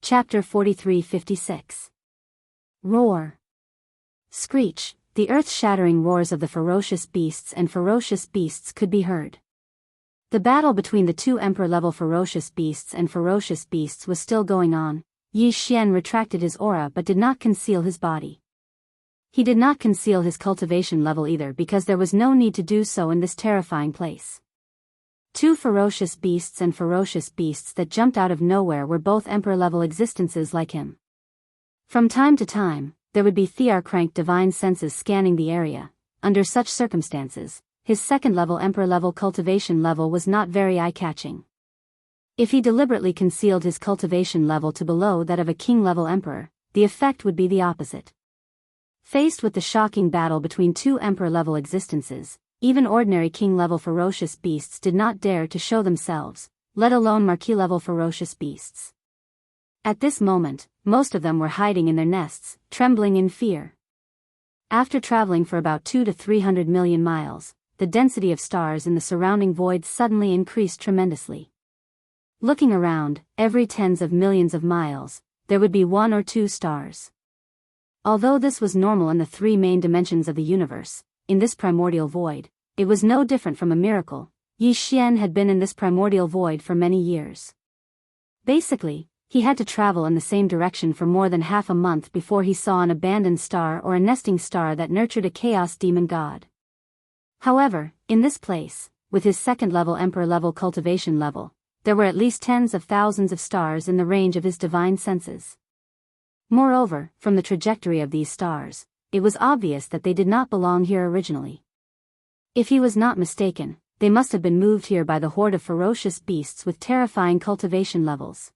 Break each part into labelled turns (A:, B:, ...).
A: Chapter 43-56. Roar. Screech, the earth-shattering roars of the ferocious beasts could be heard. The battle between the two emperor-level ferocious beasts was still going on. Yi Xian retracted his aura but did not conceal his body. He did not conceal his cultivation level either because there was no need to do so in this terrifying place. Two ferocious beasts that jumped out of nowhere were both emperor-level existences like him. From time to time, there would be Thearcrank divine senses scanning the area. Under such circumstances, his second-level emperor-level cultivation level was not very eye-catching. If he deliberately concealed his cultivation level to below that of a king-level emperor, the effect would be the opposite. Faced with the shocking battle between two emperor-level existences, even ordinary king-level ferocious beasts did not dare to show themselves, let alone marquis-level ferocious beasts. At this moment, most of them were hiding in their nests, trembling in fear. After traveling for about 200 to 300 million miles, the density of stars in the surrounding void suddenly increased tremendously. Looking around, every tens of millions of miles, there would be one or two stars. Although this was normal in the three main dimensions of the universe, in this primordial void, it was no different from a miracle. Yi Xian had been in this primordial void for many years. Basically, he had to travel in the same direction for more than half a month before he saw an abandoned star or a nesting star that nurtured a chaos demon god. However, in this place, with his second-level emperor-level cultivation level, there were at least tens of thousands of stars in the range of his divine senses. Moreover, from the trajectory of these stars, it was obvious that they did not belong here originally. If he was not mistaken, they must have been moved here by the horde of ferocious beasts with terrifying cultivation levels.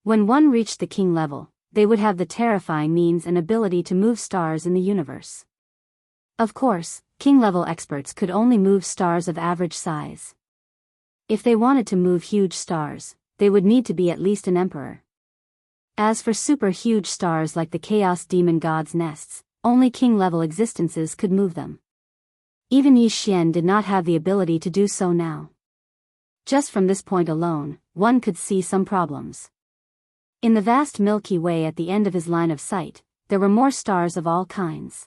A: When one reached the king level, they would have the terrifying means and ability to move stars in the universe. Of course, king-level experts could only move stars of average size. If they wanted to move huge stars, they would need to be at least an emperor. As for super-huge stars like the Chaos Demon God's nests, only king-level existences could move them. Even Yi Xian did not have the ability to do so now. Just from this point alone, one could see some problems. In the vast Milky Way at the end of his line of sight, there were more stars of all kinds.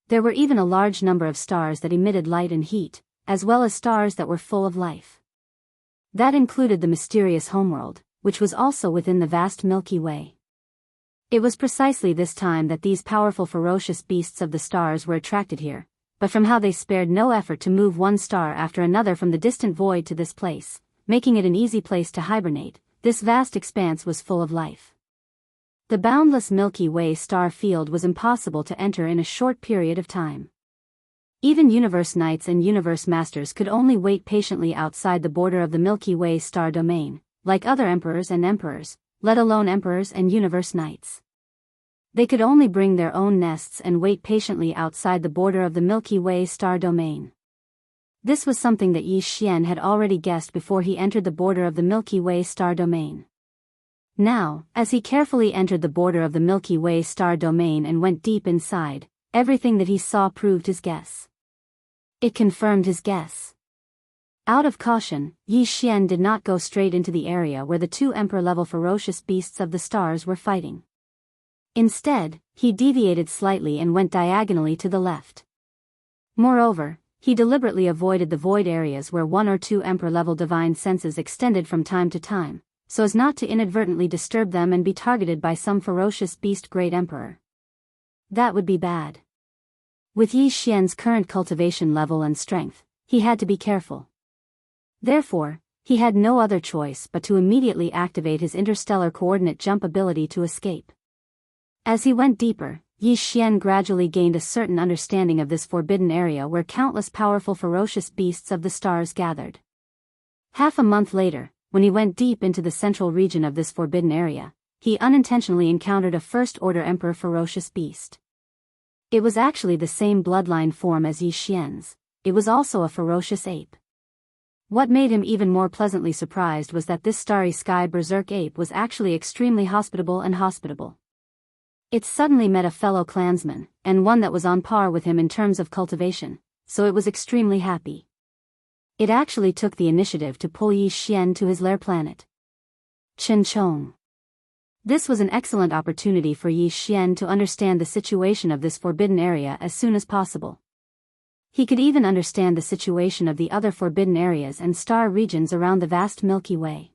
A: There were even a large number of stars that emitted light and heat, as well as stars that were full of life. That included the mysterious homeworld, which was also within the vast Milky Way. It was precisely this time that these powerful ferocious beasts of the stars were attracted here, but from how they spared no effort to move one star after another from the distant void to this place, making it an easy place to hibernate. This vast expanse was full of life. The boundless Milky Way star field was impossible to enter in a short period of time. Even Universe Knights and Universe Masters could only wait patiently outside the border of the Milky Way star domain, like other emperors and emperors, let alone emperors and Universe Knights. They could only bring their own nests and wait patiently outside the border of the Milky Way star domain. This was something that Yi Xian had already guessed before he entered the border of the Milky Way star domain. Now, as he carefully entered the border of the Milky Way star domain and went deep inside, everything that he saw proved his guess. It confirmed his guess. Out of caution, Yi Xian did not go straight into the area where the two emperor-level ferocious beasts of the stars were fighting. Instead, he deviated slightly and went diagonally to the left. Moreover, he deliberately avoided the void areas where one or two emperor-level divine senses extended from time to time, so as not to inadvertently disturb them and be targeted by some ferocious beast great emperor. That would be bad. With Yi Xian's current cultivation level and strength, he had to be careful. Therefore, he had no other choice but to immediately activate his interstellar coordinate jump ability to escape. As he went deeper, Yi Xian gradually gained a certain understanding of this forbidden area where countless powerful ferocious beasts of the stars gathered. Half a month later, when he went deep into the central region of this forbidden area, he unintentionally encountered a first-order emperor ferocious beast. It was actually the same bloodline form as Yi Xian's. It was also a ferocious ape. What made him even more pleasantly surprised was that this starry sky berserk ape was actually extremely hospitable. It suddenly met a fellow clansman, and one that was on par with him in terms of cultivation, so it was extremely happy. It actually took the initiative to pull Yi Xian to his lair planet. Chenchong. This was an excellent opportunity for Yi Xian to understand the situation of this forbidden area as soon as possible. He could even understand the situation of the other forbidden areas and star regions around the vast Milky Way.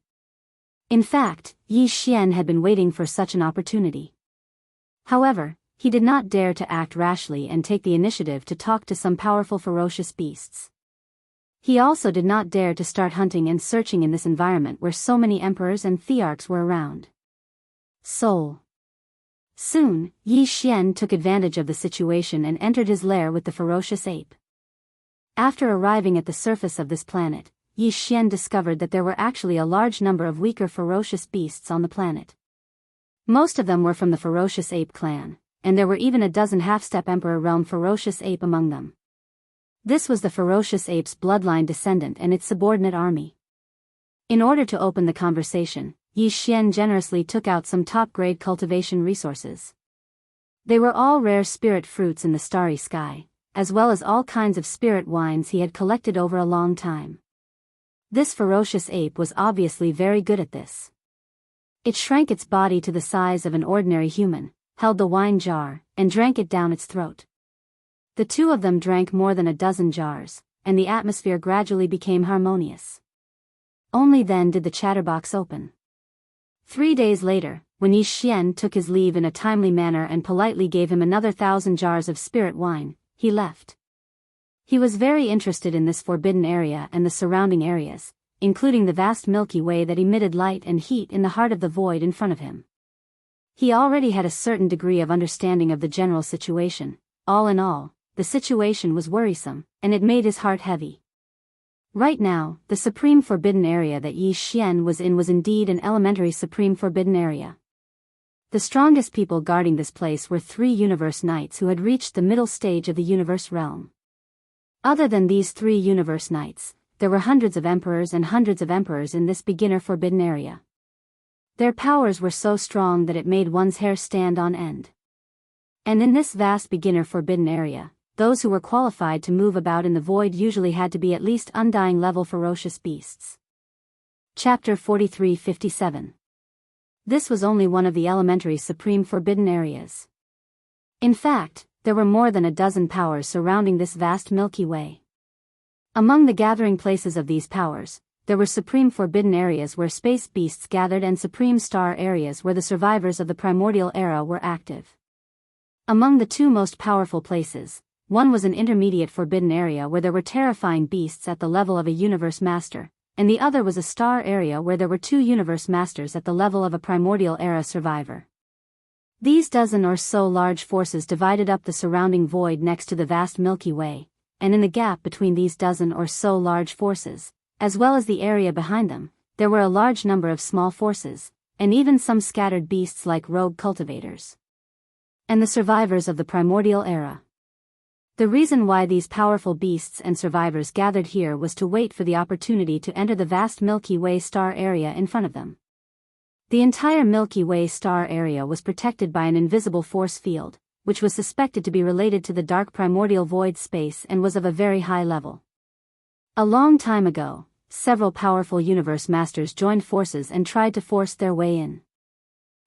A: In fact, Yi Xian had been waiting for such an opportunity. However, he did not dare to act rashly and take the initiative to talk to some powerful ferocious beasts. He also did not dare to start hunting and searching in this environment where so many emperors and thearchs were around. Soul. Soon, Yi Xian took advantage of the situation and entered his lair with the ferocious ape. After arriving at the surface of this planet, Yi Xian discovered that there were actually a large number of weaker ferocious beasts on the planet. Most of them were from the ferocious ape clan, and there were even a dozen half-step emperor realm ferocious ape among them. This was the ferocious ape's bloodline descendant and its subordinate army. In order to open the conversation, Yi Xian generously took out some top-grade cultivation resources. They were all rare spirit fruits in the starry sky, as well as all kinds of spirit wines he had collected over a long time. This ferocious ape was obviously very good at this. It shrank its body to the size of an ordinary human, held the wine jar, and drank it down its throat. The two of them drank more than a dozen jars, and the atmosphere gradually became harmonious. Only then did the chatterbox open. 3 days later, when Yi Xian took his leave in a timely manner and politely gave him another 1,000 jars of spirit wine, he left. He was very interested in this forbidden area and the surrounding areas, including the vast Milky Way that emitted light and heat in the heart of the void in front of him. He already had a certain degree of understanding of the general situation. All in all, the situation was worrisome, and it made his heart heavy. Right now, the supreme forbidden area that Yi Xian was in was indeed an elementary supreme forbidden area. The strongest people guarding this place were 3 universe knights who had reached the middle stage of the universe realm. Other than these 3 universe knights, there were hundreds of emperors and hundreds of emperors in this beginner forbidden area. Their powers were so strong that it made one's hair stand on end. And in this vast beginner forbidden area, those who were qualified to move about in the void usually had to be at least undying level ferocious beasts. Chapter 4357. This was only one of the elementary supreme forbidden areas. In fact, there were more than a dozen powers surrounding this vast Milky Way. Among the gathering places of these powers, there were supreme forbidden areas where space beasts gathered and supreme star areas where the survivors of the primordial era were active. Among the 2 most powerful places, one was an intermediate forbidden area where there were terrifying beasts at the level of a universe master, and the other was a star area where there were 2 universe masters at the level of a primordial era survivor. These dozen or so large forces divided up the surrounding void next to the vast Milky Way, and in the gap between these dozen or so large forces, as well as the area behind them, there were a large number of small forces, and even some scattered beasts like rogue cultivators. And the survivors of the primordial era. The reason why these powerful beasts and survivors gathered here was to wait for the opportunity to enter the vast Milky Way star area in front of them. The entire Milky Way star area was protected by an invisible force field, which was suspected to be related to the dark primordial void space and was of a very high level. A long time ago, several powerful universe masters joined forces and tried to force their way in.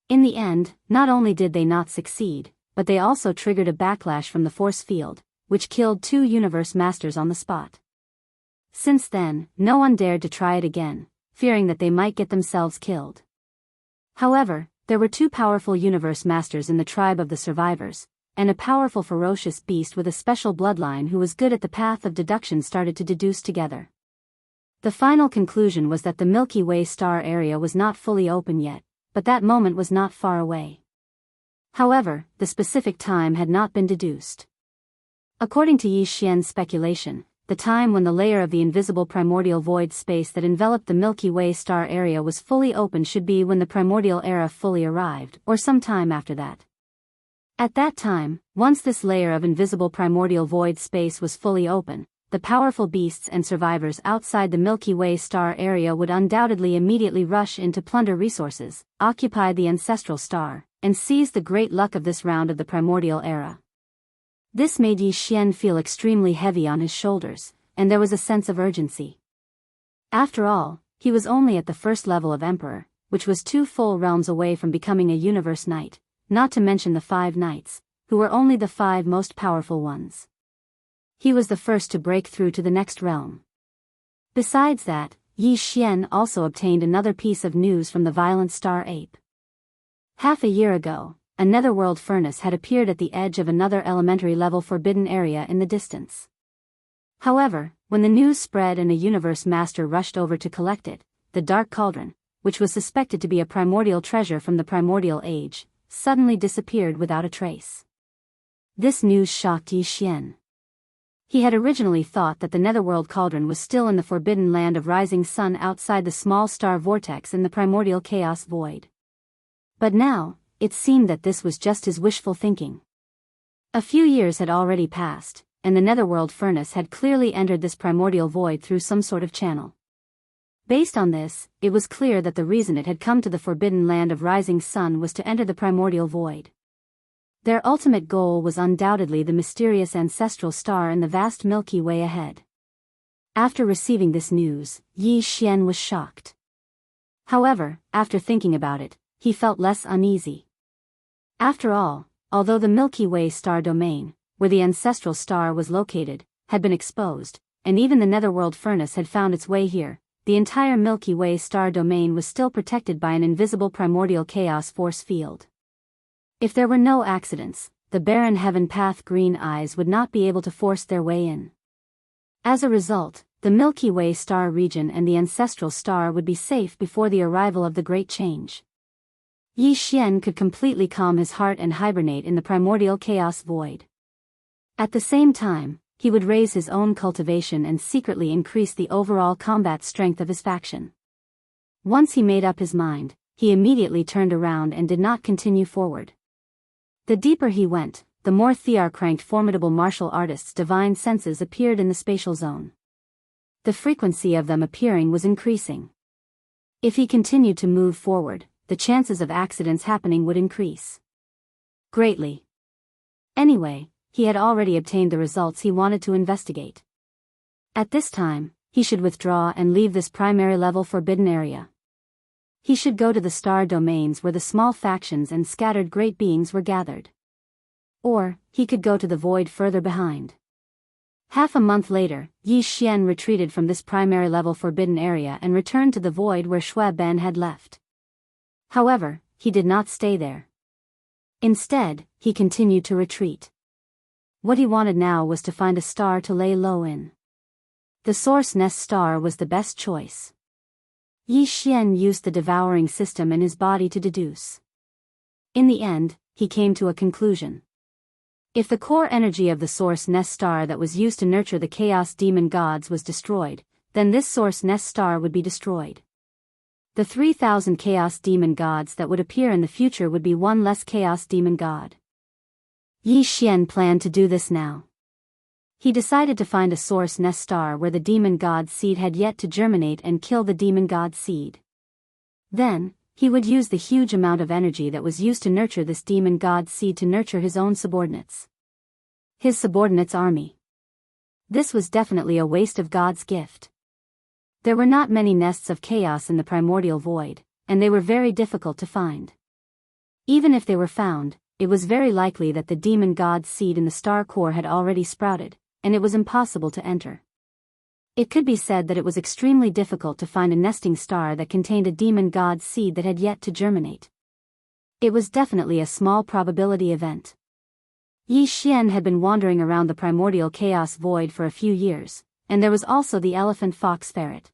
A: In the end, not only did they not succeed, but they also triggered a backlash from the force field, which killed 2 universe masters on the spot. Since then, no one dared to try it again, fearing that they might get themselves killed. However, there were 2 powerful universe masters in the tribe of the survivors, and a powerful ferocious beast with a special bloodline who was good at the path of deduction started to deduce together. The final conclusion was that the Milky Way star area was not fully open yet, but that moment was not far away. However, the specific time had not been deduced. According to Yi Xian's speculation, the time when the layer of the invisible primordial void space that enveloped the Milky Way star area was fully open should be when the primordial era fully arrived, or some time after that. At that time, once this layer of invisible primordial void space was fully open, the powerful beasts and survivors outside the Milky Way star area would undoubtedly immediately rush in to plunder resources, occupy the ancestral star, and seize the great luck of this round of the primordial era. This made Yi Xian feel extremely heavy on his shoulders, and there was a sense of urgency. After all, he was only at the first level of emperor, which was 2 full realms away from becoming a universe knight, not to mention the 5 knights, who were only the 5 most powerful ones. He was the first to break through to the next realm. Besides that, Yi Xian also obtained another piece of news from the violent star ape. Half a year ago, a netherworld furnace had appeared at the edge of another elementary level forbidden area in the distance. However, when the news spread and a universe master rushed over to collect it, the dark cauldron, which was suspected to be a primordial treasure from the primordial age, suddenly disappeared without a trace. This news shocked Yi Xian. He had originally thought that the netherworld cauldron was still in the forbidden land of rising sun outside the small star vortex in the primordial chaos void. But now, it seemed that this was just his wishful thinking. A few years had already passed, and the netherworld furnace had clearly entered this primordial void through some sort of channel. Based on this, it was clear that the reason it had come to the forbidden land of rising sun was to enter the primordial void. Their ultimate goal was undoubtedly the mysterious ancestral star in the vast Milky Way ahead. After receiving this news, Yi Xian was shocked. However, after thinking about it, he felt less uneasy. After all, although the Milky Way star domain, where the ancestral star was located, had been exposed, and even the netherworld furnace had found its way here, the entire Milky Way star domain was still protected by an invisible primordial chaos force field. If there were no accidents, the barren heaven path green eyes would not be able to force their way in. As a result, the Milky Way star region and the ancestral star would be safe before the arrival of the Great Change. Yi Xian could completely calm his heart and hibernate in the primordial chaos void. At the same time, he would raise his own cultivation and secretly increase the overall combat strength of his faction. Once he made up his mind, he immediately turned around and did not continue forward. The deeper he went, the more Thear-cranked formidable martial artists' divine senses appeared in the spatial zone. The frequency of them appearing was increasing. If he continued to move forward, the chances of accidents happening would increase greatly. Anyway, he had already obtained the results he wanted to investigate. At this time, he should withdraw and leave this primary level forbidden area. He should go to the star domains where the small factions and scattered great beings were gathered. Or, he could go to the void further behind. Half a month later, Yi Xian retreated from this primary level forbidden area and returned to the void where Shui Ben had left. However, he did not stay there. Instead, he continued to retreat. What he wanted now was to find a star to lay low in. The Source Nest star was the best choice. Yi Xian used the devouring system in his body to deduce. In the end, he came to a conclusion. If the core energy of the Source Nest star that was used to nurture the Chaos Demon Gods was destroyed, then this Source Nest star would be destroyed. The 3,000 Chaos Demon Gods that would appear in the future would be one less Chaos Demon God. Yi Xian planned to do this now. He decided to find a Source Nest star where the Demon God seed had yet to germinate and kill the Demon God seed. Then, he would use the huge amount of energy that was used to nurture this Demon God seed to nurture his own subordinates. His subordinates' army. This was definitely a waste of God's gift. There were not many nests of chaos in the primordial void, and they were very difficult to find. Even if they were found, it was very likely that the Demon God seed in the star core had already sprouted, and it was impossible to enter. It could be said that it was extremely difficult to find a nesting star that contained a Demon God seed that had yet to germinate. It was definitely a small probability event. Yi Xian had been wandering around the primordial chaos void for a few years, and there was also the elephant fox ferret.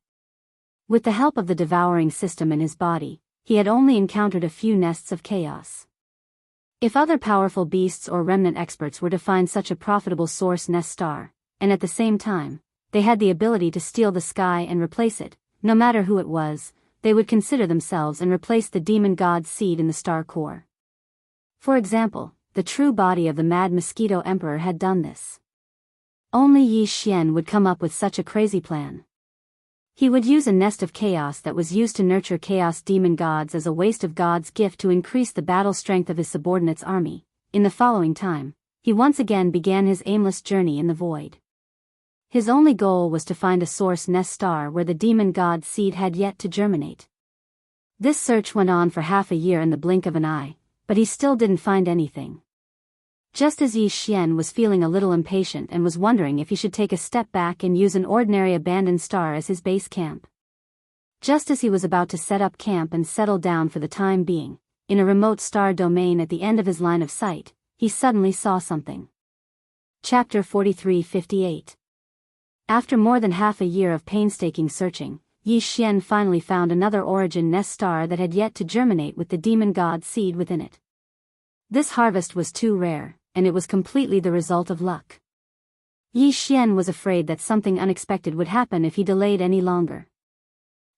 A: With the help of the devouring system in his body, he had only encountered a few nests of chaos. If other powerful beasts or remnant experts were to find such a profitable Source Nest star, and at the same time, they had the ability to steal the sky and replace it, no matter who it was, they would consider themselves and replace the Demon God seed in the star core. For example, the true body of the Mad Mosquito Emperor had done this. Only Yi Xian would come up with such a crazy plan. He would use a nest of chaos that was used to nurture chaos demon gods as a waste of God's gift to increase the battle strength of his subordinates' army. In the following time, he once again began his aimless journey in the void. His only goal was to find a Source Nest star where the demon god seed had yet to germinate. This search went on for half a year in the blink of an eye, but he still didn't find anything. Just as Yi Xian was feeling a little impatient and was wondering if he should take a step back and use an ordinary abandoned star as his base camp. Just as he was about to set up camp and settle down for the time being, in a remote star domain at the end of his line of sight, he suddenly saw something. Chapter 43-58. After more than half a year of painstaking searching, Yi Xian finally found another origin nest star that had yet to germinate with the demon god seed within it. This harvest was too rare, and it was completely the result of luck. Yi Xian was afraid that something unexpected would happen if he delayed any longer.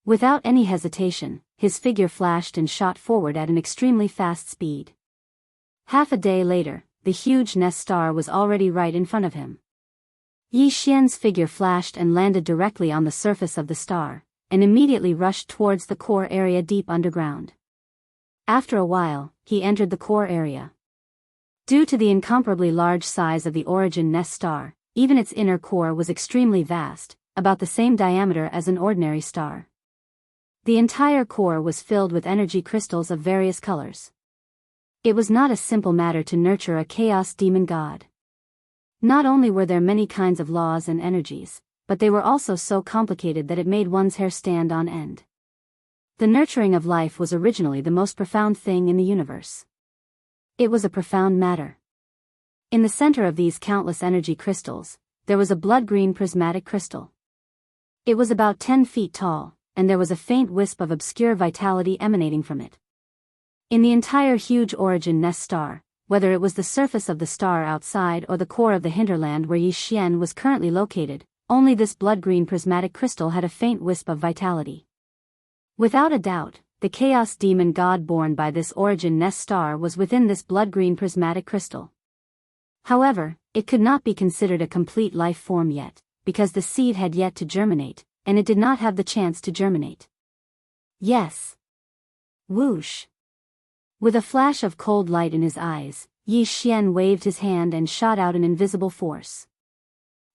A: Without any hesitation, his figure flashed and shot forward at an extremely fast speed. Half a day later, the huge nest star was already right in front of him. Yi Xian's figure flashed and landed directly on the surface of the star, and immediately rushed towards the core area deep underground. After a while, he entered the core area. Due to the incomparably large size of the origin nest star, even its inner core was extremely vast, about the same diameter as an ordinary star. The entire core was filled with energy crystals of various colors. It was not a simple matter to nurture a chaos demon god. Not only were there many kinds of laws and energies, but they were also so complicated that it made one's hair stand on end. The nurturing of life was originally the most profound thing in the universe. It was a profound matter. In the center of these countless energy crystals, there was a blood-green prismatic crystal. It was about 10 feet tall, and there was a faint wisp of obscure vitality emanating from it. In the entire huge origin nest star, whether it was the surface of the star outside or the core of the hinterland where Yi Xian was currently located, only this blood-green prismatic crystal had a faint wisp of vitality. Without a doubt, the chaos demon god born by this origin nest star was within this blood-green prismatic crystal. However, it could not be considered a complete life form yet, because the seed had yet to germinate, and it did not have the chance to germinate. Yes. Whoosh. With a flash of cold light in his eyes, Yi Xian waved his hand and shot out an invisible force.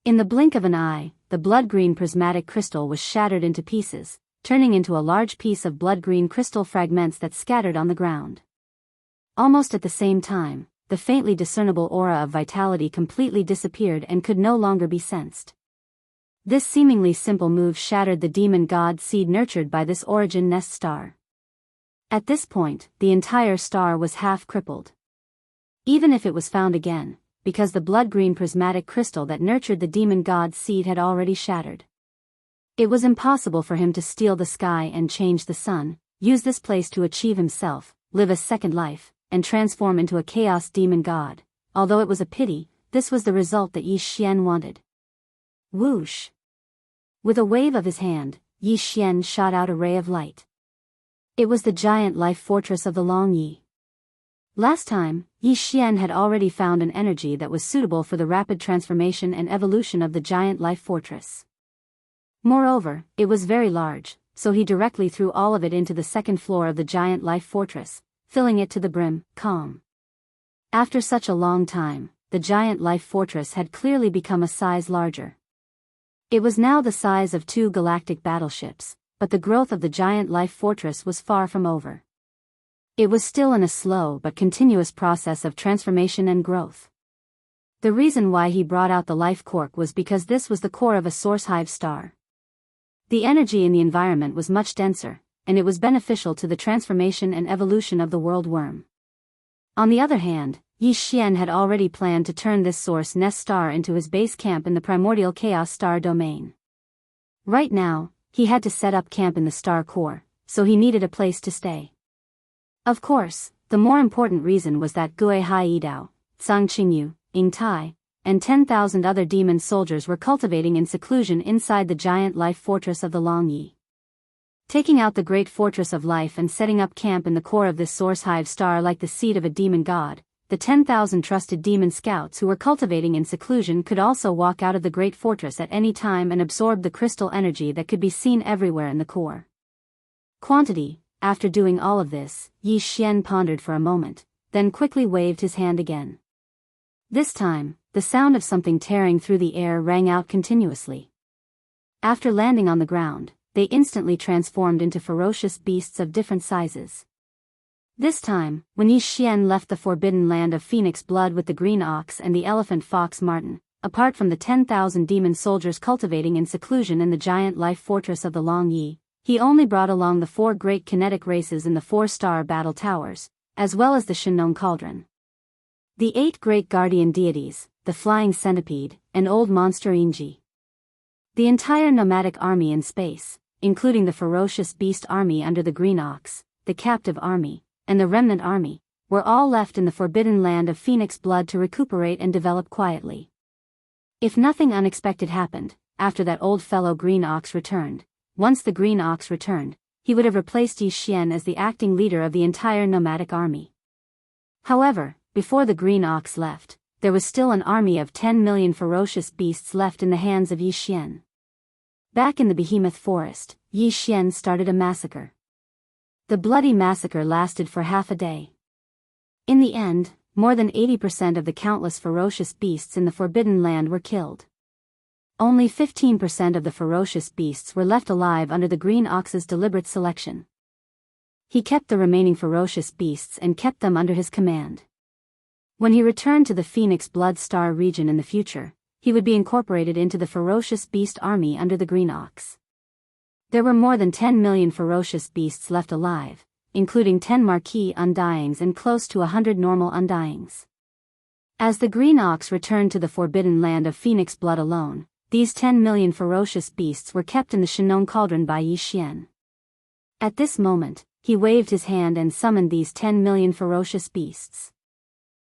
A: In the blink of an eye, the blood-green prismatic crystal was shattered into pieces, turning into a large piece of blood-green crystal fragments that scattered on the ground. Almost at the same time, the faintly discernible aura of vitality completely disappeared and could no longer be sensed. This seemingly simple move shattered the demon god seed nurtured by this origin nest star. At this point, the entire star was half crippled. Even if it was found again, because the blood-green prismatic crystal that nurtured the demon god seed had already shattered. It was impossible for him to steal the sky and change the sun, use this place to achieve himself, live a second life, and transform into a chaos demon god. Although it was a pity, this was the result that Yi Xian wanted. Whoosh! With a wave of his hand, Yi Xian shot out a ray of light. It was the giant life fortress of the Long Yi. Last time, Yi Xian had already found an energy that was suitable for the rapid transformation and evolution of the giant life fortress. Moreover, it was very large, so he directly threw all of it into the second floor of the giant life fortress, filling it to the brim. Calm. After such a long time, the giant life fortress had clearly become a size larger. It was now the size of 2 galactic battleships, but the growth of the giant life fortress was far from over. It was still in a slow but continuous process of transformation and growth. The reason why he brought out the life cork was because this was the core of a source hive star. The energy in the environment was much denser, and it was beneficial to the transformation and evolution of the world worm. On the other hand, Yi Xian had already planned to turn this source nest star into his base camp in the primordial chaos star domain. Right now, he had to set up camp in the star core, so he needed a place to stay. Of course, the more important reason was that Gui Hai Yidao, Zhang Qingyu, Ying Tai, and 10,000 other demon soldiers were cultivating in seclusion inside the giant life fortress of the Long Yi. Taking out the great fortress of life and setting up camp in the core of this source hive star like the seed of a demon god, the 10,000 trusted demon scouts who were cultivating in seclusion could also walk out of the great fortress at any time and absorb the crystal energy that could be seen everywhere in the core. Quantity. After doing all of this, Yi Xian pondered for a moment, then quickly waved his hand again. This time, the sound of something tearing through the air rang out continuously. After landing on the ground, they instantly transformed into ferocious beasts of different sizes. This time, when Yi Xian left the forbidden land of phoenix blood with the green ox and the elephant fox marten, apart from the 10,000 demon soldiers cultivating in seclusion in the giant life fortress of the Long Yi, he only brought along the 4 great kinetic races in the 4-star battle towers, as well as the Shinnon cauldron. The 8 great guardian deities, the flying centipede, and old monster Inji. The entire nomadic army in space, including the ferocious beast army under the green ox, the captive army, and the remnant army, were all left in the forbidden land of phoenix blood to recuperate and develop quietly. If nothing unexpected happened, after that old fellow green ox returned, once the green ox returned, he would have replaced Yi Xian as the acting leader of the entire nomadic army. However, before the green ox left, there was still an army of 10 million ferocious beasts left in the hands of Yi Xian. Back in the behemoth forest, Yi Xian started a massacre. The bloody massacre lasted for half a day. In the end, more than 80% of the countless ferocious beasts in the Forbidden Land were killed. Only 15% of the ferocious beasts were left alive under the Green Ox's deliberate selection. He kept the remaining ferocious beasts and kept them under his command. When he returned to the Phoenix Blood Star region in the future, he would be incorporated into the ferocious beast army under the Green Ox. There were more than 10 million ferocious beasts left alive, including 10 marquis undyings and close to 100 normal undyings. As the Green Ox returned to the forbidden land of Phoenix blood alone, these 10 million ferocious beasts were kept in the Shinnon cauldron by Yi Xian. At this moment, he waved his hand and summoned these 10 million ferocious beasts.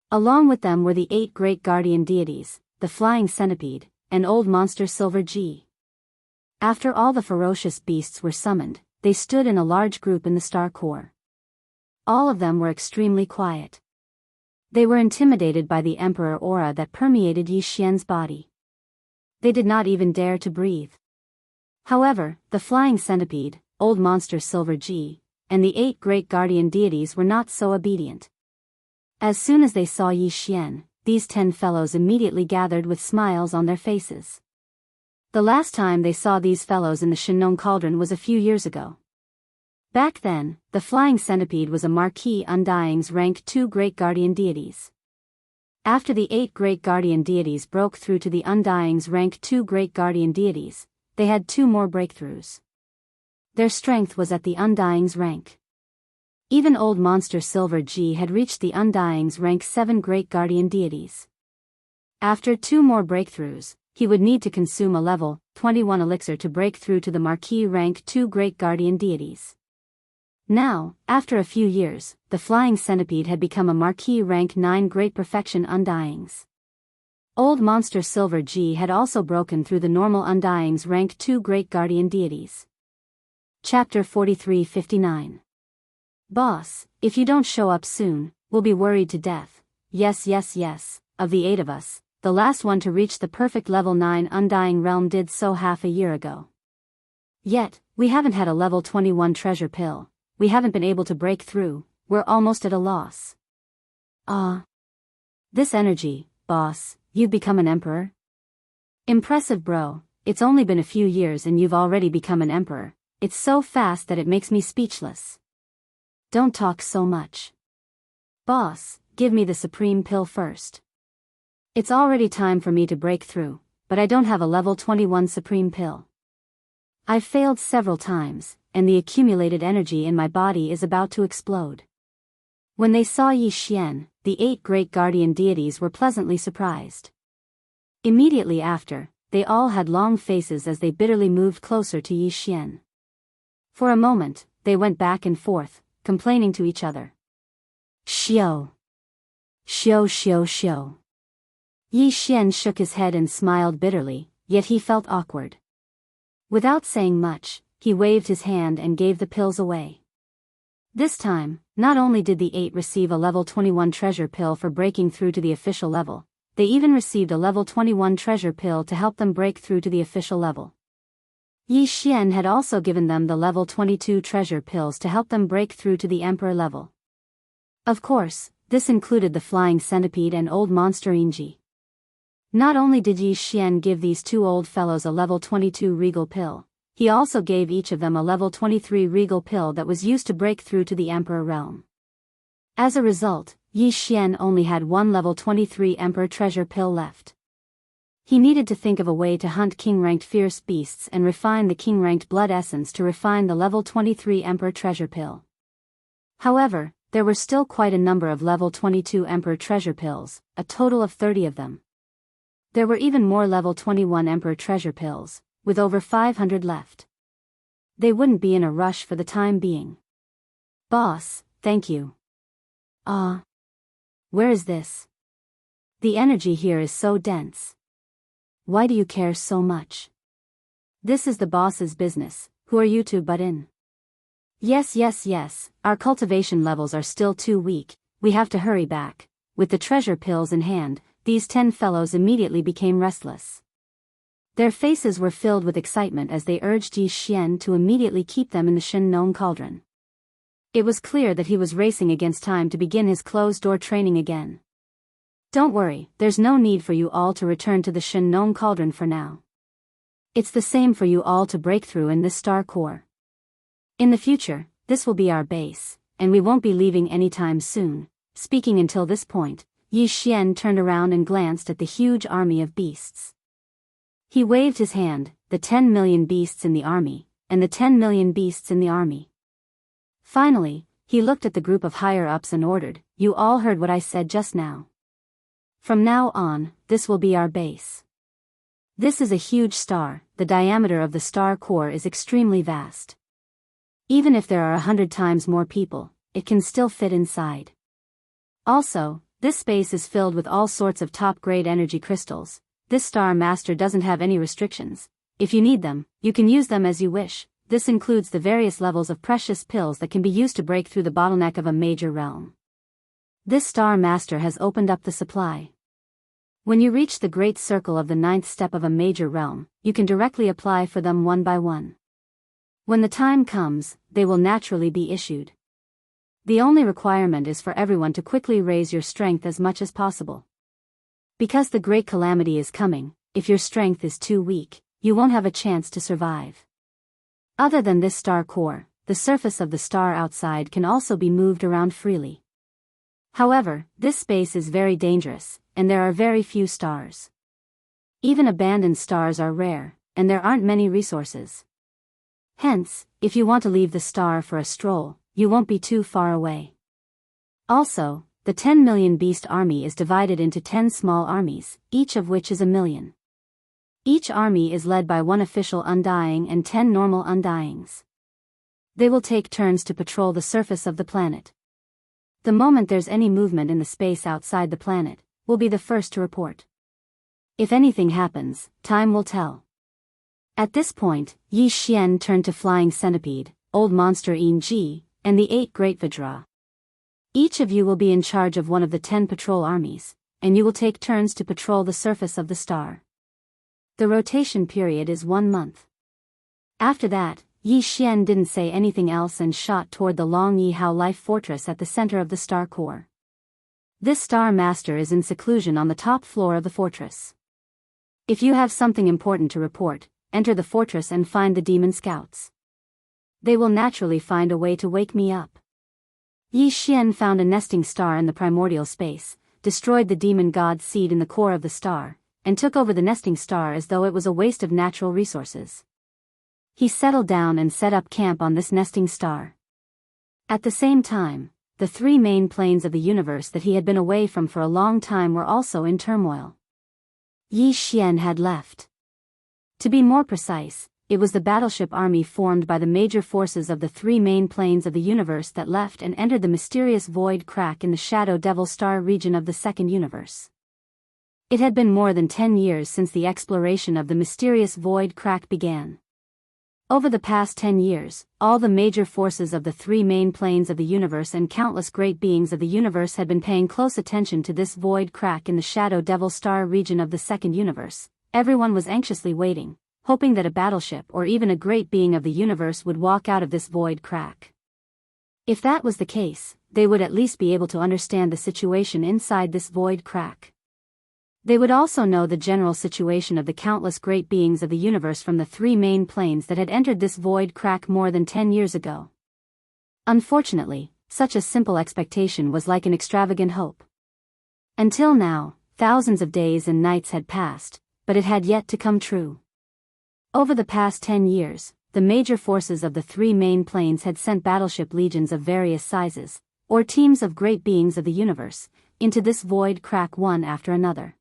A: Along with them were the 8 great guardian deities, the flying centipede, and old monster Silver G. After all the ferocious beasts were summoned, they stood in a large group in the star core. All of them were extremely quiet. They were intimidated by the emperor aura that permeated Yi Xian's body. They did not even dare to breathe. However, the flying centipede, old monster Silver G, and the 8 great guardian deities were not so obedient. As soon as they saw Yi Xian, these 10 fellows immediately gathered with smiles on their faces. The last time they saw these fellows in the Shinnon cauldron was a few years ago. Back then, the flying centipede was a marquis undying's rank 2 great guardian deities. After the 8 great guardian deities broke through to the undying's rank 2 great guardian deities, they had 2 more breakthroughs. Their strength was at the undying's rank. Even old monster Silver G had reached the undying's rank 7 great guardian deities. After 2 more breakthroughs, he would need to consume a level 21 elixir to break through to the marquis rank 2 great guardian deities. Now, after a few years, the flying centipede had become a marquis rank 9 great perfection undyings. Old monster Silver G had also broken through the normal undyings rank 2 great guardian deities. Chapter 43-59. Boss, if you don't show up soon, we'll be worried to death. Yes, yes, yes, of the 8 of us, the last one to reach the perfect level 9 undying realm did so half a year ago. Yet, we haven't had a level 21 treasure pill, we haven't been able to break through, we're almost at a loss. This energy, boss, you've become an emperor? Impressive bro, it's only been a few years and you've already become an emperor, it's so fast that it makes me speechless. Don't talk so much. Boss, give me the supreme pill first. It's already time for me to break through, but I don't have a level 21 supreme pill. I've failed several times, and the accumulated energy in my body is about to explode. When they saw Yi Xian, the 8 great guardian deities were pleasantly surprised. Immediately after, they all had long faces as they bitterly moved closer to Yi Xian. For a moment, they went back and forth, complaining to each other. Xiao. Xiao xiao xiao. Yi Xian shook his head and smiled bitterly, yet he felt awkward. Without saying much, he waved his hand and gave the pills away. This time, not only did the 8 receive a level 21 treasure pill for breaking through to the official level, they even received a level 21 treasure pill to help them break through to the official level. Yi Xian had also given them the level 22 treasure pills to help them break through to the emperor level. Of course, this included the flying centipede and old monster Inji. Not only did Yi Xian give these 2 old fellows a level 22 regal pill, he also gave each of them a level 23 regal pill that was used to break through to the Emperor realm. As a result, Yi Xian only had one level 23 Emperor treasure pill left. He needed to think of a way to hunt king-ranked fierce beasts and refine the king-ranked blood essence to refine the level 23 Emperor treasure pill. However, there were still quite a number of level 22 Emperor treasure pills, a total of 30 of them. There were even more level 21 Emperor treasure pills, with over 500 left. They wouldn't be in a rush for the time being. Boss, thank you. Where is this? The energy here is so dense. Why do you care so much? This is the boss's business, who are you to butt in? Yes, our cultivation levels are still too weak, we have to hurry back. With the treasure pills in hand, these 10 fellows immediately became restless. Their faces were filled with excitement as they urged Yi Xian to immediately keep them in the Shen-Nong cauldron. It was clear that he was racing against time to begin his closed-door training again. Don't worry, there's no need for you all to return to the Shen-Nong cauldron for now. It's the same for you all to break through in this star core. In the future, this will be our base, and we won't be leaving anytime soon. Speaking until this point, Yi Xian turned around and glanced at the huge army of beasts. He waved his hand, the 10 million beasts in the army, and the 10 million beasts in the army. Finally, he looked at the group of higher-ups and ordered, "You all heard what I said just now. From now on, this will be our base. This is a huge star, the diameter of the star core is extremely vast. Even if there are 100 times more people, it can still fit inside. Also, this space is filled with all sorts of top-grade energy crystals. This Star Master doesn't have any restrictions. If you need them, you can use them as you wish. This includes the various levels of precious pills that can be used to break through the bottleneck of a major realm. This Star Master has opened up the supply. When you reach the great circle of the 9th step of a major realm, you can directly apply for them one by one. When the time comes, they will naturally be issued. The only requirement is for everyone to quickly raise your strength as much as possible. Because the great calamity is coming, if your strength is too weak, you won't have a chance to survive. Other than this star core, the surface of the star outside can also be moved around freely. However, this space is very dangerous, and there are very few stars. Even abandoned stars are rare, and there aren't many resources. Hence, if you want to leave the star for a stroll, you won't be too far away. Also, the 10 million beast army is divided into 10 small armies, each of which is 1 million. Each army is led by one official undying and 10 normal undyings. They will take turns to patrol the surface of the planet. The moment there's any movement in the space outside the planet, we'll be the first to report. If anything happens, time will tell. At this point, Yi Xian turned to Flying Centipede, Old Monster Yin Ji, and the 8 Great Vajra. Each of you will be in charge of one of the 10 patrol armies, and you will take turns to patrol the surface of the star. The rotation period is 1 month. After that, Yi Xian didn't say anything else and shot toward the Long Yi Hao Life Fortress at the center of the star core. This Star Master is in seclusion on the top floor of the fortress. If you have something important to report, enter the fortress and find the demon scouts. They will naturally find a way to wake me up. Yi Xian found a nesting star in the primordial space, destroyed the demon god seed in the core of the star, and took over the nesting star as though it was a waste of natural resources. He settled down and set up camp on this nesting star. At the same time, the 3 main planes of the universe that he had been away from for a long time were also in turmoil. Yi Xian had left. To be more precise, it was the battleship army formed by the major forces of the 3 main planes of the universe that left and entered the mysterious void crack in the Shadow Devil Star region of the second universe. It had been more than 10 years since the exploration of the mysterious void crack began. Over the past 10 years, all the major forces of the 3 main planes of the universe and countless great beings of the universe had been paying close attention to this void crack in the Shadow Devil Star region of the second universe. Everyone was anxiously waiting, hoping that a battleship or even a great being of the universe would walk out of this void crack. If that was the case, they would at least be able to understand the situation inside this void crack. They would also know the general situation of the countless great beings of the universe from the three main planes that had entered this void crack more than 10 years ago. Unfortunately, such a simple expectation was like an extravagant hope. Until now, thousands of days and nights had passed, but it had yet to come true. Over the past 10 years, the major forces of the three main planes had sent battleship legions of various sizes, or teams of great beings of the universe, into this void crack one after another.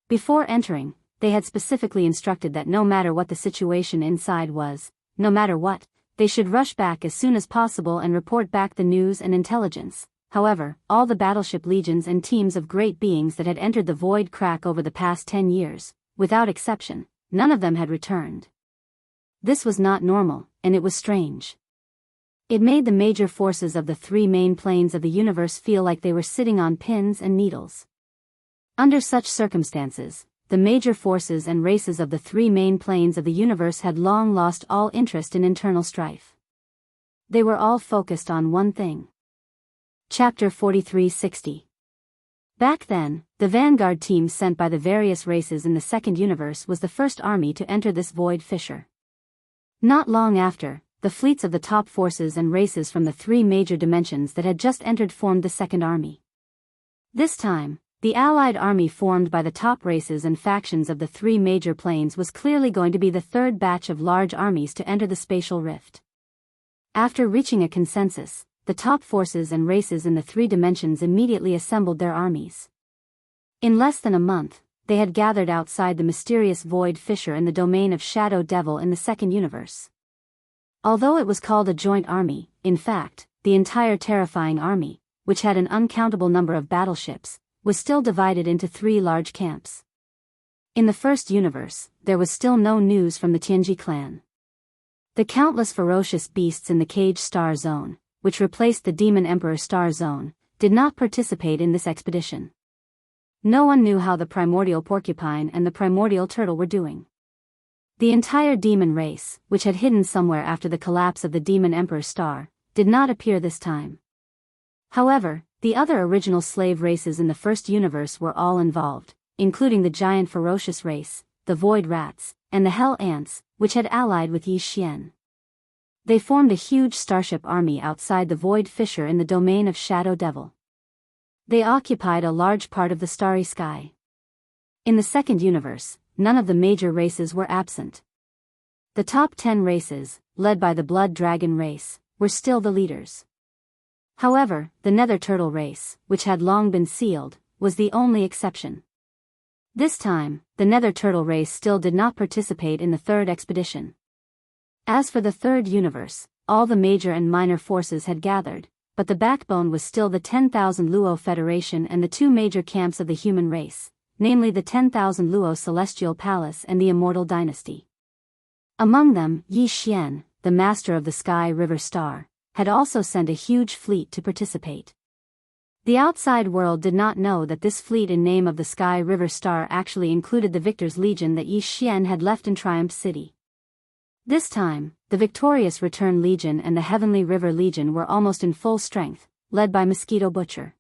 A: Before entering, they had specifically instructed that no matter what the situation inside was, no matter what, they should rush back as soon as possible and report back the news and intelligence. However, all the battleship legions and teams of great beings that had entered the void crack over the past 10 years, without exception, none of them had returned. This was not normal, and it was strange. It made the major forces of the three main planes of the universe feel like they were sitting on pins and needles. Under such circumstances, the major forces and races of the three main planes of the universe had long lost all interest in internal strife. They were all focused on one thing. Chapter 4360. Back then, the vanguard team sent by the various races in the second universe was the first army to enter this void fissure. Not long after, the fleets of the top forces and races from the three major dimensions that had just entered formed the second army. This time, the allied army formed by the top races and factions of the three major planes was clearly going to be the third batch of large armies to enter the spatial rift. After reaching a consensus, the top forces and races in the three dimensions immediately assembled their armies. In less than a month, they had gathered outside the mysterious void fissure in the domain of Shadow Devil in the second universe. Although it was called a joint army, in fact, the entire terrifying army, which had an uncountable number of battleships, was still divided into three large camps. In the first universe, there was still no news from the Tianji clan. The countless ferocious beasts in the Cage Star Zone, which replaced the Demon Emperor Star Zone, did not participate in this expedition. No one knew how the primordial porcupine and the primordial turtle were doing. The entire demon race, which had hidden somewhere after the collapse of the Demon Emperor Star, did not appear this time. However, the other original slave races in the first universe were all involved, including the giant ferocious race, the void rats, and the hell ants, which had allied with Yi Xian. They formed a huge starship army outside the void fissure in the domain of Shadow Devil. They occupied a large part of the starry sky. In the second universe, none of the major races were absent. The top 10 races, led by the Blood Dragon race, were still the leaders. However, the Nether Turtle race, which had long been sealed, was the only exception. This time, the Nether Turtle race still did not participate in the third expedition. As for the third universe, all the major and minor forces had gathered, but the backbone was still the 10,000 Luo Federation and the two major camps of the human race, namely the 10,000 Luo Celestial Palace and the Immortal Dynasty. Among them, Yi Xian, the master of the Sky River Star, had also sent a huge fleet to participate. The outside world did not know that this fleet in name of the Sky River Star actually included the Victor's Legion that Yi Xian had left in Triumph City. This time, the Victorious Return Legion and the Heavenly River Legion were almost in full strength, led by Mosquito Butcher.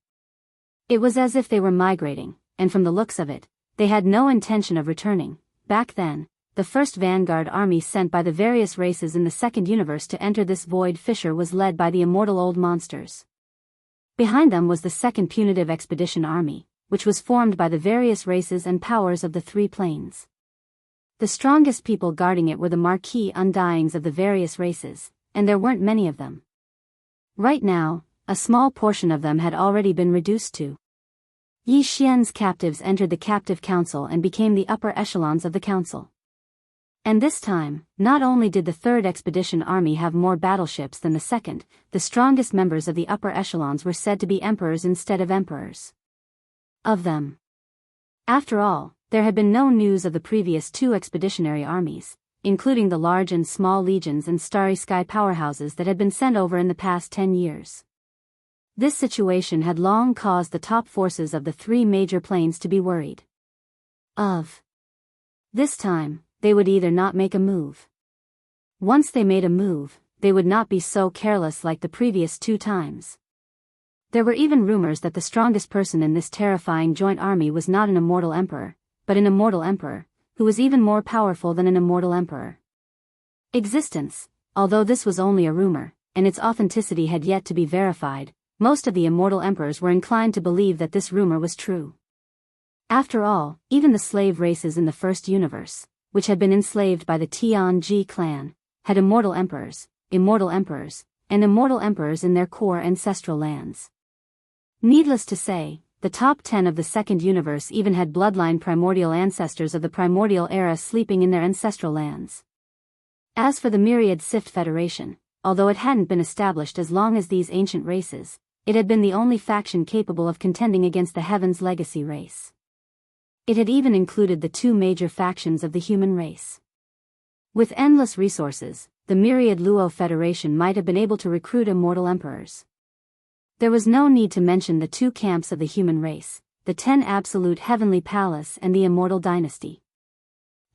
A: It was as if they were migrating, and from the looks of it, they had no intention of returning. Back then, the first vanguard army sent by the various races in the second universe to enter this void fissure was led by the immortal old monsters. Behind them was the second punitive expedition army, which was formed by the various races and powers of the three planes. The strongest people guarding it were the Marquis Undyings of the various races, and there weren't many of them. Right now, a small portion of them had already been reduced to. Yi Xian's captives entered the captive council and became the upper echelons of the council. And this time, not only did the third expedition army have more battleships than the second, the strongest members of the upper echelons were said to be emperors instead of emperors. Of them. After all, there had been no news of the previous two expeditionary armies, including the large and small legions and starry sky powerhouses that had been sent over in the past 10 years. This situation had long caused the top forces of the three major planes to be worried. This time, they would either not make a move. Once they made a move, they would not be so careless like the previous two times. There were even rumors that the strongest person in this terrifying joint army was not an immortal emperor, but an immortal emperor, who was even more powerful than an immortal emperor. Existence, although this was only a rumor, and its authenticity had yet to be verified, most of the immortal emperors were inclined to believe that this rumor was true. After all, even the slave races in the first universe, which had been enslaved by the Tianji clan, had immortal emperors, and immortal emperors in their core ancestral lands. Needless to say, the top 10 of the second universe even had bloodline primordial ancestors of the primordial era sleeping in their ancestral lands. As for the myriad Sift Federation, although it hadn't been established as long as these ancient races, it had been the only faction capable of contending against the Heaven's legacy race. It had even included the two major factions of the human race. With endless resources, the myriad Luo Federation might have been able to recruit immortal emperors. There was no need to mention the two camps of the human race, the 10 Absolute Heavenly Palace and the Immortal Dynasty.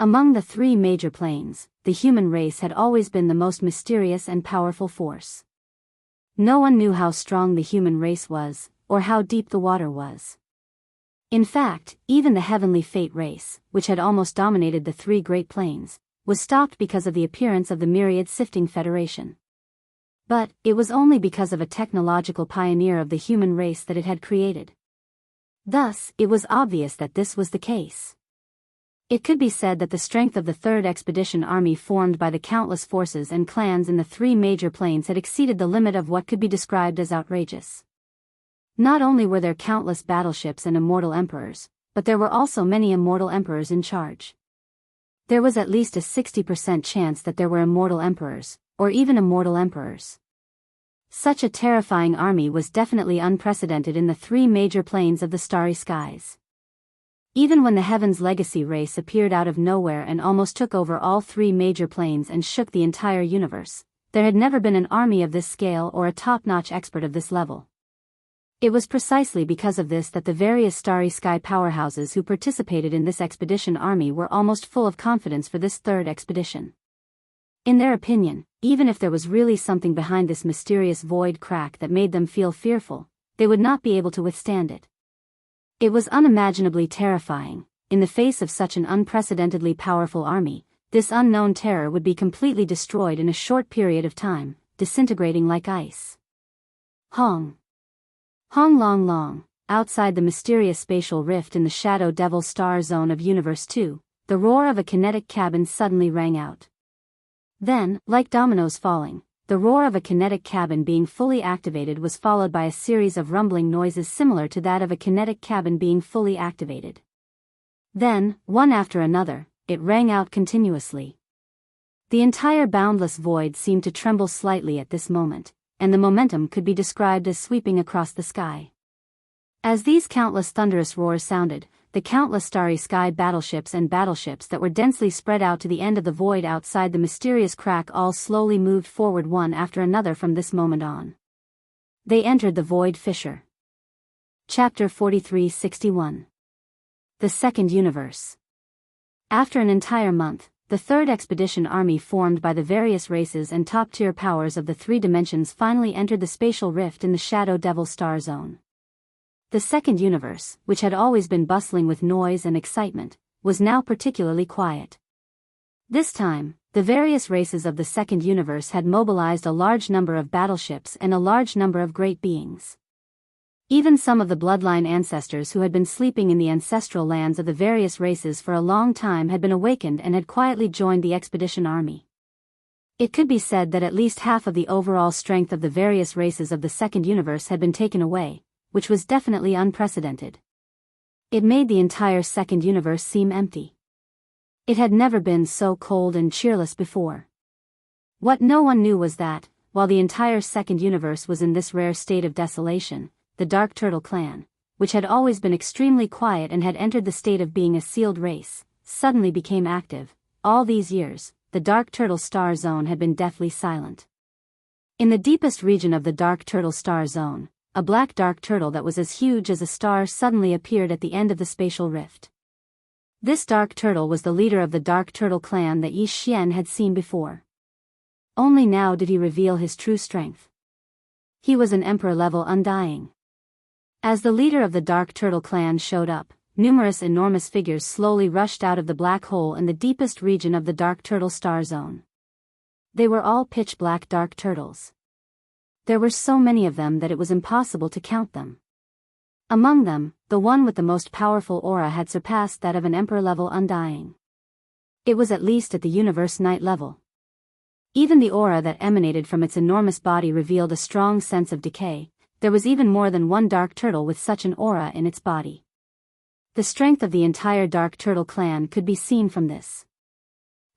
A: Among the three major planes, the human race had always been the most mysterious and powerful force. No one knew how strong the human race was, or how deep the water was. In fact, even the Heavenly Fate race, which had almost dominated the three Great Plains, was stopped because of the appearance of the Myriad Sifting Federation. But, it was only because of a technological pioneer of the human race that it had created. Thus, it was obvious that this was the case. It could be said that the strength of the Third Expedition Army formed by the countless forces and clans in the three major plains had exceeded the limit of what could be described as outrageous. Not only were there countless battleships and immortal emperors, but there were also many immortal emperors in charge. There was at least a 60% chance that there were immortal emperors, or even immortal emperors. Such a terrifying army was definitely unprecedented in the three major planes of the starry skies. Even when the Heaven's Legacy race appeared out of nowhere and almost took over all three major planes and shook the entire universe, there had never been an army of this scale or a top-notch expert of this level. It was precisely because of this that the various starry sky powerhouses who participated in this expedition army were almost full of confidence for this third expedition. In their opinion, even if there was really something behind this mysterious void crack that made them feel fearful, they would not be able to withstand it. It was unimaginably terrifying. In the face of such an unprecedentedly powerful army, this unknown terror would be completely destroyed in a short period of time, disintegrating like ice. Hong. Hong Long Long, outside the mysterious spatial rift in the Shadow Devil star zone of Universe 2, the roar of a kinetic cabin suddenly rang out. Then, like dominoes falling, the roar of a kinetic cabin being fully activated was followed by a series of rumbling noises similar to that of a kinetic cabin being fully activated. Then, one after another, it rang out continuously. The entire boundless void seemed to tremble slightly at this moment, and the momentum could be described as sweeping across the sky. As these countless thunderous roars sounded, the countless starry sky battleships that were densely spread out to the end of the void outside the mysterious crack all slowly moved forward one after another from this moment on. They entered the void fissure. Chapter 4361. The Second Universe. After an entire month, the Third Expedition Army formed by the various races and top-tier powers of the three dimensions finally entered the spatial rift in the Shadow Devil star zone. The Second Universe, which had always been bustling with noise and excitement, was now particularly quiet. This time, the various races of the Second Universe had mobilized a large number of battleships and a large number of great beings. Even some of the bloodline ancestors who had been sleeping in the ancestral lands of the various races for a long time had been awakened and had quietly joined the expedition army. It could be said that at least half of the overall strength of the various races of the Second Universe had been taken away, which was definitely unprecedented. It made the entire Second Universe seem empty. It had never been so cold and cheerless before. What no one knew was that, while the entire Second Universe was in this rare state of desolation, the Dark Turtle clan, which had always been extremely quiet and had entered the state of being a sealed race, suddenly became active. All these years, the Dark Turtle star zone had been deathly silent. In the deepest region of the Dark Turtle star zone, a black dark turtle that was as huge as a star suddenly appeared at the end of the spatial rift. This dark turtle was the leader of the Dark Turtle clan that Yi Xian had seen before. Only now did he reveal his true strength. He was an emperor-level undying. As the leader of the Dark Turtle clan showed up, numerous enormous figures slowly rushed out of the black hole in the deepest region of the Dark Turtle star zone. They were all pitch-black dark turtles. There were so many of them that it was impossible to count them. Among them, the one with the most powerful aura had surpassed that of an emperor-level undying. It was at least at the universe night level. Even the aura that emanated from its enormous body revealed a strong sense of decay. There was even more than one dark turtle with such an aura in its body. The strength of the entire Dark Turtle clan could be seen from this.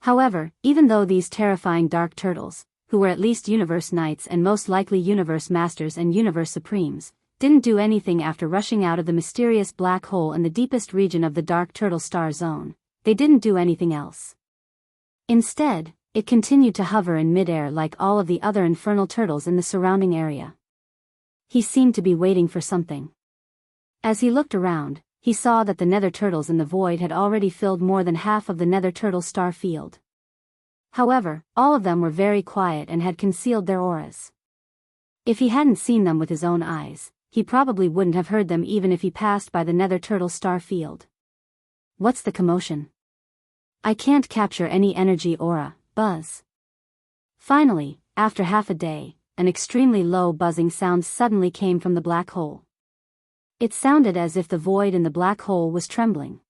A: However, even though these terrifying dark turtles, who were at least universe knights and most likely universe masters and universe supremes, didn't do anything after rushing out of the mysterious black hole in the deepest region of the Dark Turtle star zone, they didn't do anything else. Instead, it continued to hover in midair like all of the other infernal turtles in the surrounding area. He seemed to be waiting for something. As he looked around, he saw that the nether turtles in the void had already filled more than half of the nether turtle star field. However, all of them were very quiet and had concealed their auras. If he hadn't seen them with his own eyes, he probably wouldn't have heard them even if he passed by the nether turtle star field. What's the commotion? I can't capture any energy aura, buzz. Finally, after half a day, an extremely low buzzing sound suddenly came from the black hole. It sounded as if the void in the black hole was trembling.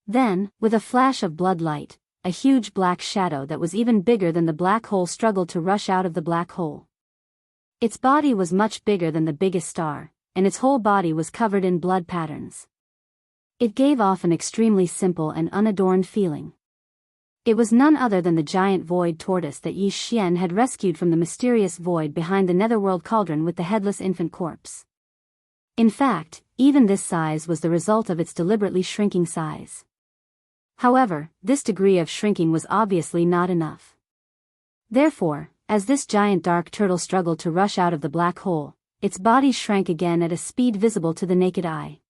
A: Then, with a flash of blood light, a huge black shadow that was even bigger than the black hole struggled to rush out of the black hole. Its body was much bigger than the biggest star, and its whole body was covered in blood patterns. It gave off an extremely simple and unadorned feeling. It was none other than the giant void tortoise that Yi Xian had rescued from the mysterious void behind the netherworld cauldron with the headless infant corpse. In fact, even this size was the result of its deliberately shrinking size. However, this degree of shrinking was obviously not enough. Therefore, as this giant dark turtle struggled to rush out of the black hole, its body shrank again at a speed visible to the naked eye.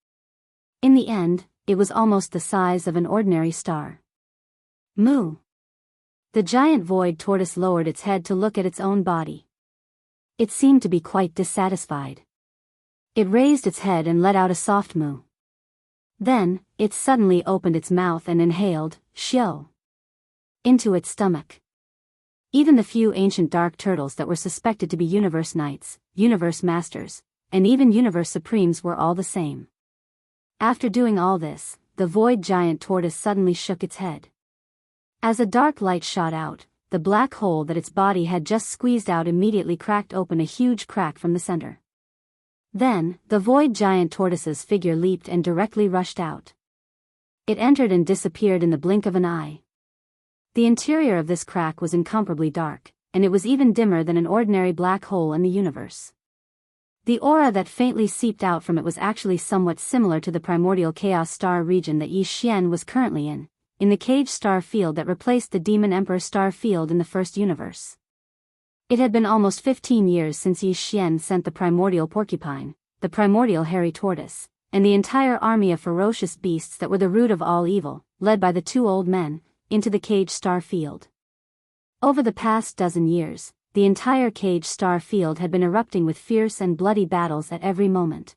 A: In the end, it was almost the size of an ordinary star. Moo! The giant void tortoise lowered its head to look at its own body. It seemed to be quite dissatisfied. It raised its head and let out a soft moo. Then, it suddenly opened its mouth and inhaled, "Shio," into its stomach. Even the few ancient dark turtles that were suspected to be universe knights, universe masters, and even universe supremes were all the same. After doing all this, the void giant tortoise suddenly shook its head. As a dark light shot out, the black hole that its body had just squeezed out immediately cracked open a huge crack from the center. Then, the void giant tortoise's figure leaped and directly rushed out. It entered and disappeared in the blink of an eye. The interior of this crack was incomparably dark, and it was even dimmer than an ordinary black hole in the universe. The aura that faintly seeped out from it was actually somewhat similar to the primordial chaos star region that Yi Xian was currently in the cage star field that replaced the demon emperor star field in the first universe. It had been almost 15 years since Yi Xian sent the primordial porcupine, the primordial hairy tortoise, and the entire army of ferocious beasts that were the root of all evil, led by the two old men, into the cage star field. Over the past dozen years, the entire cage star field had been erupting with fierce and bloody battles at every moment.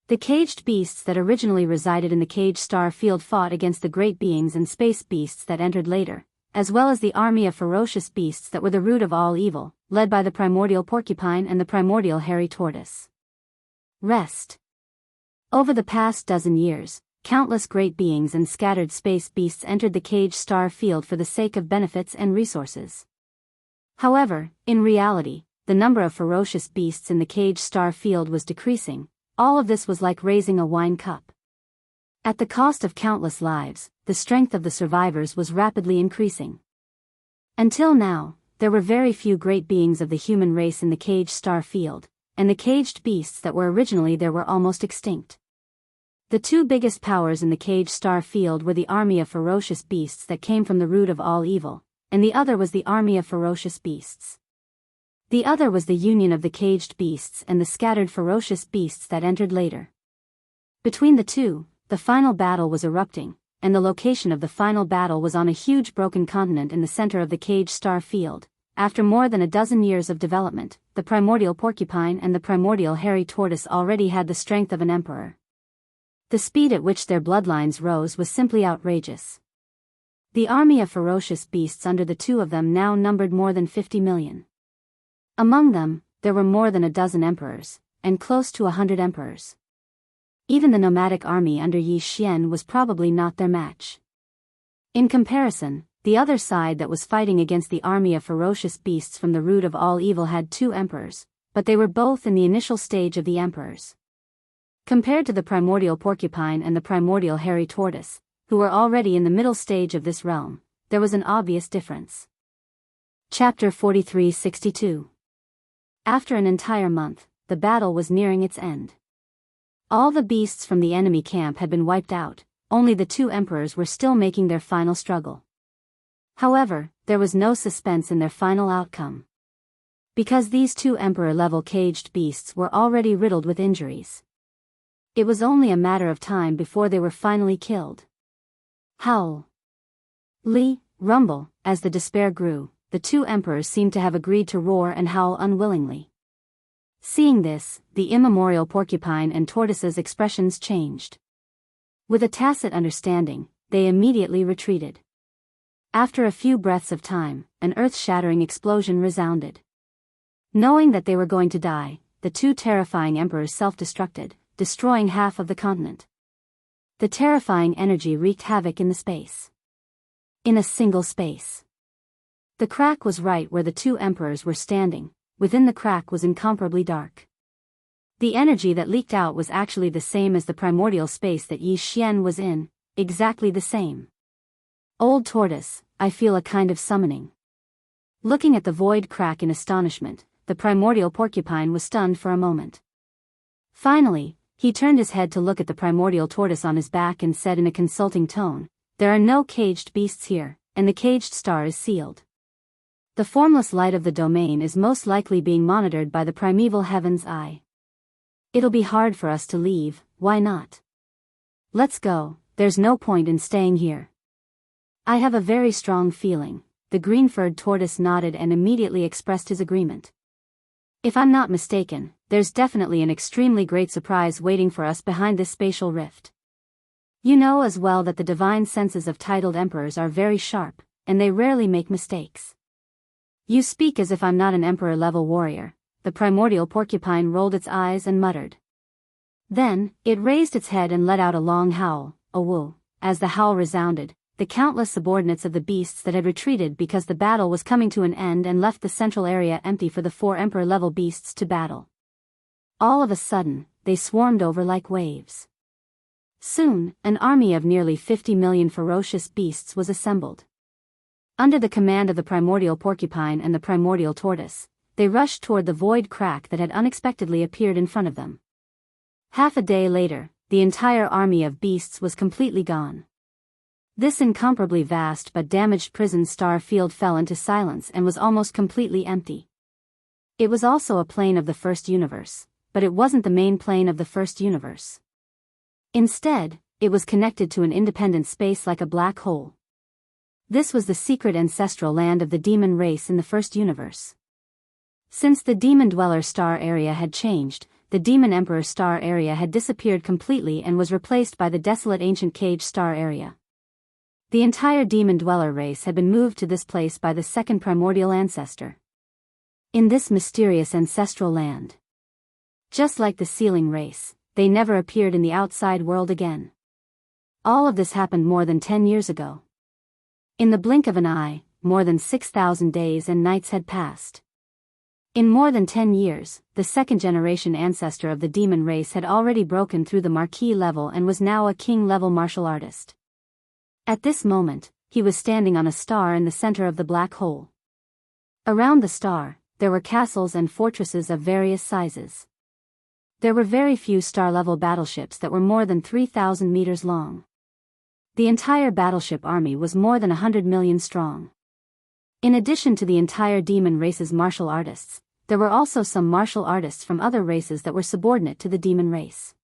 A: The caged beasts that originally resided in the cage star field fought against the great beings and space beasts that entered later, as well as the army of ferocious beasts that were the root of all evil, led by the primordial porcupine and the primordial hairy tortoise. Rest. Over the past dozen years, countless great beings and scattered space beasts entered the cage star field for the sake of benefits and resources. However, in reality, the number of ferocious beasts in the cage star field was decreasing. All of this was like raising a wine cup. At the cost of countless lives, the strength of the survivors was rapidly increasing. Until now, there were very few great beings of the human race in the cage star field, and the caged beasts that were originally there were almost extinct. The two biggest powers in the cage star field were the army of ferocious beasts that came from the root of all evil, and the other was the army of ferocious beasts. The other was the union of the caged beasts and the scattered ferocious beasts that entered later. Between the two, the final battle was erupting, and the location of the final battle was on a huge broken continent in the center of the cage star field, after more than a dozen years of development, the primordial porcupine and the primordial hairy tortoise already had the strength of an emperor. The speed at which their bloodlines rose was simply outrageous. The army of ferocious beasts under the two of them now numbered more than 50 million. Among them, there were more than a dozen emperors, and close to 100 emperors. Even the nomadic army under Yi Xian was probably not their match. In comparison, the other side that was fighting against the army of ferocious beasts from the root of all evil had 2 emperors, but they were both in the initial stage of the emperors. Compared to the primordial porcupine and the primordial hairy tortoise, who were already in the middle stage of this realm, there was an obvious difference. Chapter 43-62. After an entire month, the battle was nearing its end. All the beasts from the enemy camp had been wiped out, only the 2 emperors were still making their final struggle. However, there was no suspense in their final outcome. Because these 2 emperor-level caged beasts were already riddled with injuries. It was only a matter of time before they were finally killed. Howl. Li, rumble, as the despair grew, the 2 emperors seemed to have agreed to roar and howl unwillingly. Seeing this, the immemorial porcupine and tortoise's expressions changed. With a tacit understanding, they immediately retreated. After a few breaths of time, an earth-shattering explosion resounded. Knowing that they were going to die, the 2 terrifying emperors self-destructed, destroying half of the continent. The terrifying energy wreaked havoc in the space. In a single space. The crack was right where the 2 emperors were standing, within the crack was incomparably dark. The energy that leaked out was actually the same as the primordial space that Yi Xian was in, exactly the same. Old tortoise, I feel a kind of summoning. Looking at the void crack in astonishment, the primordial porcupine was stunned for a moment. Finally, he turned his head to look at the primordial tortoise on his back and said in a consulting tone, "There are no caged beasts here, and the caged star is sealed. The formless light of the domain is most likely being monitored by the primeval heaven's eye. It'll be hard for us to leave, why not? Let's go, there's no point in staying here." "I have a very strong feeling," the green-furred tortoise nodded and immediately expressed his agreement. "If I'm not mistaken, there's definitely an extremely great surprise waiting for us behind this spatial rift. You know as well that the divine senses of titled emperors are very sharp, and they rarely make mistakes." "You speak as if I'm not an emperor-level warrior," the primordial porcupine rolled its eyes and muttered. Then, it raised its head and let out a long howl, a woo. As the howl resounded, the countless subordinates of the beasts that had retreated because the battle was coming to an end and left the central area empty for the 4 emperor-level beasts to battle. All of a sudden, they swarmed over like waves. Soon, an army of nearly 50 million ferocious beasts was assembled. Under the command of the primordial porcupine and the primordial tortoise, they rushed toward the void crack that had unexpectedly appeared in front of them. Half a day later, the entire army of beasts was completely gone. This incomparably vast but damaged prison star field fell into silence and was almost completely empty. It was also a plane of the first universe, but it wasn't the main plane of the first universe. Instead, it was connected to an independent space like a black hole. This was the secret ancestral land of the demon race in the first universe. Since the demon dweller star area had changed, the demon emperor star area had disappeared completely and was replaced by the desolate ancient cage star area. The entire demon dweller race had been moved to this place by the second primordial ancestor. In this mysterious ancestral land, just like the sealing race, they never appeared in the outside world again. All of this happened more than 10 years ago. In the blink of an eye, more than 6,000 days and nights had passed. In more than 10 years, the second-generation ancestor of the demon race had already broken through the marquis level and was now a king-level martial artist. At this moment, he was standing on a star in the center of the black hole. Around the star, there were castles and fortresses of various sizes. There were very few star-level battleships that were more than 3,000 meters long. The entire battleship army was more than 100 million strong. In addition to the entire demon race's martial artists, there were also some martial artists from other races that were subordinate to the demon race.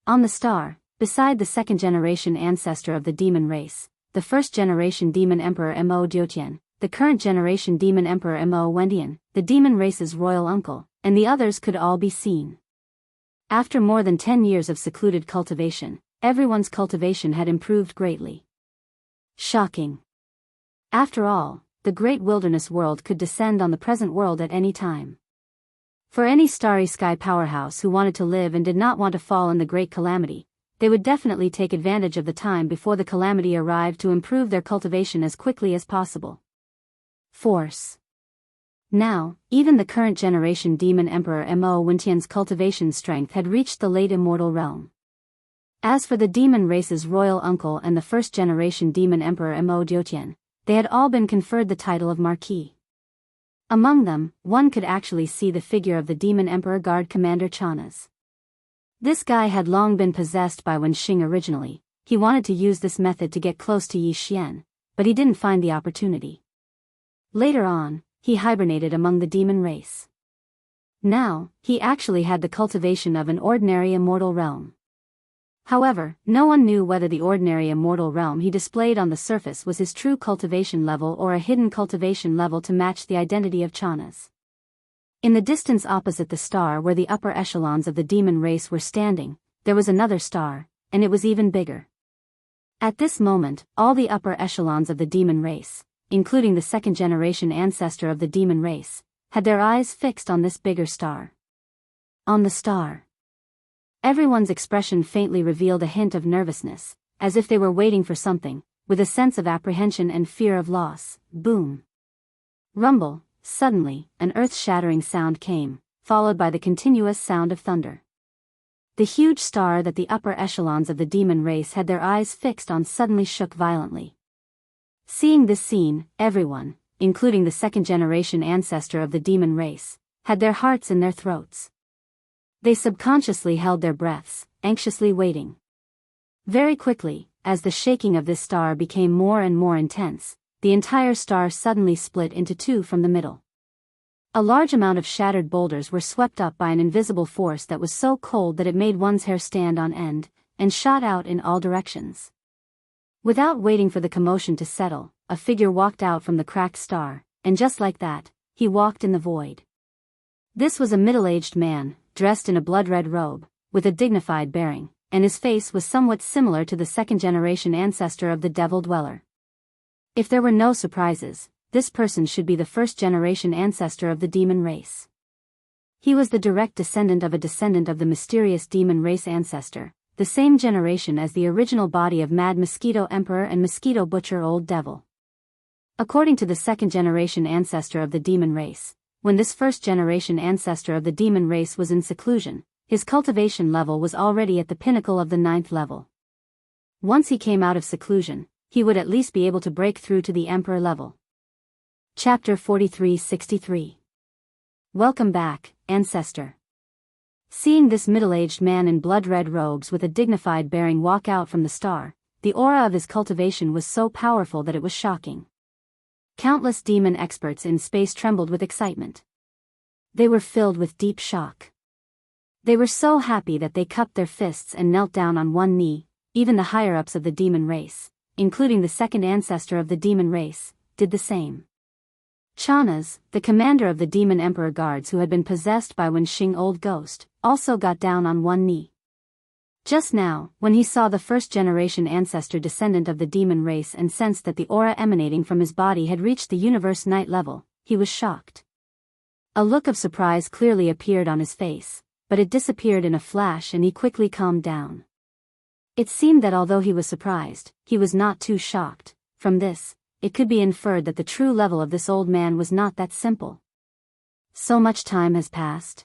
A: On the star, beside the second-generation ancestor of the demon race, the first-generation demon emperor Mo Diutian, the current generation Demon Emperor Mo Wendian, the demon race's royal uncle, and the others could all be seen. After more than 10 years of secluded cultivation, everyone's cultivation had improved greatly. Shocking. After all, the great wilderness world could descend on the present world at any time. For any starry sky powerhouse who wanted to live and did not want to fall in the great calamity, they would definitely take advantage of the time before the calamity arrived to improve their cultivation as quickly as possible. Force. Now, even the current generation Demon Emperor Mo Wendian's cultivation strength had reached the late immortal realm. As for the demon race's royal uncle and the first generation Demon Emperor Mo Diotian, they had all been conferred the title of Marquis. Among them, one could actually see the figure of the Demon Emperor Guard Commander Chanas. This guy had long been possessed by Wen Xing originally. He wanted to use this method to get close to Yi Xian, but he didn't find the opportunity. Later on, he hibernated among the demon race. Now, he actually had the cultivation of an ordinary immortal realm. However, no one knew whether the ordinary immortal realm he displayed on the surface was his true cultivation level or a hidden cultivation level to match the identity of Chanas. In the distance opposite the star where the upper echelons of the demon race were standing, there was another star, and it was even bigger. At this moment, all the upper echelons of the demon race, including the second-generation ancestor of the demon race, had their eyes fixed on this bigger star. On the star. Everyone's expression faintly revealed a hint of nervousness, as if they were waiting for something, with a sense of apprehension and fear of loss. Boom. Rumble. Suddenly, an earth-shattering sound came, followed by the continuous sound of thunder. The huge star that the upper echelons of the demon race had their eyes fixed on suddenly shook violently. Seeing this scene, everyone, including the second-generation ancestor of the demon race, had their hearts in their throats. They subconsciously held their breaths, anxiously waiting. Very quickly, as the shaking of this star became more and more intense, the entire star suddenly split into two from the middle. A large amount of shattered boulders were swept up by an invisible force that was so cold that it made one's hair stand on end, and shot out in all directions. Without waiting for the commotion to settle, a figure walked out from the cracked star, and just like that, he walked in the void. This was a middle-aged man, dressed in a blood-red robe, with a dignified bearing, and his face was somewhat similar to the second-generation ancestor of the Devil Dweller. If there were no surprises, this person should be the first-generation ancestor of the demon race. He was the direct descendant of the mysterious demon race ancestor, the same generation as the original body of Mad Mosquito Emperor and Mosquito Butcher Old Devil. According to the second-generation ancestor of the demon race, when this first-generation ancestor of the demon race was in seclusion, his cultivation level was already at the pinnacle of the 9th level. Once he came out of seclusion, he would at least be able to break through to the Emperor level. Chapter 43-63. Welcome back, Ancestor. Seeing this middle-aged man in blood-red robes with a dignified bearing walk out from the star, the aura of his cultivation was so powerful that it was shocking. Countless demon experts in space trembled with excitement. They were filled with deep shock. They were so happy that they cupped their fists and knelt down on one knee. Even the higher-ups of the demon race, including the second ancestor of the demon race, did the same. Chanas, the commander of the demon emperor guards who had been possessed by Wen Xing Old Ghost, also got down on one knee. Just now, when he saw the first-generation ancestor descendant of the demon race and sensed that the aura emanating from his body had reached the universe night level, he was shocked. A look of surprise clearly appeared on his face, but it disappeared in a flash and he quickly calmed down. It seemed that although he was surprised, he was not too shocked. From this, it could be inferred that the true level of this old man was not that simple. So much time has passed.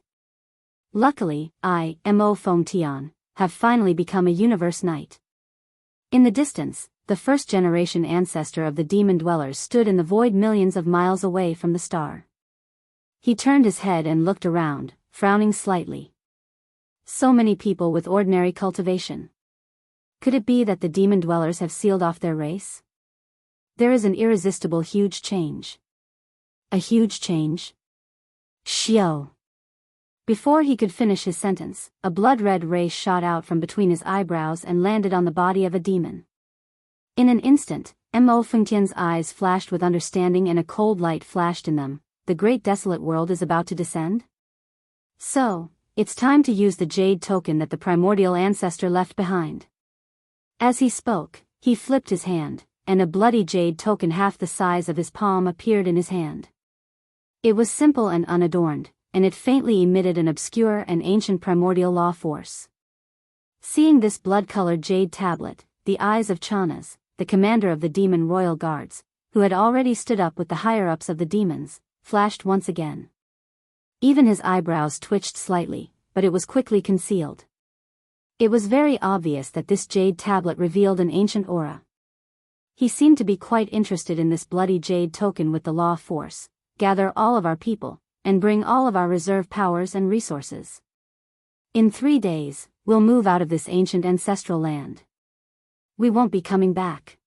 A: Luckily, I, Mo Feng Tian, have finally become a universe knight. In the distance, the first-generation ancestor of the demon dwellers stood in the void millions of miles away from the star. He turned his head and looked around, frowning slightly. So many people with ordinary cultivation. Could it be that the demon dwellers have sealed off their race? There is an irresistible huge change. A huge change? Xiao. Before he could finish his sentence, a blood-red ray shot out from between his eyebrows and landed on the body of a demon. In an instant, Mo Fengtian's eyes flashed with understanding and a cold light flashed in them. The great desolate world is about to descend? So, it's time to use the jade token that the primordial ancestor left behind. As he spoke, he flipped his hand, and a bloody jade token half the size of his palm appeared in his hand. It was simple and unadorned, and it faintly emitted an obscure and ancient primordial law force. Seeing this blood-colored jade tablet, the eyes of Chanas, the commander of the demon royal guards, who had already stood up with the higher-ups of the demons, flashed once again. Even his eyebrows twitched slightly, but it was quickly concealed. It was very obvious that this jade tablet revealed an ancient aura. He seemed to be quite interested in this bloody jade token with the law force. Gather all of our people, and bring all of our reserve powers and resources. In 3 days, we'll move out of this ancient ancestral land. We won't be coming back.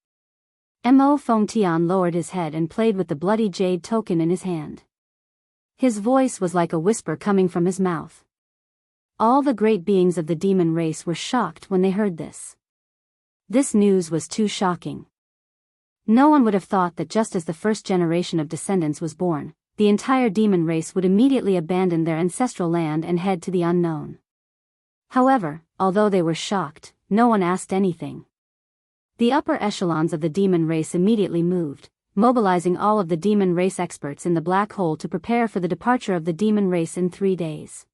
A: Mo Fengtian lowered his head and played with the bloody jade token in his hand. His voice was like a whisper coming from his mouth. All the great beings of the demon race were shocked when they heard this. This news was too shocking. No one would have thought that just as the first generation of descendants was born, the entire demon race would immediately abandon their ancestral land and head to the unknown. However, although they were shocked, no one asked anything. The upper echelons of the demon race immediately moved, mobilizing all of the demon race experts in the black hole to prepare for the departure of the demon race in 3 days.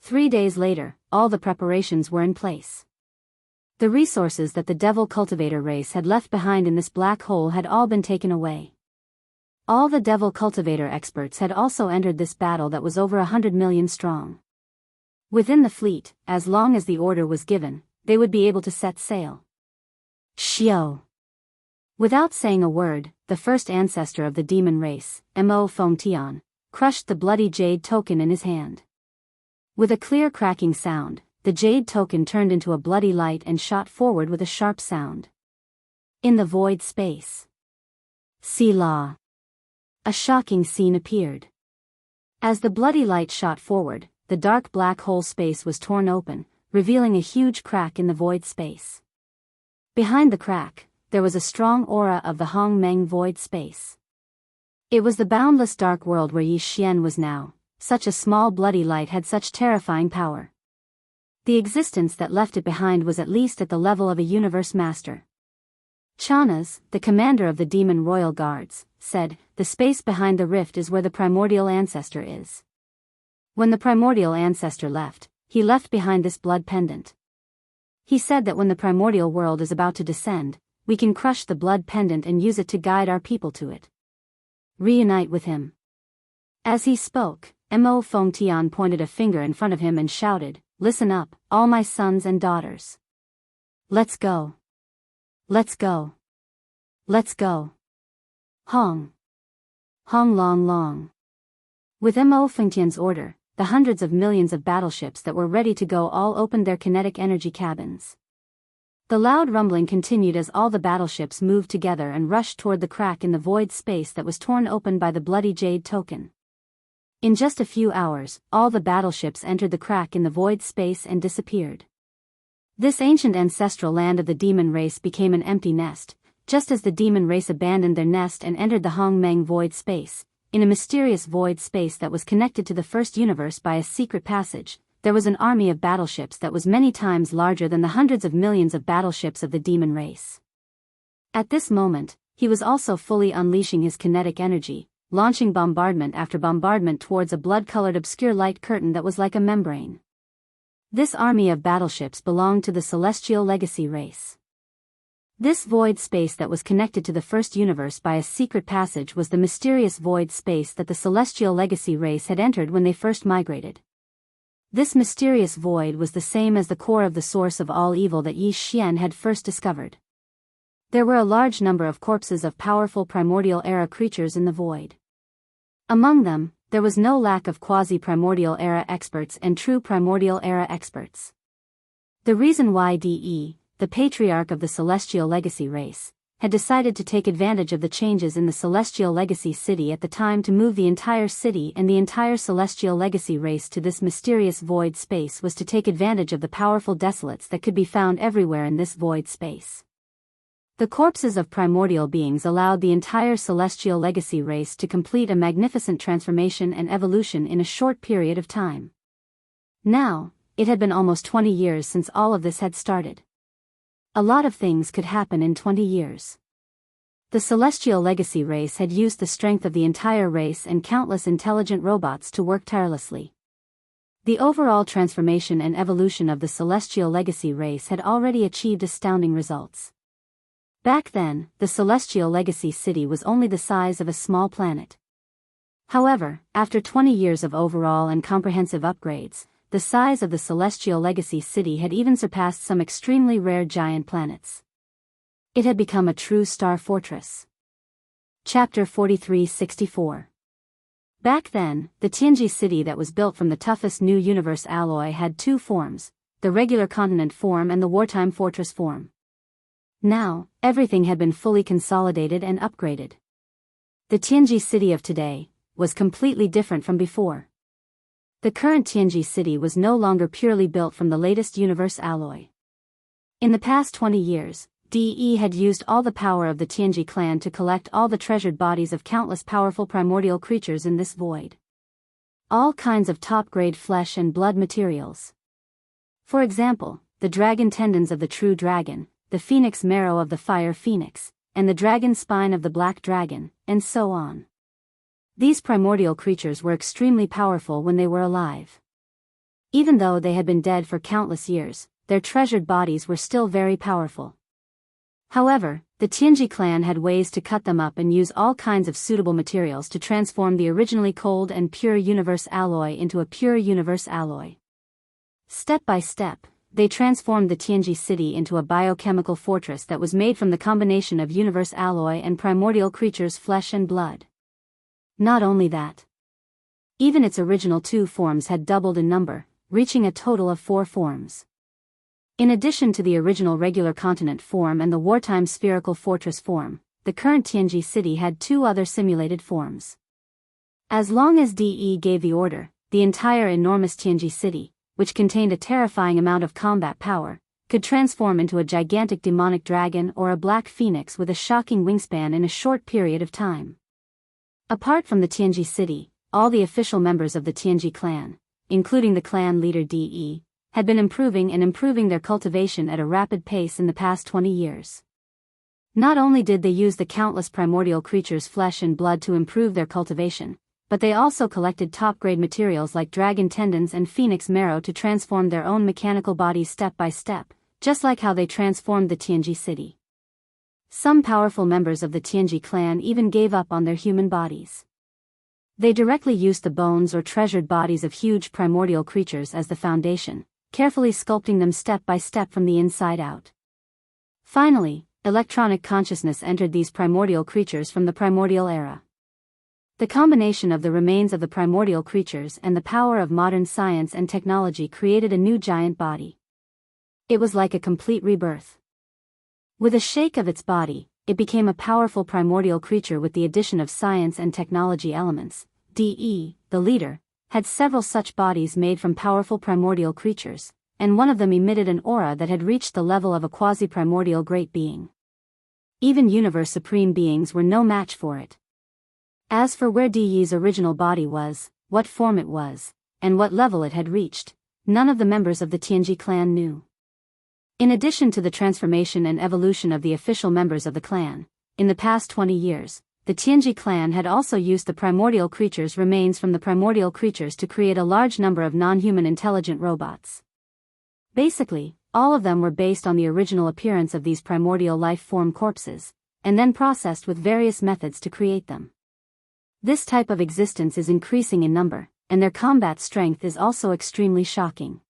A: 3 days later, all the preparations were in place. The resources that the devil cultivator race had left behind in this black hole had all been taken away. All the devil cultivator experts had also entered this battle that was over 100 million strong. Within the fleet, as long as the order was given, they would be able to set sail. Xiao. Without saying a word, the first ancestor of the demon race, Mo Fengtian, crushed the bloody jade token in his hand. With a clear cracking sound, the jade token turned into a bloody light and shot forward with a sharp sound. In the void space. Selah. A shocking scene appeared. As the bloody light shot forward, the dark black hole space was torn open, revealing a huge crack in the void space. Behind the crack, there was a strong aura of the Hongmeng void space. It was the boundless dark world where Yi Xian was now. Such a small bloody light had such terrifying power. The existence that left it behind was at least at the level of a universe master. Chanas, the commander of the demon royal guards, said, "The space behind the rift is where the primordial ancestor is." When the primordial ancestor left, he left behind this blood pendant. He said that when the primordial world is about to descend, we can crush the blood pendant and use it to guide our people to it. Reunite with him. As he spoke, Mo Fengtian pointed a finger in front of him and shouted, "Listen up, all my sons and daughters. Let's go. Let's go. Let's go. Hong. Hong long long." With Mo Fengtian's order, the hundreds of millions of battleships that were ready to go all opened their kinetic energy cabins. The loud rumbling continued as all the battleships moved together and rushed toward the crack in the void space that was torn open by the bloody jade token. In just a few hours, all the battleships entered the crack in the void space and disappeared. This ancient ancestral land of the demon race became an empty nest, just as the demon race abandoned their nest and entered the Hongmeng void space. In a mysterious void space that was connected to the first universe by a secret passage, there was an army of battleships that was many times larger than the hundreds of millions of battleships of the demon race. At this moment, he was also fully unleashing his kinetic energy, launching bombardment after bombardment towards a blood-colored obscure light curtain that was like a membrane. This army of battleships belonged to the celestial legacy race. This void space that was connected to the first universe by a secret passage was the mysterious void space that the celestial legacy race had entered when they first migrated. This mysterious void was the same as the core of the source of all evil that Yi Xian had first discovered. There were a large number of corpses of powerful primordial era creatures in the void. Among them, there was no lack of quasi-primordial era experts and true primordial era experts. The reason why the patriarch of the celestial legacy race, had decided to take advantage of the changes in the celestial legacy city at the time to move the entire city and the entire celestial legacy race to this mysterious void space was to take advantage of the powerful desolates that could be found everywhere in this void space. The corpses of primordial beings allowed the entire celestial legacy race to complete a magnificent transformation and evolution in a short period of time. Now, it had been almost 20 years since all of this had started. A lot of things could happen in 20 years. The celestial legacy race had used the strength of the entire race and countless intelligent robots to work tirelessly. The overall transformation and evolution of the celestial legacy race had already achieved astounding results. Back then, the celestial legacy city was only the size of a small planet. However, after 20 years of overall and comprehensive upgrades, the size of the celestial legacy city had even surpassed some extremely rare giant planets. It had become a true star fortress. Chapter 43-64. Back then, the Jianghu city that was built from the toughest new universe alloy had two forms, the regular continent form and the wartime fortress form. Now, everything had been fully consolidated and upgraded. The Jianghu city of today was completely different from before. The current Jianghu city was no longer purely built from the latest universe alloy. In the past 20 years, DE had used all the power of the Jianghu clan to collect all the treasured bodies of countless powerful primordial creatures in this void. All kinds of top-grade flesh and blood materials. For example, the dragon tendons of the true dragon, the phoenix marrow of the fire phoenix, and the dragon spine of the black dragon, and so on. These primordial creatures were extremely powerful when they were alive. Even though they had been dead for countless years, their treasured bodies were still very powerful. However, the Jianghu clan had ways to cut them up and use all kinds of suitable materials to transform the originally cold and pure universe alloy into a pure universe alloy. Step by step, they transformed the Jianghu city into a biochemical fortress that was made from the combination of universe alloy and primordial creatures' flesh and blood. Not only that. Even its original two forms had doubled in number, reaching a total of 4 forms. In addition to the original regular continent form and the wartime spherical fortress form, the current Jianghu city had 2 other simulated forms. As long as DE gave the order, the entire enormous Jianghu city, which contained a terrifying amount of combat power, could transform into a gigantic demonic dragon or a black phoenix with a shocking wingspan in a short period of time. Apart from the Jianghu city, all the official members of the Jianghu clan, including the clan leader DE, had been improving their cultivation at a rapid pace in the past 20 years. Not only did they use the countless primordial creatures' flesh and blood to improve their cultivation, but they also collected top-grade materials like dragon tendons and phoenix marrow to transform their own mechanical bodies step by step, just like how they transformed the Jianghu city. Some powerful members of the Jianghu clan even gave up on their human bodies. They directly used the bones or treasured bodies of huge primordial creatures as the foundation, carefully sculpting them step by step from the inside out. Finally, electronic consciousness entered these primordial creatures from the primordial era. The combination of the remains of the primordial creatures and the power of modern science and technology created a new giant body. It was like a complete rebirth. With a shake of its body, it became a powerful primordial creature with the addition of science and technology elements. DE, the leader, had several such bodies made from powerful primordial creatures, and one of them emitted an aura that had reached the level of a quasi-primordial great being. Even universe supreme beings were no match for it. As for where DE's original body was, what form it was, and what level it had reached, none of the members of the Jianghu clan knew. In addition to the transformation and evolution of the official members of the clan, in the past 20 years, the Jianghu clan had also used the primordial creatures' remains from the primordial creatures to create a large number of non-human intelligent robots. Basically, all of them were based on the original appearance of these primordial life form corpses, and then processed with various methods to create them. This type of existence is increasing in number, and their combat strength is also extremely shocking.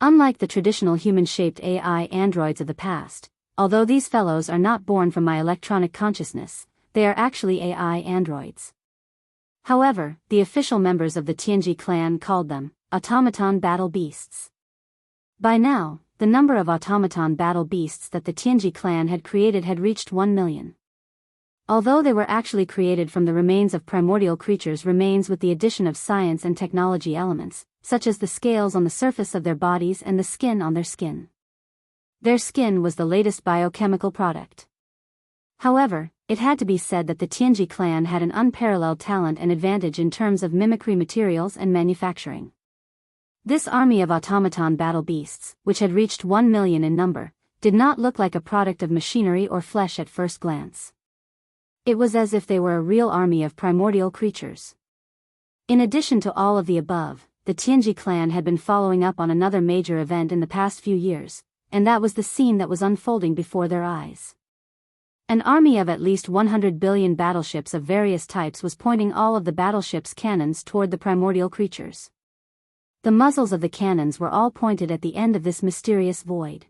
A: Unlike the traditional human-shaped AI androids of the past, although these fellows are not born from my electronic consciousness, they are actually AI androids. However, the official members of the Jianghu clan called them automaton battle beasts. By now, the number of automaton battle beasts that the Jianghu clan had created had reached 1 million. Although they were actually created from the remains of primordial creatures' remains with the addition of science and technology elements, such as the scales on the surface of their bodies and the skin on their skin. Their skin was the latest biochemical product. However, it had to be said that the Tianji clan had an unparalleled talent and advantage in terms of mimicry materials and manufacturing. This army of automaton battle beasts, which had reached 1 million in number, did not look like a product of machinery or flesh at first glance. It was as if they were a real army of primordial creatures. In addition to all of the above, the Tianji clan had been following up on another major event in the past few years, and that was the scene that was unfolding before their eyes. An army of at least 100 billion battleships of various types was pointing all of the battleships' cannons toward the primordial creatures. The muzzles of the cannons were all pointed at the end of this mysterious void.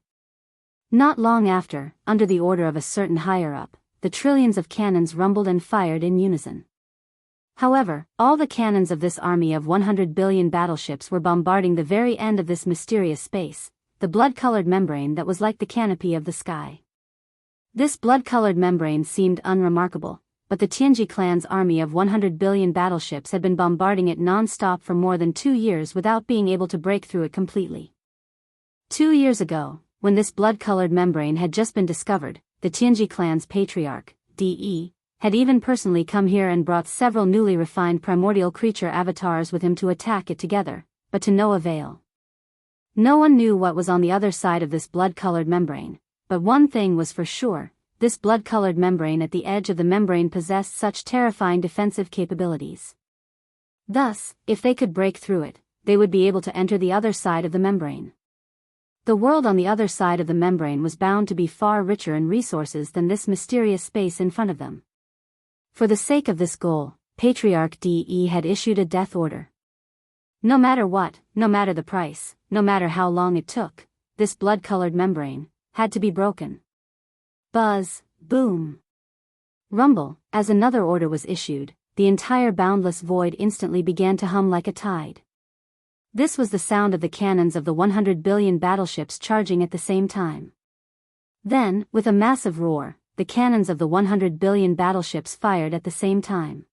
A: Not long after, under the order of a certain higher-up, the trillions of cannons rumbled and fired in unison. However, all the cannons of this army of 100 billion battleships were bombarding the very end of this mysterious space, the blood-colored membrane that was like the canopy of the sky. This blood-colored membrane seemed unremarkable, but the Tianji clan's army of 100 billion battleships had been bombarding it non-stop for more than 2 years without being able to break through it completely. 2 years ago, when this blood-colored membrane had just been discovered, the Tianji clan's patriarch, De, had even personally come here and brought several newly refined primordial creature avatars with him to attack it together, but to no avail. No one knew what was on the other side of this blood-colored membrane, but one thing was for sure, this blood-colored membrane at the edge of the membrane possessed such terrifying defensive capabilities. Thus, if they could break through it, they would be able to enter the other side of the membrane. The world on the other side of the membrane was bound to be far richer in resources than this mysterious space in front of them. For the sake of this goal, Patriarch De had issued a death order. No matter what, no matter the price, no matter how long it took, this blood-colored membrane had to be broken. Buzz, boom, rumble, as another order was issued, the entire boundless void instantly began to hum like a tide. This was the sound of the cannons of the 100 billion battleships charging at the same time. Then, with a massive roar, the cannons of the 100 billion battleships fired at the same time.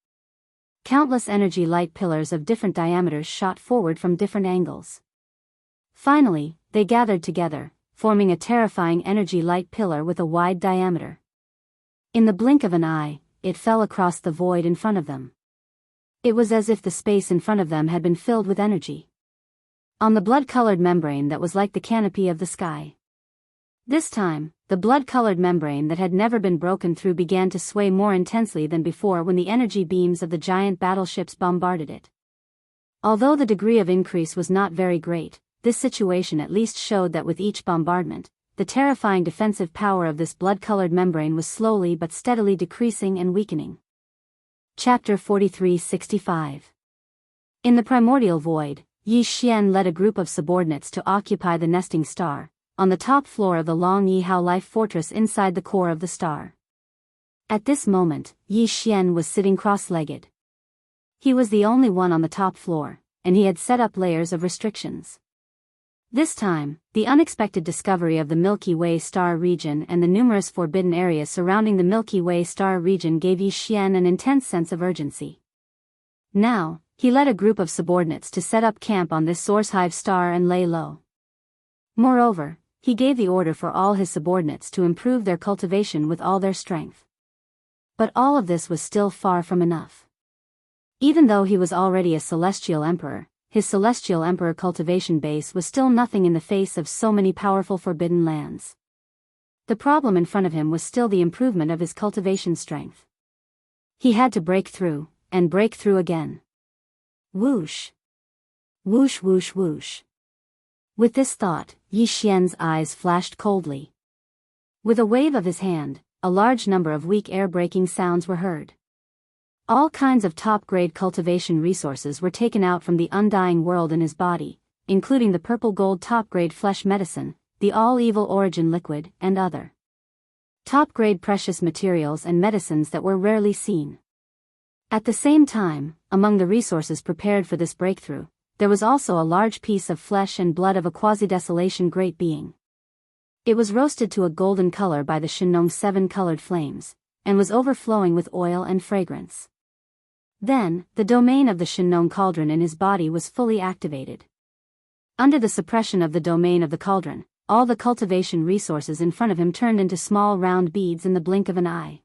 A: Countless energy light pillars of different diameters shot forward from different angles. Finally, they gathered together, forming a terrifying energy light pillar with a wide diameter. In the blink of an eye, it fell across the void in front of them. It was as if the space in front of them had been filled with energy. On the blood-colored membrane that was like the canopy of the sky. This time, the blood-colored membrane that had never been broken through began to sway more intensely than before when the energy beams of the giant battleships bombarded it. Although the degree of increase was not very great, this situation at least showed that with each bombardment, the terrifying defensive power of this blood-colored membrane was slowly but steadily decreasing and weakening. Chapter 43-65. In the primordial void, Yi Xian led a group of subordinates to occupy the nesting star, on the top floor of the Long Yi Hao life fortress inside the core of the star. At this moment, Yi Xian was sitting cross-legged. He was the only one on the top floor, and he had set up layers of restrictions. This time, the unexpected discovery of the Milky Way star region and the numerous forbidden areas surrounding the Milky Way star region gave Yi Xian an intense sense of urgency. Now, he led a group of subordinates to set up camp on this source hive star and lay low. Moreover, he gave the order for all his subordinates to improve their cultivation with all their strength. But all of this was still far from enough. Even though he was already a celestial emperor, his celestial emperor cultivation base was still nothing in the face of so many powerful forbidden lands. The problem in front of him was still the improvement of his cultivation strength. He had to break through, and break through again. Whoosh! Whoosh whoosh whoosh. With this thought, Yi Xian's eyes flashed coldly. With a wave of his hand, a large number of weak air-breaking sounds were heard. All kinds of top-grade cultivation resources were taken out from the undying world in his body, including the purple-gold top-grade flesh medicine, the all-evil origin liquid, and other top-grade precious materials and medicines that were rarely seen. At the same time, among the resources prepared for this breakthrough, there was also a large piece of flesh and blood of a quasi-desolation great being. It was roasted to a golden color by the Shinong 7-colored flames, and was overflowing with oil and fragrance. Then, the domain of the Shinong cauldron in his body was fully activated. Under the suppression of the domain of the cauldron, all the cultivation resources in front of him turned into small round beads in the blink of an eye.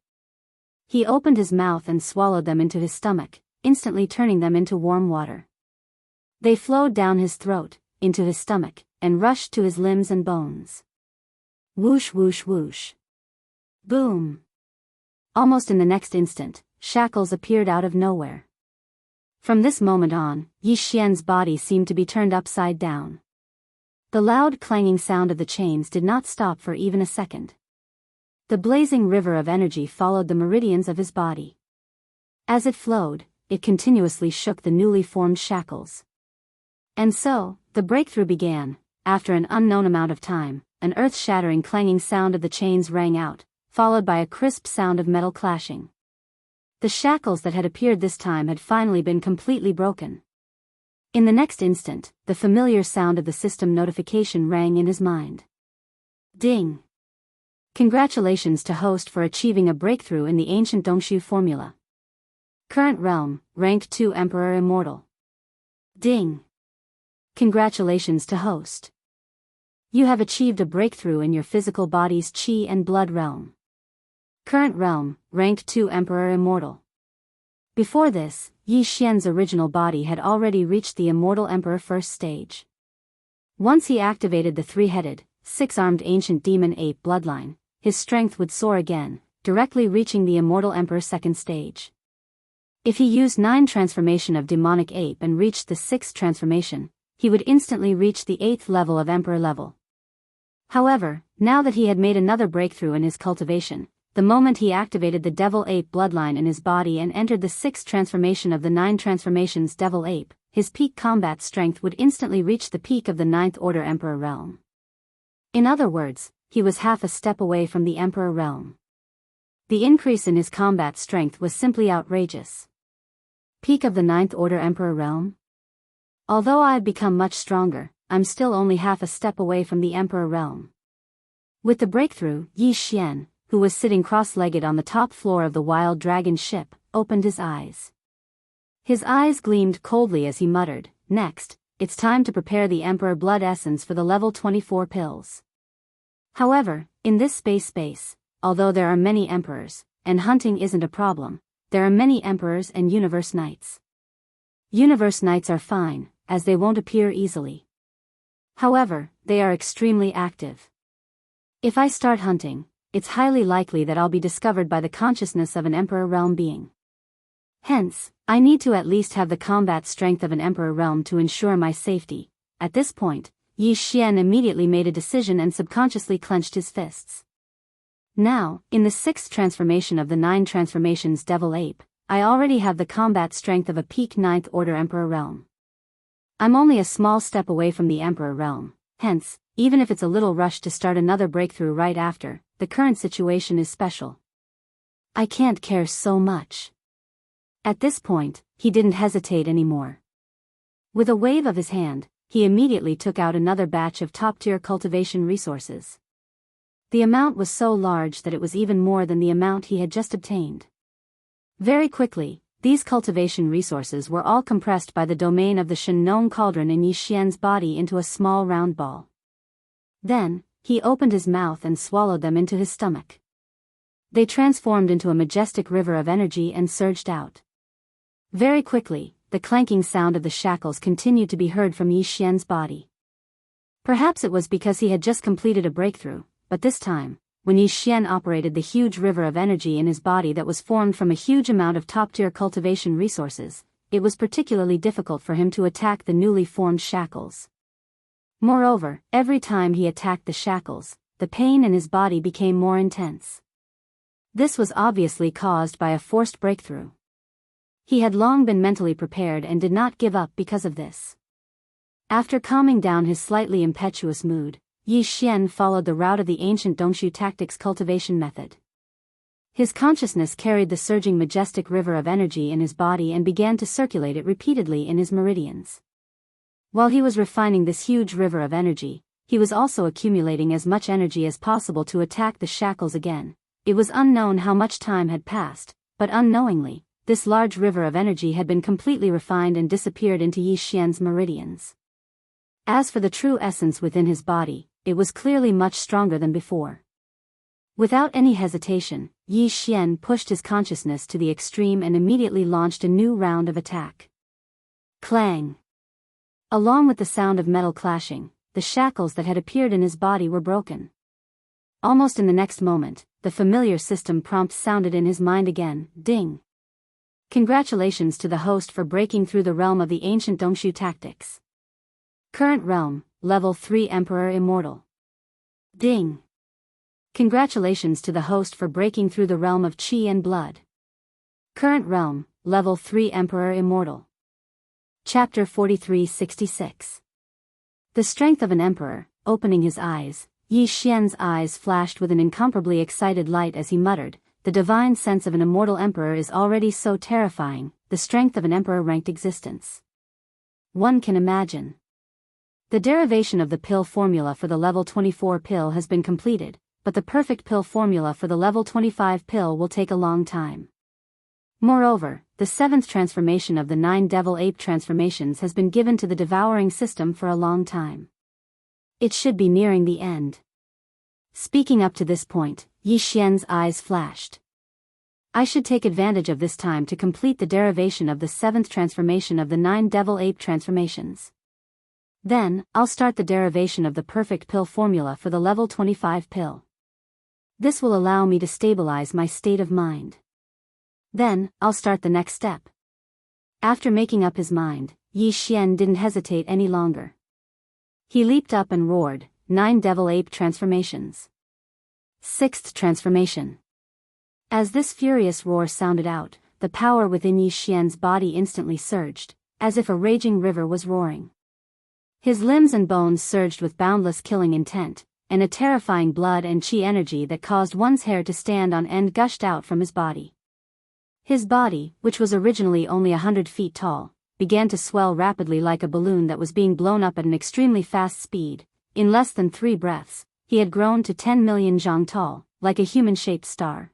A: He opened his mouth and swallowed them into his stomach, instantly turning them into warm water. They flowed down his throat, into his stomach, and rushed to his limbs and bones. Whoosh whoosh whoosh. Boom. Almost in the next instant, shackles appeared out of nowhere. From this moment on, Yi Xian's body seemed to be turned upside down. The loud clanging sound of the chains did not stop for even a second. The blazing river of energy followed the meridians of his body. As it flowed, it continuously shook the newly formed shackles. And so, the breakthrough began. After an unknown amount of time, an earth-shattering clanging sound of the chains rang out, followed by a crisp sound of metal clashing. The shackles that had appeared this time had finally been completely broken. In the next instant, the familiar sound of the system notification rang in his mind. Ding! Congratulations to host for achieving a breakthrough in the ancient Dongshu formula. Current realm, rank 2 Emperor Immortal. Ding! Congratulations to host. You have achieved a breakthrough in your physical body's Qi and blood realm. Current realm, rank 2 Emperor Immortal. Before this, Yi Xian's original body had already reached the Immortal Emperor first stage. Once he activated the three-headed, six-armed ancient demon ape bloodline, his strength would soar again, directly reaching the Immortal Emperor second stage. If he used 9 transformation of demonic ape and reached the 6th transformation, he would instantly reach the 8th level of Emperor level. However, now that he had made another breakthrough in his cultivation, the moment he activated the Devil Ape bloodline in his body and entered the 6th transformation of the 9 transformations Devil Ape, his peak combat strength would instantly reach the peak of the 9th Order Emperor realm. In other words, he was half a step away from the Emperor realm. The increase in his combat strength was simply outrageous. Peak of the 9th Order Emperor realm? Although I've become much stronger, I'm still only half a step away from the Emperor realm. With the breakthrough, Yi Xian, who was sitting cross-legged on the top floor of the Wild Dragon ship, opened his eyes. His eyes gleamed coldly as he muttered, "Next, it's time to prepare the Emperor Blood Essence for the level 24 pills." However, in this space, although there are many emperors, and hunting isn't a problem, there are many emperors and universe knights. Universe knights are fine, as they won't appear easily. However, they are extremely active. If I start hunting, it's highly likely that I'll be discovered by the consciousness of an Emperor Realm being. Hence, I need to at least have the combat strength of an Emperor Realm to ensure my safety. At this point, Yi Xian immediately made a decision and subconsciously clenched his fists. Now, in the 6th transformation of the 9 transformations Devil Ape, I already have the combat strength of a peak 9th Order Emperor Realm. I'm only a small step away from the Emperor Realm, hence, even if it's a little rushed to start another breakthrough right after, the current situation is special. I can't care so much. At this point, he didn't hesitate anymore. With a wave of his hand, he immediately took out another batch of top-tier cultivation resources. The amount was so large that it was even more than the amount he had just obtained. Very quickly, these cultivation resources were all compressed by the domain of the Shen-Nong cauldron in Yi Xian's body into a small round ball. Then, he opened his mouth and swallowed them into his stomach. They transformed into a majestic river of energy and surged out. Very quickly, the clanking sound of the shackles continued to be heard from Yi Xian's body. Perhaps it was because he had just completed a breakthrough, but this time, when Yi Xian operated the huge river of energy in his body that was formed from a huge amount of top-tier cultivation resources, it was particularly difficult for him to attack the newly formed shackles. Moreover, every time he attacked the shackles, the pain in his body became more intense. This was obviously caused by a forced breakthrough. He had long been mentally prepared and did not give up because of this. After calming down his slightly impetuous mood, Yi Xian followed the route of the ancient Dongshu tactics cultivation method. His consciousness carried the surging majestic river of energy in his body and began to circulate it repeatedly in his meridians. While he was refining this huge river of energy, he was also accumulating as much energy as possible to attack the shackles again. It was unknown how much time had passed, but unknowingly, this large river of energy had been completely refined and disappeared into Yi Xian's meridians. As for the true essence within his body, it was clearly much stronger than before. Without any hesitation, Yi Xian pushed his consciousness to the extreme and immediately launched a new round of attack. Clang! Along with the sound of metal clashing, the shackles that had appeared in his body were broken. Almost in the next moment, the familiar system prompt sounded in his mind again, ding! Congratulations to the host for breaking through the realm of the ancient Dongshu tactics. Current realm, level 3 Emperor Immortal. Ding! Congratulations to the host for breaking through the realm of Qi and Blood. Current realm, level 3 Emperor Immortal. Chapter 4366. The strength of an emperor. Opening his eyes, Yi Xian's eyes flashed with an incomparably excited light as he muttered, "The divine sense of an immortal emperor is already so terrifying, the strength of an emperor-ranked existence. One can imagine." The derivation of the pill formula for the level 24 pill has been completed, but the perfect pill formula for the level 25 pill will take a long time. Moreover, the 7th transformation of the 9 devil ape transformations has been given to the devouring system for a long time. It should be nearing the end. Speaking up to this point, Yi Xian's eyes flashed. I should take advantage of this time to complete the derivation of the 7th transformation of the 9 devil ape transformations. Then, I'll start the derivation of the perfect pill formula for the level 25 pill. This will allow me to stabilize my state of mind. Then, I'll start the next step. After making up his mind, Yi Xian didn't hesitate any longer. He leaped up and roared, 9 devil ape transformations. 6th transformation. As this furious roar sounded out, the power within Yi Xian's body instantly surged, as if a raging river was roaring. His limbs and bones surged with boundless killing intent, and a terrifying blood and qi energy that caused one's hair to stand on end gushed out from his body. His body, which was originally only 100 feet tall, began to swell rapidly like a balloon that was being blown up at an extremely fast speed. In less than 3 breaths, he had grown to 10 million zhang tall, like a human-shaped star.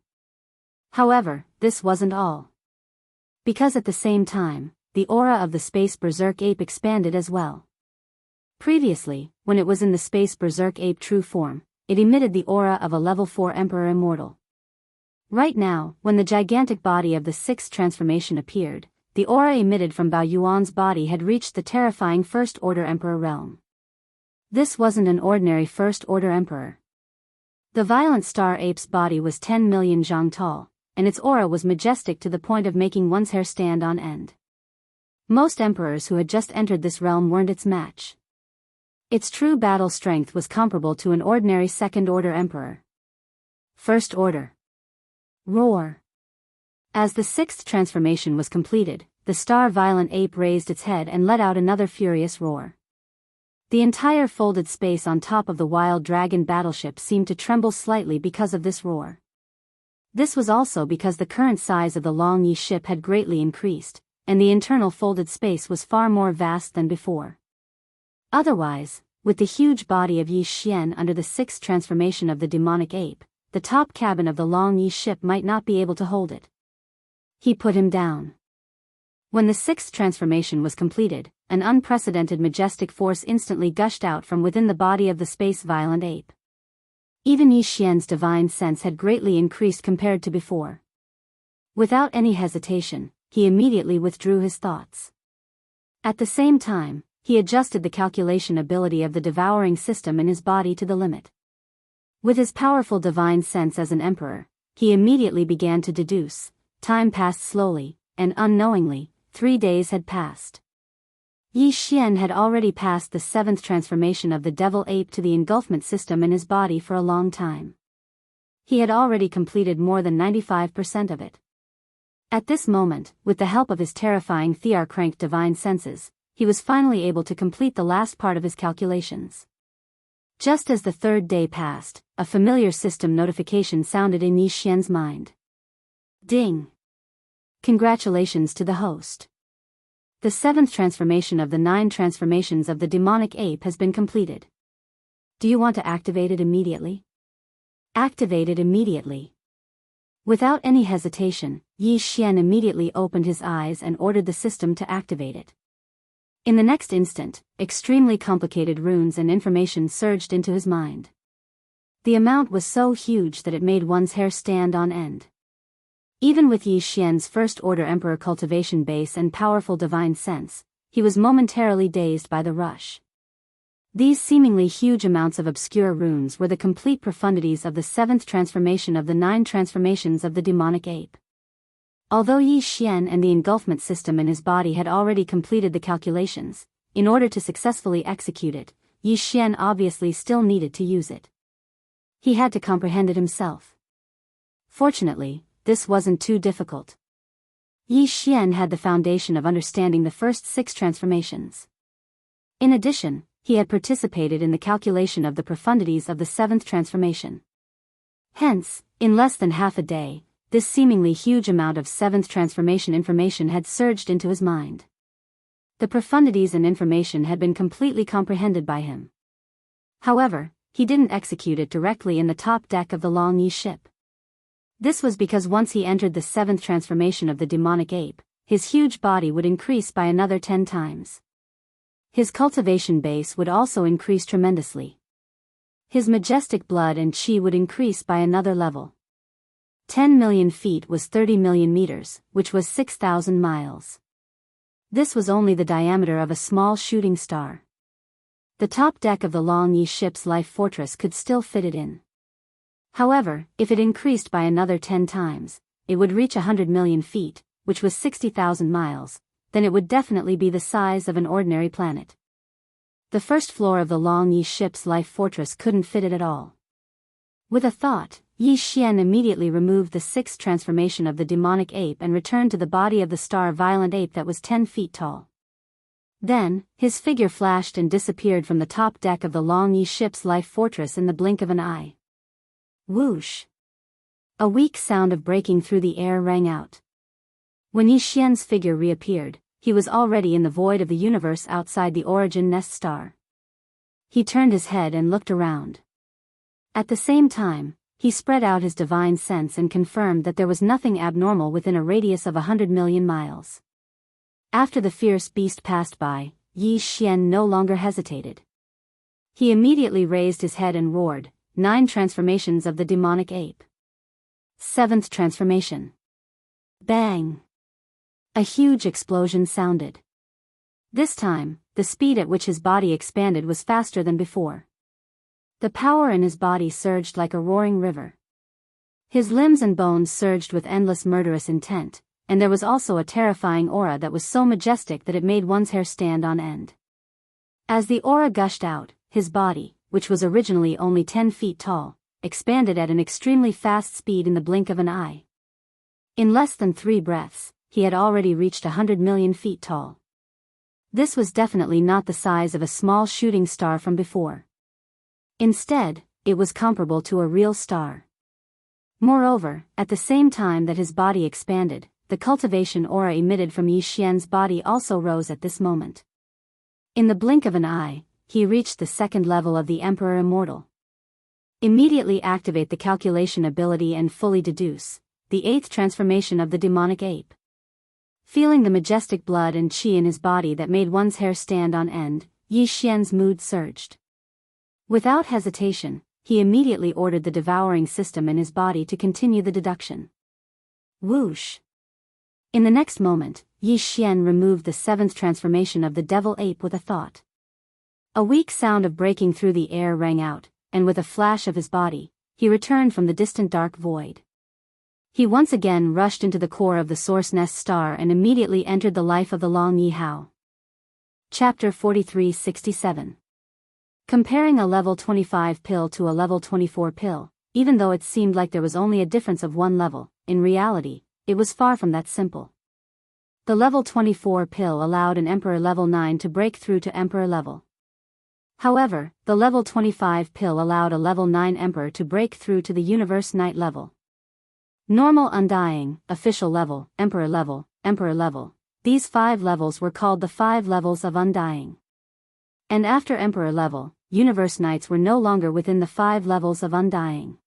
A: However, this wasn't all. Because at the same time, the aura of the space berserk ape expanded as well. Previously, when it was in the space berserk ape true form, it emitted the aura of a level 4 Emperor Immortal. Right now, when the gigantic body of the 6th transformation appeared, the aura emitted from Bao Yuan's body had reached the terrifying First Order Emperor realm. This wasn't an ordinary First Order Emperor. The violent star ape's body was 10 million zhang tall, and its aura was majestic to the point of making one's hair stand on end. Most emperors who had just entered this realm weren't its match. Its true battle strength was comparable to an ordinary Second Order Emperor. First Order. Roar. As the 6th transformation was completed, the star violent ape raised its head and let out another furious roar. The entire folded space on top of the wild dragon battleship seemed to tremble slightly because of this roar. This was also because the current size of the Long Yi ship had greatly increased, and the internal folded space was far more vast than before. Otherwise, with the huge body of Yi Xian under the 6th transformation of the demonic ape, the top cabin of the Long Yi ship might not be able to hold it. He put him down. When the 6th transformation was completed, an unprecedented majestic force instantly gushed out from within the body of the space violent ape. Even Yi Xian's divine sense had greatly increased compared to before. Without any hesitation, he immediately withdrew his thoughts. At the same time, he adjusted the calculation ability of the devouring system in his body to the limit. With his powerful divine sense as an emperor, he immediately began to deduce. Time passed slowly, and unknowingly, 3 days had passed. Yi Xian had already passed the 7th transformation of the devil ape to the engulfment system in his body for a long time. He had already completed more than 95% of it. At this moment, with the help of his terrifying Thearcranked divine senses, he was finally able to complete the last part of his calculations. Just as the 3rd day passed, a familiar system notification sounded in Yi Xian's mind. Ding! Congratulations to the host. The 7th transformation of the 9 transformations of the demonic ape has been completed. Do you want to activate it immediately? Activate it immediately. Without any hesitation, Yi Xian immediately opened his eyes and ordered the system to activate it. In the next instant, extremely complicated runes and information surged into his mind. The amount was so huge that it made one's hair stand on end. Even with Yi Xian's first-order Emperor cultivation base and powerful divine sense, he was momentarily dazed by the rush. These seemingly huge amounts of obscure runes were the complete profundities of the 7th transformation of the 9 transformations of the demonic ape. Although Yi Xian and the engulfment system in his body had already completed the calculations, in order to successfully execute it, Yi Xian obviously still needed to use it. He had to comprehend it himself. Fortunately, this wasn't too difficult. Yi Xian had the foundation of understanding the first 6 transformations. In addition, he had participated in the calculation of the profundities of the 7th transformation. Hence, in less than half a day, this seemingly huge amount of 7th transformation information had surged into his mind. The profundities and information had been completely comprehended by him. However, he didn't execute it directly in the top deck of the Long Yi ship. This was because once he entered the 7th transformation of the demonic ape, his huge body would increase by another 10 times. His cultivation base would also increase tremendously. His majestic blood and chi would increase by another level. 10 million feet was 30 million meters, which was 6,000 miles. This was only the diameter of a small shooting star. The top deck of the Long Yi ship's life fortress could still fit it in. However, if it increased by another 10 times, it would reach 100 million feet, which was 60,000 miles, then it would definitely be the size of an ordinary planet. The first floor of the Long Yi ship's life fortress couldn't fit it at all. With a thought, Yi Xian immediately removed the 6th transformation of the demonic ape and returned to the body of the star violent ape that was 10 feet tall. Then, his figure flashed and disappeared from the top deck of the Long Yi ship's life fortress in the blink of an eye. Whoosh! A weak sound of breaking through the air rang out. When Yi Xian's figure reappeared, he was already in the void of the universe outside the origin nest star. He turned his head and looked around. At the same time, he spread out his divine sense and confirmed that there was nothing abnormal within a radius of 100 million miles. After the fierce beast passed by, Yi Xian no longer hesitated. He immediately raised his head and roared, 9 transformations of the demonic ape. 7th transformation. Bang! A huge explosion sounded. This time, the speed at which his body expanded was faster than before. The power in his body surged like a roaring river. His limbs and bones surged with endless murderous intent, and there was also a terrifying aura that was so majestic that it made one's hair stand on end. As the aura gushed out, his body, which was originally only 10 feet tall, expanded at an extremely fast speed in the blink of an eye. In less than 3 breaths, he had already reached 100 million feet tall. This was definitely not the size of a small shooting star from before. Instead, it was comparable to a real star. Moreover, at the same time that his body expanded, the cultivation aura emitted from Yi Xian's body also rose at this moment. In the blink of an eye, he reached the 2nd level of the Emperor Immortal. Immediately activate the calculation ability and fully deduce the 8th transformation of the demonic ape. Feeling the majestic blood and chi in his body that made one's hair stand on end, Yi Xian's mood surged. Without hesitation, he immediately ordered the devouring system in his body to continue the deduction. Whoosh! In the next moment, Yi Xian removed the 7th transformation of the devil ape with a thought. A weak sound of breaking through the air rang out, and with a flash of his body, he returned from the distant dark void. He once again rushed into the core of the source nest star and immediately entered the life of the Long Yi Hao. Chapter 4367. Comparing a level 25 pill to a level 24 pill, even though it seemed like there was only a difference of 1 level, in reality, it was far from that simple. The level 24 pill allowed an Emperor level 9 to break through to Emperor level. However, the level 25 pill allowed a level 9 Emperor to break through to the Universe Knight level. Normal Undying, Official level, Emperor level, these 5 levels were called the 5 levels of Undying. And after Emperor level, Universe Knights were no longer within the 5 levels of Undying.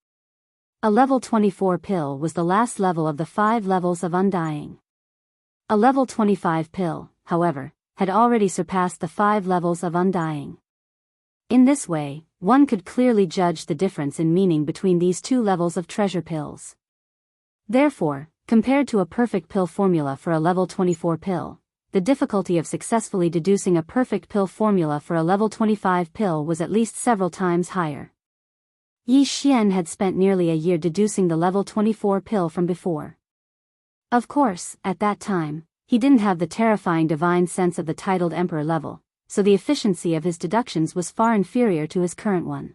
A: A level 24 pill was the last level of the 5 levels of Undying. A level 25 pill, however, had already surpassed the 5 levels of Undying. In this way, one could clearly judge the difference in meaning between these two levels of treasure pills. Therefore, compared to a perfect pill formula for a level 24 pill, the difficulty of successfully deducing a perfect pill formula for a level 25 pill was at least several times higher. Yi Xian had spent nearly a year deducing the level 24 pill from before. Of course, at that time, he didn't have the terrifying divine sense of the titled emperor level, so the efficiency of his deductions was far inferior to his current one.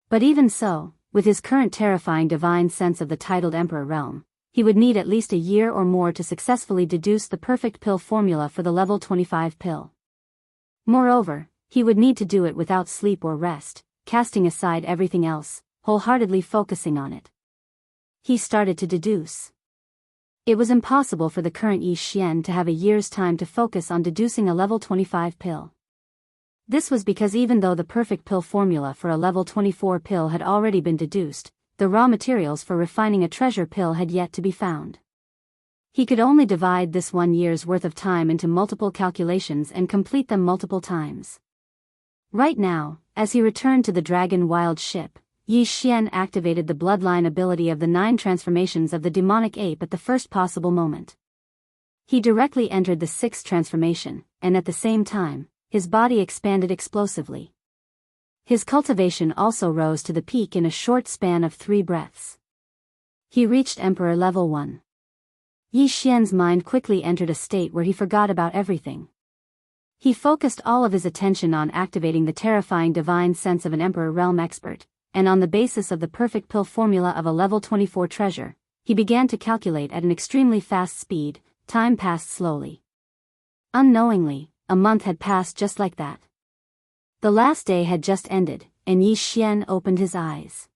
A: But even so, with his current terrifying divine sense of the titled emperor realm, he would need at least a year or more to successfully deduce the perfect pill formula for the level 25 pill. Moreover, he would need to do it without sleep or rest, casting aside everything else, wholeheartedly focusing on it. He started to deduce. It was impossible for the current Yi Xian to have a year's time to focus on deducing a level 25 pill. This was because even though the perfect pill formula for a level 24 pill had already been deduced, the raw materials for refining a treasure pill had yet to be found. He could only divide this 1 year's worth of time into multiple calculations and complete them multiple times. Right now, as he returned to the Dragon Wild ship, Yi Xian activated the bloodline ability of the 9 transformations of the demonic ape at the first possible moment. He directly entered the 6th transformation, and at the same time, his body expanded explosively. His cultivation also rose to the peak in a short span of 3 breaths. He reached Emperor Level 1. Yi Xian's mind quickly entered a state where he forgot about everything. He focused all of his attention on activating the terrifying divine sense of an Emperor Realm expert, and on the basis of the perfect pill formula of a level 24 treasure, he began to calculate at an extremely fast speed. Time passed slowly. Unknowingly, a month had passed just like that. The last day had just ended, and Yi Xian opened his eyes.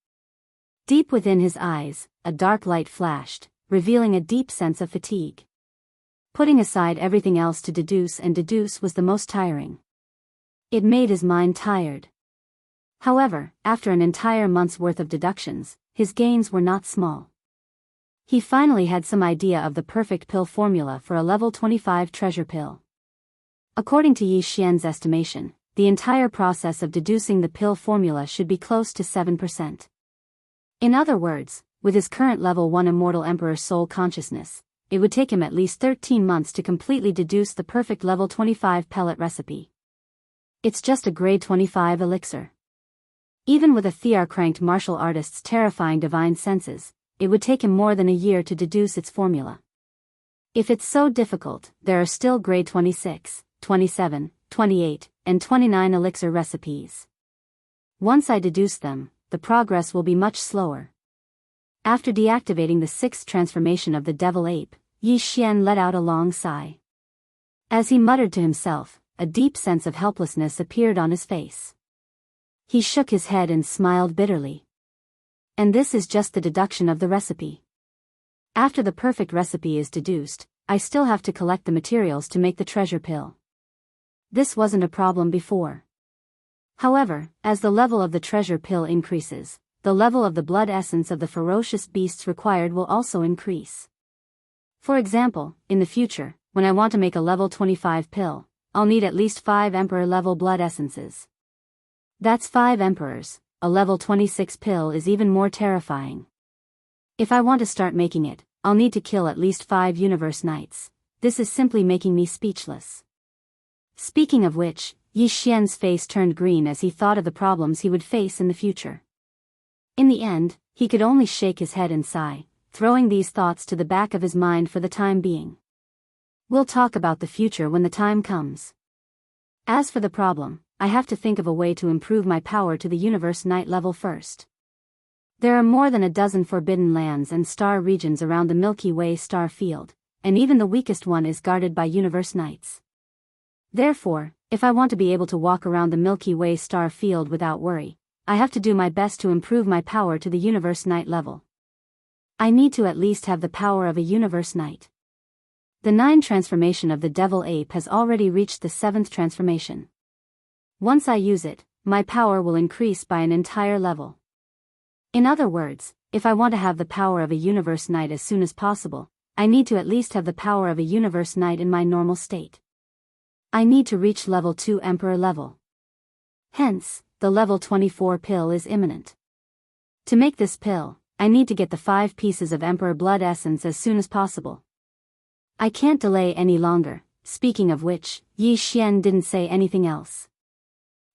A: Deep within his eyes, a dark light flashed, revealing a deep sense of fatigue. Putting aside everything else to deduce was the most tiring. It made his mind tired. However, after an entire month's worth of deductions, his gains were not small. He finally had some idea of the perfect pill formula for a level 25 treasure pill. According to Yi Xian's estimation, the entire process of deducing the pill formula should be close to 7%. In other words, with his current level 1 immortal emperor soul consciousness, it would take him at least 13 months to completely deduce the perfect level 25 pellet recipe. It's just a grade 25 elixir. Even with a Thear-cranked martial artist's terrifying divine senses, it would take him more than a year to deduce its formula. If it's so difficult, there are still grade 26, 27, 28, and 29 elixir recipes. Once I deduce them, the progress will be much slower. After deactivating the 6th transformation of the devil ape, Yi Xian let out a long sigh. As he muttered to himself, a deep sense of helplessness appeared on his face. He shook his head and smiled bitterly. And this is just the deduction of the recipe. After the perfect recipe is deduced, I still have to collect the materials to make the treasure pill. This wasn't a problem before. However, as the level of the treasure pill increases, the level of the blood essence of the ferocious beasts required will also increase. For example, in the future, when I want to make a level 25 pill, I'll need at least 5 emperor level blood essences. That's 5 emperors. A level 26 pill is even more terrifying. If I want to start making it, I'll need to kill at least 5 universe knights. This is simply making me speechless. Speaking of which, Yi Xian's face turned green as he thought of the problems he would face in the future. In the end, he could only shake his head and sigh, throwing these thoughts to the back of his mind for the time being. We'll talk about the future when the time comes. As for the problem, I have to think of a way to improve my power to the universe knight level first. There are more than a dozen forbidden lands and star regions around the Milky Way star field, and even the weakest one is guarded by universe knights. Therefore, if I want to be able to walk around the Milky Way star field without worry, I have to do my best to improve my power to the universe knight level. I need to at least have the power of a universe knight. The 9 transformation of the devil ape has already reached the 7th transformation. Once I use it, my power will increase by an entire level. In other words, if I want to have the power of a universe knight as soon as possible, I need to at least have the power of a universe knight in my normal state. I need to reach level 2 emperor level. Hence, the level 24 pill is imminent. To make this pill, I need to get the 5 pieces of Emperor Blood Essence as soon as possible. I can't delay any longer. Speaking of which, Yi Xian didn't say anything else.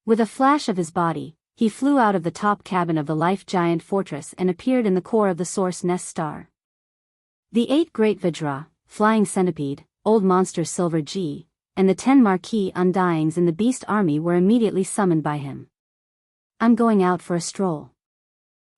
A: With a flash of his body, he flew out of the top cabin of the Life Giant Fortress and appeared in the core of the Source Nest Star. The 8 Great Vajra, Flying Centipede, Old Monster Silver G, and the 10 Marquis Undyings in the Beast Army were immediately summoned by him. I'm going out for a stroll.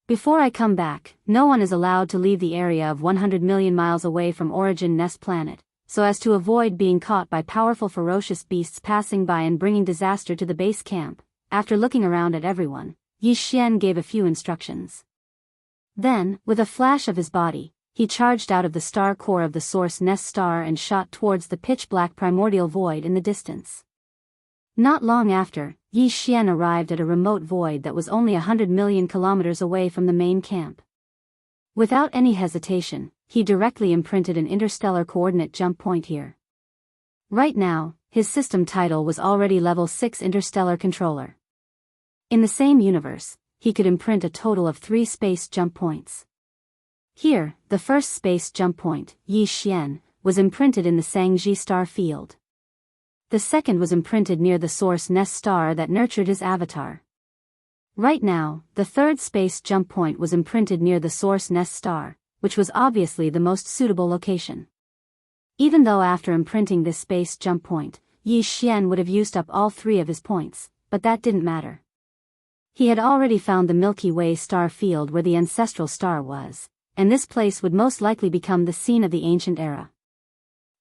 A: Before I come back, no one is allowed to leave the area of 100 million miles away from Origin Nest Planet, so as to avoid being caught by powerful ferocious beasts passing by and bringing disaster to the base camp. After looking around at everyone, Yi Xian gave a few instructions. Then, with a flash of his body, he charged out of the star core of the Source Nest Star and shot towards the pitch-black primordial void in the distance. Not long after, Yi Xian arrived at a remote void that was only 100 million kilometers away from the main camp. Without any hesitation, he directly imprinted an interstellar coordinate jump point here. Right now, his system title was already level 6 interstellar controller. In the same universe, he could imprint a total of 3 space jump points. Here, the first space jump point, Yi Xian, was imprinted in the Sangji star field. The second was imprinted near the Source Nest Star that nurtured his avatar. Right now, the third space jump point was imprinted near the Source Nest Star, which was obviously the most suitable location. Even though after imprinting this space jump point, Yi Xian would have used up all 3 of his points, but that didn't matter. He had already found the Milky Way star field where the ancestral star was, and this place would most likely become the scene of the ancient era.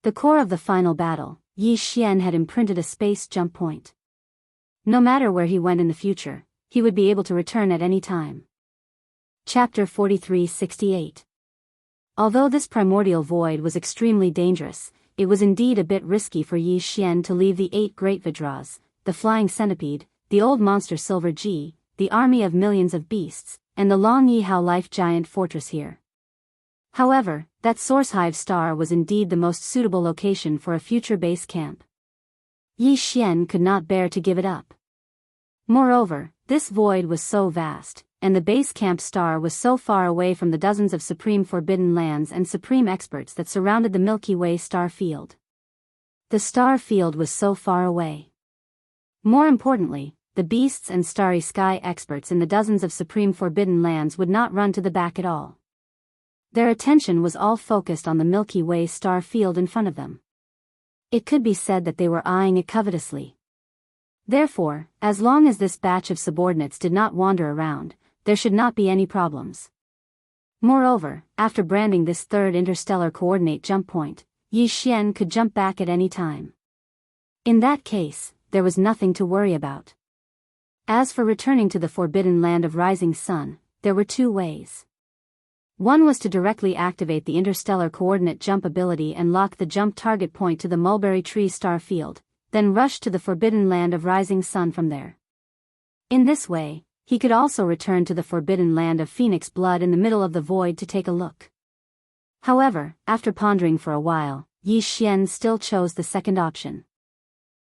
A: The core of the final battle, Yi Xian had imprinted a space jump point. No matter where he went in the future, he would be able to return at any time. Chapter 4368. Although this primordial void was extremely dangerous, it was indeed a bit risky for Yi Xian to leave the 8 Great Vajras, the Flying Centipede, the Old Monster Silver G, the army of millions of beasts, and the Long Yihao Life Giant Fortress here. However, that Source Hive Star was indeed the most suitable location for a future base camp. Yi Xian could not bear to give it up. Moreover, this void was so vast, and the base camp star was so far away from the dozens of supreme forbidden lands and supreme experts that surrounded the Milky Way star field. The star field was so far away. More importantly, the beasts and starry sky experts in the dozens of supreme forbidden lands would not run to the back at all. Their attention was all focused on the Milky Way star field in front of them. It could be said that they were eyeing it covetously. Therefore, as long as this batch of subordinates did not wander around, there should not be any problems. Moreover, after branding this third interstellar coordinate jump point, Yi Xian could jump back at any time. In that case, there was nothing to worry about. As for returning to the forbidden land of Rising Sun, there were 2 ways. One was to directly activate the interstellar coordinate jump ability and lock the jump target point to the Mulberry Tree star field, then rush to the forbidden land of Rising Sun from there. In this way, he could also return to the forbidden land of Phoenix Blood in the middle of the void to take a look. However, after pondering for a while, Yi Xian still chose the second option.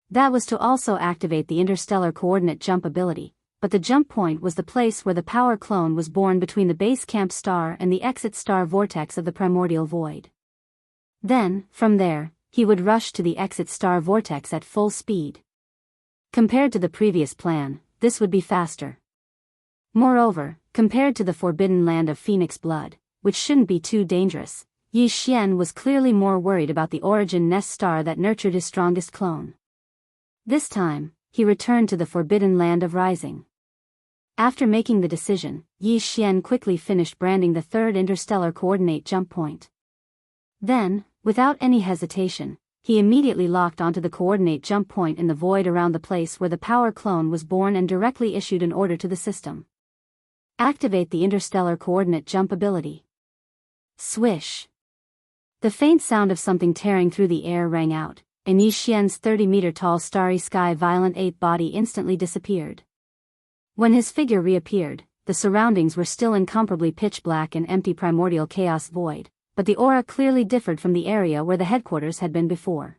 A: That was to also activate the interstellar coordinate jump ability, but the jump point was the place where the power clone was born between the base camp star and the exit star vortex of the primordial void. Then, from there, he would rush to the exit star vortex at full speed. Compared to the previous plan, this would be faster. Moreover, compared to the forbidden land of Phoenix Blood, which shouldn't be too dangerous, Yi Xian was clearly more worried about the Origin Nest Star that nurtured his strongest clone. This time, he returned to the forbidden land of Rising. After making the decision, Yi Xian quickly finished branding the third interstellar coordinate jump point. Then, without any hesitation, he immediately locked onto the coordinate jump point in the void around the place where the power clone was born and directly issued an order to the system. Activate the interstellar coordinate jump ability. Swish. The faint sound of something tearing through the air rang out, and Yi Xian's 30-meter-tall starry sky violent ape body instantly disappeared. When his figure reappeared, the surroundings were still incomparably pitch-black and empty primordial chaos void, but the aura clearly differed from the area where the headquarters had been before.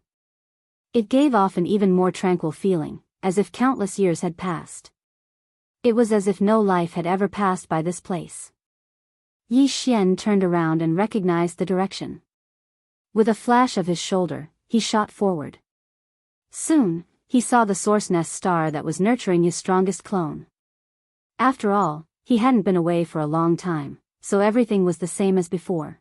A: It gave off an even more tranquil feeling, as if countless years had passed. It was as if no life had ever passed by this place. Yi Xian turned around and recognized the direction. With a flash of his shoulder, he shot forward. Soon, he saw the source nest star that was nurturing his strongest clone. After all, he hadn't been away for a long time, so everything was the same as before.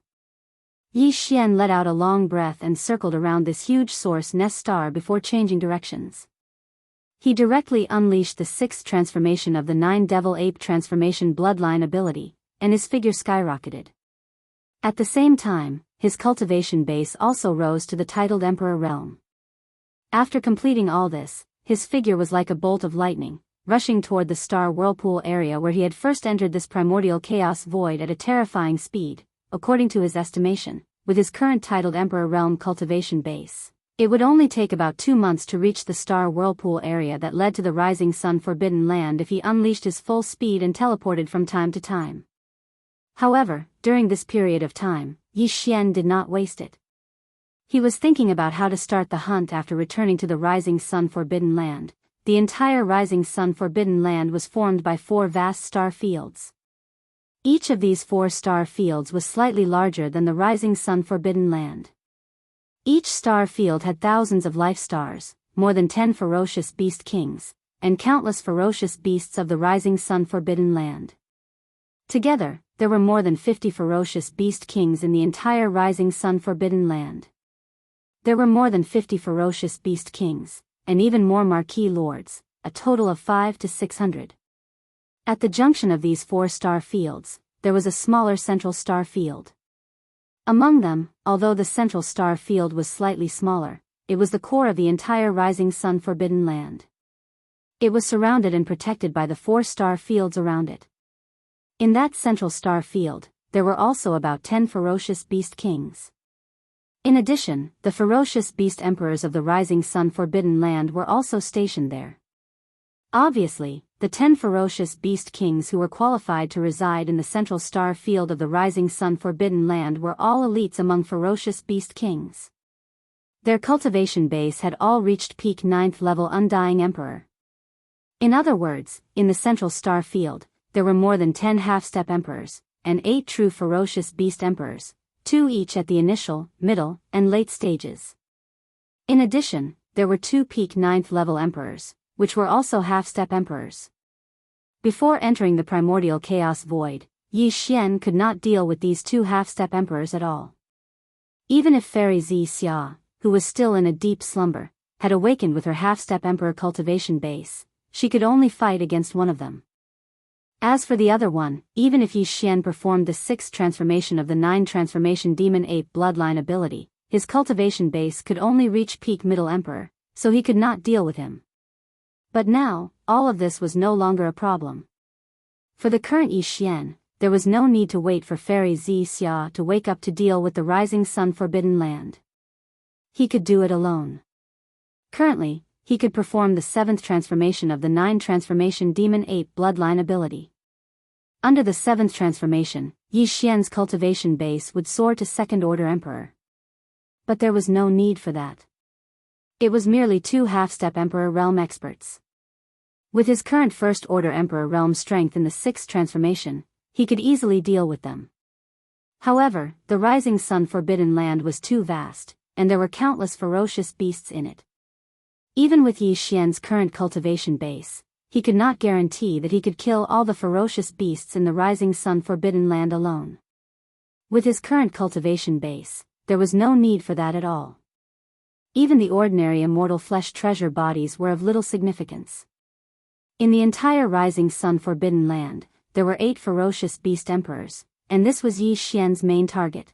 A: Yi Xian let out a long breath and circled around this huge source nest star before changing directions. He directly unleashed the 6th transformation of the 9 Devil Ape transformation bloodline ability, and his figure skyrocketed. At the same time, his cultivation base also rose to the titled Emperor realm. After completing all this, his figure was like a bolt of lightning, rushing toward the star whirlpool area where he had first entered this primordial chaos void at a terrifying speed, according to his estimation. With his current titled Emperor realm cultivation base, it would only take about 2 months to reach the star whirlpool area that led to the Rising Sun Forbidden Land if he unleashed his full speed and teleported from time to time. However, during this period of time, Yi Xian did not waste it. He was thinking about how to start the hunt after returning to the Rising Sun Forbidden Land. The entire Rising Sun Forbidden Land was formed by 4 vast star fields. Each of these 4 star fields was slightly larger than the Rising Sun Forbidden Land. Each star field had thousands of life stars, more than 10 ferocious beast kings, and countless ferocious beasts of the Rising Sun Forbidden Land. Together, there were more than 50 ferocious beast kings in the entire Rising Sun Forbidden Land. There were more than 50 ferocious beast kings, and even more marquis lords, a total of 500 to 600. At the junction of these 4 star fields, there was a smaller central star field. Among them, although the central star field was slightly smaller, it was the core of the entire Rising Sun Forbidden Land. It was surrounded and protected by the 4 star fields around it. In that central star field, there were also about 10 ferocious beast kings. In addition, the ferocious beast emperors of the Rising Sun Forbidden Land were also stationed there. Obviously, the 10 ferocious beast kings who were qualified to reside in the central star field of the Rising Sun Forbidden Land were all elites among ferocious beast kings. Their cultivation base had all reached peak 9th level Undying Emperor. In other words, in the central star field, there were more than 10 half-step emperors, and 8 true ferocious beast emperors, 2 each at the initial, middle, and late stages. In addition, there were 2 peak 9th level emperors, which were also half-step emperors. Before entering the primordial chaos void, Yi Xian could not deal with these 2 half-step emperors at all. Even if Fairy Xia, who was still in a deep slumber, had awakened with her half-step emperor cultivation base, she could only fight against one of them. As for the other one, even if Yi Xian performed the 6th transformation of the 9 transformation demon ape bloodline ability, his cultivation base could only reach peak middle emperor, so he could not deal with him. But now, all of this was no longer a problem. For the current Yi Xian, there was no need to wait for Fairy Xia to wake up to deal with the Rising Sun Forbidden Land. He could do it alone. Currently, he could perform the 7th transformation of the 9 transformation demon ape bloodline ability. Under the 7th transformation, Yi Xian's cultivation base would soar to 2nd order emperor. But there was no need for that. It was merely 2 half-step emperor realm experts. With his current 1st order emperor realm strength in the 6th transformation, he could easily deal with them. However, the Rising Sun Forbidden Land was too vast, and there were countless ferocious beasts in it. Even with Yi Xian's current cultivation base, he could not guarantee that he could kill all the ferocious beasts in the Rising Sun Forbidden Land alone. With his current cultivation base, there was no need for that at all. Even the ordinary immortal flesh treasure bodies were of little significance. In the entire Rising Sun Forbidden Land, there were 8 ferocious beast emperors, and this was Yi Xian's main target.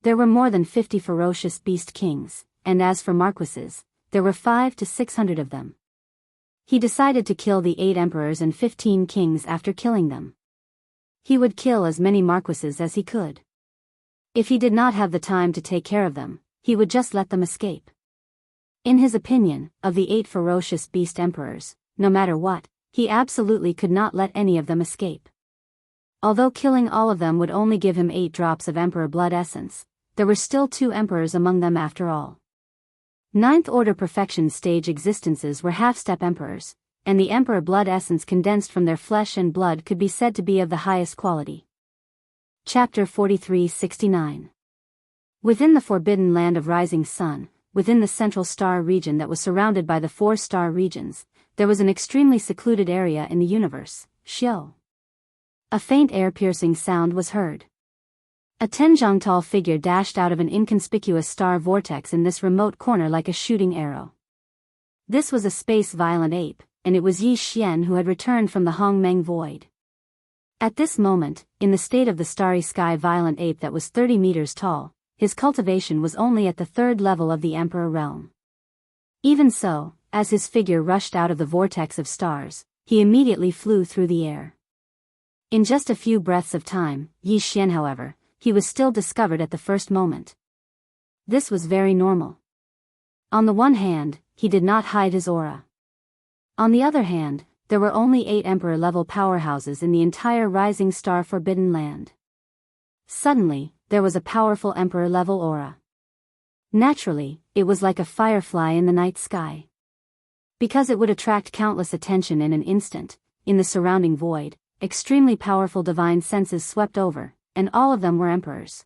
A: There were more than 50 ferocious beast kings, and as for marquises, there were 500 to 600 of them. He decided to kill the 8 emperors and 15 kings after killing them. He would kill as many marquises as he could. If he did not have the time to take care of them, he would just let them escape. In his opinion, of the 8 ferocious beast emperors, no matter what, he absolutely could not let any of them escape. Although killing all of them would only give him 8 drops of emperor blood essence, there were still 2 emperors among them after all. 9th order perfection stage existences were half-step emperors, and the emperor blood essence condensed from their flesh and blood could be said to be of the highest quality. Chapter 43-69. Within the forbidden land of rising sun, within the central star region that was surrounded by the 4 star regions, there was an extremely secluded area in the universe, Xiu. A faint air-piercing sound was heard. A 10-zhang-tall figure dashed out of an inconspicuous star vortex in this remote corner like a shooting arrow. This was a space violent ape, and it was Yi Xian who had returned from the Hongmeng void. At this moment, in the state of the starry sky violent ape that was 30 meters tall, his cultivation was only at the 3rd level of the Emperor realm. Even so, as his figure rushed out of the vortex of stars, he immediately flew through the air. In just a few breaths of time, Yi Xian however, he was still discovered at the first moment. This was very normal. On the one hand, he did not hide his aura. On the other hand, there were only 8 Emperor-level powerhouses in the entire Rising Star Forbidden Land. Suddenly, there was a powerful Emperor-level aura. Naturally, it was like a firefly in the night sky. Because it would attract countless attention in an instant, in the surrounding void, extremely powerful divine senses swept over, and all of them were emperors.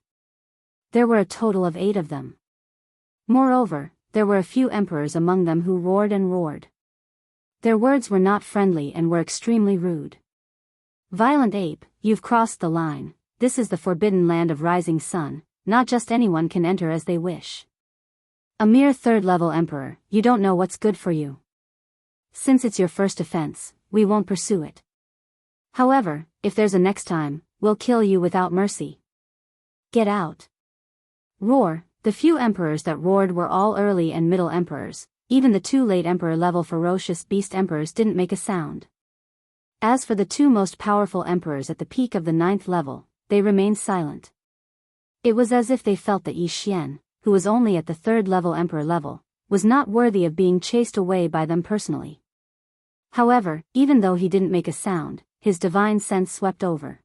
A: There were a total of 8 of them. Moreover, there were a few emperors among them who roared and roared. Their words were not friendly and were extremely rude. Violent ape, you've crossed the line. This is the forbidden land of rising sun, not just anyone can enter as they wish. A mere 3rd-level emperor, you don't know what's good for you. Since it's your first offense, we won't pursue it. However, if there's a next time, we'll kill you without mercy. Get out. Roar. The few emperors that roared were all early and middle emperors. Even the 2 late emperor-level ferocious beast emperors didn't make a sound. As for the 2 most powerful emperors at the peak of the 9th level, they remained silent. It was as if they felt that Yi Xian, who was only at the 3rd-level emperor level, was not worthy of being chased away by them personally. However, even though he didn't make a sound, his divine sense swept over.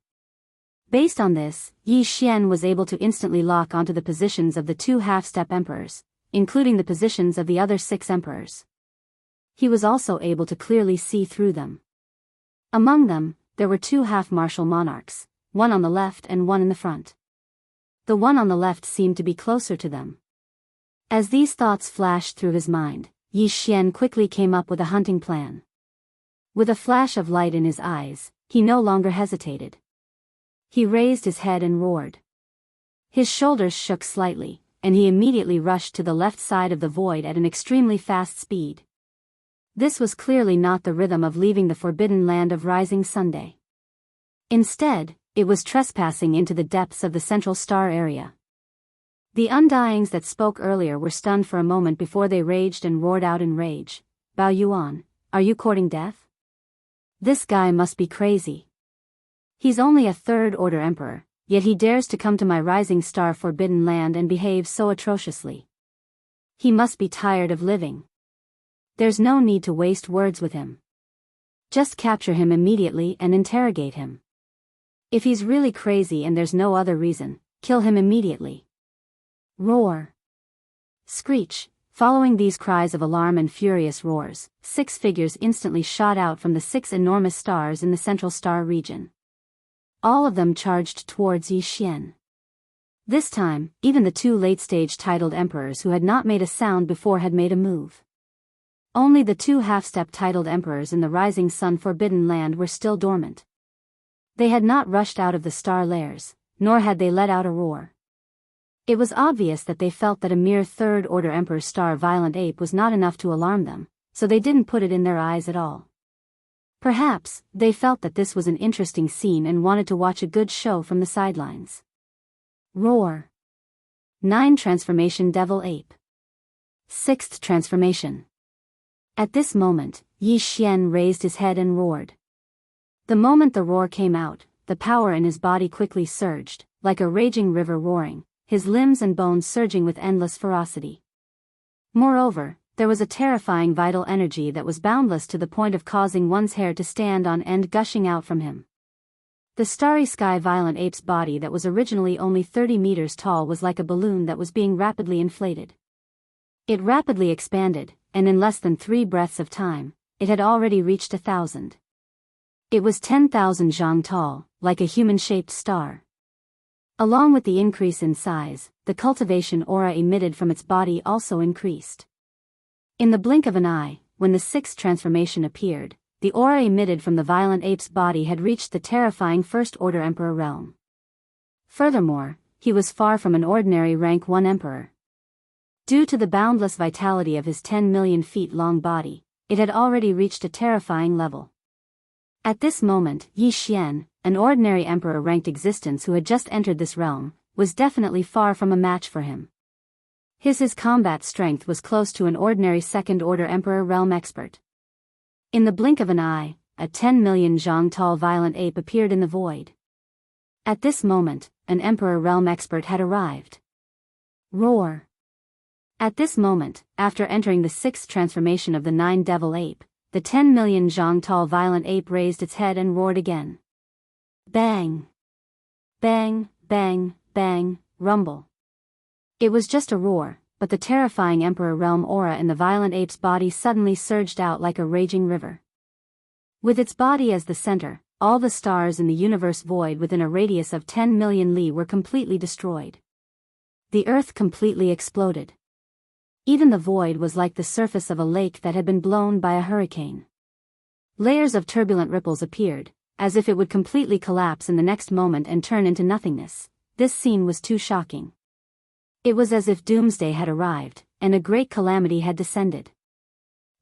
A: Based on this, Yi Xian was able to instantly lock onto the positions of the 2 half-step emperors, including the positions of the other 6 emperors. He was also able to clearly see through them. Among them, there were 2 half-martial monarchs, one on the left and one in the front. The one on the left seemed to be closer to them. As these thoughts flashed through his mind, Yi Xian quickly came up with a hunting plan. With a flash of light in his eyes, he no longer hesitated. He raised his head and roared. His shoulders shook slightly, and he immediately rushed to the left side of the void at an extremely fast speed. This was clearly not the rhythm of leaving the forbidden land of rising Sunday. Instead, it was trespassing into the depths of the central star area. The undyings that spoke earlier were stunned for a moment before they raged and roared out in rage. Bao Yuan, are you courting death? This guy must be crazy. He's only a 3rd-order emperor, yet he dares to come to my rising star forbidden land and behave so atrociously. He must be tired of living. There's no need to waste words with him. Just capture him immediately and interrogate him. If he's really crazy and there's no other reason, kill him immediately. Roar. Screech. Following these cries of alarm and furious roars, 6 figures instantly shot out from the 6 enormous stars in the central star region. All of them charged towards Yi Xian. This time, even the 2 late-stage titled emperors who had not made a sound before had made a move. Only the 2 half-step titled emperors in the rising sun forbidden land were still dormant. They had not rushed out of the star lairs, nor had they let out a roar. It was obvious that they felt that a mere 3rd-order emperor star violent ape was not enough to alarm them, so they didn't put it in their eyes at all. Perhaps, they felt that this was an interesting scene and wanted to watch a good show from the sidelines. Roar. 9 Transformation Devil Ape. 6th Transformation. At this moment, Yi Xian raised his head and roared. The moment the roar came out, the power in his body quickly surged, like a raging river roaring, his limbs and bones surging with endless ferocity. Moreover, there was a terrifying vital energy that was boundless to the point of causing one's hair to stand on end gushing out from him. The starry sky violent ape's body that was originally only 30 meters tall was like a balloon that was being rapidly inflated. It rapidly expanded, and in less than 3 breaths of time, it had already reached 1,000. It was 10,000 zhang tall, like a human-shaped star. Along with the increase in size, the cultivation aura emitted from its body also increased. In the blink of an eye, when the sixth transformation appeared, the aura emitted from the violent ape's body had reached the terrifying First Order Emperor realm. Furthermore, he was far from an ordinary rank 1 emperor. Due to the boundless vitality of his 10 million feet long body, it had already reached a terrifying level. At this moment, Yi Xian, an ordinary emperor-ranked existence who had just entered this realm, was definitely far from a match for him. His combat strength was close to an ordinary second-order emperor realm expert. In the blink of an eye, a 10 million zhang tall violent ape appeared in the void. At this moment, an emperor realm expert had arrived. Roar! At this moment, after entering the sixth transformation of the 9 devil ape, the 10 million zhang tall violent ape raised its head and roared again. Bang! Bang, bang, bang, rumble. It was just a roar, but the terrifying Emperor Realm aura in the violent ape's body suddenly surged out like a raging river. With its body as the center, all the stars in the universe void within a radius of 10 million li were completely destroyed. The earth completely exploded. Even the void was like the surface of a lake that had been blown by a hurricane. Layers of turbulent ripples appeared, as if it would completely collapse in the next moment and turn into nothingness. This scene was too shocking. It was as if doomsday had arrived, and a great calamity had descended.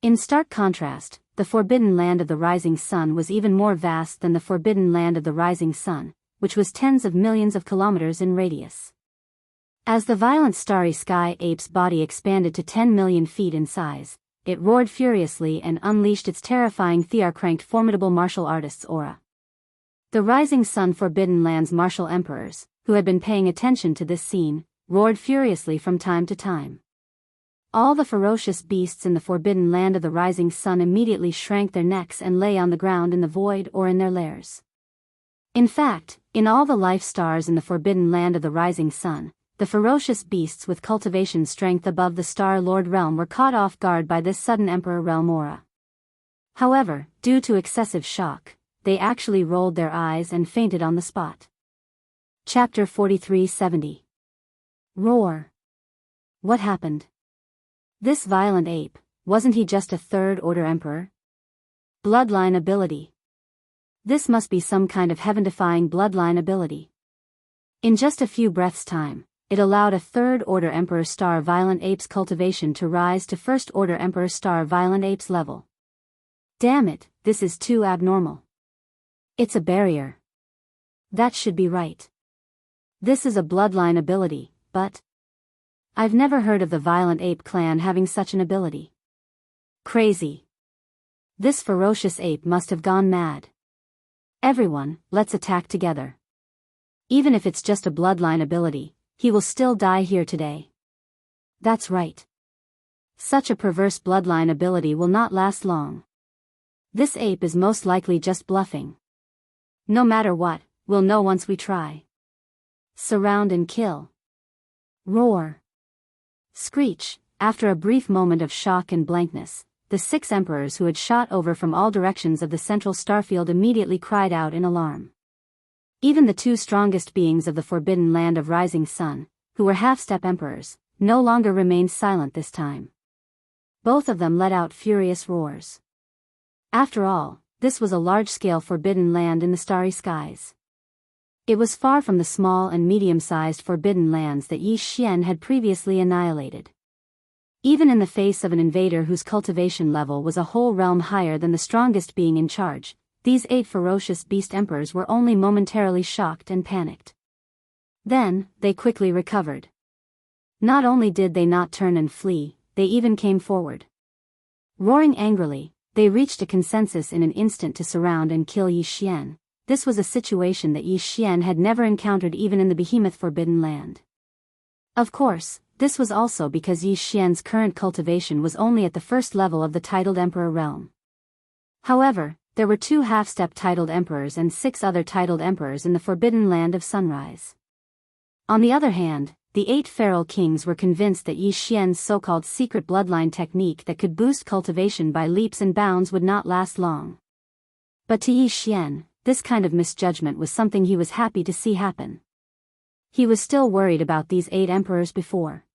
A: In stark contrast, the forbidden land of the rising sun was even more vast than the forbidden land of the rising sun, which was tens of millions of kilometers in radius. As the violent starry sky ape's body expanded to 10 million feet in size, it roared furiously and unleashed its terrifying Thearcranked formidable martial artist's aura. The rising sun forbidden land's martial emperors, who had been paying attention to this scene, roared furiously from time to time. All the ferocious beasts in the forbidden land of the rising sun immediately shrank their necks and lay on the ground in the void or in their lairs. In fact, in all the life stars in the forbidden land of the rising sun, the ferocious beasts with cultivation strength above the Star Lord realm were caught off guard by this sudden Emperor realm aura. However, due to excessive shock, they actually rolled their eyes and fainted on the spot. Chapter 4370. Roar. What happened? This violent ape, wasn't he just a third-order emperor? Bloodline ability. This must be some kind of heaven-defying bloodline ability. In just a few breaths' time, it allowed a third-order emperor star violent ape's cultivation to rise to first-order emperor star violent ape's level. Damn it, this is too abnormal. It's a barrier. That should be right. This is a bloodline ability, but I've never heard of the violent ape clan having such an ability. Crazy. This ferocious ape must have gone mad. Everyone, let's attack together. Even if it's just a bloodline ability, he will still die here today. That's right. Such a perverse bloodline ability will not last long. This ape is most likely just bluffing. No matter what, we'll know once we try. Surround and kill. Roar. Screech. After a brief moment of shock and blankness, the 6 emperors who had shot over from all directions of the central starfield immediately cried out in alarm. Even the 2 strongest beings of the forbidden land of rising sun, who were half-step emperors, no longer remained silent this time. Both of them let out furious roars. After all, this was a large-scale forbidden land in the starry skies. It was far from the small and medium-sized forbidden lands that Yi Xian had previously annihilated. Even in the face of an invader whose cultivation level was a whole realm higher than the strongest being in charge, these 8 ferocious beast emperors were only momentarily shocked and panicked. Then, they quickly recovered. Not only did they not turn and flee, they even came forward. Roaring angrily, they reached a consensus in an instant to surround and kill Yi Xian. This was a situation that Yi Xian had never encountered even in the behemoth forbidden land. Of course, this was also because Yi Xian's current cultivation was only at the first level of the titled emperor realm. However, there were 2 half-step titled emperors and 6 other titled emperors in the forbidden land of sunrise. On the other hand, the 8 feral kings were convinced that Yi Xian's so-called secret bloodline technique that could boost cultivation by leaps and bounds would not last long. But to Yi Xian, this kind of misjudgment was something he was happy to see happen. He was still worried about these 8 emperors before.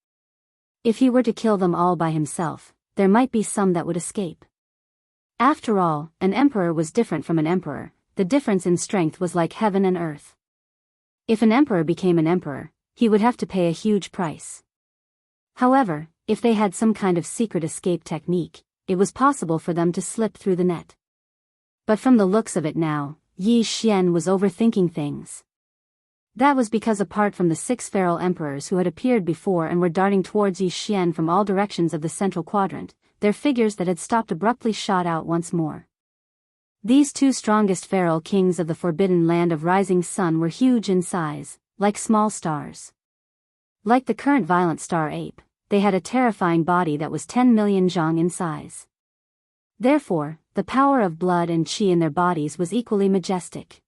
A: If he were to kill them all by himself, there might be some that would escape. After all, an emperor was different from an emperor. The difference in strength was like heaven and earth. If an emperor became an emperor, he would have to pay a huge price. However, if they had some kind of secret escape technique, it was possible for them to slip through the net. But from the looks of it now, Yi Xian was overthinking things. That was because apart from the 6 feral emperors who had appeared before and were darting towards Yi Xian from all directions of the central quadrant, their figures that had stopped abruptly shot out once more. These 2 strongest feral kings of the forbidden land of rising sun were huge in size, like small stars. Like the current violent star ape, they had a terrifying body that was 10 million zhang in size. Therefore, the power of blood and qi in their bodies was equally majestic.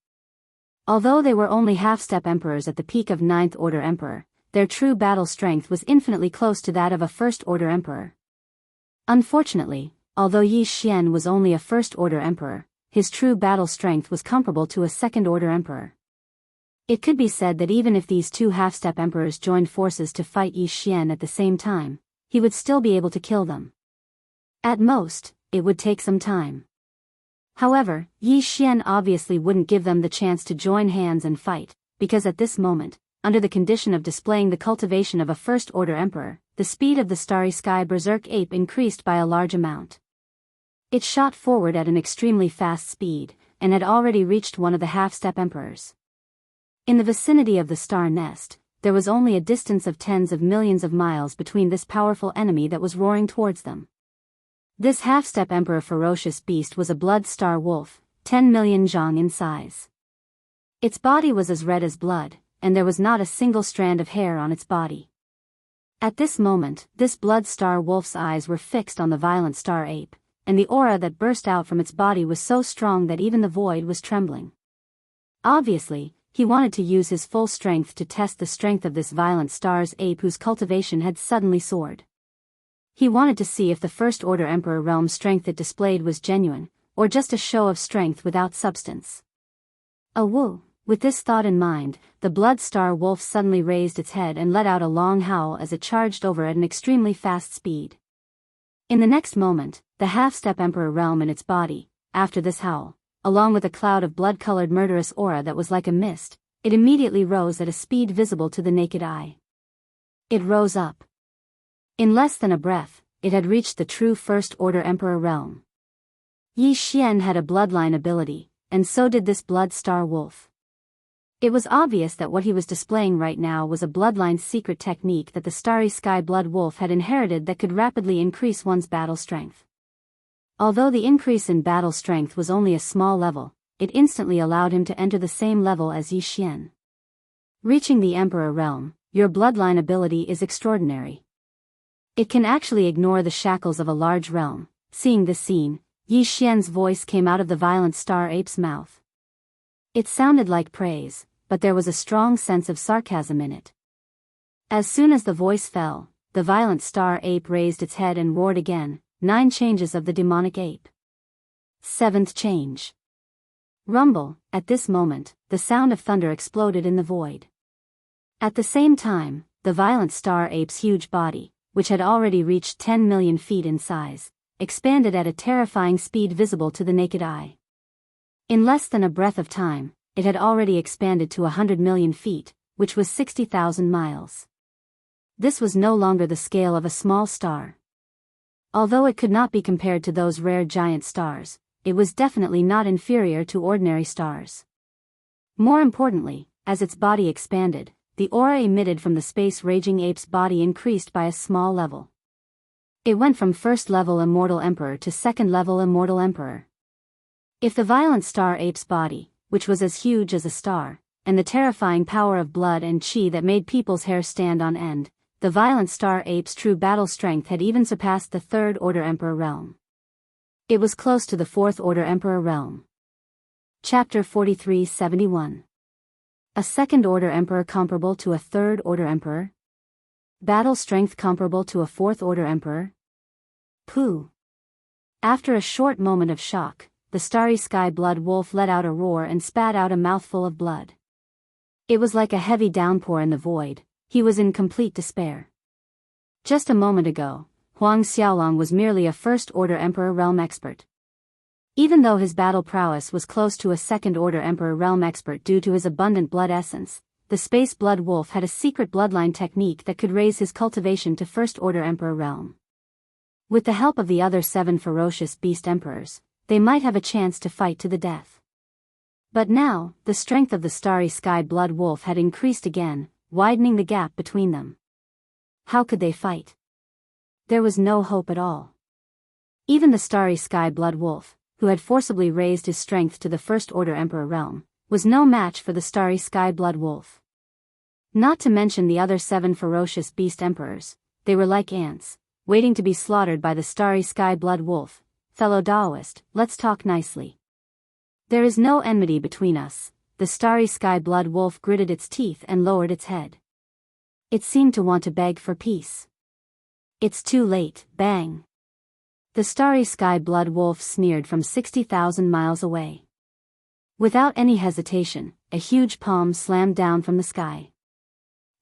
A: Although they were only half-step emperors at the peak of 9th order emperor, their true battle strength was infinitely close to that of a first-order emperor. Unfortunately, although Yi Xian was only a first-order emperor, his true battle strength was comparable to a second-order emperor. It could be said that even if these 2 half-step emperors joined forces to fight Yi Xian at the same time, he would still be able to kill them. At most, it would take some time. However, Yi Xian obviously wouldn't give them the chance to join hands and fight, because at this moment, under the condition of displaying the cultivation of a first-order emperor, the speed of the starry sky berserk ape increased by a large amount. It shot forward at an extremely fast speed, and had already reached one of the half-step emperors. In the vicinity of the star nest, there was only a distance of tens of millions of miles between this powerful enemy that was roaring towards them. This half-step emperor ferocious beast was a blood star wolf, 10 million zhang in size. Its body was as red as blood, and there was not a single strand of hair on its body. At this moment, this blood star wolf's eyes were fixed on the violent star ape, and the aura that burst out from its body was so strong that even the void was trembling. Obviously, he wanted to use his full strength to test the strength of this violent star's ape whose cultivation had suddenly soared. He wanted to see if the first-order emperor realm strength it displayed was genuine, or just a show of strength without substance. Woo! With this thought in mind, the blood star wolf suddenly raised its head and let out a long howl as it charged over at an extremely fast speed. In the next moment, the half-step emperor realm in its body, after this howl, along with a cloud of blood-colored murderous aura that was like a mist, it immediately rose at a speed visible to the naked eye. It rose up. In less than a breath, it had reached the true first-order emperor realm. Yi Xian had a bloodline ability, and so did this blood star wolf. It was obvious that what he was displaying right now was a bloodline secret technique that the starry sky blood wolf had inherited that could rapidly increase one's battle strength. Although the increase in battle strength was only a small level, it instantly allowed him to enter the same level as Yi Xian. Reaching the Emperor realm, your bloodline ability is extraordinary. It can actually ignore the shackles of a large realm. Seeing this scene, Yi Xian's voice came out of the violent star ape's mouth. It sounded like praise, but there was a strong sense of sarcasm in it. As soon as the voice fell, the violent star ape raised its head and roared again. 9 changes of the demonic ape. 7th change. Rumble. At this moment, the sound of thunder exploded in the void. At the same time, the violent star ape's huge body, which had already reached 10 million feet in size, expanded at a terrifying speed visible to the naked eye. In less than a breath of time, it had already expanded to 100 million feet, which was 60,000 miles. This was no longer the scale of a small star. Although it could not be compared to those rare giant stars, it was definitely not inferior to ordinary stars. More importantly, as its body expanded, the aura emitted from the space-raging ape's body increased by a small level. It went from first-level Immortal Emperor to second-level Immortal Emperor. If the violent star ape's body, which was as huge as a star, and the terrifying power of blood and qi that made people's hair stand on end, the violent star ape's true battle strength had even surpassed the third-order Emperor realm. It was close to the fourth-order Emperor realm. Chapter 43-71. A second-order Emperor comparable to a third-order Emperor? Battle strength comparable to a fourth-order emperor? Pooh. After a short moment of shock, the starry sky blood wolf let out a roar and spat out a mouthful of blood. It was like a heavy downpour in the void. He was in complete despair. Just a moment ago, Huang Xiaolong was merely a first-order emperor realm expert. Even though his battle prowess was close to a second-order emperor realm expert due to his abundant blood essence, the space blood wolf had a secret bloodline technique that could raise his cultivation to first-order emperor realm. With the help of the other 7 ferocious beast emperors, they might have a chance to fight to the death. But now, the strength of the starry sky blood wolf had increased again, widening the gap between them. How could they fight? There was no hope at all. Even the starry sky blood wolf, who had forcibly raised his strength to the first-order emperor realm, was no match for the starry sky blood wolf. Not to mention the other 7 ferocious beast emperors, they were like ants, waiting to be slaughtered by the starry sky blood wolf. Fellow Daoist, let's talk nicely. There is no enmity between us. The starry sky blood wolf gritted its teeth and lowered its head. It seemed to want to beg for peace. It's too late, bang. The starry sky blood wolf sneered from 60,000 miles away. Without any hesitation, a huge palm slammed down from the sky.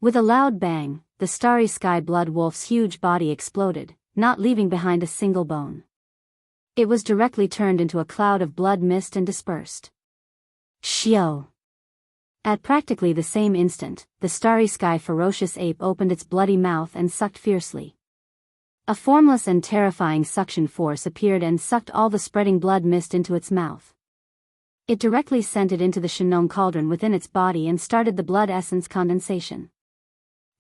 A: With a loud bang, the starry sky blood wolf's huge body exploded, not leaving behind a single bone. It was directly turned into a cloud of blood mist and dispersed. Shio! At practically the same instant, the starry sky ferocious ape opened its bloody mouth and sucked fiercely. A formless and terrifying suction force appeared and sucked all the spreading blood mist into its mouth. It directly sent it into the Shinong cauldron within its body and started the blood essence condensation.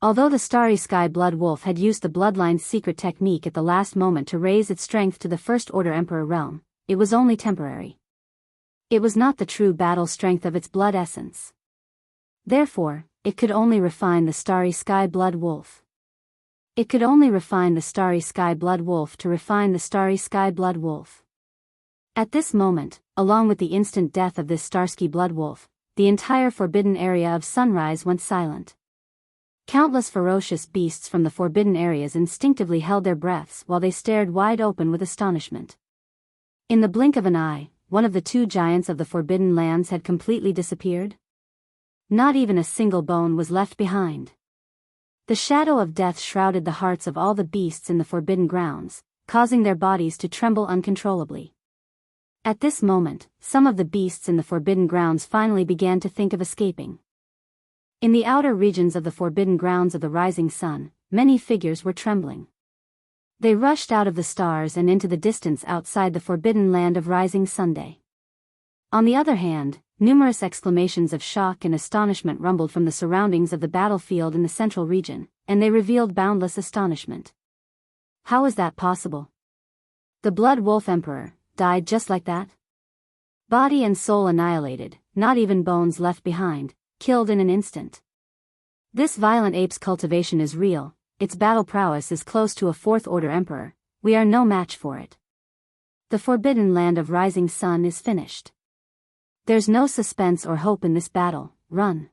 A: Although the starry sky blood wolf had used the bloodline's secret technique at the last moment to raise its strength to the first-order emperor realm, it was only temporary. It was not the true battle strength of its blood essence. Therefore, it could only refine the starry sky blood wolf. It could only refine the starry sky blood wolf to refine the starry sky blood wolf. At this moment, along with the instant death of this Starsky blood wolf, the entire forbidden area of Sunrise went silent. Countless ferocious beasts from the forbidden areas instinctively held their breaths while they stared wide open with astonishment. In the blink of an eye, one of the 2 giants of the forbidden lands had completely disappeared. Not even a single bone was left behind. The shadow of death shrouded the hearts of all the beasts in the forbidden grounds, causing their bodies to tremble uncontrollably. At this moment, some of the beasts in the forbidden grounds finally began to think of escaping. In the outer regions of the forbidden grounds of the rising sun, many figures were trembling. They rushed out of the stars and into the distance outside the forbidden land of rising Sunday. On the other hand, numerous exclamations of shock and astonishment rumbled from the surroundings of the battlefield in the central region, and they revealed boundless astonishment. How is that possible? The Blood Wolf Emperor died just like that? Body and soul annihilated, not even bones left behind, killed in an instant. This violent ape's cultivation is real, its battle prowess is close to a fourth-order emperor, we are no match for it. The forbidden land of rising sun is finished. There's no suspense or hope in this battle, run.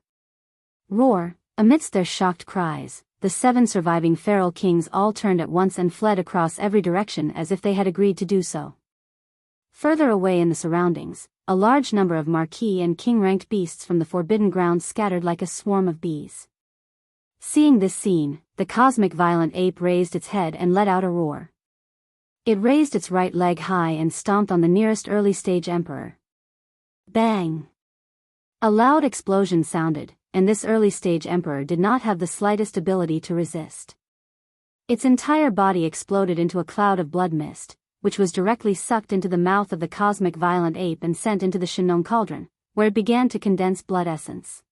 A: Roar, amidst their shocked cries, the 7 surviving feral kings all turned at once and fled across every direction as if they had agreed to do so. Further away in the surroundings, a large number of marquis and king-ranked beasts from the forbidden grounds scattered like a swarm of bees. Seeing this scene, the cosmic violent ape raised its head and let out a roar. It raised its right leg high and stomped on the nearest early-stage emperor. Bang! A loud explosion sounded, and this early-stage emperor did not have the slightest ability to resist. Its entire body exploded into a cloud of blood mist, which was directly sucked into the mouth of the cosmic violent ape and sent into the Shinong cauldron, where it began to condense blood essence.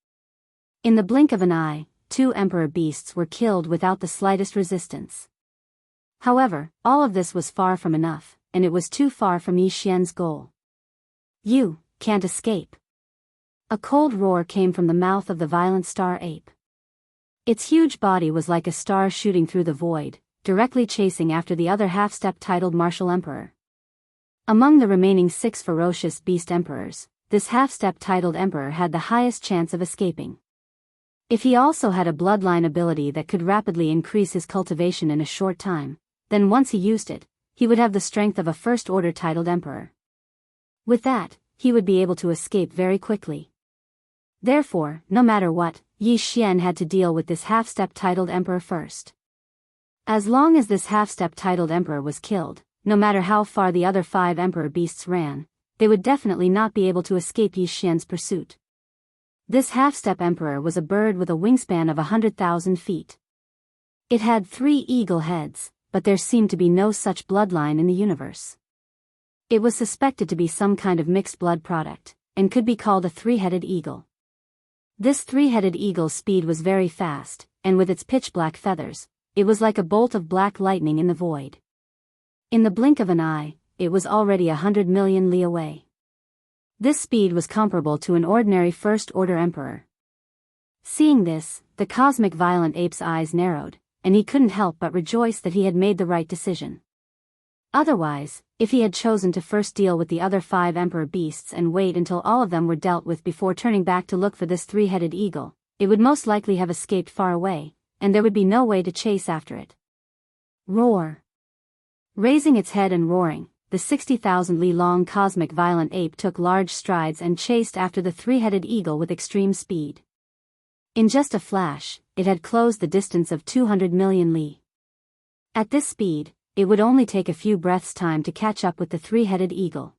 A: In the blink of an eye, 2 emperor beasts were killed without the slightest resistance. However, all of this was far from enough, and it was too far from Yi Xian's goal. You can't escape. A cold roar came from the mouth of the violent star ape. Its huge body was like a star shooting through the void, directly chasing after the other half-step titled martial emperor. Among the remaining 6 ferocious beast emperors, this half-step titled emperor had the highest chance of escaping. If he also had a bloodline ability that could rapidly increase his cultivation in a short time, then once he used it, he would have the strength of a first-order titled emperor. With that, he would be able to escape very quickly. Therefore, no matter what, Yi Xian had to deal with this half-step titled emperor first. As long as this half-step titled emperor was killed, no matter how far the other 5 emperor beasts ran, they would definitely not be able to escape Yi Xian's pursuit. This half-step emperor was a bird with a wingspan of 100,000 feet. It had 3 eagle heads, but there seemed to be no such bloodline in the universe. It was suspected to be some kind of mixed blood product, and could be called a 3-headed eagle. This 3-headed eagle's speed was very fast, and with its pitch-black feathers, it was like a bolt of black lightning in the void. In the blink of an eye, it was already 100 million li away. This speed was comparable to an ordinary first-order emperor. Seeing this, the cosmic violent ape's eyes narrowed, and he couldn't help but rejoice that he had made the right decision. Otherwise, if he had chosen to first deal with the other 5 emperor beasts and wait until all of them were dealt with before turning back to look for this 3-headed eagle, it would most likely have escaped far away, and there would be no way to chase after it. Roar! Raising its head and roaring, the 60,000 li long cosmic violent ape took large strides and chased after the 3-headed eagle with extreme speed. In just a flash, it had closed the distance of 200 million li. At this speed, it would only take a few breaths' time to catch up with the 3-headed eagle.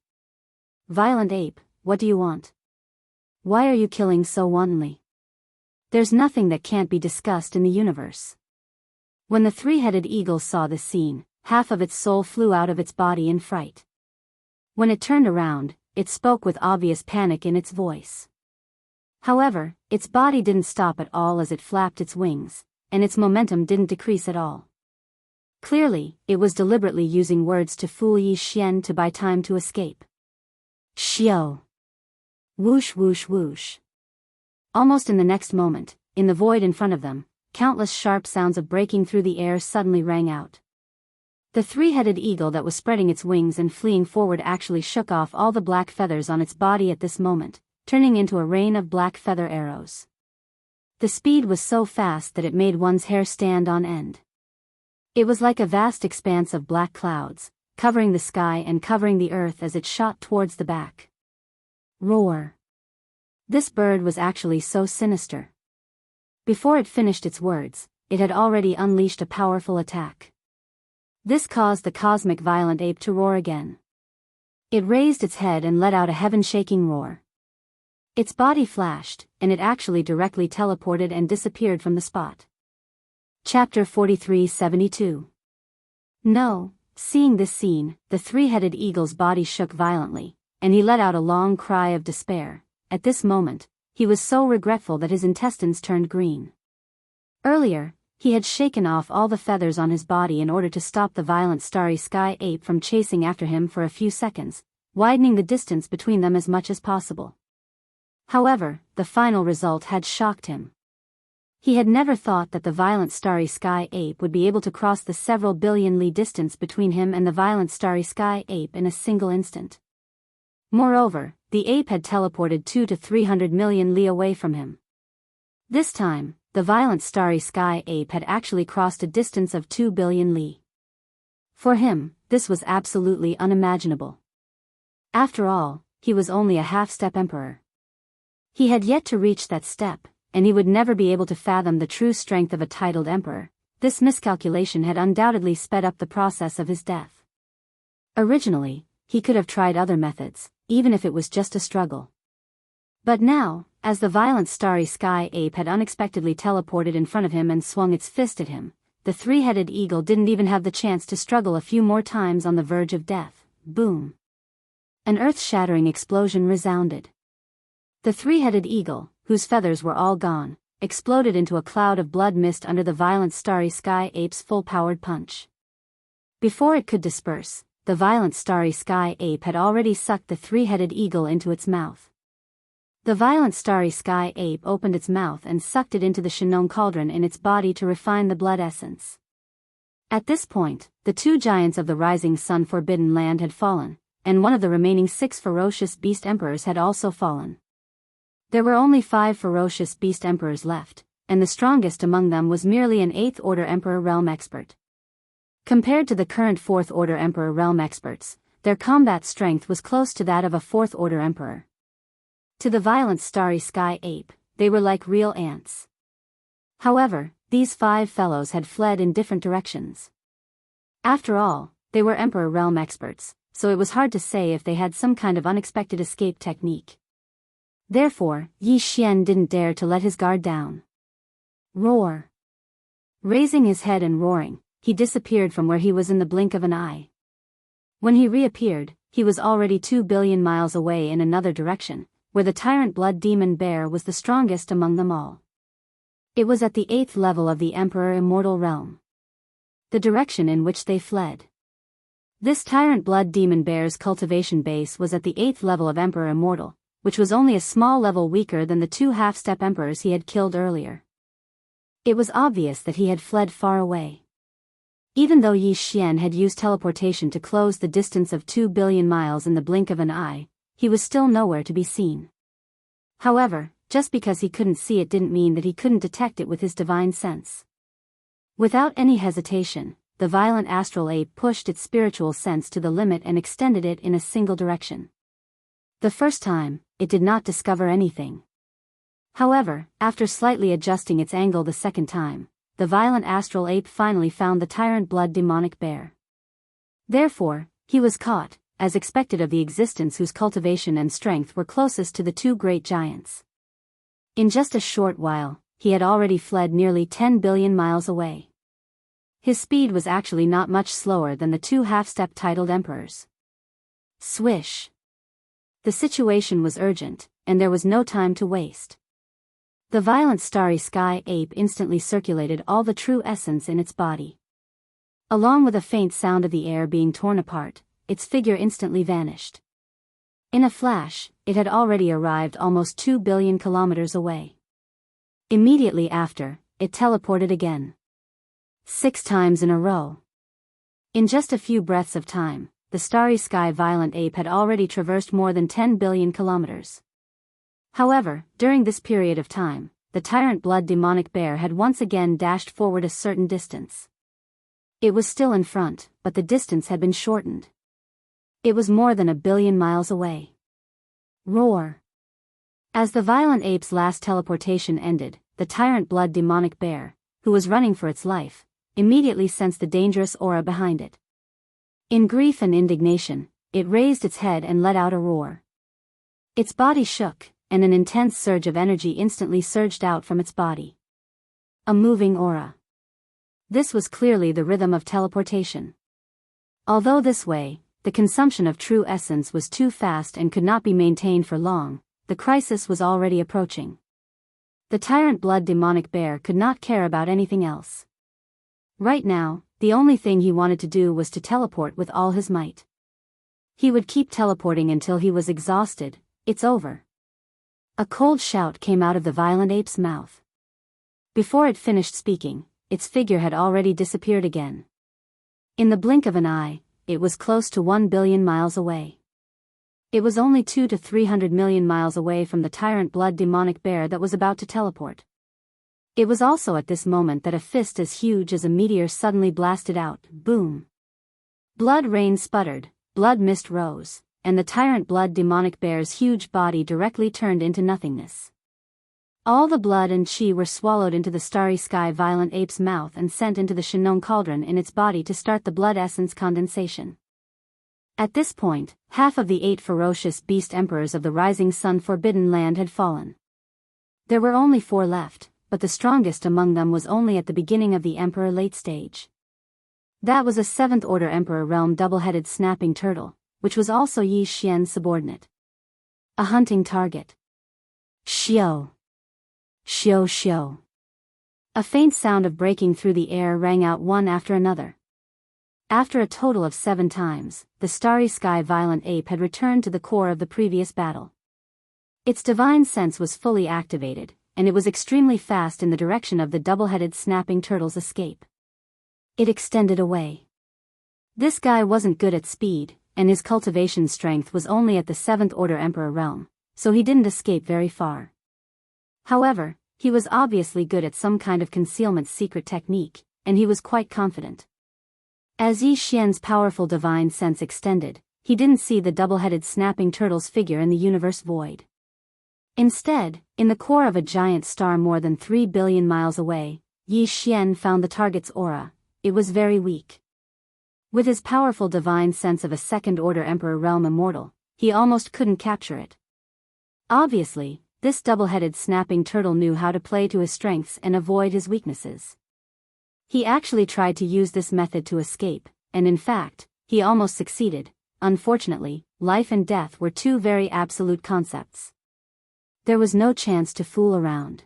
A: Violent ape, what do you want? Why are you killing so wantonly? There's nothing that can't be discussed in the universe. When the 3-headed eagle saw this scene, half of its soul flew out of its body in fright. When it turned around, it spoke with obvious panic in its voice. However, its body didn't stop at all as it flapped its wings, and its momentum didn't decrease at all. Clearly, it was deliberately using words to fool Yi Xian to buy time to escape. Xiao! Whoosh whoosh whoosh. Almost in the next moment, in the void in front of them, countless sharp sounds of breaking through the air suddenly rang out. The 3-headed eagle that was spreading its wings and fleeing forward actually shook off all the black feathers on its body at this moment, turning into a rain of black feather arrows. The speed was so fast that it made one's hair stand on end. It was like a vast expanse of black clouds, covering the sky and covering the earth as it shot towards the back. Roar! This bird was actually so sinister. Before it finished its words, it had already unleashed a powerful attack. This caused the cosmic violent ape to roar again. It raised its head and let out a heaven-shaking roar. Its body flashed, and it actually directly teleported and disappeared from the spot. Chapter 43-72. No, seeing this scene, the 3-headed eagle's body shook violently, and he let out a long cry of despair. At this moment, he was so regretful that his intestines turned green. Earlier, he had shaken off all the feathers on his body in order to stop the violent starry sky ape from chasing after him for a few seconds, widening the distance between them as much as possible. However, the final result had shocked him. He had never thought that the violent starry sky ape would be able to cross the several billion li distance between him and the violent starry sky ape in a single instant. Moreover, the ape had teleported 200 to 300 million li away from him. This time, the violent starry sky ape had actually crossed a distance of 2 billion li. For him, this was absolutely unimaginable. After all, he was only a half-step emperor. He had yet to reach that step, and he would never be able to fathom the true strength of a titled emperor. This miscalculation had undoubtedly sped up the process of his death. Originally, he could have tried other methods, even if it was just a struggle. But now, as the violent starry sky ape had unexpectedly teleported in front of him and swung its fist at him, the 3-headed eagle didn't even have the chance to struggle a few more times on the verge of death. Boom! An earth-shattering explosion resounded. The 3-headed eagle, whose feathers were all gone, exploded into a cloud of blood mist under the violent starry sky ape's full-powered punch. Before it could disperse, the violent starry sky ape had already sucked the 3-headed eagle into its mouth. The violent starry sky ape opened its mouth and sucked it into the Shinong cauldron in its body to refine the blood essence. At this point, the 2 giants of the rising sun forbidden land had fallen, and one of the remaining 6 ferocious beast emperors had also fallen. There were only 5 ferocious beast emperors left, and the strongest among them was merely an 8th Order Emperor realm expert. Compared to the current 4th Order Emperor realm experts, their combat strength was close to that of a 4th Order Emperor. To the violent Starry Sky Ape, they were like real ants. However, these 5 fellows had fled in different directions. After all, they were Emperor realm experts, so it was hard to say if they had some kind of unexpected escape technique. Therefore, Yi Xian didn't dare to let his guard down. Roar! Raising his head and roaring, he disappeared from where he was in the blink of an eye. When he reappeared, he was already 2 billion miles away in another direction, where the tyrant blood demon bear was the strongest among them all. It was at the 8th level of the Emperor Immortal Realm. The direction in which they fled. This tyrant blood demon bear's cultivation base was at the 8th level of Emperor Immortal, which was only a small level weaker than the 2 half-step emperors he had killed earlier. It was obvious that he had fled far away. Even though Yi Xian had used teleportation to close the distance of 2 billion miles in the blink of an eye, he was still nowhere to be seen. However, just because he couldn't see it didn't mean that he couldn't detect it with his divine sense. Without any hesitation, the violent astral ape pushed its spiritual sense to the limit and extended it in a single direction. The first time, it did not discover anything. However, after slightly adjusting its angle the second time, the violent astral ape finally found the tyrant blood demonic bear. Therefore, he was caught, as expected of the existence whose cultivation and strength were closest to the 2 great giants. In just a short while, he had already fled nearly 10 billion miles away. His speed was actually not much slower than the 2 half-step titled emperors. Swish! The situation was urgent, and there was no time to waste. The violent Starry Sky Ape instantly circulated all the true essence in its body. Along with a faint sound of the air being torn apart, its figure instantly vanished. In a flash, it had already arrived almost 2 billion kilometers away. Immediately after, it teleported again. 6 times in a row. In just a few breaths of time, the Starry Sky Violent Ape had already traversed more than 10 billion kilometers. However, during this period of time, the tyrant blood demonic bear had once again dashed forward a certain distance. It was still in front, but the distance had been shortened. It was more than 1 billion miles away. Roar! As the violent ape's last teleportation ended, the tyrant blood demonic bear, who was running for its life, immediately sensed the dangerous aura behind it. In grief and indignation, it raised its head and let out a roar. Its body shook, and an intense surge of energy instantly surged out from its body. A moving aura. This was clearly the rhythm of teleportation. Although this way, the consumption of true essence was too fast and could not be maintained for long, the crisis was already approaching. The tyrant blood demonic bear could not care about anything else. Right now, the only thing he wanted to do was to teleport with all his might. He would keep teleporting until he was exhausted. It's over. A cold shout came out of the violent ape's mouth. Before it finished speaking, its figure had already disappeared again. In the blink of an eye, it was close to 1 billion miles away. It was only 200 to 300 million miles away from the tyrant blood demonic bear that was about to teleport. It was also at this moment that a fist as huge as a meteor suddenly blasted out, boom. Blood rain sputtered, blood mist rose, and the tyrant blood demonic bear's huge body directly turned into nothingness. All the blood and chi were swallowed into the Starry Sky Violent Ape's mouth and sent into the Shinong cauldron in its body to start the blood essence condensation. At this point, half of the 8 ferocious beast emperors of the Rising Sun Forbidden Land had fallen. There were only 4 left, but the strongest among them was only at the beginning of the Emperor late stage. That was a 7th Order Emperor realm double-headed snapping turtle, which was also Yi Xian's subordinate. A hunting target. Xiao. Xiao xiao. A faint sound of breaking through the air rang out one after another. After a total of 7 times, the Starry Sky Violent Ape had returned to the core of the previous battle. Its divine sense was fully activated, and it was extremely fast in the direction of the double-headed snapping turtle's escape. It extended away. This guy wasn't good at speed, and his cultivation strength was only at the 7th Order Emperor realm, so he didn't escape very far. However, He was obviously good at some kind of concealment secret technique, and he was quite confident. As Yi Xian's powerful divine sense extended, he didn't see the double-headed snapping turtle's figure in the universe void. Instead, in the core of a giant star more than 3 billion miles away, Yi Xian found the target's aura. It was very weak. With his powerful divine sense of a second-order Emperor realm immortal, he almost couldn't capture it. Obviously, this double-headed snapping turtle knew how to play to his strengths and avoid his weaknesses. He actually tried to use this method to escape, and in fact, he almost succeeded. Unfortunately, life and death were two very absolute concepts. There was no chance to fool around.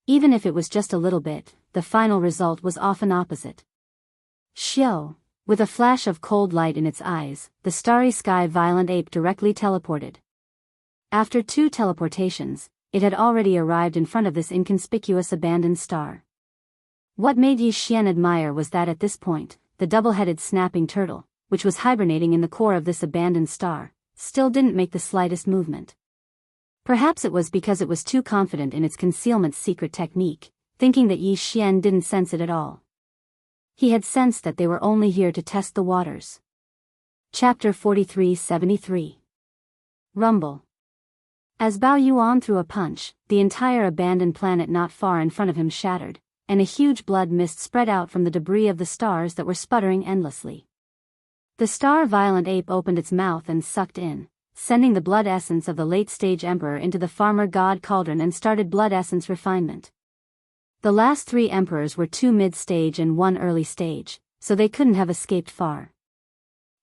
A: Even if it was just a little bit, the final result was often opposite. Xiao, with a flash of cold light in its eyes, the starry sky violent ape directly teleported. After 2 teleportations, it had already arrived in front of this inconspicuous abandoned star. What made Yi Xian admire was that at this point, the double-headed snapping turtle, which was hibernating in the core of this abandoned star, still didn't make the slightest movement. Perhaps it was because it was too confident in its concealment secret technique, thinking that Yi Xian didn't sense it at all. He had sensed that they were only here to test the waters. Chapter 4373. Rumble. As Bao Yuan threw a punch, the entire abandoned planet not far in front of him shattered, and a huge blood mist spread out from the debris of the stars that were sputtering endlessly. The star violent ape opened its mouth and sucked in, sending the blood essence of the late-stage emperor into the farmer god cauldron and started blood essence refinement. The last 3 emperors were 2 mid-stage and 1 early stage, so they couldn't have escaped far.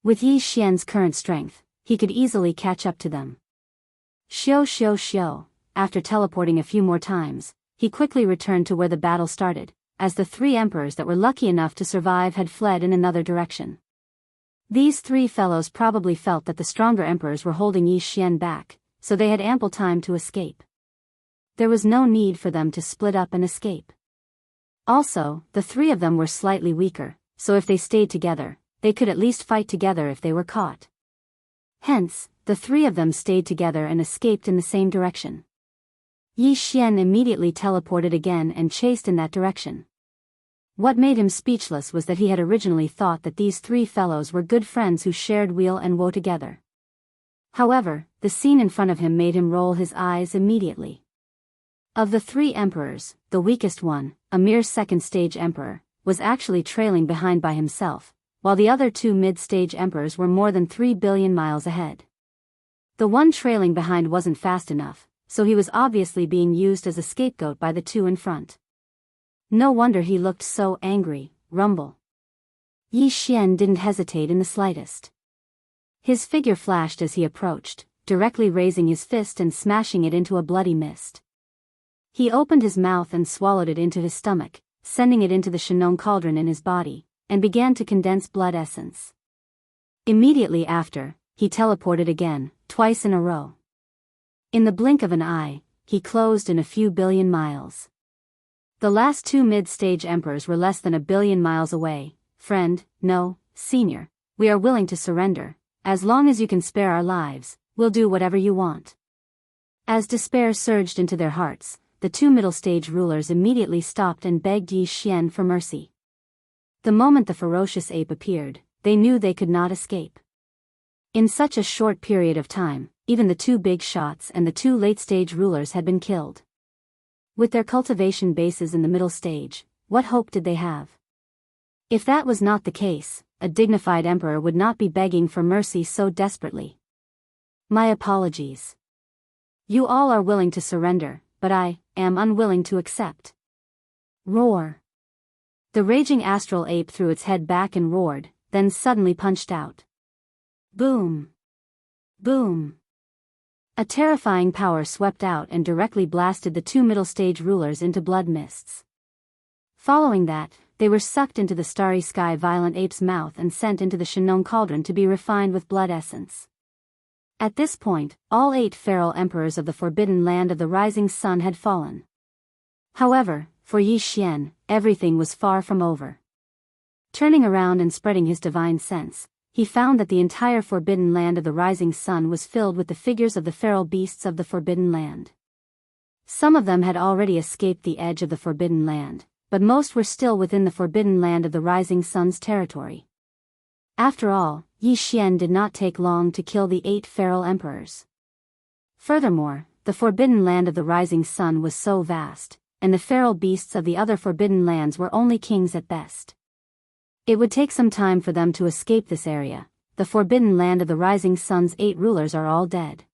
A: With Yi Xian's current strength, he could easily catch up to them. Xiao. After teleporting a few more times, he quickly returned to where the battle started, as the 3 emperors that were lucky enough to survive had fled in another direction. These 3 fellows probably felt that the stronger emperors were holding Yi Xian back, so they had ample time to escape. There was no need for them to split up and escape. Also, the 3 of them were slightly weaker, so if they stayed together, they could at least fight together if they were caught. Hence, the 3 of them stayed together and escaped in the same direction. Yi Xian immediately teleported again and chased in that direction. What made him speechless was that he had originally thought that these 3 fellows were good friends who shared weal and woe together. However, the scene in front of him made him roll his eyes immediately. Of the 3 emperors, the weakest one, a mere second-stage emperor, was actually trailing behind by himself, while the other 2 mid-stage emperors were more than 3 billion miles ahead. The one trailing behind wasn't fast enough, so he was obviously being used as a scapegoat by the 2 in front. No wonder he looked so angry. Rumble. Yi Xian didn't hesitate in the slightest. His figure flashed as he approached, directly raising his fist and smashing it into a bloody mist. He opened his mouth and swallowed it into his stomach, sending it into the Shenong cauldron in his body, and began to condense blood essence. Immediately after, he teleported again, twice in a row. In the blink of an eye, he closed in a few billion miles. The last 2 mid-stage emperors were less than a billion miles away. Friend, no, senior, we are willing to surrender. As long as you can spare our lives, we'll do whatever you want. As despair surged into their hearts, the 2 middle-stage rulers immediately stopped and begged Yi Xian for mercy. The moment the ferocious ape appeared, they knew they could not escape. In such a short period of time, even the 2 big shots and the 2 late-stage rulers had been killed. With their cultivation bases in the middle stage, what hope did they have? If that was not the case, a dignified emperor would not be begging for mercy so desperately. My apologies. You all are willing to surrender, but I am unwilling to accept. Roar. The raging astral ape threw its head back and roared, then suddenly punched out. Boom. Boom. A terrifying power swept out and directly blasted the 2 middle-stage rulers into blood mists. Following that, they were sucked into the starry sky violent ape's mouth and sent into the Shenong cauldron to be refined with blood essence. At this point, all 8 feral emperors of the forbidden land of the rising sun had fallen. However, for Yi Xian, everything was far from over. Turning around and spreading his divine sense, he found that the entire forbidden land of the rising sun was filled with the figures of the feral beasts of the forbidden land. Some of them had already escaped the edge of the Forbidden Land, but most were still within the Forbidden Land of the Rising Sun's territory. After all, Yi Xian did not take long to kill the 8 feral emperors. Furthermore, the Forbidden Land of the Rising Sun was so vast, and the feral beasts of the other Forbidden Lands were only kings at best. It would take some time for them to escape this area. The Forbidden Land of the Rising Sun's 8 rulers are all dead.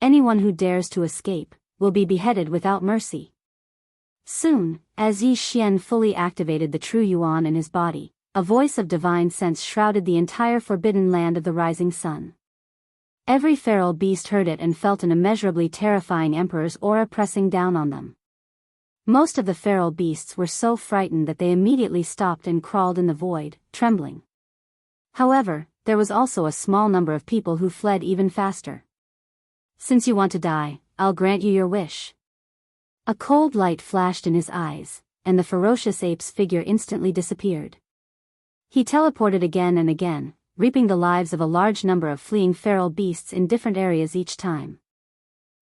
A: Anyone who dares to escape will be beheaded without mercy. Soon, as Yi Xian fully activated the true Yuan in his body, a voice of divine sense shrouded the entire Forbidden Land of the Rising Sun. Every feral beast heard it and felt an immeasurably terrifying emperor's aura pressing down on them. Most of the feral beasts were so frightened that they immediately stopped and crawled in the void, trembling. However, there was also a small number of people who fled even faster. "Since you want to die, I'll grant you your wish." A cold light flashed in his eyes, and the ferocious ape's figure instantly disappeared. He teleported again and again, reaping the lives of a large number of fleeing feral beasts in different areas each time.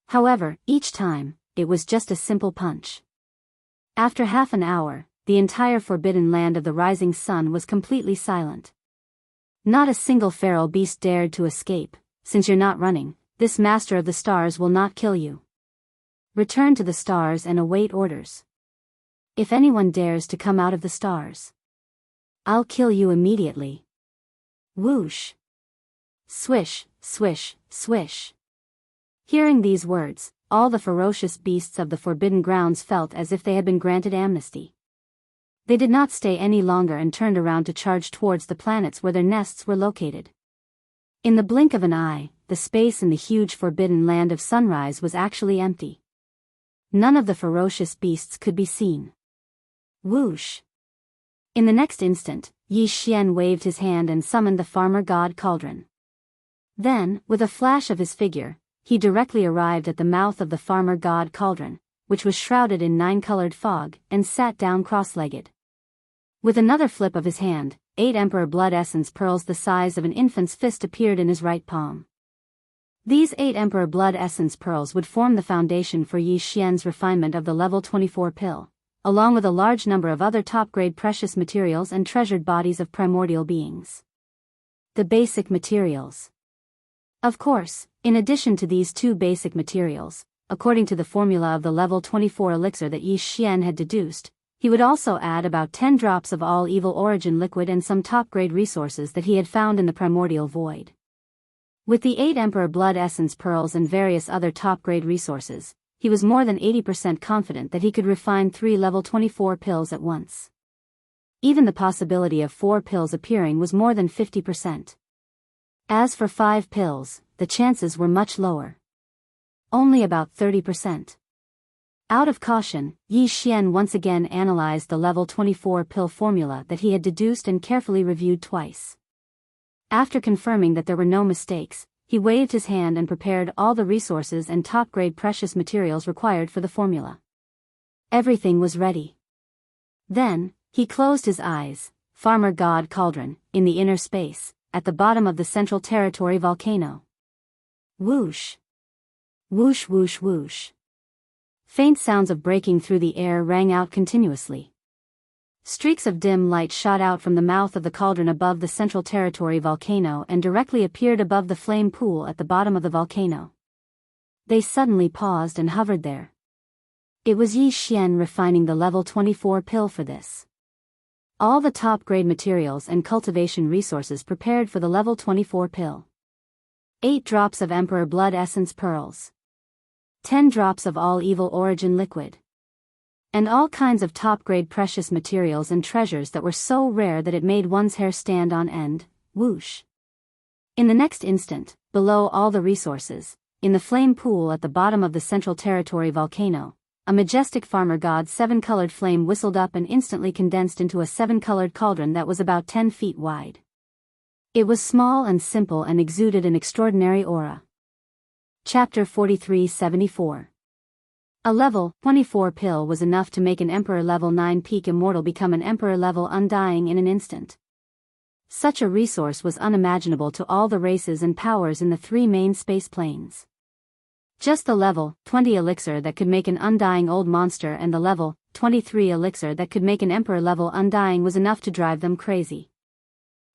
A: However, each time, it was just a simple punch. After half an hour, the entire Forbidden Land of the Rising Sun was completely silent. Not a single feral beast dared to escape. "Since you're not running, this Master of the Stars will not kill you. Return to the stars and await orders. If anyone dares to come out of the stars, I'll kill you immediately." Whoosh! Swish, swish, swish. Hearing these words, all the ferocious beasts of the Forbidden Grounds felt as if they had been granted amnesty. They did not stay any longer and turned around to charge towards the planets where their nests were located. In the blink of an eye, the space in the huge Forbidden Land of Sunrise was actually empty. None of the ferocious beasts could be seen. Whoosh! In the next instant, Yi Xian waved his hand and summoned the farmer god Cauldron. Then, with a flash of his figure, he directly arrived at the mouth of the farmer god Cauldron, which was shrouded in 9-colored fog, and sat down cross-legged. With another flip of his hand, 8 Emperor Blood Essence pearls the size of an infant's fist appeared in his right palm. These 8 Emperor Blood Essence pearls would form the foundation for Yi Xian's refinement of the level 24 pill, along with a large number of other top-grade precious materials and treasured bodies of primordial beings. The basic materials. Of course, in addition to these 2 basic materials, according to the formula of the level 24 elixir that Yi Xian had deduced, he would also add about 10 drops of all evil origin liquid and some top-grade resources that he had found in the primordial void. With the 8 Emperor Blood Essence pearls and various other top-grade resources, he was more than 80% confident that he could refine 3 level 24 pills at once. Even the possibility of 4 pills appearing was more than 50%. As for 5 pills, the chances were much lower. Only about 30%. Out of caution, Yi Xian once again analyzed the level 24 pill formula that he had deduced and carefully reviewed twice. After confirming that there were no mistakes, he waved his hand and prepared all the resources and top-grade precious materials required for the formula. Everything was ready. Then, he closed his eyes, Farmer God Cauldron, in the inner space, at the bottom of the Central Territory volcano. Whoosh! Whoosh whoosh whoosh. Faint sounds of breaking through the air rang out continuously. Streaks of dim light shot out from the mouth of the cauldron above the Central Territory volcano and directly appeared above the flame pool at the bottom of the volcano. They suddenly paused and hovered there. It was Yi Xian refining the level 24 pill for this. All the top-grade materials and cultivation resources prepared for the level 24 pill. 8 drops of Emperor Blood Essence pearls. 10 drops of all evil origin liquid. And all kinds of top-grade precious materials and treasures that were so rare that it made one's hair stand on end. Whoosh! In the next instant, below all the resources, in the flame pool at the bottom of the Central Territory volcano, a majestic farmer god's 7-colored flame whistled up and instantly condensed into a 7-colored cauldron that was about 10 feet wide. It was small and simple and exuded an extraordinary aura. Chapter 4374. A level 24 pill was enough to make an Emperor level 9 peak immortal become an Emperor level undying in an instant. Such a resource was unimaginable to all the races and powers in the 3 main space planes. Just the level 20 elixir that could make an undying old monster and the level 23 elixir that could make an emperor level undying was enough to drive them crazy.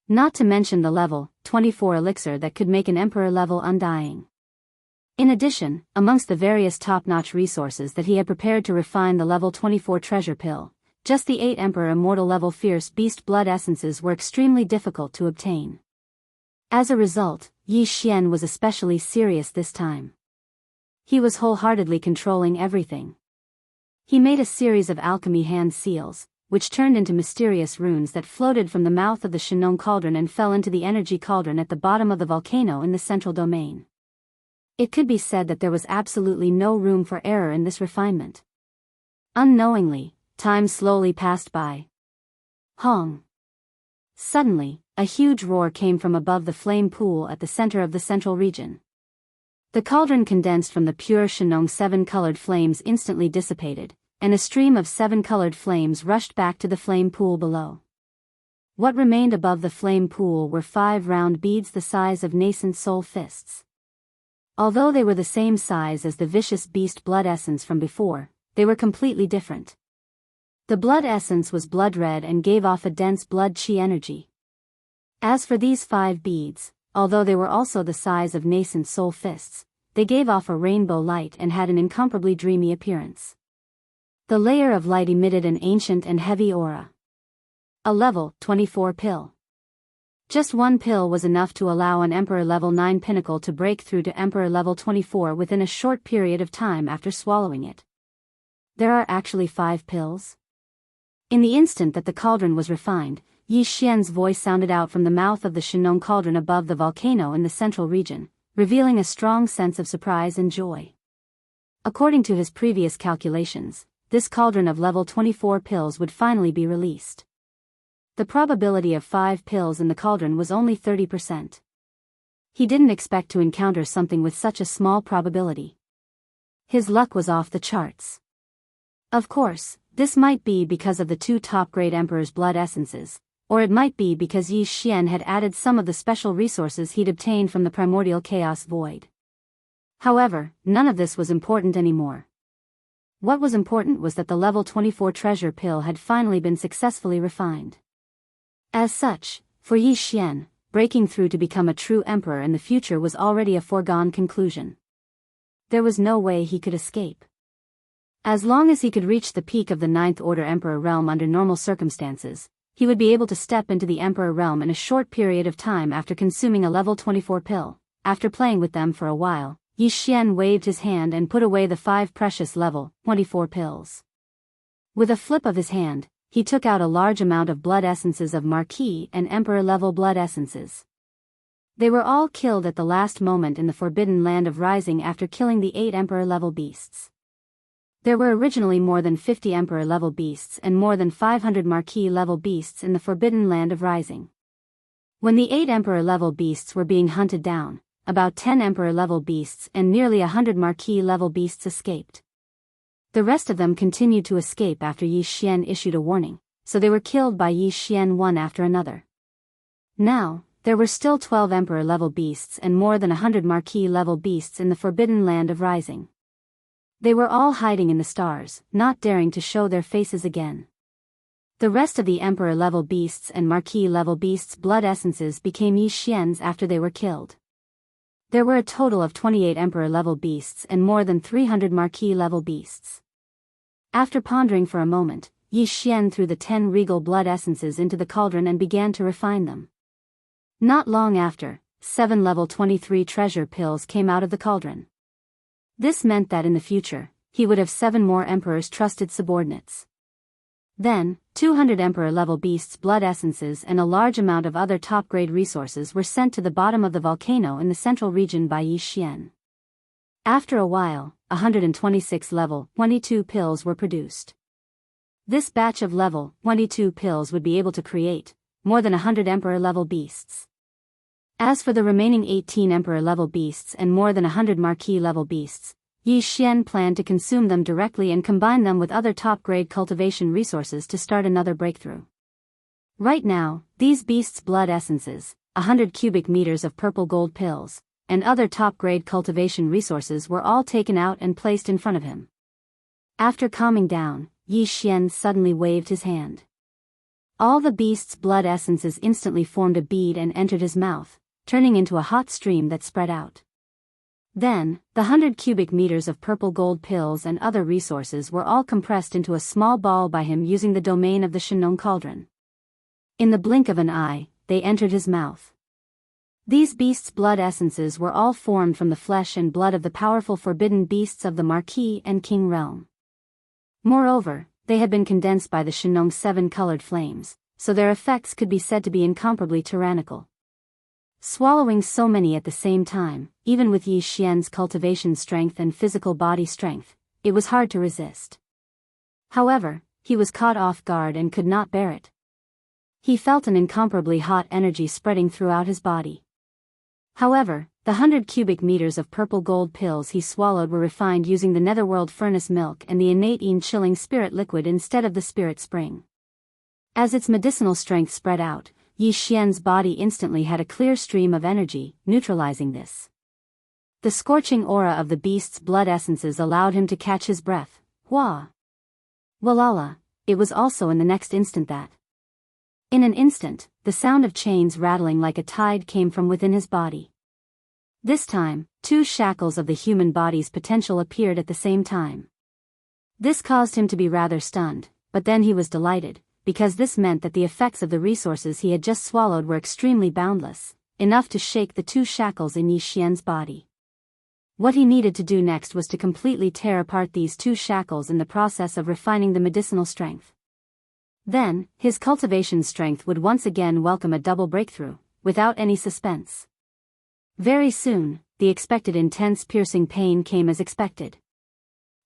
A: Not to mention the level 24 elixir that could make an emperor level undying. In addition, amongst the various top-notch resources that he had prepared to refine the level 24 treasure pill, just the 8 emperor immortal level fierce beast blood essences were extremely difficult to obtain. As a result, Yi Xian was especially serious this time. He was wholeheartedly controlling everything. He made a series of alchemy hand seals, which turned into mysterious runes that floated from the mouth of the Shenong cauldron and fell into the energy cauldron at the bottom of the volcano in the central domain. It could be said that there was absolutely no room for error in this refinement. Unknowingly, time slowly passed by. Hong! Suddenly, a huge roar came from above the flame pool at the center of the central region. The cauldron condensed from the pure Shenong 7-colored flames instantly dissipated, and a stream of 7-colored flames rushed back to the flame pool below. What remained above the flame pool were 5 round beads the size of nascent soul fists. Although they were the same size as the vicious beast blood essence from before, they were completely different. The blood essence was blood red and gave off a dense blood chi energy. As for these 5 beads, although they were also the size of nascent soul fists, they gave off a rainbow light and had an incomparably dreamy appearance. The layer of light emitted an ancient and heavy aura. A level 24 pill. Just one pill was enough to allow an Emperor level 9 pinnacle to break through to Emperor level 24 within a short period of time after swallowing it. There are actually 5 pills? In the instant that the cauldron was refined, Yi Xian's voice sounded out from the mouth of the Shenong cauldron above the volcano in the central region, revealing a strong sense of surprise and joy. According to his previous calculations, this cauldron of level 24 pills would finally be released. The probability of 5 pills in the cauldron was only 30%. He didn't expect to encounter something with such a small probability. His luck was off the charts. Of course, this might be because of the 2 top-grade Emperor's blood essences, or it might be because Yi Xian had added some of the special resources he'd obtained from the primordial chaos void. However, none of this was important anymore. What was important was that the level 24 treasure pill had finally been successfully refined. As such, for Yi Xian, breaking through to become a true emperor in the future was already a foregone conclusion. There was no way he could escape. As long as he could reach the peak of the 9th Order Emperor realm under normal circumstances, he would be able to step into the Emperor realm in a short period of time after consuming a level 24 pill. After playing with them for a while, Yi Xian waved his hand and put away the 5 precious level 24 pills. With a flip of his hand, he took out a large amount of blood essences of Marquis and Emperor-level blood essences. They were all killed at the last moment in the Forbidden Land of Rising after killing the 8 Emperor-level beasts. There were originally more than 50 Emperor-level beasts and more than 500 Marquis-level beasts in the Forbidden Land of Rising. When the 8 Emperor-level beasts were being hunted down, about 10 Emperor-level beasts and nearly 100 Marquis-level beasts escaped. The rest of them continued to escape after Yi Xian issued a warning, so they were killed by Yi Xian one after another. Now, there were still 12 Emperor-level beasts and more than 100 Marquis-level beasts in the Forbidden Land of Rising. They were all hiding in the stars, not daring to show their faces again. The rest of the Emperor-level beasts and Marquis-level beasts' blood essences became Yi Xian's after they were killed. There were a total of 28 Emperor-level beasts and more than 300 Marquis-level beasts. After pondering for a moment, Yi Xian threw the 10 regal blood essences into the cauldron and began to refine them. Not long after, 7 level 23 treasure pills came out of the cauldron. This meant that in the future, he would have 7 more Emperor's trusted subordinates. Then, 200 Emperor-level beasts' blood essences and a large amount of other top-grade resources were sent to the bottom of the volcano in the central region by Yi Xian. After a while, 126 level 22 pills were produced. This batch of level 22 pills would be able to create more than 100 Emperor-level beasts. As for the remaining 18 Emperor-level beasts and more than 100 Marquis-level beasts, Yi Xian planned to consume them directly and combine them with other top-grade cultivation resources to start another breakthrough. Right now, these beasts' blood essences, 100 cubic meters of purple gold pills, and other top-grade cultivation resources were all taken out and placed in front of him. After calming down, Yi Xian suddenly waved his hand. All the beast's blood essences instantly formed a bead and entered his mouth, turning into a hot stream that spread out. Then, the 100 cubic meters of purple gold pills and other resources were all compressed into a small ball by him using the domain of the Shenong cauldron. In the blink of an eye, they entered his mouth. These beasts' blood essences were all formed from the flesh and blood of the powerful forbidden beasts of the Marquis and King realm. Moreover, they had been condensed by the Shenong's 7-colored flames, so their effects could be said to be incomparably tyrannical. Swallowing so many at the same time, even with Yi Xian's cultivation strength and physical body strength, it was hard to resist. However, he was caught off guard and could not bear it. He felt an incomparably hot energy spreading throughout his body. However, the 100 cubic meters of purple gold pills he swallowed were refined using the netherworld furnace milk and the innate chilling spirit liquid instead of the spirit spring. As its medicinal strength spread out, Yi Xian's body instantly had a clear stream of energy, neutralizing this. The scorching aura of the beast's blood essences allowed him to catch his breath. Wah! Walala, it was also in the next instant that. In an instant, the sound of chains rattling like a tide came from within his body. This time, 2 shackles of the human body's potential appeared at the same time. This caused him to be rather stunned, but then he was delighted, because this meant that the effects of the resources he had just swallowed were extremely boundless, enough to shake the 2 shackles in Yi Xian's body. What he needed to do next was to completely tear apart these 2 shackles in the process of refining the medicinal strength. Then, his cultivation strength would once again welcome a double breakthrough, without any suspense. Very soon, the expected intense piercing pain came as expected.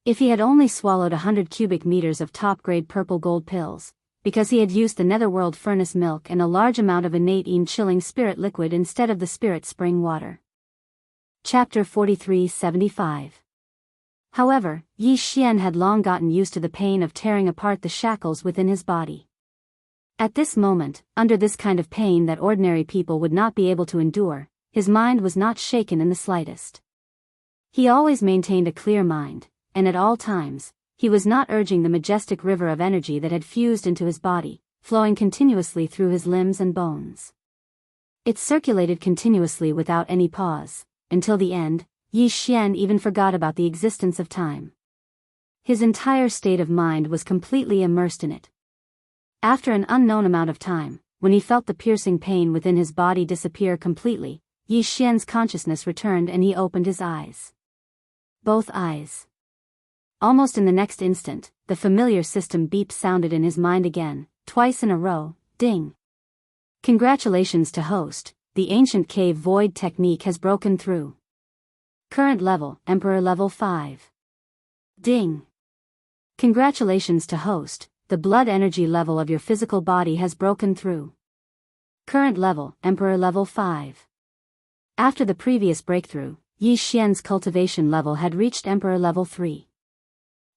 A: If he had only swallowed 100 cubic meters of top-grade purple gold pills, because he had used the netherworld furnace milk and a large amount of innate chilling spirit liquid instead of the spirit spring water. Chapter 4375. However, Yi Xian had long gotten used to the pain of tearing apart the shackles within his body. At this moment, under this kind of pain that ordinary people would not be able to endure, his mind was not shaken in the slightest. He always maintained a clear mind, and at all times, he was not urging the majestic river of energy that had fused into his body, flowing continuously through his limbs and bones. It circulated continuously without any pause, until the end. Yi Xian even forgot about the existence of time. His entire state of mind was completely immersed in it. After an unknown amount of time, when he felt the piercing pain within his body disappear completely, Yi Xian's consciousness returned and he opened his eyes. Both eyes. Almost in the next instant, the familiar system beep sounded in his mind again, twice in a row, ding. Congratulations to host, the ancient cave void technique has broken through. Current level, Emperor level 5. Ding. Congratulations to host, the blood energy level of your physical body has broken through. Current level, Emperor level 5. After the previous breakthrough, Yi Xian's cultivation level had reached Emperor level 3.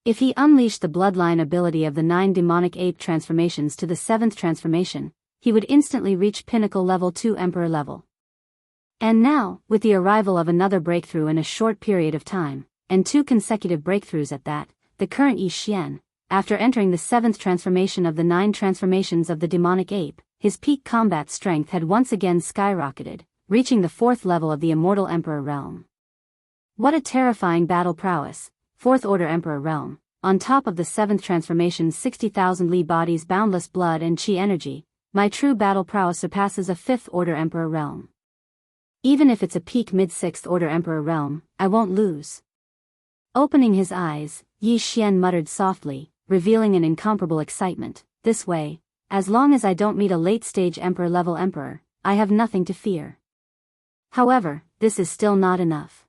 A: If he unleashed the bloodline ability of the 9 demonic ape transformations to the 7th transformation, he would instantly reach pinnacle level 2 Emperor level. And now, with the arrival of another breakthrough in a short period of time, and 2 consecutive breakthroughs at that, the current Yi Xian, after entering the 7th transformation of the 9 transformations of the demonic ape, his peak combat strength had once again skyrocketed, reaching the 4th level of the immortal Emperor realm. What a terrifying battle prowess, 4th order Emperor realm, on top of the 7th transformation's 60,000 Li body's boundless blood and chi energy, my true battle prowess surpasses a 5th order Emperor realm. Even if it's a peak mid-6th order Emperor realm, I won't lose. Opening his eyes, Yi Xian muttered softly, revealing an incomparable excitement. This way, as long as I don't meet a late-stage Emperor-level Emperor, I have nothing to fear. However, this is still not enough.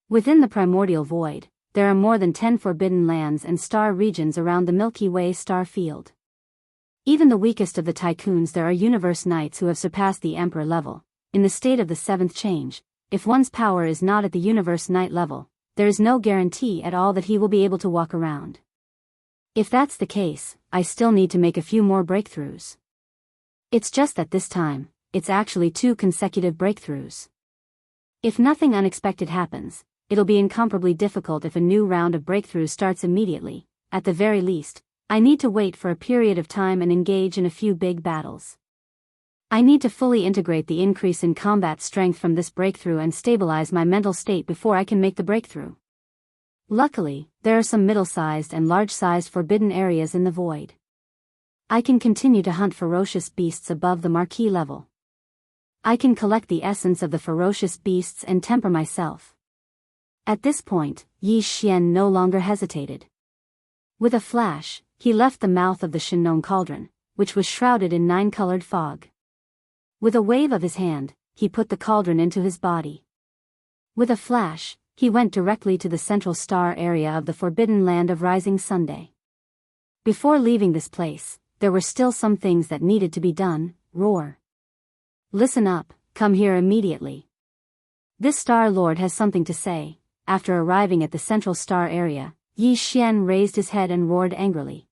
A: Within the primordial void, there are more than 10 forbidden lands and star regions around the Milky Way star field. Even the weakest of the tycoons, there are universe knights who have surpassed the Emperor level. In the state of the 7th change, if one's power is not at the universe knight level, there is no guarantee at all that he will be able to walk around. If that's the case, I still need to make a few more breakthroughs. It's just that this time, it's actually 2 consecutive breakthroughs. If nothing unexpected happens, it'll be incomparably difficult if a new round of breakthroughs starts immediately. At the very least, I need to wait for a period of time and engage in a few big battles. I need to fully integrate the increase in combat strength from this breakthrough and stabilize my mental state before I can make the breakthrough. Luckily, there are some middle-sized and large-sized forbidden areas in the void. I can continue to hunt ferocious beasts above the marquee level. I can collect the essence of the ferocious beasts and temper myself. At this point, Yi Xian no longer hesitated. With a flash, he left the mouth of the Shenong cauldron, which was shrouded in 9-colored fog. With a wave of his hand, he put the cauldron into his body. With a flash, he went directly to the central star area of the forbidden land of rising Sunday. Before leaving this place, there were still some things that needed to be done. Roar. Listen up, come here immediately. This Star Lord has something to say. After arriving at the central star area, Yi Xian raised his head and roared angrily.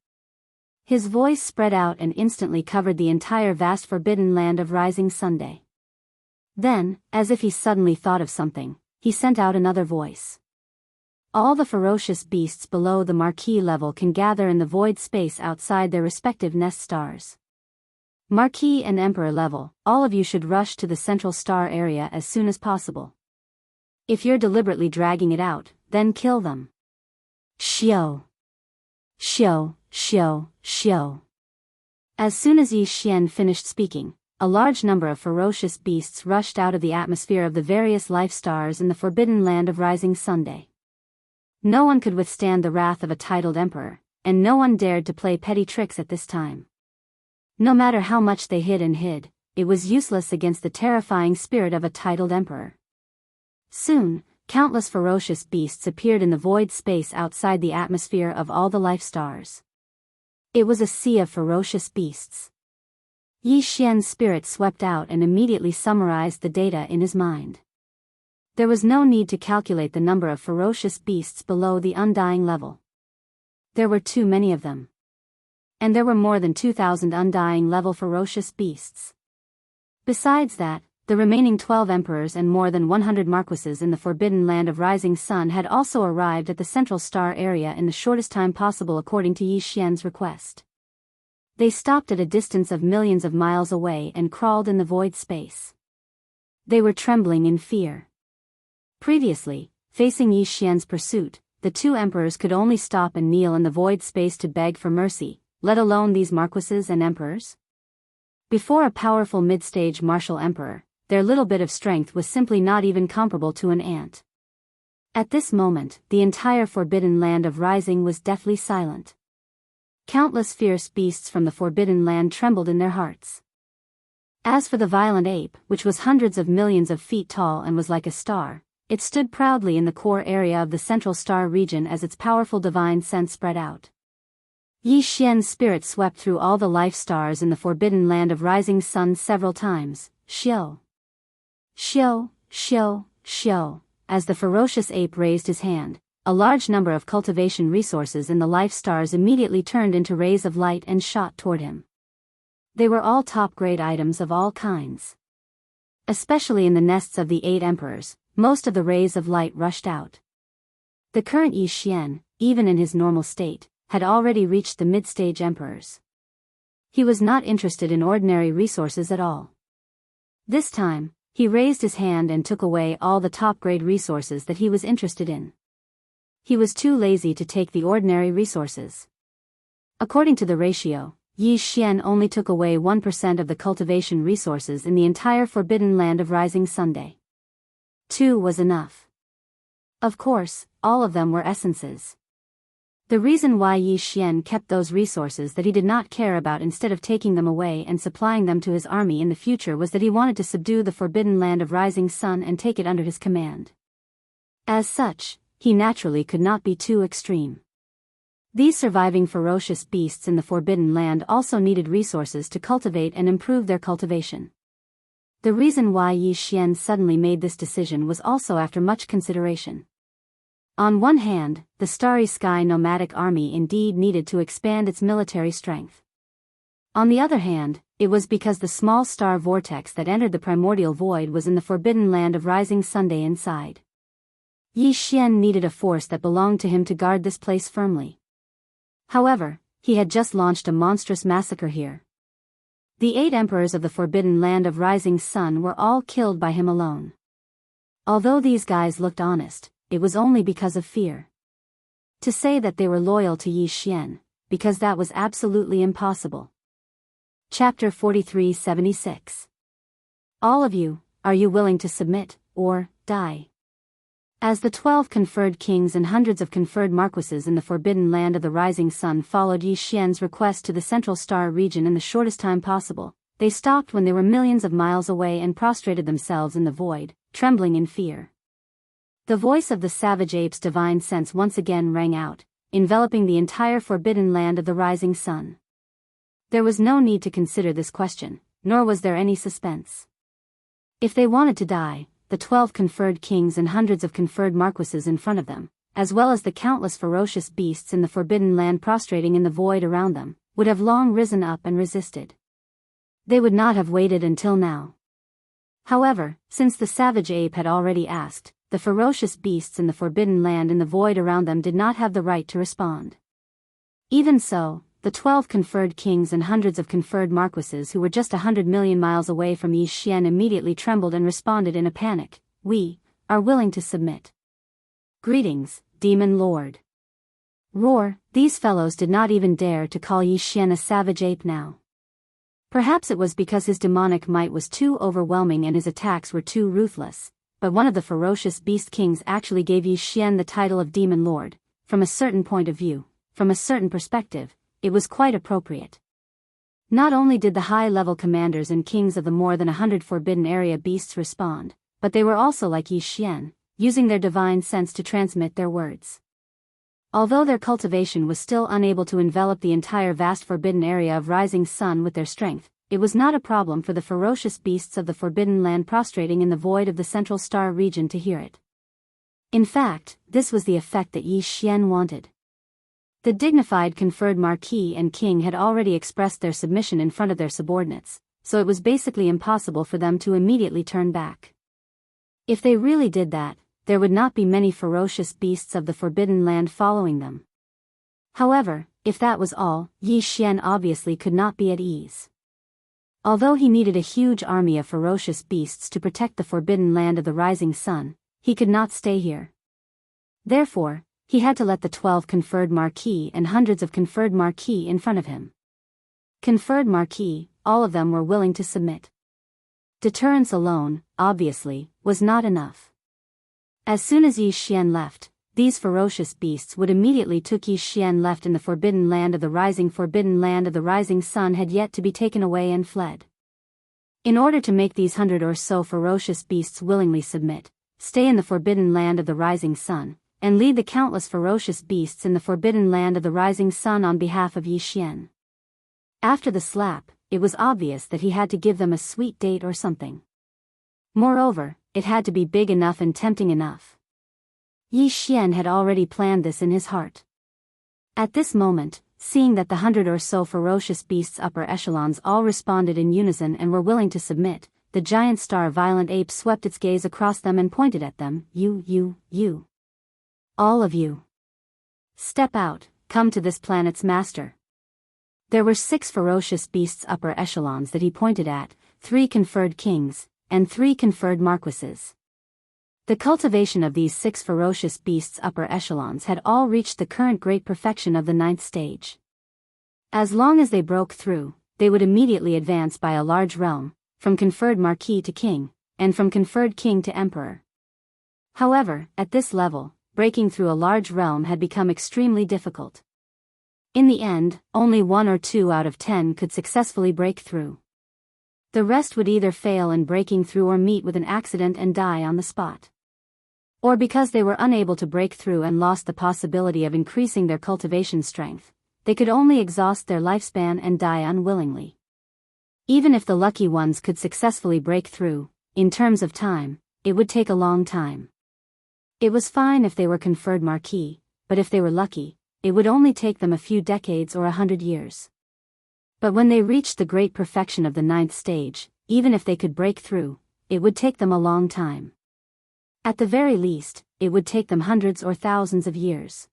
A: His voice spread out and instantly covered the entire vast forbidden land of rising Sunday. Then, as if he suddenly thought of something, he sent out another voice. All the ferocious beasts below the marquee level can gather in the void space outside their respective nest stars. Marquee and Emperor level, all of you should rush to the central star area as soon as possible. If you're deliberately dragging it out, then kill them. Xiao. Xiao, xiao, xiao. As soon as Yi Xian finished speaking, a large number of ferocious beasts rushed out of the atmosphere of the various life stars in the forbidden land of rising Sunday. No one could withstand the wrath of a titled emperor, and no one dared to play petty tricks at this time. No matter how much they hid, it was useless against the terrifying spirit of a titled emperor. Soon, countless ferocious beasts appeared in the void space outside the atmosphere of all the life stars. It was a sea of ferocious beasts. Yi Xian's spirit swept out and immediately summarized the data in his mind. There was no need to calculate the number of ferocious beasts below the undying level. There were too many of them. And there were more than 2,000 undying level ferocious beasts. Besides that, the remaining 12 emperors and more than 100 marquises in the forbidden land of rising sun had also arrived at the central star area in the shortest time possible according to Yi Xian's request. They stopped at a distance of millions of miles away and crawled in the void space. They were trembling in fear. Previously, facing Yi Xian's pursuit, the two emperors could only stop and kneel in the void space to beg for mercy, let alone these marquises and emperors. Before a powerful mid-stage martial emperor, their little bit of strength was simply not even comparable to an ant. At this moment, the entire forbidden land of rising was deathly silent. Countless fierce beasts from the forbidden land trembled in their hearts. As for the violent ape, which was hundreds of millions of feet tall and was like a star, it stood proudly in the core area of the central star region as its powerful divine sense spread out. Yi Xian's spirit swept through all the life stars in the forbidden land of rising sun several times. Xiao. Xiao, xiao, xiao. As the ferocious ape raised his hand, a large number of cultivation resources in the life stars immediately turned into rays of light and shot toward him. They were all top-grade items of all kinds. Especially in the nests of the 8 emperors, most of the rays of light rushed out. The current Yi Xian, even in his normal state, had already reached the mid-stage emperors. He was not interested in ordinary resources at all. This time, he raised his hand and took away all the top-grade resources that he was interested in. He was too lazy to take the ordinary resources. According to the ratio, Yi Xian only took away 1% of the cultivation resources in the entire forbidden land of rising Sunday. 2 was enough. Of course, all of them were essences. The reason why Yi Xian kept those resources that he did not care about instead of taking them away and supplying them to his army in the future was that he wanted to subdue the forbidden land of rising sun and take it under his command. As such, he naturally could not be too extreme. These surviving ferocious beasts in the forbidden land also needed resources to cultivate and improve their cultivation. The reason why Yi Xian suddenly made this decision was also after much consideration. On one hand, the Starry Sky nomadic army indeed needed to expand its military strength. On the other hand, it was because the small star vortex that entered the primordial void was in the forbidden land of rising Sunday inside. Yi Xian needed a force that belonged to him to guard this place firmly. However, he had just launched a monstrous massacre here. The 8 emperors of the forbidden land of rising sun were all killed by him alone. Although these guys looked honest, it was only because of fear. To say that they were loyal to Yi Xian, because that was absolutely impossible. Chapter 43-76. All of you, are you willing to submit, or die? As the 12 conferred kings and hundreds of conferred marquises in the forbidden land of the rising sun followed Yi Xian's request to the central star region in the shortest time possible, they stopped when they were millions of miles away and prostrated themselves in the void, trembling in fear. The voice of the savage ape's divine sense once again rang out, enveloping the entire forbidden land of the rising sun. There was no need to consider this question, nor was there any suspense. If they wanted to die, the 12 conferred kings and hundreds of conferred marquises in front of them, as well as the countless ferocious beasts in the forbidden land prostrating in the void around them, would have long risen up and resisted. They would not have waited until now. However, since the savage ape had already asked, the ferocious beasts in the forbidden land in the void around them did not have the right to respond. Even so, the 12 conferred kings and hundreds of conferred marquises who were just 100 million miles away from Yi Xian immediately trembled and responded in a panic. We are willing to submit. Greetings, Demon Lord. Roar, these fellows did not even dare to call Yi Xian a savage ape now. Perhaps it was because his demonic might was too overwhelming and his attacks were too ruthless, but one of the ferocious beast kings actually gave Yi Xian the title of Demon Lord. From a certain point of view, from a certain perspective, it was quite appropriate. Not only did the high-level commanders and kings of the more than 100 forbidden area beasts respond, but they were also like Yi Xian, using their divine sense to transmit their words. Although their cultivation was still unable to envelop the entire vast forbidden area of rising sun with their strength, it was not a problem for the ferocious beasts of the forbidden land prostrating in the void of the central star region to hear it. In fact, this was the effect that Yi Xian wanted. The dignified conferred marquis and king had already expressed their submission in front of their subordinates, so it was basically impossible for them to immediately turn back. If they really did that, there would not be many ferocious beasts of the forbidden land following them. However, if that was all, Yi Xian obviously could not be at ease. Although he needed a huge army of ferocious beasts to protect the forbidden land of the rising sun, he could not stay here. Therefore, he had to let the 12 conferred marquis and hundreds of conferred marquis in front of him. Conferred marquis, all of them were willing to submit. Deterrence alone, obviously, was not enough. As soon as Yi Xian left, these ferocious beasts would immediately took Yi Xian left in the forbidden land of the rising sun had yet to be taken away and fled. In order to make these 100 or so ferocious beasts willingly submit, stay in the forbidden land of the rising sun, and lead the countless ferocious beasts in the forbidden land of the rising sun on behalf of Yi Xian. After the slap, it was obvious that he had to give them a sweet date or something. Moreover, it had to be big enough and tempting enough. Yi Xian had already planned this in his heart. At this moment, seeing that the 100 or so ferocious beasts' upper echelons all responded in unison and were willing to submit, the giant star violent ape swept its gaze across them and pointed at them. You. All of you. Step out, come to this planet's master. There were 6 ferocious beasts' upper echelons that he pointed at, 3 conferred kings, and 3 conferred marquises. The cultivation of these 6 ferocious beasts' upper echelons had all reached the current great perfection of the 9th stage. As long as they broke through, they would immediately advance by a large realm, from conferred marquis to king, and from conferred king to emperor. However, at this level, breaking through a large realm had become extremely difficult. In the end, only 1 or 2 out of 10 could successfully break through. The rest would either fail in breaking through or meet with an accident and die on the spot. Or because they were unable to break through and lost the possibility of increasing their cultivation strength, they could only exhaust their lifespan and die unwillingly. Even if the lucky ones could successfully break through, in terms of time, it would take a long time. It was fine if they were conferred marquis, but if they were lucky, it would only take them a few decades or 100 years. But when they reached the great perfection of the 9th stage, even if they could break through, it would take them a long time. At the very least, it would take them hundreds or thousands of years.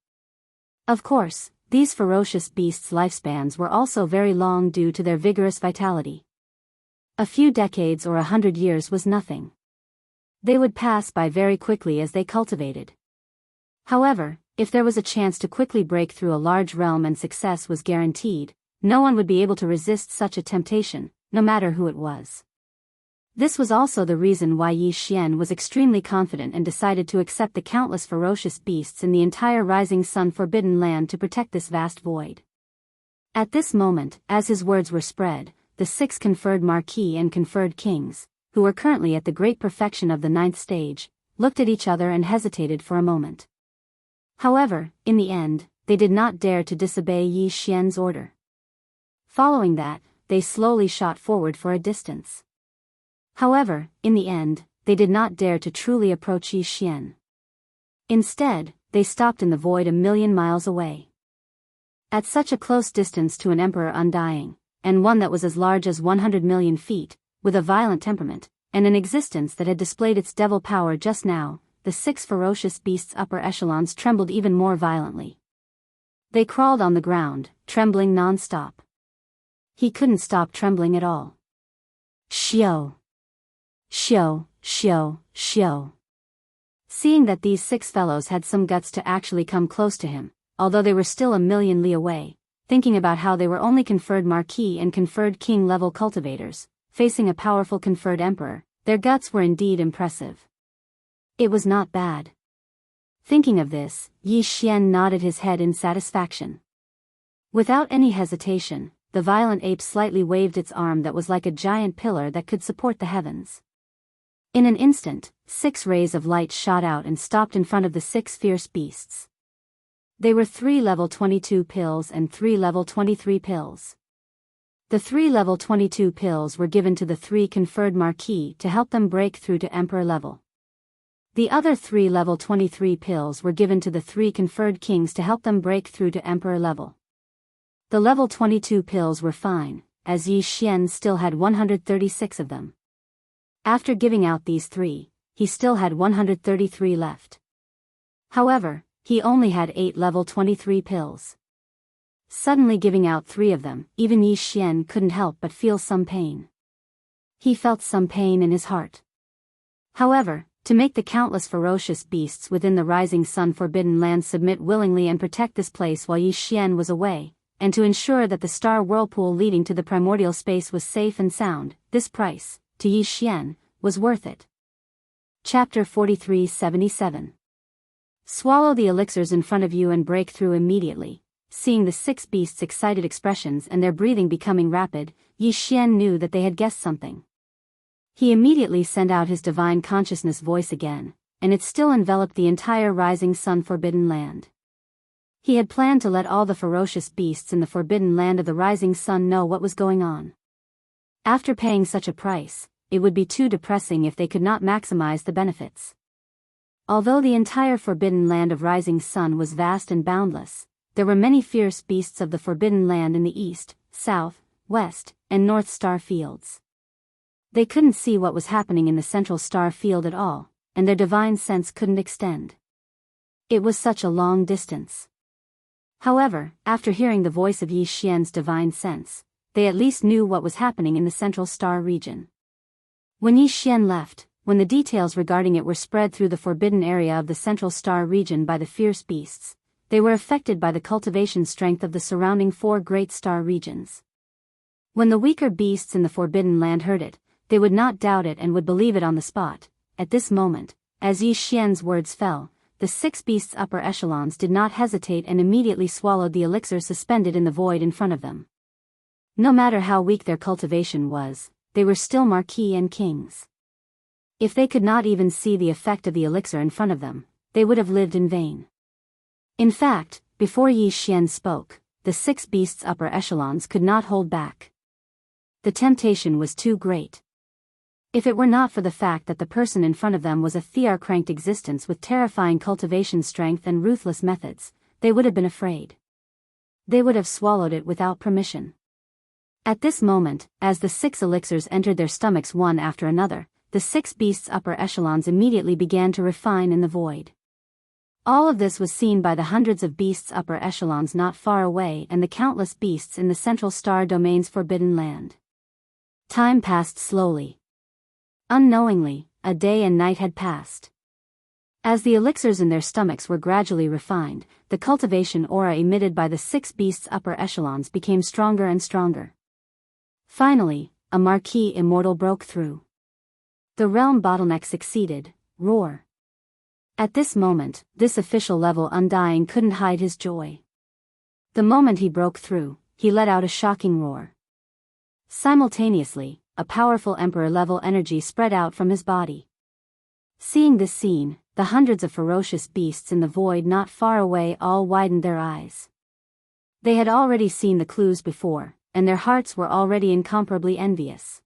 A: Of course, these ferocious beasts' lifespans were also very long due to their vigorous vitality. A few decades or 100 years was nothing. They would pass by very quickly as they cultivated. However, if there was a chance to quickly break through a large realm and success was guaranteed, no one would be able to resist such a temptation, no matter who it was. This was also the reason why Yi Xian was extremely confident and decided to accept the countless ferocious beasts in the entire Rising Sun Forbidden Land to protect this vast void. At this moment, as his words were spread, the 6 conferred marquis and conferred kings, who were currently at the great perfection of the 9th stage, looked at each other and hesitated for a moment. However, in the end, they did not dare to disobey Yi Xian's order. Following that, they slowly shot forward for a distance. However, in the end, they did not dare to truly approach Yi Xian. Instead, they stopped in the void 1,000,000 miles away. At such a close distance to an emperor undying, and one that was as large as 100 million feet, with a violent temperament, and an existence that had displayed its devil power just now, the 6 ferocious beasts' upper echelons trembled even more violently. They crawled on the ground, trembling non-stop. He couldn't stop trembling at all. Xiao! Xiao, Xiao, Xiao. Seeing that these 6 fellows had some guts to actually come close to him, although they were still 1,000,000 li away, thinking about how they were only conferred marquis and conferred king level cultivators, facing a powerful conferred emperor, their guts were indeed impressive. It was not bad. Thinking of this, Yi Xian nodded his head in satisfaction. Without any hesitation, the violent ape slightly waved its arm that was like a giant pillar that could support the heavens. In an instant, 6 rays of light shot out and stopped in front of the 6 fierce beasts. They were 3 level 22 pills and 3 level 23 pills. The 3 level 22 pills were given to the 3 conferred marquis to help them break through to emperor level. The other 3 level 23 pills were given to the 3 conferred kings to help them break through to emperor level. The level 22 pills were fine, as Yi Xian still had 136 of them. After giving out these 3, he still had 133 left. However, he only had 8 level 23 pills. Suddenly giving out 3 of them, even Yi Xian couldn't help but feel some pain. He felt some pain in his heart. However, to make the countless ferocious beasts within the Rising Sun Forbidden Land submit willingly and protect this place while Yi Xian was away, and to ensure that the star whirlpool leading to the primordial space was safe and sound, this price, to Yi Xian, was worth it. Chapter 43-77. Swallow the elixirs in front of you and break through immediately. Seeing the 6 beasts' excited expressions and their breathing becoming rapid, Yi Xian knew that they had guessed something. He immediately sent out his divine consciousness voice again, and it still enveloped the entire Rising Sun Forbidden Land. He had planned to let all the ferocious beasts in the Forbidden Land of the Rising Sun know what was going on. After paying such a price, it would be too depressing if they could not maximize the benefits. Although the entire Forbidden Land of Rising Sun was vast and boundless, there were many fierce beasts of the Forbidden Land in the east, south, west, and north star fields. They couldn't see what was happening in the central star field at all, and their divine sense couldn't extend. It was such a long distance. However, after hearing the voice of Yi Xian's divine sense, they at least knew what was happening in the central star region. When Yi Xian left, when the details regarding it were spread through the forbidden area of the central star region by the fierce beasts, they were affected by the cultivation strength of the surrounding 4 great star regions. When the weaker beasts in the Forbidden Land heard it, they would not doubt it and would believe it on the spot. At this moment, as Yi Xian's words fell, the 6 beasts' upper echelons did not hesitate and immediately swallowed the elixir suspended in the void in front of them. No matter how weak their cultivation was, they were still marquis and kings. If they could not even see the effect of the elixir in front of them, they would have lived in vain. In fact, before Yi Xian spoke, the 6 beasts' upper echelons could not hold back. The temptation was too great. If it were not for the fact that the person in front of them was a thearcranked existence with terrifying cultivation strength and ruthless methods, they would have been afraid. They would have swallowed it without permission. At this moment, as the 6 elixirs entered their stomachs one after another, the 6 beasts' upper echelons immediately began to refine in the void. All of this was seen by the hundreds of beasts' upper echelons not far away and the countless beasts in the central star domain's forbidden land. Time passed slowly. Unknowingly, a day and night had passed. As the elixirs in their stomachs were gradually refined, the cultivation aura emitted by the 6 beasts' upper echelons became stronger and stronger. Finally, a marquee immortal broke through. The realm bottleneck succeeded, roar. At this moment, this official level Undying couldn't hide his joy. The moment he broke through, he let out a shocking roar. Simultaneously, a powerful emperor-level energy spread out from his body. Seeing this scene, the hundreds of ferocious beasts in the void not far away all widened their eyes. They had already seen the clues before, and their hearts were already incomparably envious.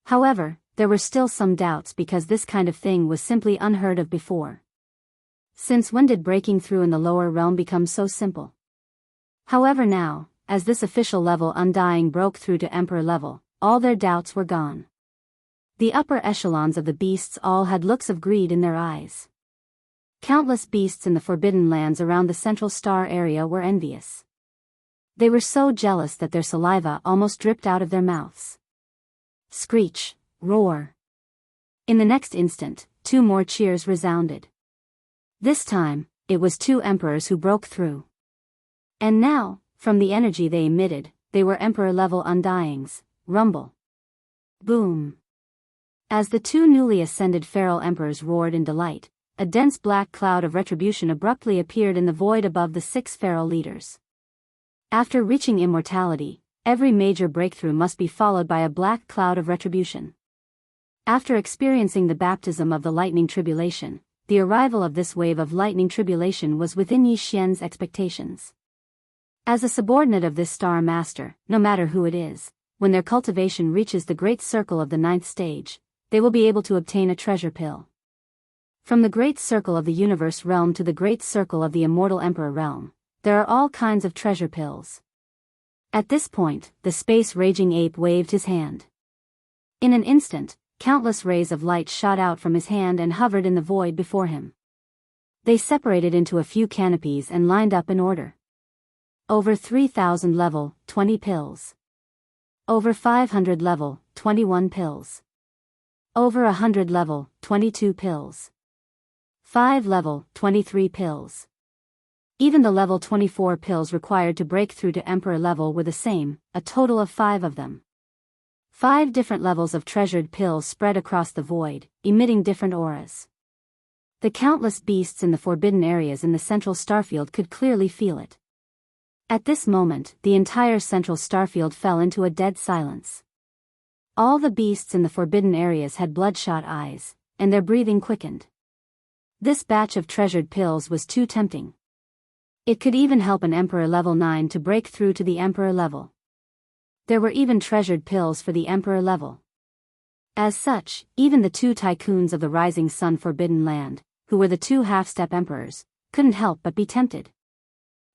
A: However, there were still some doubts because this kind of thing was simply unheard of before. Since when did breaking through in the lower realm become so simple? However now, as this official level Undying broke through to Emperor level, all their doubts were gone. The upper echelons of the beasts all had looks of greed in their eyes. Countless beasts in the forbidden lands around the central star area were envious. They were so jealous that their saliva almost dripped out of their mouths. Screech, roar. In the next instant, 2 more cheers resounded. This time, it was 2 emperors who broke through. And now, from the energy they emitted, they were emperor-level Undyings. Rumble. Boom. As the 2 newly ascended feral emperors roared in delight, a dense black cloud of retribution abruptly appeared in the void above the 6 feral leaders. After reaching immortality, every major breakthrough must be followed by a black cloud of retribution. After experiencing the baptism of the lightning tribulation, the arrival of this wave of lightning tribulation was within Yi Xian's expectations. As a subordinate of this star master, no matter who it is, when their cultivation reaches the great circle of the 9th stage, they will be able to obtain a treasure pill. From the great circle of the universe realm to the great circle of the immortal emperor realm, there are all kinds of treasure pills. At this point, the space-raging ape waved his hand. In an instant, countless rays of light shot out from his hand and hovered in the void before him. They separated into a few canopies and lined up in order. Over 3,000 level, 20 pills. Over 500 level, 21 pills. Over 100 level, 22 pills. 5 level, 23 pills. Even the level 24 pills required to break through to Emperor level were the same, a total of 5 of them. 5 different levels of treasured pills spread across the void, emitting different auras. The countless beasts in the forbidden areas in the central starfield could clearly feel it. At this moment, the entire central starfield fell into a dead silence. All the beasts in the forbidden areas had bloodshot eyes, and their breathing quickened. This batch of treasured pills was too tempting. It could even help an Emperor level 9 to break through to the Emperor level. There were even treasured pills for the Emperor level. As such, even the 2 tycoons of the Rising Sun Forbidden Land, who were the 2 half-step emperors, couldn't help but be tempted.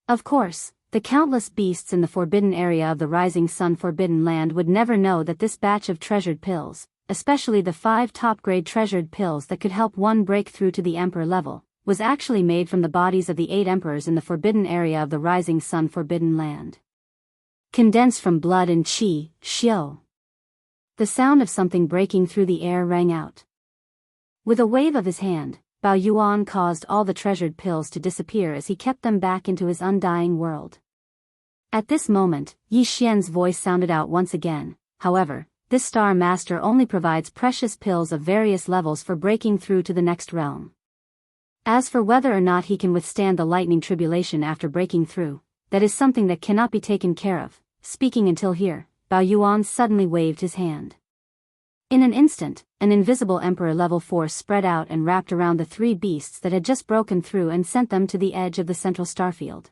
A: Of course, the countless beasts in the forbidden area of the Rising Sun Forbidden Land would never know that this batch of treasured pills, especially the 5 top-grade treasured pills that could help one break through to the Emperor level, was actually made from the bodies of the 8 emperors in the forbidden area of the Rising Sun Forbidden Land. Condensed from blood and qi, xiao. The sound of something breaking through the air rang out. With a wave of his hand, Bao Yuan caused all the treasured pills to disappear as he kept them back into his undying world. At this moment, Yi Xian's voice sounded out once again. However, this star master only provides precious pills of various levels for breaking through to the next realm. As for whether or not he can withstand the lightning tribulation after breaking through, that is something that cannot be taken care of. Speaking until here, Bao Yuan suddenly waved his hand. In an instant, an invisible Emperor-level force spread out and wrapped around the 3 beasts that had just broken through and sent them to the edge of the central starfield.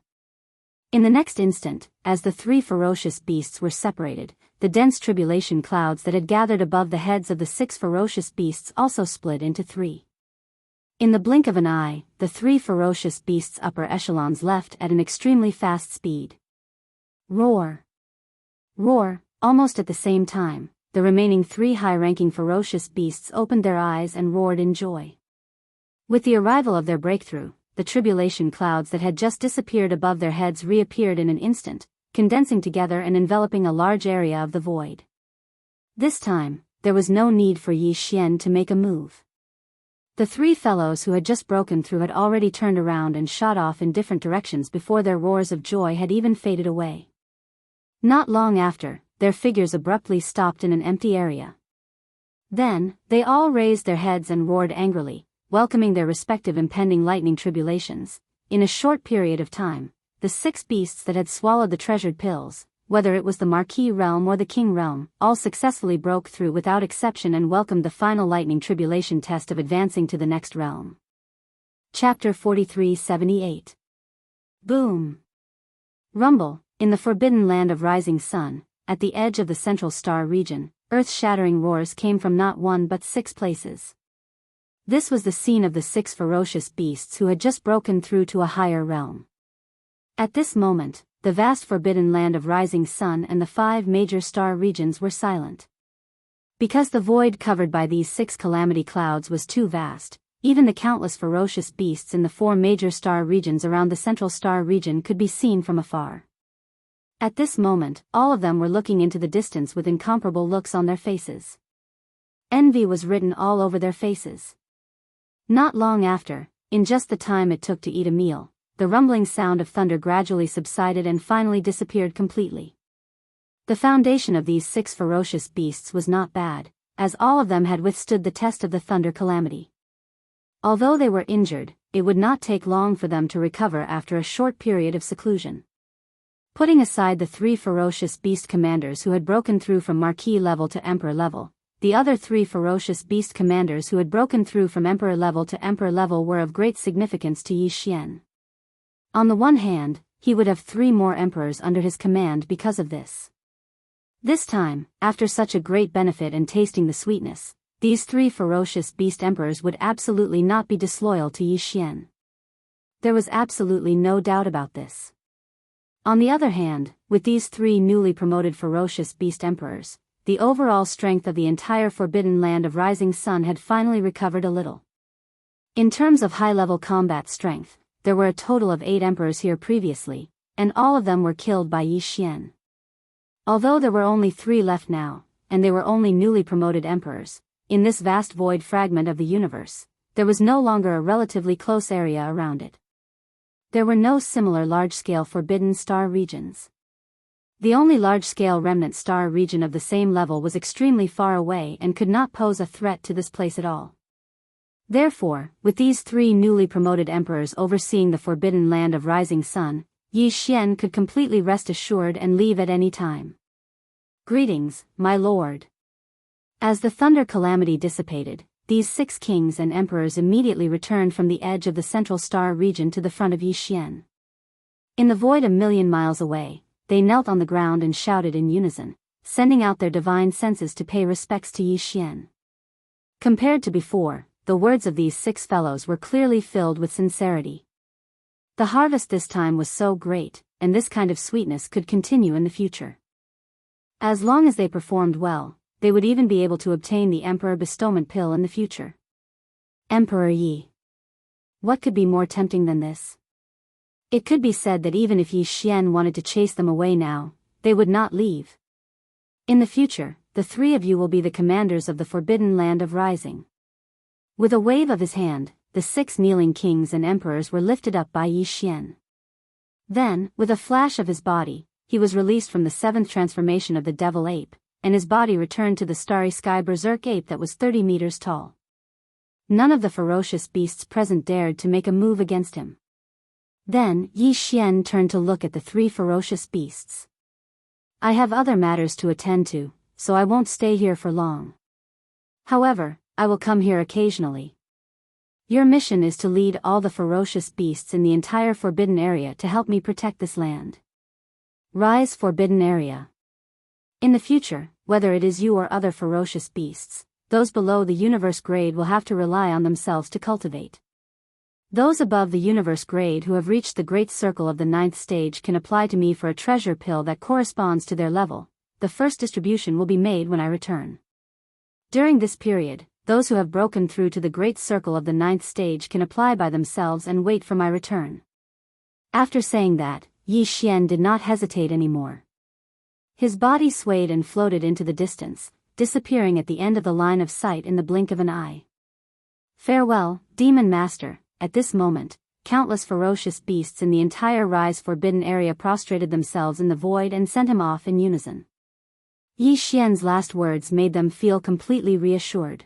A: In the next instant, as the 3 ferocious beasts were separated, the dense tribulation clouds that had gathered above the heads of the 6 ferocious beasts also split into 3. In the blink of an eye, the 3 ferocious beasts' upper echelons left at an extremely fast speed. Roar! Roar! almost at the same time, the remaining 3 high-ranking ferocious beasts opened their eyes and roared in joy. With the arrival of their breakthrough, the tribulation clouds that had just disappeared above their heads reappeared in an instant, condensing together and enveloping a large area of the void. This time, there was no need for Yi Xian to make a move. The 3 fellows who had just broken through had already turned around and shot off in different directions before their roars of joy had even faded away. Not long after, their figures abruptly stopped in an empty area. Then, they all raised their heads and roared angrily, welcoming their respective impending lightning tribulations. In a short period of time, the 6 beasts that had swallowed the treasured pills, whether it was the Marquis realm or the King realm, all successfully broke through without exception and welcomed the final lightning tribulation test of advancing to the next realm. Chapter 4378. Boom! Rumble, in the forbidden land of rising sun, at the edge of the central star region, earth-shattering roars came from not 1 but 6 places. This was the scene of the 6 ferocious beasts who had just broken through to a higher realm. At this moment, the vast forbidden land of rising sun and the 5 major star regions were silent. Because the void covered by these 6 calamity clouds was too vast, even the countless ferocious beasts in the 4 major star regions around the central star region could be seen from afar. At this moment, all of them were looking into the distance with incomparable looks on their faces. Envy was written all over their faces. Not long after, in just the time it took to eat a meal, the rumbling sound of thunder gradually subsided and finally disappeared completely. The foundation of these 6 ferocious beasts was not bad, as all of them had withstood the test of the thunder calamity. Although they were injured, it would not take long for them to recover after a short period of seclusion. Putting aside the 3 ferocious beast commanders who had broken through from Marquis level to Emperor level, the other 3 ferocious beast commanders who had broken through from Emperor level to Emperor level were of great significance to Yi Xian. On the one hand, he would have 3 more emperors under his command because of this. This time, after such a great benefit and tasting the sweetness, these 3 ferocious beast emperors would absolutely not be disloyal to Yi Xian. There was absolutely no doubt about this. On the other hand, with these 3 newly promoted ferocious beast emperors, the overall strength of the entire forbidden land of rising sun had finally recovered a little. In terms of high-level combat strength, there were a total of 8 emperors here previously, and all of them were killed by Yi Xian. Although there were only 3 left now, and they were only newly promoted emperors, in this vast void fragment of the universe, there was no longer a relatively close area around it. There were no similar large-scale forbidden star regions. The only large-scale remnant star region of the same level was extremely far away and could not pose a threat to this place at all. Therefore, with these 3 newly promoted emperors overseeing the forbidden land of rising sun, Yi Xian could completely rest assured and leave at any time. Greetings, my lord. As the thunder calamity dissipated, these 6 kings and emperors immediately returned from the edge of the central star region to the front of Yi Xian. In the void a million miles away, they knelt on the ground and shouted in unison, sending out their divine senses to pay respects to Yi Xian. Compared to before, the words of these 6 fellows were clearly filled with sincerity. The harvest this time was so great, and this kind of sweetness could continue in the future. As long as they performed well, they would even be able to obtain the Emperor Bestowment Pill in the future. Emperor Yi. What could be more tempting than this? It could be said that even if Yi Xian wanted to chase them away now, they would not leave. In the future, the 3 of you will be the commanders of the forbidden land of rising. With a wave of his hand, the 6 kneeling kings and emperors were lifted up by Yi Xian. Then, with a flash of his body, he was released from the 7th transformation of the devil ape, and his body returned to the starry sky berserk ape that was 30 meters tall. None of the ferocious beasts present dared to make a move against him. Then, Yi Xian turned to look at the 3 ferocious beasts. I have other matters to attend to, so I won't stay here for long. However, I will come here occasionally. Your mission is to lead all the ferocious beasts in the entire forbidden area to help me protect this land. Rise Forbidden Area. In the future, whether it is you or other ferocious beasts, those below the universe grade will have to rely on themselves to cultivate. Those above the universe grade who have reached the great circle of the 9th stage can apply to me for a treasure pill that corresponds to their level, the first distribution will be made when I return. During this period, those who have broken through to the great circle of the 9th stage can apply by themselves and wait for my return." After saying that, Yi Xian did not hesitate anymore. His body swayed and floated into the distance, disappearing at the end of the line of sight in the blink of an eye. "Farewell, Demon Master." At this moment, countless ferocious beasts in the entire Rise Forbidden area prostrated themselves in the void and sent him off in unison. Yi Xian's last words made them feel completely reassured.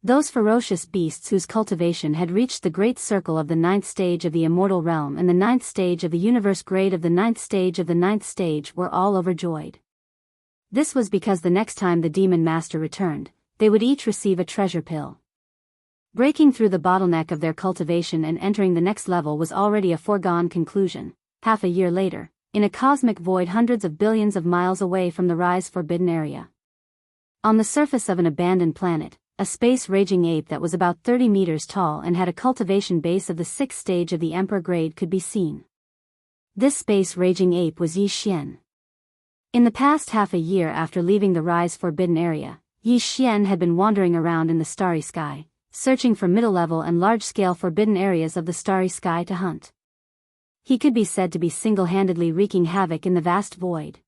A: Those ferocious beasts whose cultivation had reached the great circle of the 9th stage of the immortal realm and the 9th stage of the universe grade of the 9th stage of the 9th stage were all overjoyed. This was because the next time the Demon Master returned, they would each receive a treasure pill. Breaking through the bottleneck of their cultivation and entering the next level was already a foregone conclusion. Half a year later, in a cosmic void hundreds of billions of miles away from the Rise Forbidden area. On the surface of an abandoned planet, a space-raging ape that was about 30 meters tall and had a cultivation base of the 6th stage of the Emperor grade could be seen. This space-raging ape was Yi Xian. In the past half a year after leaving the Rise Forbidden area, Yi Xian had been wandering around in the starry sky, searching for middle-level and large-scale forbidden areas of the starry sky to hunt. He could be said to be single-handedly wreaking havoc in the vast void.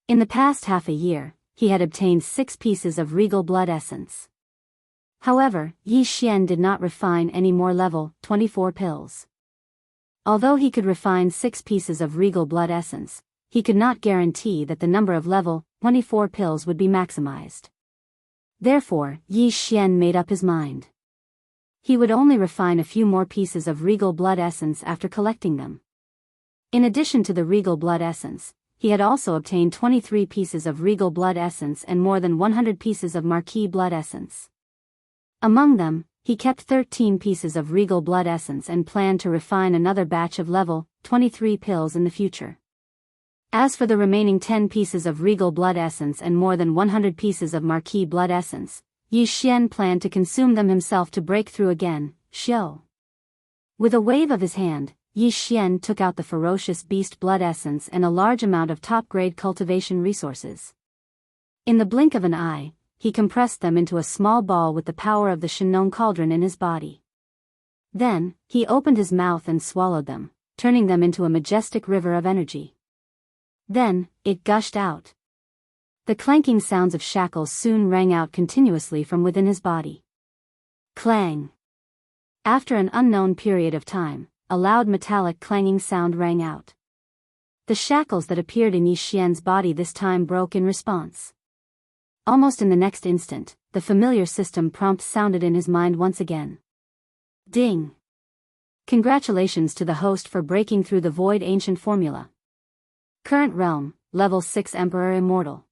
A: In the past half a year, he had obtained 6 pieces of regal blood essence. However, Yi Xian did not refine any more level 24 pills. Although he could refine 6 pieces of regal blood essence, he could not guarantee that the number of level 24 pills would be maximized. Therefore, Yi Xian made up his mind. He would only refine a few more pieces of regal blood essence after collecting them. In addition to the regal blood essence, he had also obtained 23 pieces of regal blood essence and more than 100 pieces of marquis blood essence. Among them, he kept 13 pieces of regal blood essence and planned to refine another batch of level 23 pills in the future. As for the remaining 10 pieces of regal blood essence and more than 100 pieces of marquis blood essence, Yi Xian planned to consume them himself to break through again. Xiao. With a wave of his hand, Yi Xian took out the ferocious beast blood essence and a large amount of top-grade cultivation resources. In the blink of an eye, he compressed them into a small ball with the power of the Shenong cauldron in his body. Then, he opened his mouth and swallowed them, turning them into a majestic river of energy. Then, it gushed out. The clanking sounds of shackles soon rang out continuously from within his body. Clang! After an unknown period of time, a loud metallic clanging sound rang out. The shackles that appeared in Yi Xian's body this time broke in response. Almost in the next instant, the familiar system prompt sounded in his mind once again. Ding! Congratulations to the host for breaking through the void ancient formula. Current realm, level 6 Emperor Immortal.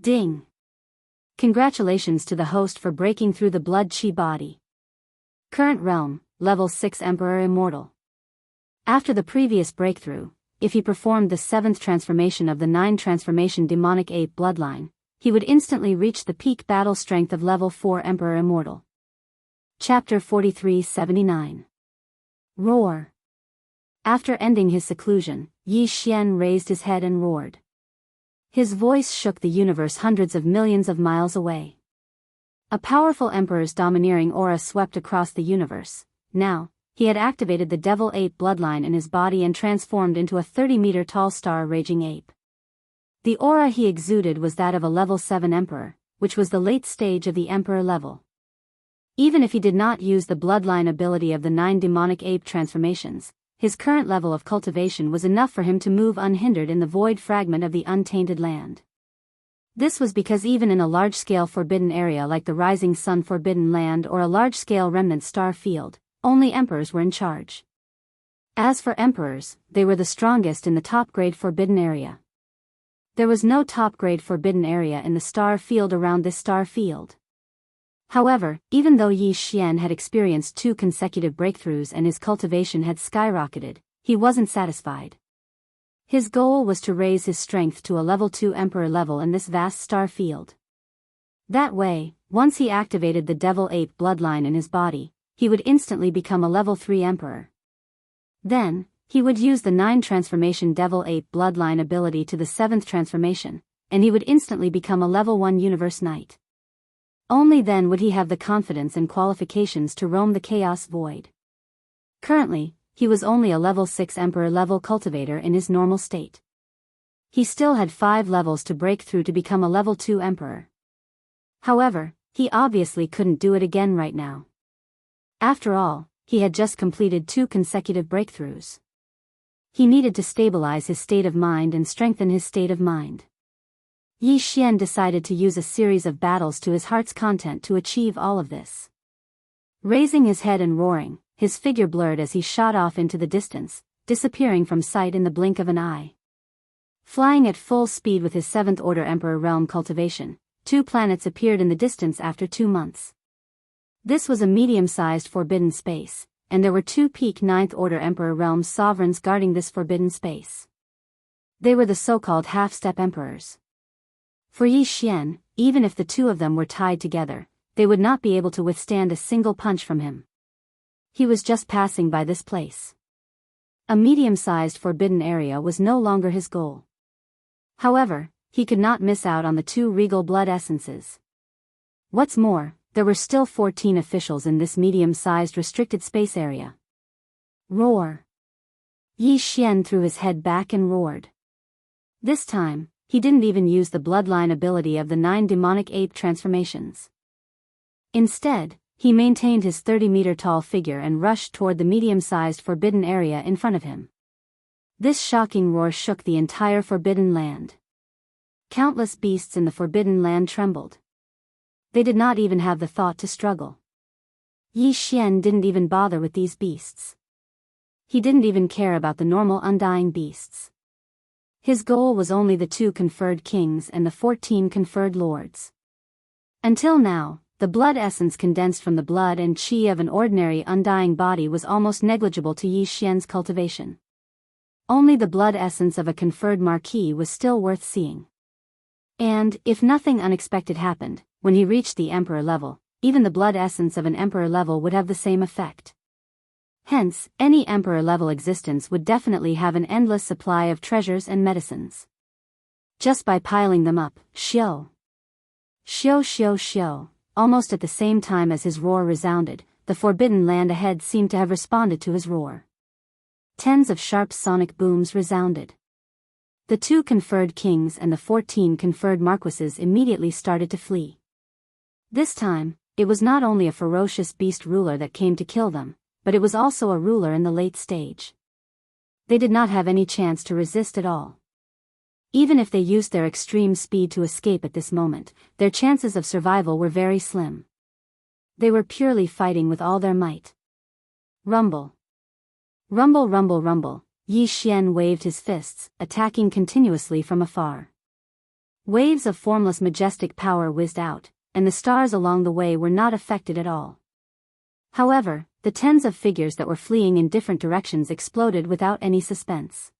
A: Ding! Congratulations to the host for breaking through the blood chi body. Current realm, level 6 Emperor Immortal. After the previous breakthrough, if he performed the 7th transformation of the 9 transformation demonic ape bloodline, he would instantly reach the peak battle strength of level 4 Emperor Immortal. Chapter 4379. Roar. After ending his seclusion, Yi Xian raised his head and roared. His voice shook the universe hundreds of millions of miles away. A powerful emperor's domineering aura swept across the universe. Now, he had activated the devil ape bloodline in his body and transformed into a 30-meter-tall star-raging ape. The aura he exuded was that of a level 7 emperor, which was the late stage of the emperor level. Even if he did not use the bloodline ability of the 9 demonic ape transformations, his current level of cultivation was enough for him to move unhindered in the void fragment of the untainted land. This was because even in a large-scale forbidden area like the Rising Sun Forbidden Land or a large-scale remnant star field, only emperors were in charge. As for emperors, they were the strongest in the top-grade forbidden area. There was no top-grade forbidden area in the star field around this star field. However, even though Yi Xian had experienced 2 consecutive breakthroughs and his cultivation had skyrocketed, he wasn't satisfied. His goal was to raise his strength to a level 2 emperor level in this vast star field. That way, once he activated the devil ape bloodline in his body, he would instantly become a level 3 emperor. Then, he would use the 9 transformation devil ape bloodline ability to the 7th transformation, and he would instantly become a level 1 universe knight. Only then would he have the confidence and qualifications to roam the chaos void. Currently, he was only a level 6 emperor level cultivator in his normal state. He still had 5 levels to break through to become a level 2 emperor. However, he obviously couldn't do it again right now. After all, he had just completed 2 consecutive breakthroughs. He needed to stabilize his state of mind and strengthen his state of mind. Yi Xian decided to use a series of battles to his heart's content to achieve all of this. Raising his head and roaring, his figure blurred as he shot off into the distance, disappearing from sight in the blink of an eye. Flying at full speed with his 7th Order Emperor realm cultivation, 2 planets appeared in the distance after 2 months. This was a medium-sized forbidden space, and there were 2 peak 9th Order Emperor realm sovereigns guarding this forbidden space. They were the so-called half-step emperors. For Yi Xian, even if the 2 of them were tied together, they would not be able to withstand a single punch from him. He was just passing by this place. A medium-sized forbidden area was no longer his goal. However, he could not miss out on the 2 regal blood essences. What's more, there were still 14 officials in this medium-sized restricted space area. Roar! Yi Xian threw his head back and roared. This time, he didn't even use the bloodline ability of the 9 demonic ape transformations. Instead, he maintained his 30-meter-tall figure and rushed toward the medium-sized forbidden area in front of him. This shocking roar shook the entire forbidden land. Countless beasts in the forbidden land trembled. They did not even have the thought to struggle. Yi Xian didn't even bother with these beasts. He didn't even care about the normal undying beasts. His goal was only the 2 conferred kings and the 14 conferred lords. Until now, the blood essence condensed from the blood and qi of an ordinary undying body was almost negligible to Yi Xian's cultivation. Only the blood essence of a conferred marquis was still worth seeing. And, if nothing unexpected happened, when he reached the emperor level, even the blood essence of an emperor level would have the same effect. Hence, any emperor-level existence would definitely have an endless supply of treasures and medicines. Just by piling them up, xiao. Xiao xiao xiao. Almost at the same time as his roar resounded, the forbidden land ahead seemed to have responded to his roar. Tens of sharp sonic booms resounded. The 2 conferred kings and the 14 conferred marquises immediately started to flee. This time, it was not only a ferocious beast ruler that came to kill them, but it was also a ruler in the late stage. They did not have any chance to resist at all. Even if they used their extreme speed to escape at this moment, their chances of survival were very slim. They were purely fighting with all their might. Rumble. Rumble rumble rumble, Yi Xian waved his fists, attacking continuously from afar. Waves of formless majestic power whizzed out, and the stars along the way were not affected at all. However, the tens of figures that were fleeing in different directions exploded without any suspense.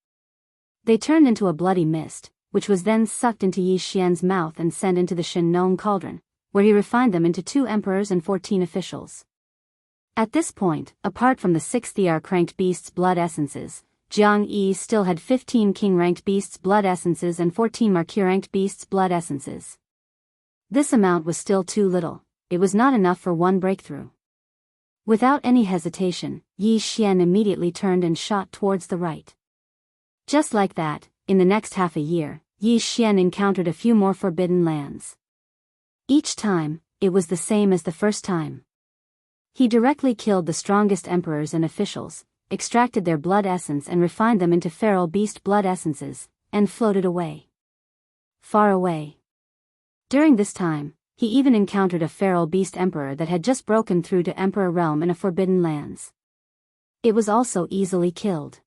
A: They turned into a bloody mist, which was then sucked into Yi Xian's mouth and sent into the Shen cauldron, where he refined them into 2 emperors and 14 officials. At this point, apart from the 6 Thear-cranked beasts' blood essences, Jianghu still had 15 king-ranked beasts' blood essences and 14 marquis-ranked beasts' blood essences. This amount was still too little. It was not enough for one breakthrough. Without any hesitation, Yi Xian immediately turned and shot towards the right. Just like that, in the next half a year, Yi Xian encountered a few more forbidden lands. Each time, it was the same as the first time. He directly killed the strongest emperors and officials, extracted their blood essence and refined them into feral beast blood essences, and floated away. Far away. During this time, he even encountered a feral beast emperor that had just broken through to emperor realm in a forbidden lands. It was also easily killed.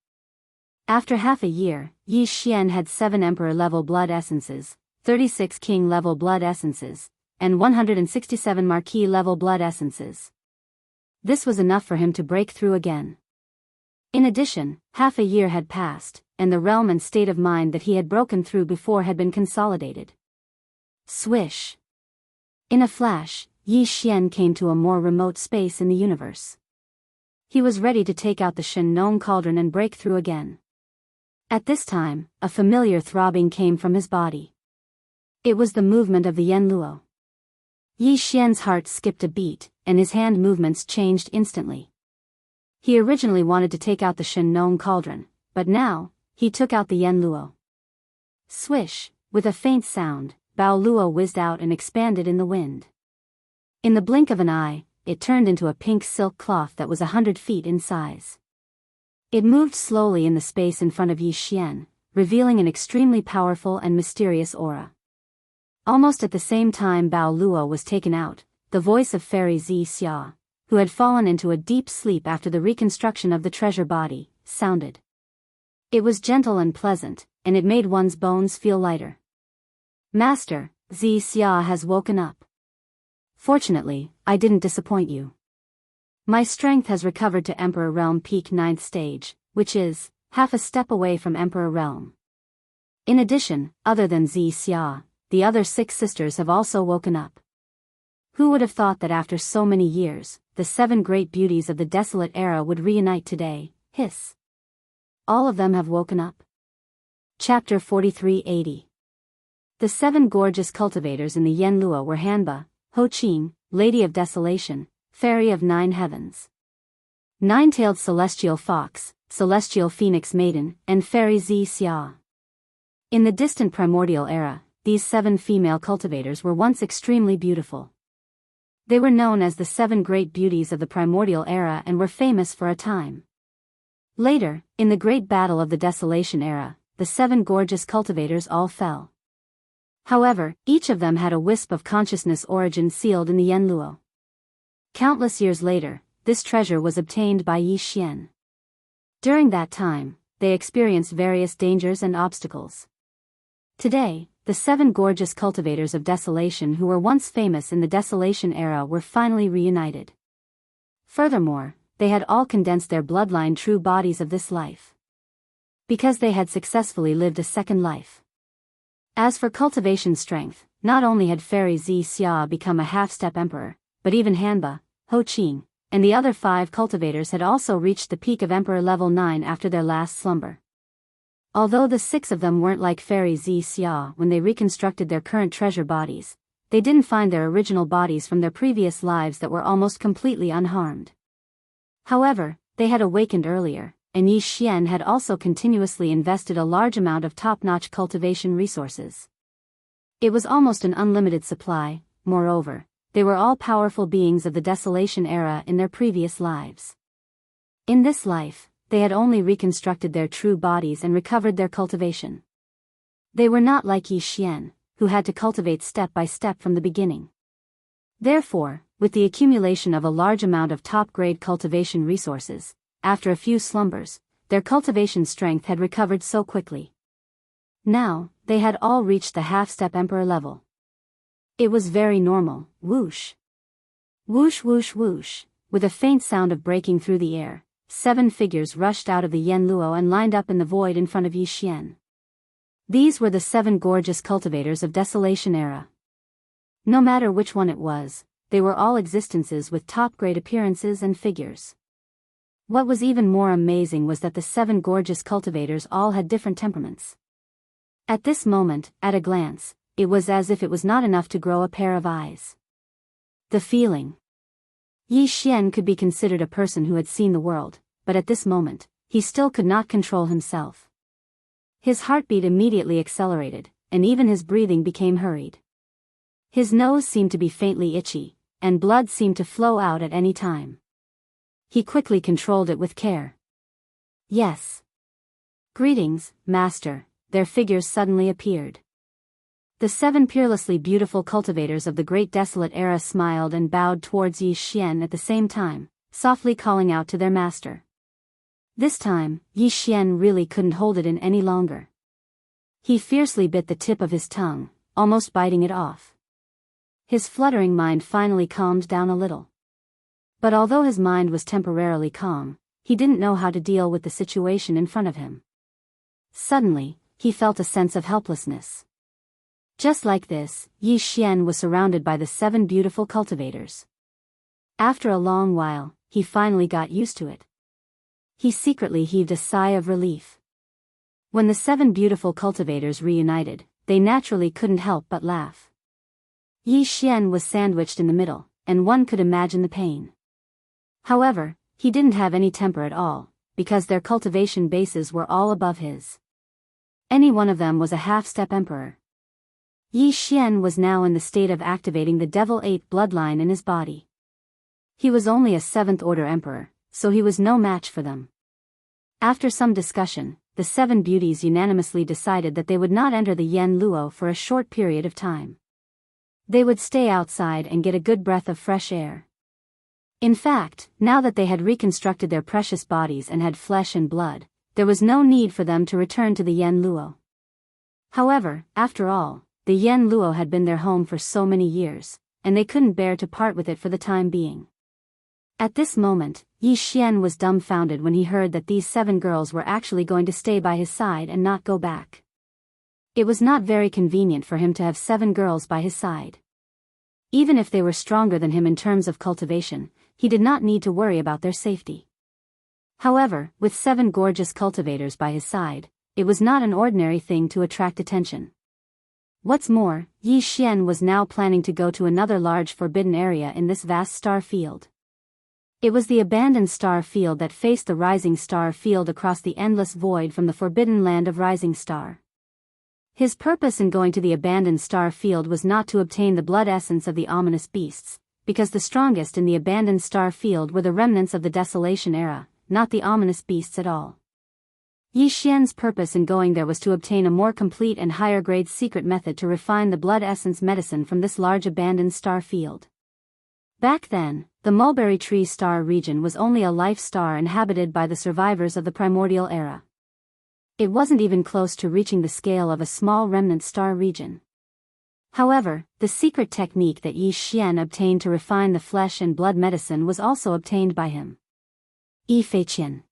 A: After half a year, Yi Xian had 7 emperor-level blood essences, 36 king-level blood essences, and 167 marquis-level blood essences. This was enough for him to break through again. In addition, half a year had passed, and the realm and state of mind that he had broken through before had been consolidated. Swish! In a flash, Yi Xian came to a more remote space in the universe. He was ready to take out the Shen cauldron and break through again. At this time, a familiar throbbing came from his body. It was the movement of the Yanluo. Yi Xian's heart skipped a beat, and his hand movements changed instantly. He originally wanted to take out the Shen-Nong cauldron, but now, he took out the Yanluo. Swish, with a faint sound, Bao Luo whizzed out and expanded in the wind. In the blink of an eye, it turned into a pink silk cloth that was 100 feet in size. It moved slowly in the space in front of Yi Xian, revealing an extremely powerful and mysterious aura. Almost at the same time Bao Luo was taken out, the voice of Fairy Xia, who had fallen into a deep sleep after the reconstruction of the treasure body, sounded. It was gentle and pleasant, and it made one's bones feel lighter. Master, Xia has woken up. Fortunately, I didn't disappoint you. My strength has recovered to Emperor Realm Peak 9th stage, which is half a step away from Emperor Realm. In addition, other than Xia, the other 6 sisters have also woken up. Who would have thought that after so many years, the 7 great beauties of the desolate era would reunite today? Hiss. All of them have woken up. Chapter 4380. The 7 gorgeous cultivators in the Yanluo were Hanba, Ho Qing, Lady of Desolation, Fairy of 9 Heavens, 9-tailed Celestial Fox, Celestial Phoenix Maiden, and Fairy Xia. In the distant primordial era, these 7 female cultivators were once extremely beautiful. They were known as the 7 great beauties of the primordial era and were famous for a time. Later, in the great battle of the Desolation era, the 7 gorgeous cultivators all fell. However, each of them had a wisp of consciousness origin sealed in the Yanluo. Countless years later, this treasure was obtained by Yi Xian. During that time, they experienced various dangers and obstacles. Today, the 7 gorgeous cultivators of desolation who were once famous in the Desolation era were finally reunited. Furthermore, they had all condensed their bloodline true bodies of this life. Because they had successfully lived a second life. As for cultivation strength, not only had Fairy Xia become a half-step emperor, but even Hanba, Ho Qing, and the other 5 cultivators had also reached the peak of Emperor level 9 after their last slumber. Although the 6 of them weren't like Fairy Xia when they reconstructed their current treasure bodies, they didn't find their original bodies from their previous lives that were almost completely unharmed. However, they had awakened earlier, and Yi Xian had also continuously invested a large amount of top-notch cultivation resources. It was almost an unlimited supply. Moreover, they were all powerful beings of the Desolation era in their previous lives. In this life, they had only reconstructed their true bodies and recovered their cultivation. They were not like Yi Xian, who had to cultivate step by step from the beginning. Therefore, with the accumulation of a large amount of top-grade cultivation resources, after a few slumbers, their cultivation strength had recovered so quickly. Now, they had all reached the half-step emperor level. It was very normal. Whoosh. Whoosh whoosh whoosh, with a faint sound of breaking through the air. 7 figures rushed out of the Yanluo and lined up in the void in front of Yi Xian. These were the 7 gorgeous cultivators of Desolation era. No matter which one it was, they were all existences with top-grade appearances and figures. What was even more amazing was that the 7 gorgeous cultivators all had different temperaments. At this moment, at a glance, it was as if it was not enough to grow a pair of eyes. The feeling. Yi Xian could be considered a person who had seen the world, but at this moment, he still could not control himself. His heartbeat immediately accelerated, and even his breathing became hurried. His nose seemed to be faintly itchy, and blood seemed to flow out at any time. He quickly controlled it with care. Yes. Greetings, Master, their figures suddenly appeared. The 7 peerlessly beautiful cultivators of the Great Desolate Era smiled and bowed towards Yi Xian at the same time, softly calling out to their master. This time, Yi Xian really couldn't hold it in any longer. He fiercely bit the tip of his tongue, almost biting it off. His fluttering mind finally calmed down a little. But although his mind was temporarily calm, he didn't know how to deal with the situation in front of him. Suddenly, he felt a sense of helplessness. Just like this, Yi Xian was surrounded by the 7 beautiful cultivators. After a long while, he finally got used to it. He secretly heaved a sigh of relief. When the 7 beautiful cultivators reunited, they naturally couldn't help but laugh. Yi Xian was sandwiched in the middle, and one could imagine the pain. However, he didn't have any temper at all, because their cultivation bases were all above his. Any one of them was a half-step emperor. Yi Xian was now in the state of activating the Devil 8 bloodline in his body. He was only a 7th-order emperor, so he was no match for them. After some discussion, the 7 beauties unanimously decided that they would not enter the Yen Luo for a short period of time. They would stay outside and get a good breath of fresh air. In fact, now that they had reconstructed their precious bodies and had flesh and blood, there was no need for them to return to the Yen Luo. However, after all, the Yen Luo had been their home for so many years, and they couldn't bear to part with it for the time being. At this moment, Yi Xian was dumbfounded when he heard that these 7 girls were actually going to stay by his side and not go back. It was not very convenient for him to have 7 girls by his side. Even if they were stronger than him in terms of cultivation, he did not need to worry about their safety. However, with 7 gorgeous cultivators by his side, it was not an ordinary thing to attract attention. What's more, Yi Xian was now planning to go to another large forbidden area in this vast star field. It was the abandoned star field that faced the rising star field across the endless void from the forbidden land of Rising Star. His purpose in going to the abandoned star field was not to obtain the blood essence of the ominous beasts, because the strongest in the abandoned star field were the remnants of the Desolation era, not the ominous beasts at all. Yi Xian's purpose in going there was to obtain a more complete and higher-grade secret method to refine the blood essence medicine from this large abandoned star field. Back then, the mulberry tree star region was only a life star inhabited by the survivors of the primordial era. It wasn't even close to reaching the scale of a small remnant star region. However, the secret technique that Yi Xian obtained to refine the flesh and blood medicine was also obtained by him. Yi Feiqian.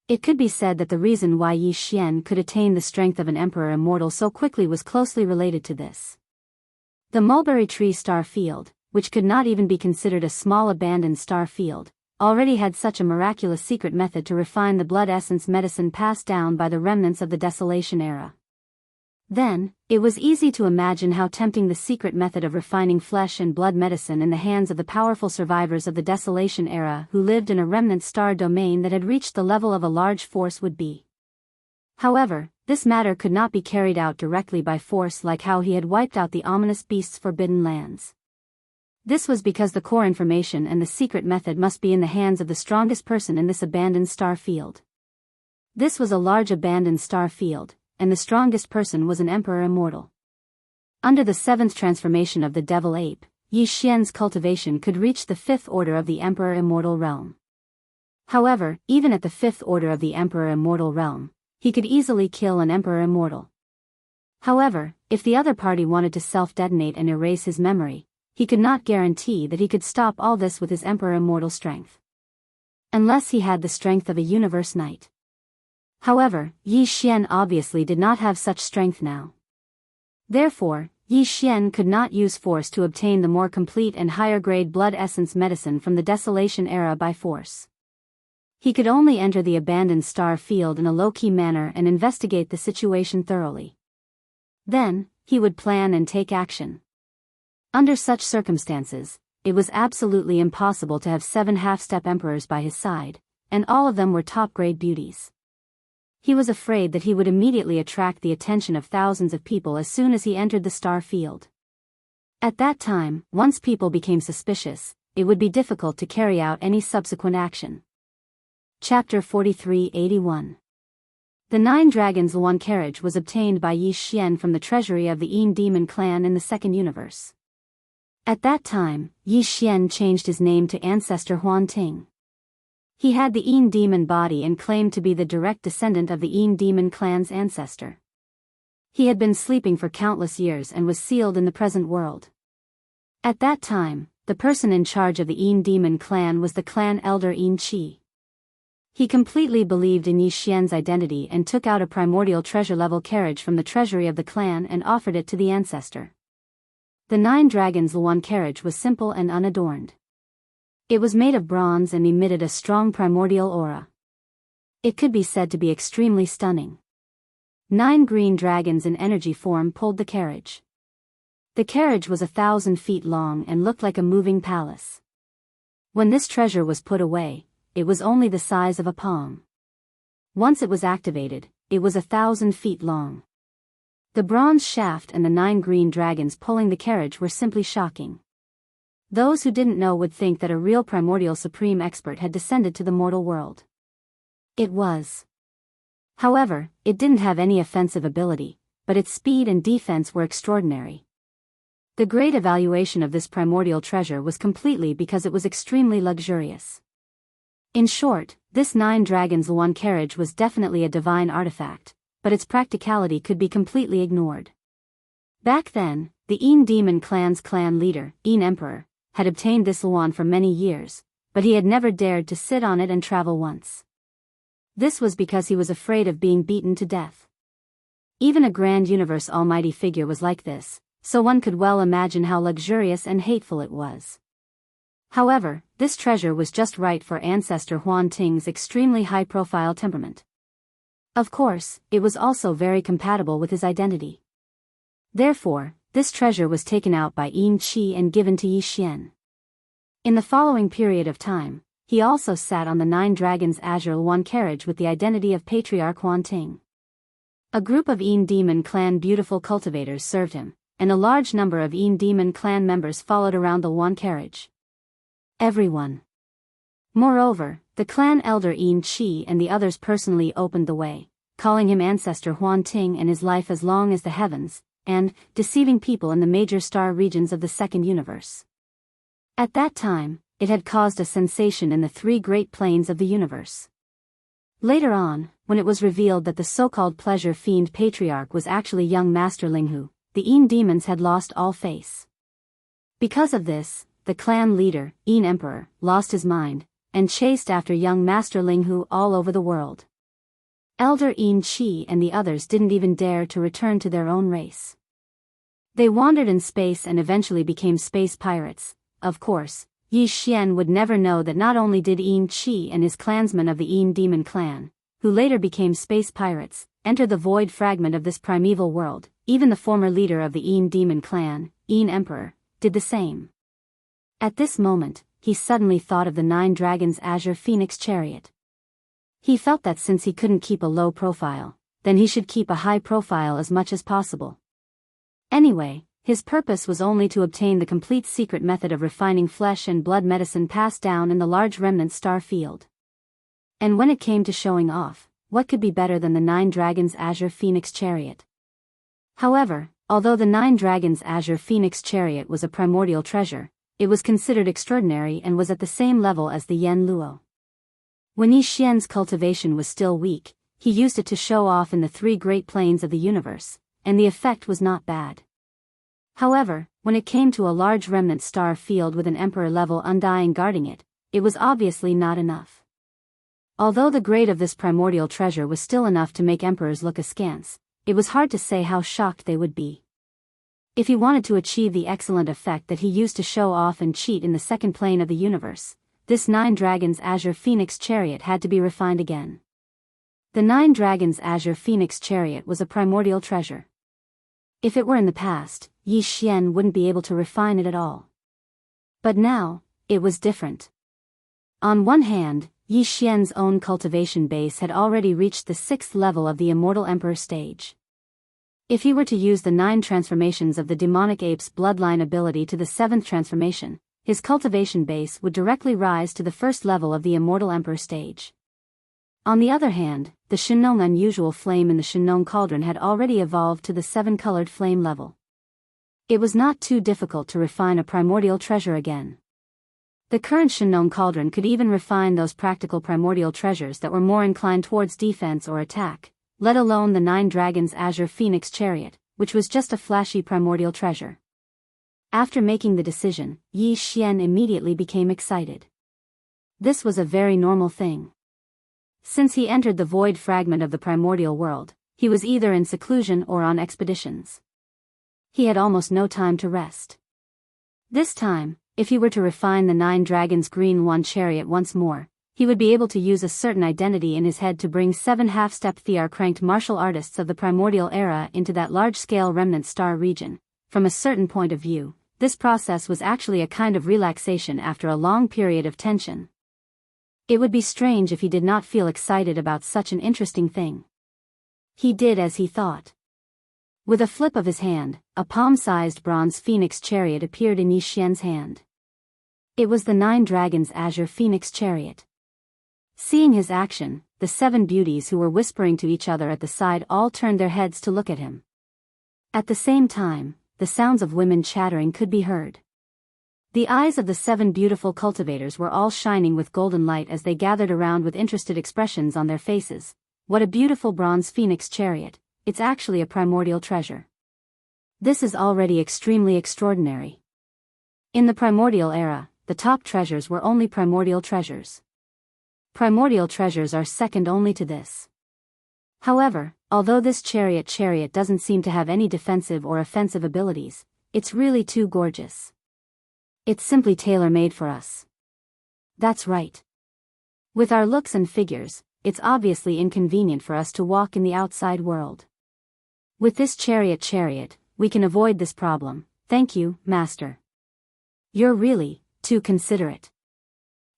A: It could be said that the reason why Yi Xian could attain the strength of an emperor immortal so quickly was closely related to this. The mulberry tree star field, which could not even be considered a small abandoned star field, already had such a miraculous secret method to refine the blood essence medicine passed down by the remnants of the Desolation era. Then, it was easy to imagine how tempting the secret method of refining flesh and blood medicine in the hands of the powerful survivors of the Desolation era who lived in a remnant star domain that had reached the level of a large force would be. However, this matter could not be carried out directly by force like how he had wiped out the ominous beasts' forbidden lands. This was because the core information and the secret method must be in the hands of the strongest person in this abandoned star field. This was a large abandoned star field, and the strongest person was an emperor immortal. Under the 7th transformation of the devil ape, Yi Xian's cultivation could reach the 5th order of the emperor immortal realm. However, even at the 5th order of the emperor immortal realm, he could easily kill an emperor immortal. However, if the other party wanted to self-detonate and erase his memory, he could not guarantee that he could stop all this with his emperor immortal strength. Unless he had the strength of a universe knight. However, Yi Xian obviously did not have such strength now. Therefore, Yi Xian could not use force to obtain the more complete and higher-grade blood essence medicine from the Desolation era by force. He could only enter the abandoned star field in a low-key manner and investigate the situation thoroughly. Then, he would plan and take action. Under such circumstances, it was absolutely impossible to have 7 half-step emperors by his side, and all of them were top-grade beauties. He was afraid that he would immediately attract the attention of thousands of people as soon as he entered the star field. At that time, once people became suspicious, it would be difficult to carry out any subsequent action. Chapter 4381. The 9 Dragons One carriage was obtained by Yi Xian from the treasury of the Yin Demon clan in the second universe. At that time, Yi Xian changed his name to Ancestor Huan Ting. He had the Yin Demon body and claimed to be the direct descendant of the Yin Demon clan's ancestor. He had been sleeping for countless years and was sealed in the present world. At that time, the person in charge of the Yin Demon clan was the clan elder Yin Qi. He completely believed in Yi Xian's identity and took out a primordial treasure-level carriage from the treasury of the clan and offered it to the ancestor. The 9 Dragons One carriage was simple and unadorned. It was made of bronze and emitted a strong primordial aura. It could be said to be extremely stunning. 9 green dragons in energy form pulled the carriage. The carriage was 1,000 feet long and looked like a moving palace. When this treasure was put away, it was only the size of a palm. Once it was activated, it was 1,000 feet long. The bronze shaft and the 9 green dragons pulling the carriage were simply shocking. Those who didn't know would think that a real primordial supreme expert had descended to the mortal world. It was. However, it didn't have any offensive ability, but its speed and defense were extraordinary. The great evaluation of this primordial treasure was completely because it was extremely luxurious. In short, this 9 dragons Luan carriage was definitely a divine artifact, but its practicality could be completely ignored. Back then, the Yin Demon Clan's clan leader, Yin Emperor, had obtained this Luan for many years, but he had never dared to sit on it and travel once. This was because he was afraid of being beaten to death. Even a grand universe almighty figure was like this, so one could well imagine how luxurious and hateful it was. However, this treasure was just right for Ancestor Huan Ting's extremely high-profile temperament. Of course, it was also very compatible with his identity. Therefore, this treasure was taken out by Yin Qi and given to Yi Xian. In the following period of time, he also sat on the 9 dragons Azure Luan carriage with the identity of Patriarch Huan Ting. A group of Yin Demon Clan beautiful cultivators served him, and a large number of Yin Demon Clan members followed around the Luan carriage. Everyone. Moreover, the clan elder Yin Qi and the others personally opened the way, calling him Ancestor Huan Ting and his life as long as the heavens, and deceiving people in the major star regions of the second universe. At that time, it had caused a sensation in the 3 great planes of the universe. Later on, when it was revealed that the so-called pleasure fiend patriarch was actually young Master Linghu, the Yin demons had lost all face. Because of this, the clan leader, Yin Emperor, lost his mind, and chased after young Master Linghu all over the world. Elder Yin Qi and the others didn't even dare to return to their own race. They wandered in space and eventually became space pirates. Of course, Yi Xian would never know that not only did Yin Qi and his clansmen of the Yin Demon Clan, who later became space pirates, enter the void fragment of this primeval world, even the former leader of the Yin Demon Clan, Yin Emperor, did the same. At this moment, he suddenly thought of the 9 dragons Azure Phoenix chariot. He felt that since he couldn't keep a low profile, then he should keep a high profile as much as possible. Anyway, his purpose was only to obtain the complete secret method of refining flesh and blood medicine passed down in the large remnant star field. And when it came to showing off, what could be better than the 9 dragons Azure Phoenix chariot? However, although the 9 dragons Azure Phoenix chariot was a primordial treasure, it was considered extraordinary and was at the same level as the Yen Luo. When Yi Xian's cultivation was still weak, he used it to show off in the 3 great planes of the universe, and the effect was not bad. However, when it came to a large remnant star field with an emperor-level undying guarding it, it was obviously not enough. Although the grade of this primordial treasure was still enough to make emperors look askance, it was hard to say how shocked they would be. If he wanted to achieve the excellent effect that he used to show off and cheat in the second plane of the universe, this 9 dragons Azure Phoenix chariot had to be refined again. The 9 dragons Azure Phoenix chariot was a primordial treasure. If it were in the past, Yi Xian wouldn't be able to refine it at all. But now, it was different. On one hand, Yi Xian's own cultivation base had already reached the 6th level of the Immortal Emperor stage. If he were to use the 9 transformations of the demonic ape's bloodline ability to the 7th transformation, his cultivation base would directly rise to the 1st level of the Immortal Emperor stage. On the other hand, the Shenong unusual flame in the Shenong cauldron had already evolved to the 7-colored flame level. It was not too difficult to refine a primordial treasure again. The current Shenong cauldron could even refine those practical primordial treasures that were more inclined towards defense or attack, let alone the 9 dragons Azure Phoenix chariot, which was just a flashy primordial treasure. After making the decision, Yi Xian immediately became excited. This was a very normal thing. Since he entered the void fragment of the primordial world, he was either in seclusion or on expeditions. He had almost no time to rest. This time, if he were to refine the 9 dragons green one chariot once more, he would be able to use a certain identity in his head to bring 7 half-step Thear-cranked martial artists of the primordial era into that large-scale remnant star region. From a certain point of view, this process was actually a kind of relaxation after a long period of tension. It would be strange if he did not feel excited about such an interesting thing. He did as he thought. With a flip of his hand, a palm-sized bronze phoenix chariot appeared in Yi Xian's hand. It was the 9 dragons' azure phoenix chariot. Seeing his action, the 7 beauties who were whispering to each other at the side all turned their heads to look at him. At the same time, the sounds of women chattering could be heard. The eyes of the 7 beautiful cultivators were all shining with golden light as they gathered around with interested expressions on their faces. What a beautiful bronze phoenix chariot, it's actually a primordial treasure. This is already extremely extraordinary. In the primordial era, the top treasures were only primordial treasures. Primordial treasures are second only to this. However, although this chariot doesn't seem to have any defensive or offensive abilities, it's really too gorgeous. It's simply tailor-made for us. That's right. With our looks and figures, it's obviously inconvenient for us to walk in the outside world. With this chariot, we can avoid this problem. Thank you, Master. You're really too considerate.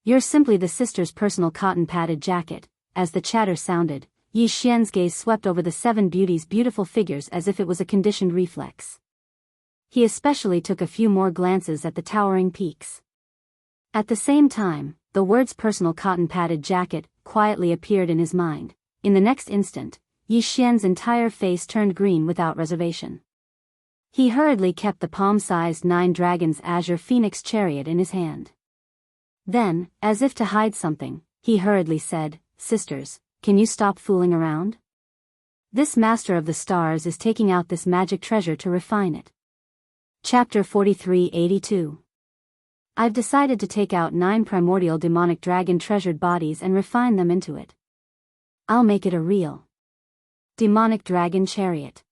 A: You're simply the sister's personal cotton-padded jacket. As the chatter sounded, Yi Xian's gaze swept over the 7 beauties' beautiful figures as if it was a conditioned reflex. He especially took a few more glances at the towering peaks. At the same time, the words personal cotton-padded jacket quietly appeared in his mind. In the next instant, Yi Xian's entire face turned green without reservation. He hurriedly kept the palm-sized 9 dragons' azure phoenix chariot in his hand. Then, as if to hide something, he hurriedly said, "Sisters, can you stop fooling around? This Master of the Stars is taking out this magic treasure to refine it." Chapter 4382. I've decided to take out 9 primordial demonic dragon treasured bodies and refine them into it. I'll make it a real demonic dragon chariot.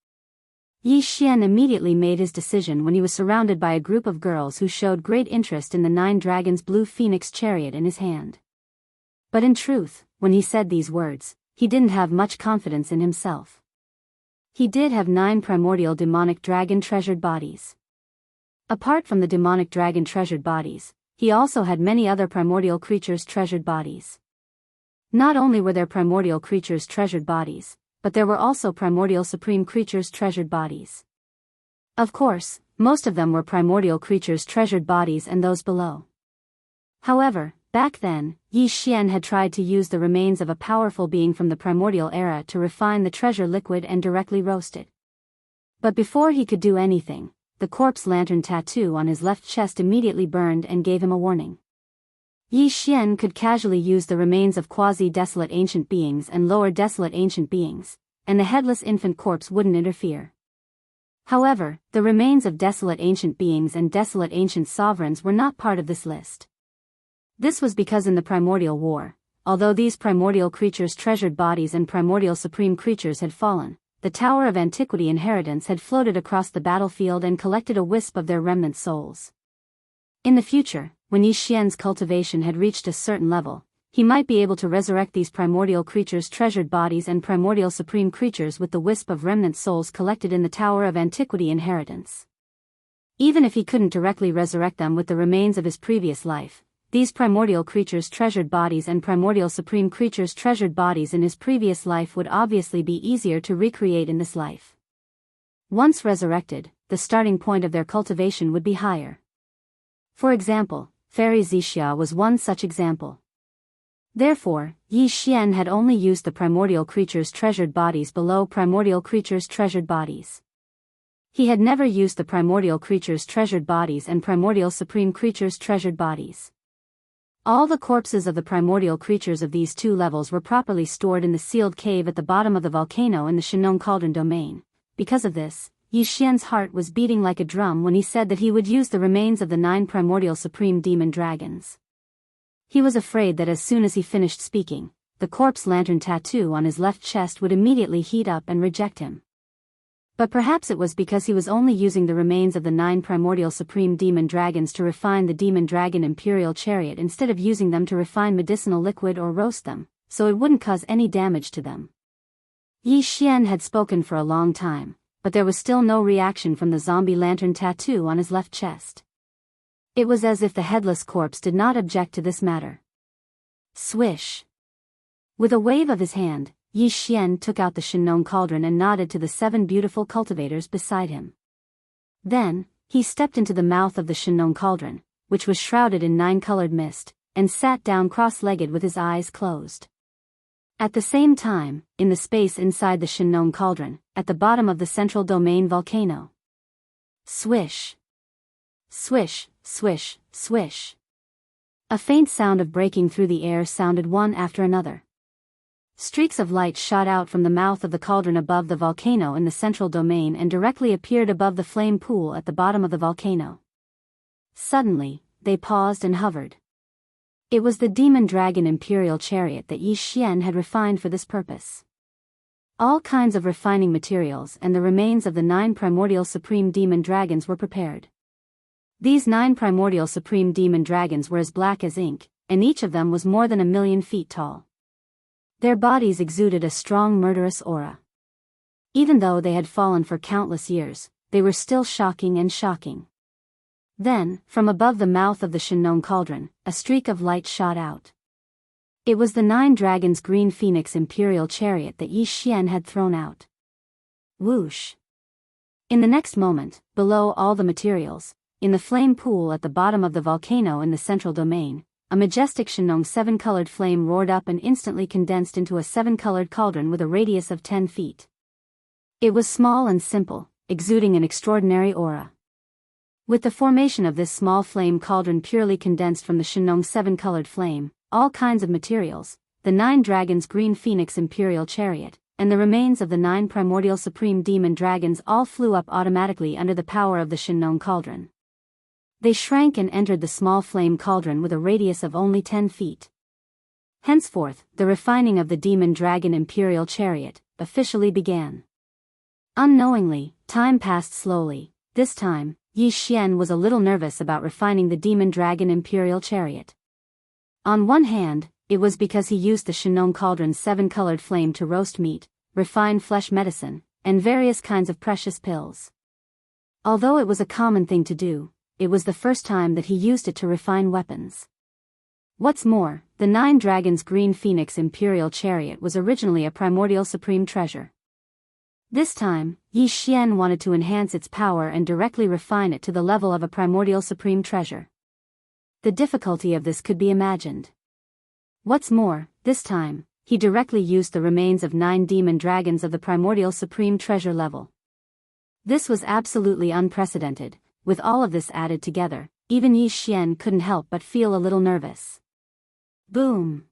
A: Yi Xian immediately made his decision when he was surrounded by a group of girls who showed great interest in the 9 dragons' blue phoenix chariot in his hand. But in truth, when he said these words, he didn't have much confidence in himself. He did have 9 primordial demonic dragon treasured bodies. Apart from the demonic dragon treasured bodies, he also had many other primordial creatures' treasured bodies. Not only were there primordial creatures' treasured bodies, but there were also primordial supreme creatures' treasured bodies. Of course, most of them were primordial creatures' treasured bodies and those below. However, back then, Yi Xian had tried to use the remains of a powerful being from the primordial era to refine the treasure liquid and directly roast it. But before he could do anything, the corpse lantern tattoo on his left chest immediately burned and gave him a warning. Yi Xian could casually use the remains of quasi-desolate ancient beings and lower desolate ancient beings, and the headless infant corpse wouldn't interfere. However, the remains of desolate ancient beings and desolate ancient sovereigns were not part of this list. This was because in the primordial war, although these primordial creatures' treasured bodies and primordial supreme creatures had fallen, the Tower of Antiquity inheritance had floated across the battlefield and collected a wisp of their remnant souls. In the future, when Yi Xian's cultivation had reached a certain level, he might be able to resurrect these primordial creatures' treasured bodies and primordial supreme creatures with the wisp of remnant souls collected in the Tower of Antiquity inheritance. Even if he couldn't directly resurrect them with the remains of his previous life, these primordial creatures' treasured bodies and primordial supreme creatures' treasured bodies in his previous life would obviously be easier to recreate in this life. Once resurrected, the starting point of their cultivation would be higher. For example, Fairy Xixia was one such example. Therefore, Yi Xian had only used the primordial creatures' treasured bodies below primordial creatures' treasured bodies. He had never used the primordial creatures' treasured bodies and primordial supreme creatures' treasured bodies. All the corpses of the primordial creatures of these 2 levels were properly stored in the sealed cave at the bottom of the volcano in the Shenong Cauldron domain. Because of this, Yi Xian's heart was beating like a drum when he said that he would use the remains of the 9 primordial supreme demon dragons. He was afraid that as soon as he finished speaking, the corpse lantern tattoo on his left chest would immediately heat up and reject him. But perhaps it was because he was only using the remains of the 9 primordial supreme demon dragons to refine the demon dragon imperial chariot instead of using them to refine medicinal liquid or roast them, so it wouldn't cause any damage to them. Yi Xian had spoken for a long time, but there was still no reaction from the zombie lantern tattoo on his left chest. It was as if the headless corpse did not object to this matter. Swish. With a wave of his hand, Yi Xian took out the Shinong cauldron and nodded to the 7 beautiful cultivators beside him. Then, he stepped into the mouth of the Shinong cauldron, which was shrouded in 9-colored mist, and sat down cross-legged with his eyes closed. At the same time, in the space inside the Shinong cauldron, at the bottom of the central domain volcano. Swish. Swish, swish, swish. A faint sound of breaking through the air sounded one after another. Streaks of light shot out from the mouth of the cauldron above the volcano in the central domain and directly appeared above the flame pool at the bottom of the volcano. Suddenly, they paused and hovered. It was the demon dragon imperial chariot that Yi Xian had refined for this purpose. All kinds of refining materials and the remains of the 9 primordial supreme demon dragons were prepared. These 9 primordial supreme demon dragons were as black as ink, and each of them was more than 1,000,000 feet tall. Their bodies exuded a strong murderous aura. Even though they had fallen for countless years, they were still shocking and shocking. Then, from above the mouth of the Shinong cauldron, a streak of light shot out. It was the 9 dragons' green phoenix imperial chariot that Yi Xian had thrown out. Whoosh! In the next moment, below all the materials, in the flame pool at the bottom of the volcano in the central domain, a majestic Shinong 7-colored flame roared up and instantly condensed into a 7-colored cauldron with a radius of 10 feet. It was small and simple, exuding an extraordinary aura. With the formation of this small flame cauldron purely condensed from the Shinong 7-colored flame, all kinds of materials, the 9 dragons' green phoenix imperial chariot, and the remains of the 9 primordial supreme demon dragons all flew up automatically under the power of the Shinong cauldron. They shrank and entered the small flame cauldron with a radius of only 10 feet. Henceforth, the refining of the demon dragon imperial chariot officially began. Unknowingly, time passed slowly. This time, Yi Xian was a little nervous about refining the demon dragon imperial chariot. On one hand, it was because he used the Shinong cauldron's 7-colored flame to roast meat, refine flesh medicine, and various kinds of precious pills. Although it was a common thing to do, it was the first time that he used it to refine weapons. What's more, the 9 dragons' green phoenix imperial chariot was originally a primordial supreme treasure. This time, Yi Xian wanted to enhance its power and directly refine it to the level of a primordial supreme treasure. The difficulty of this could be imagined. What's more, this time, he directly used the remains of 9 demon dragons of the primordial supreme treasure level. This was absolutely unprecedented. With all of this added together, even Yi Xian couldn't help but feel a little nervous. Boom!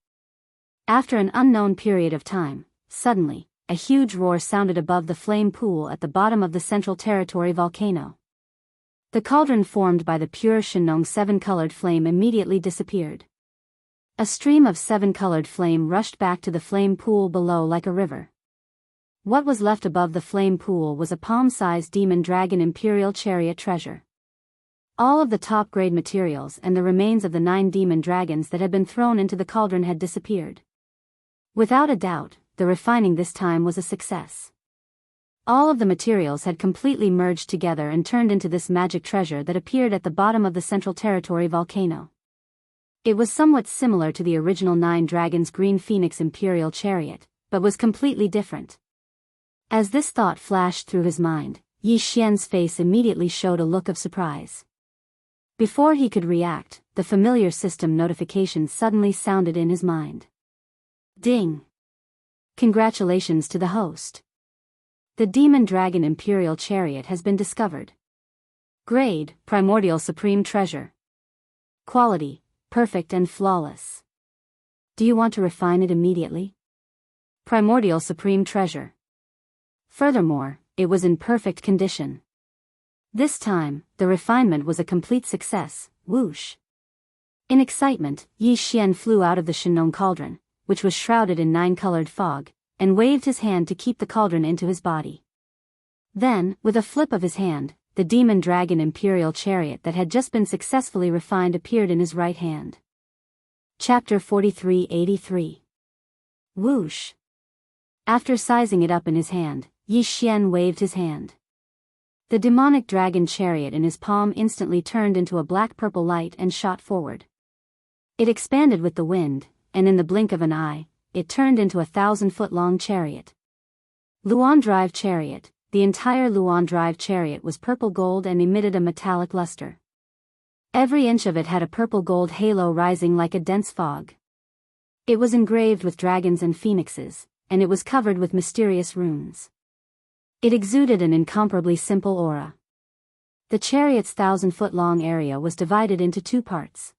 A: After an unknown period of time, suddenly, a huge roar sounded above the flame pool at the bottom of the central territory volcano. The cauldron formed by the pure Shinong 7-colored flame immediately disappeared. A stream of 7-colored flame rushed back to the flame pool below like a river. What was left above the flame pool was a palm-sized demon dragon imperial chariot treasure. All of the top-grade materials and the remains of the 9 demon dragons that had been thrown into the cauldron had disappeared. Without a doubt, the refining this time was a success. All of the materials had completely merged together and turned into this magic treasure that appeared at the bottom of the central territory volcano. It was somewhat similar to the original 9 dragons' green phoenix imperial chariot, but was completely different. As this thought flashed through his mind, Yi Xian's face immediately showed a look of surprise. Before he could react, the familiar system notification suddenly sounded in his mind. Ding! Congratulations to the host. The Demon Dragon Imperial Chariot has been discovered. Grade, Primordial Supreme Treasure. Quality, perfect and flawless. Do you want to refine it immediately? Primordial Supreme Treasure. Furthermore, it was in perfect condition. This time, the refinement was a complete success. Whoosh! In excitement, Yi Xian flew out of the Shinong cauldron, which was shrouded in 9-colored fog, and waved his hand to keep the cauldron into his body. Then, with a flip of his hand, the demon dragon imperial chariot that had just been successfully refined appeared in his right hand. Chapter 4383. Whoosh. After sizing it up in his hand, Yi Xian waved his hand. The demonic dragon chariot in his palm instantly turned into a black-purple light and shot forward. It expanded with the wind, and in the blink of an eye, it turned into a 1,000-foot-long chariot. Luan Drive Chariot. The entire Luan Drive chariot was purple gold and emitted a metallic luster. Every inch of it had a purple-gold halo rising like a dense fog. It was engraved with dragons and phoenixes, and it was covered with mysterious runes. It exuded an incomparably simple aura. The chariot's 1,000-foot-long area was divided into two parts.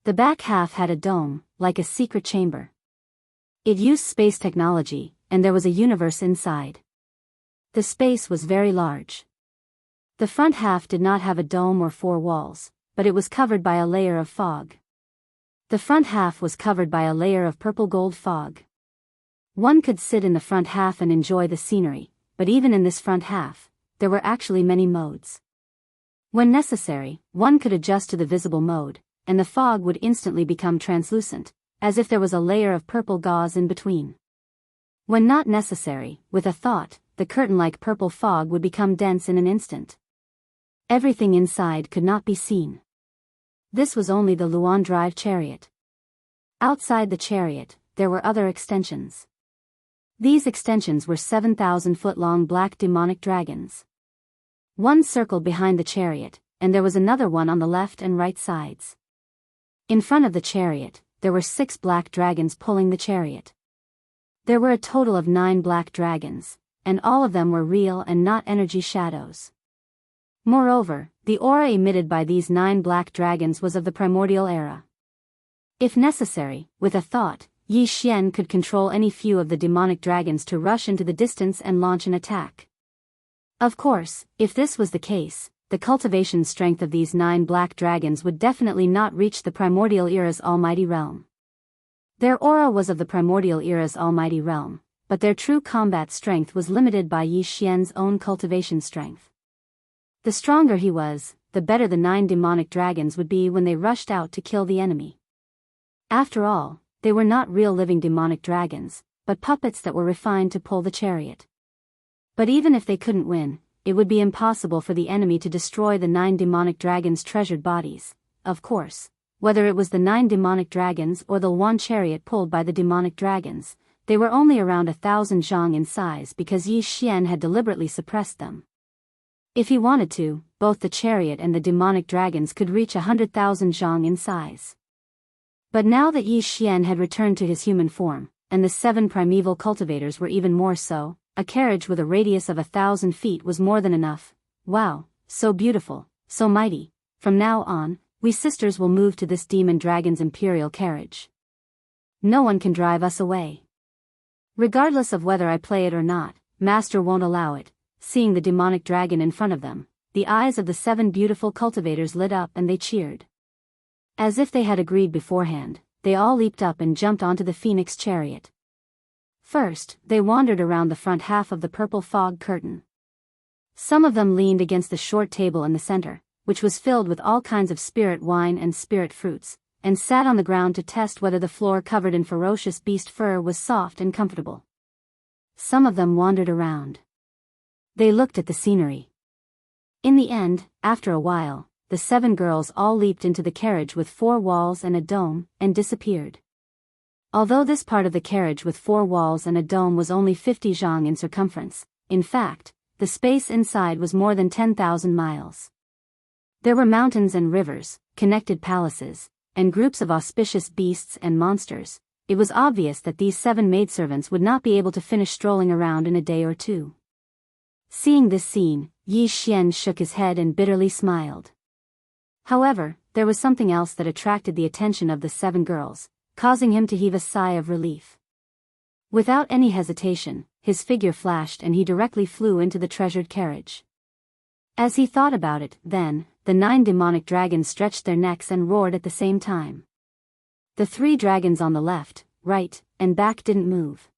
A: The back half had a dome, like a secret chamber. It used space technology, and there was a universe inside. The space was very large. The front half did not have a dome or four walls, but it was covered by a layer of fog. The front half was covered by a layer of purple-gold fog. One could sit in the front half and enjoy the scenery, but even in this front half, there were actually many modes. When necessary, one could adjust to the visible mode, and the fog would instantly become translucent, as if there was a layer of purple gauze in between. When not necessary, with a thought, the curtain-like purple fog would become dense in an instant. Everything inside could not be seen. This was only the Luan Drive chariot. Outside the chariot, there were other extensions. These extensions were 7,000-foot-long black demonic dragons. One circled behind the chariot, and there was another one on the left and right sides. In front of the chariot, there were 6 black dragons pulling the chariot. There were a total of 9 black dragons, and all of them were real and not energy shadows. Moreover, the aura emitted by these 9 black dragons was of the primordial era. If necessary, with a thought, Yi Xian could control any few of the demonic dragons to rush into the distance and launch an attack. Of course, if this was the case, the cultivation strength of these 9 black dragons would definitely not reach the primordial era's almighty realm. Their aura was of the primordial era's almighty realm, but their true combat strength was limited by Yi Xian's own cultivation strength. The stronger he was, the better the 9 demonic dragons would be when they rushed out to kill the enemy. After all, they were not real living demonic dragons, but puppets that were refined to pull the chariot. But even if they couldn't win, it would be impossible for the enemy to destroy the 9 demonic dragons' treasured bodies, of course. Whether it was the 9 demonic dragons or the one chariot pulled by the demonic dragons, they were only around 1,000 zhang in size because Yi Xian had deliberately suppressed them. If he wanted to, both the chariot and the demonic dragons could reach 100,000 zhang in size. But now that Yi Xian had returned to his human form, and the 7 primeval cultivators were even more so, a carriage with a radius of 1,000 feet was more than enough. Wow, so beautiful, so mighty. From now on, we sisters will move to this demon dragon's imperial carriage. No one can drive us away. Regardless of whether I play it or not, Master won't allow it. Seeing the demonic dragon in front of them, the eyes of the 7 beautiful cultivators lit up and they cheered. As if they had agreed beforehand, they all leaped up and jumped onto the phoenix chariot. First, they wandered around the front half of the purple fog curtain. Some of them leaned against the short table in the center, which was filled with all kinds of spirit wine and spirit fruits, and sat on the ground to test whether the floor covered in ferocious beast fur was soft and comfortable. Some of them wandered around. They looked at the scenery. In the end, after a while, the 7 girls all leaped into the carriage with 4 walls and a dome, and disappeared. Although this part of the carriage with 4 walls and a dome was only 50 zhang in circumference, in fact, the space inside was more than 10,000 miles. There were mountains and rivers, connected palaces, and groups of auspicious beasts and monsters. It was obvious that these 7 maidservants would not be able to finish strolling around in a day or two. Seeing this scene, Yi Xian shook his head and bitterly smiled. However, there was something else that attracted the attention of the 7 girls, causing him to heave a sigh of relief. Without any hesitation, his figure flashed and he directly flew into the treasured carriage. As he thought about it, then, the 9 demonic dragons stretched their necks and roared at the same time. The 3 dragons on the left, right, and back didn't move.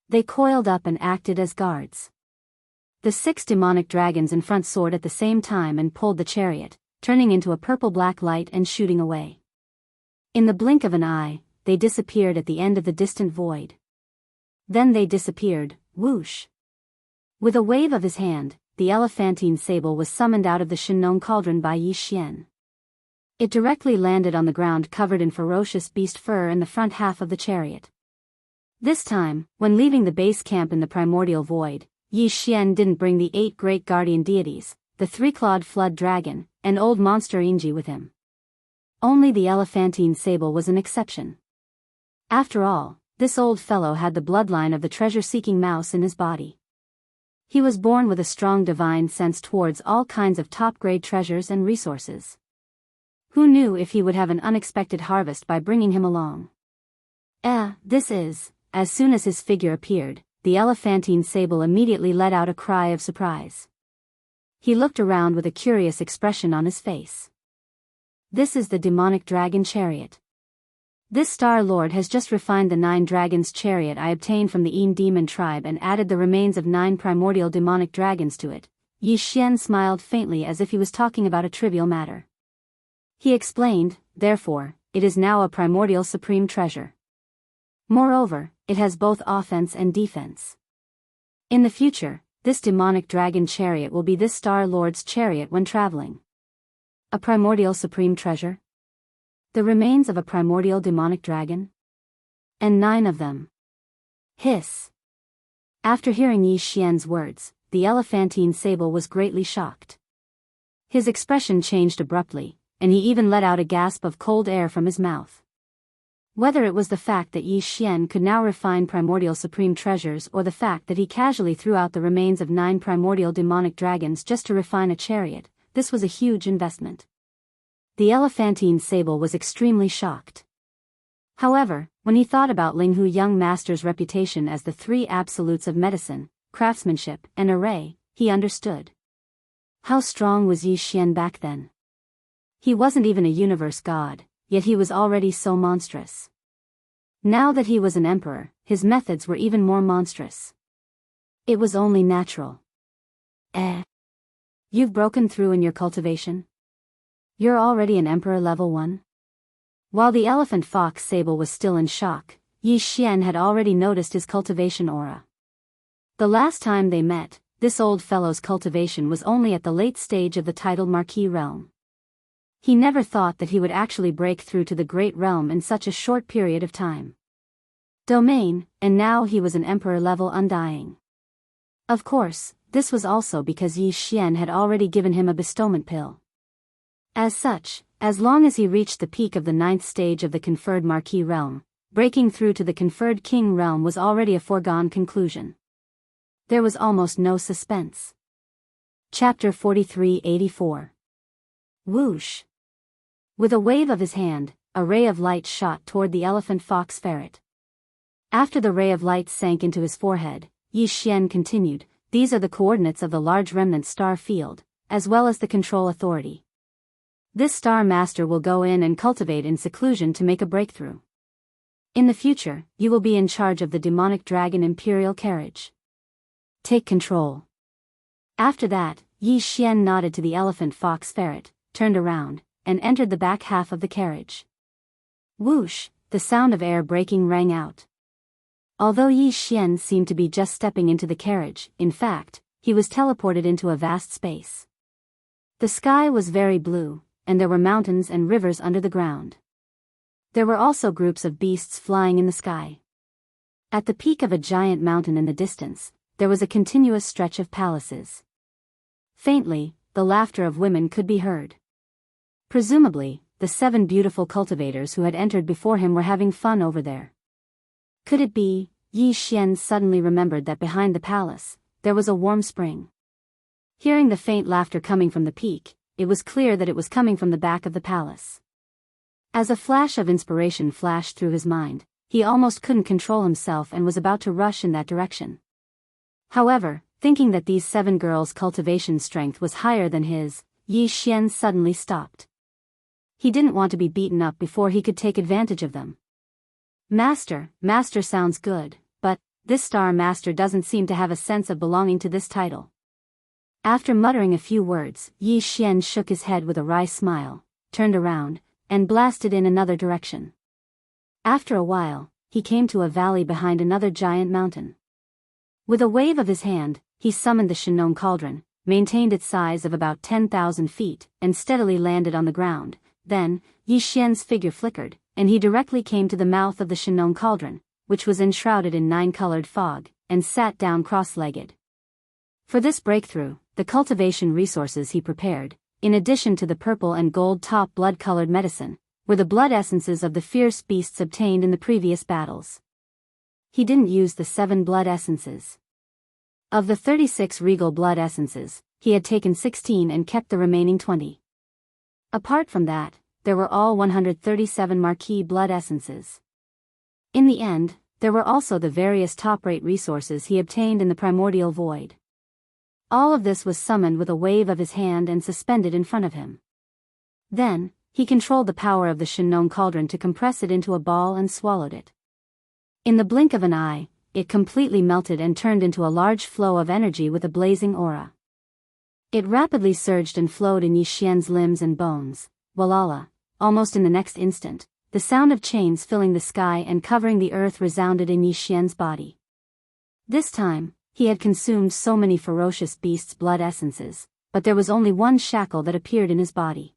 A: They coiled up and acted as guards. The 6 demonic dragons in front soared at the same time and pulled the chariot, turning into a purple-black light and shooting away. In the blink of an eye, they disappeared at the end of the distant void. Then they disappeared, whoosh. With a wave of his hand, the elephantine sable was summoned out of the Shinong cauldron by Yi Xian. It directly landed on the ground covered in ferocious beast fur in the front half of the chariot. This time, when leaving the base camp in the primordial void, Yi Xian didn't bring the 8 great guardian deities, the 3-clawed flood dragon, and old monster Inji with him. Only the elephantine sable was an exception. After all, this old fellow had the bloodline of the treasure-seeking mouse in his body. He was born with a strong divine sense towards all kinds of top-grade treasures and resources. Who knew if he would have an unexpected harvest by bringing him along? This is, as soon as his figure appeared, the elephantine sable immediately let out a cry of surprise. He looked around with a curious expression on his face. This is the demonic dragon chariot. This Star Lord has just refined the 9 dragons chariot I obtained from the Een demon tribe and added the remains of 9 primordial demonic dragons to it. Yi Xian smiled faintly as if he was talking about a trivial matter. He explained, therefore, it is now a primordial supreme treasure. Moreover, it has both offense and defense. In the future, this demonic dragon chariot will be this Star Lord's chariot when traveling. A primordial supreme treasure? The remains of a primordial demonic dragon? And 9 of them. Hiss. After hearing Yi Xian's words, the elephantine sable was greatly shocked. His expression changed abruptly, and he even let out a gasp of cold air from his mouth. Whether it was the fact that Yi Xian could now refine primordial supreme treasures or the fact that he casually threw out the remains of 9 primordial demonic dragons just to refine a chariot, this was a huge investment. The elephantine sable was extremely shocked. However, when he thought about Linghu young master's reputation as the 3 absolutes of medicine, craftsmanship, and array, he understood. How strong was Yi Xian back then? He wasn't even a universe god, yet he was already so monstrous. Now that he was an emperor, his methods were even more monstrous. It was only natural. You've broken through in your cultivation? You're already an Emperor level 1? While the elephant fox sable was still in shock, Yi Xian had already noticed his cultivation aura. The last time they met, this old fellow's cultivation was only at the late stage of the titled Marquis realm. He never thought that he would actually break through to the great realm in such a short period of time. Domain, and now he was an Emperor level undying. Of course, this was also because Yi Xian had already given him a bestowment pill. As such, as long as he reached the peak of the 9th stage of the conferred Marquis realm, breaking through to the conferred King realm was already a foregone conclusion. There was almost no suspense. Chapter 43-84. Whoosh. With a wave of his hand, a ray of light shot toward the elephant fox ferret. After the ray of light sank into his forehead, Yi Xian continued, these are the coordinates of the large remnant star field, as well as the control authority. This Star Master will go in and cultivate in seclusion to make a breakthrough. In the future, you will be in charge of the demonic dragon imperial carriage. Take control. After that, Yi Xian nodded to the elephant fox ferret, turned around, and entered the back half of the carriage. Whoosh, the sound of air breaking rang out. Although Yi Xian seemed to be just stepping into the carriage, in fact, he was teleported into a vast space. The sky was very blue, and there were mountains and rivers under the ground. There were also groups of beasts flying in the sky. At the peak of a giant mountain in the distance, there was a continuous stretch of palaces. Faintly, the laughter of women could be heard. Presumably, the 7 beautiful cultivators who had entered before him were having fun over there. Could it be? Yi Xian suddenly remembered that behind the palace, there was a warm spring. Hearing the faint laughter coming from the peak, it was clear that it was coming from the back of the palace. As a flash of inspiration flashed through his mind, he almost couldn't control himself and was about to rush in that direction. However, thinking that these 7 girls' cultivation strength was higher than his, Yi Xian suddenly stopped. He didn't want to be beaten up before he could take advantage of them. Master sounds good, but this Star Master doesn't seem to have a sense of belonging to this title. After muttering a few words, Yi Xian shook his head with a wry smile, turned around, and blasted in another direction. After a while, he came to a valley behind another giant mountain. With a wave of his hand, he summoned the Shenong cauldron, maintained its size of about 10,000 feet, and steadily landed on the ground. Then, Yi Xian's figure flickered, and he directly came to the mouth of the Shenong cauldron, which was enshrouded in 9-colored fog, and sat down cross-legged. For this breakthrough, the cultivation resources he prepared, in addition to the purple and gold top blood-colored medicine, were the blood essences of the fierce beasts obtained in the previous battles. He didn't use the 7 blood essences. Of the 36 regal blood essences, he had taken 16 and kept the remaining 20. Apart from that, there were all 137 marquee blood essences. In the end, there were also the various top-rate resources he obtained in the primordial void. All of this was summoned with a wave of his hand and suspended in front of him. Then, he controlled the power of the Shenong cauldron to compress it into a ball and swallowed it. In the blink of an eye, it completely melted and turned into a large flow of energy with a blazing aura. It rapidly surged and flowed in Yi Xian's limbs and bones. Walala, almost in the next instant, the sound of chains filling the sky and covering the earth resounded in Yi Xian's body. This time, he had consumed so many ferocious beasts' blood essences, but there was only one shackle that appeared in his body.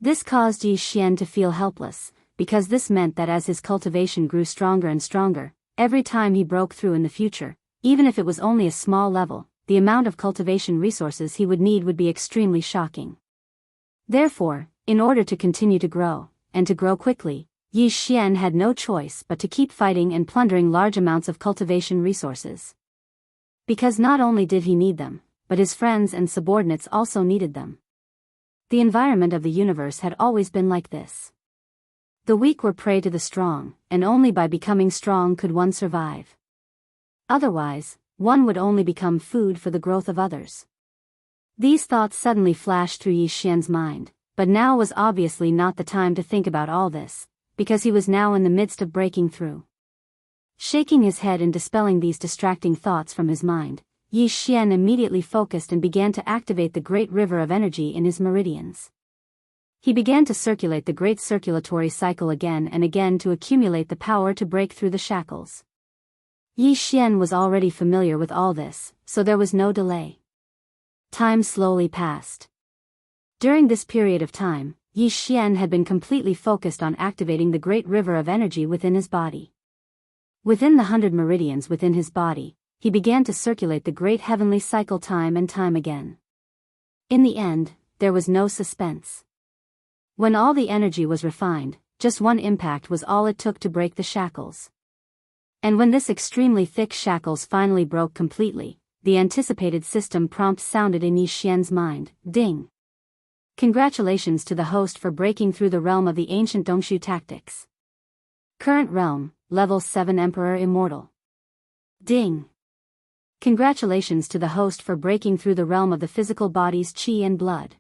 A: This caused Yi Xian to feel helpless, because this meant that as his cultivation grew stronger and stronger, every time he broke through in the future, even if it was only a small level, the amount of cultivation resources he would need would be extremely shocking. Therefore, in order to continue to grow, and to grow quickly, Yi Xian had no choice but to keep fighting and plundering large amounts of cultivation resources. Because not only did he need them, but his friends and subordinates also needed them. The environment of the universe had always been like this. The weak were prey to the strong, and only by becoming strong could one survive. Otherwise, one would only become food for the growth of others. These thoughts suddenly flashed through Yi Xian's mind, but now was obviously not the time to think about all this, because he was now in the midst of breaking through. Shaking his head and dispelling these distracting thoughts from his mind, Yi Xian immediately focused and began to activate the great river of energy in his meridians. He began to circulate the great circulatory cycle again and again to accumulate the power to break through the shackles. Yi Xian was already familiar with all this, so there was no delay. Time slowly passed. During this period of time, Yi Xian had been completely focused on activating the great river of energy within his body. Within the 100 meridians within his body, he began to circulate the great heavenly cycle time and time again. In the end, there was no suspense. When all the energy was refined, just one impact was all it took to break the shackles. And when this extremely thick shackles finally broke completely, the anticipated system prompt sounded in Yi Xian's mind. Ding! Congratulations to the host for breaking through the realm of the ancient Dongshu tactics. Current realm, level 7 Emperor Immortal. Ding! Congratulations to the host for breaking through the realm of the physical body's qi and blood.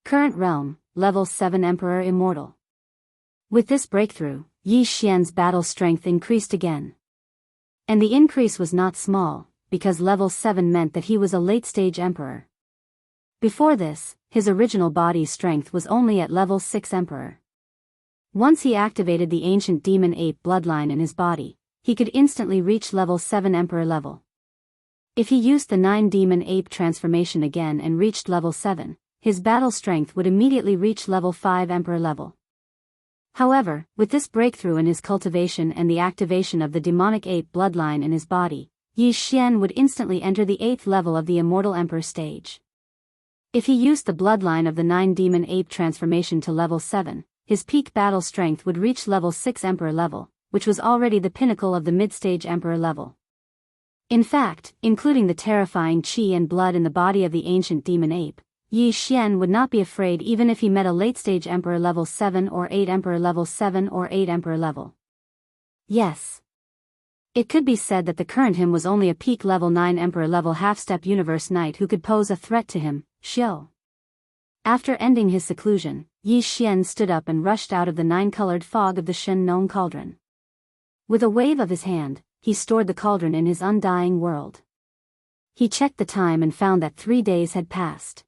A: Current realm, level 7 Emperor Immortal. With this breakthrough, Yi Xian's battle strength increased again. And the increase was not small, because level 7 meant that he was a late-stage emperor. Before this, his original body's strength was only at level 6 emperor. Once he activated the ancient demon ape bloodline in his body, he could instantly reach level 7 emperor level. If he used the 9 demon ape transformation again and reached level 7, his battle strength would immediately reach level 5 emperor level. However, with this breakthrough in his cultivation and the activation of the demonic ape bloodline in his body, Yi Xian would instantly enter the 8th level of the immortal emperor stage. If he used the bloodline of the 9 demon ape transformation to level 7, his peak battle strength would reach level 6 emperor level, which was already the pinnacle of the mid-stage emperor level. In fact, including the terrifying qi and blood in the body of the ancient demon ape, Yi Xian would not be afraid even if he met a late-stage emperor level 7 or 8 emperor level 7 or 8 emperor level. Yes. It could be said that the current him was only a peak level 9 emperor level half-step universe knight who could pose a threat to him, Xiao. After ending his seclusion, Yi Xian stood up and rushed out of the 9-colored fog of the Shenong cauldron. With a wave of his hand, he stored the cauldron in his undying world. He checked the time and found that 3 days had passed.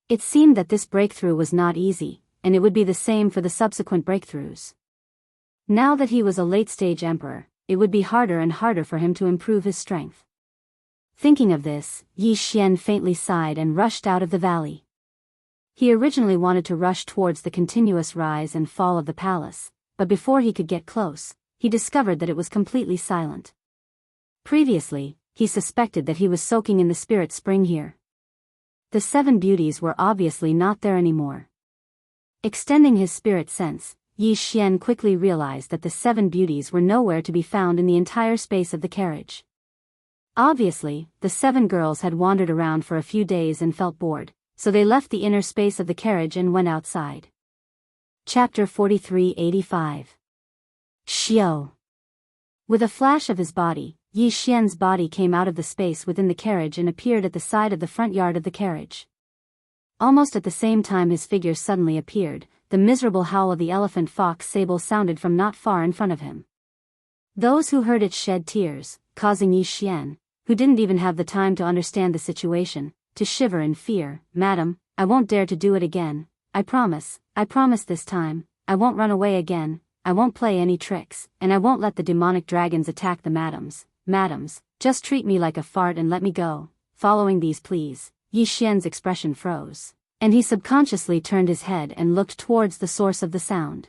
A: It seemed that this breakthrough was not easy, and it would be the same for the subsequent breakthroughs. Now that he was a late-stage emperor, it would be harder and harder for him to improve his strength. Thinking of this, Yi Xian faintly sighed and rushed out of the valley. He originally wanted to rush towards the continuous rise and fall of the palace, but before he could get close, he discovered that it was completely silent. Previously, he suspected that he was soaking in the spirit spring here. The 7 beauties were obviously not there anymore. Extending his spirit sense, Yi Xian quickly realized that the 7 beauties were nowhere to be found in the entire space of the carriage. Obviously, the 7 girls had wandered around for a few days and felt bored, so they left the inner space of the carriage and went outside. Chapter 4385. Xiao. With a flash of his body, Yi Xian's body came out of the space within the carriage and appeared at the side of the front yard of the carriage. Almost at the same time his figure suddenly appeared, the miserable howl of the elephant fox sable sounded from not far in front of him. Those who heard it shed tears, causing Yi Xian, who didn't even have the time to understand the situation, to shiver in fear. "Madam, I won't dare to do it again. I promise this time, I won't run away again, I won't play any tricks, and I won't let the demonic dragons attack the madams. Madams, just treat me like a fart and let me go." Following these pleas, Yi Xian's expression froze, and he subconsciously turned his head and looked towards the source of the sound.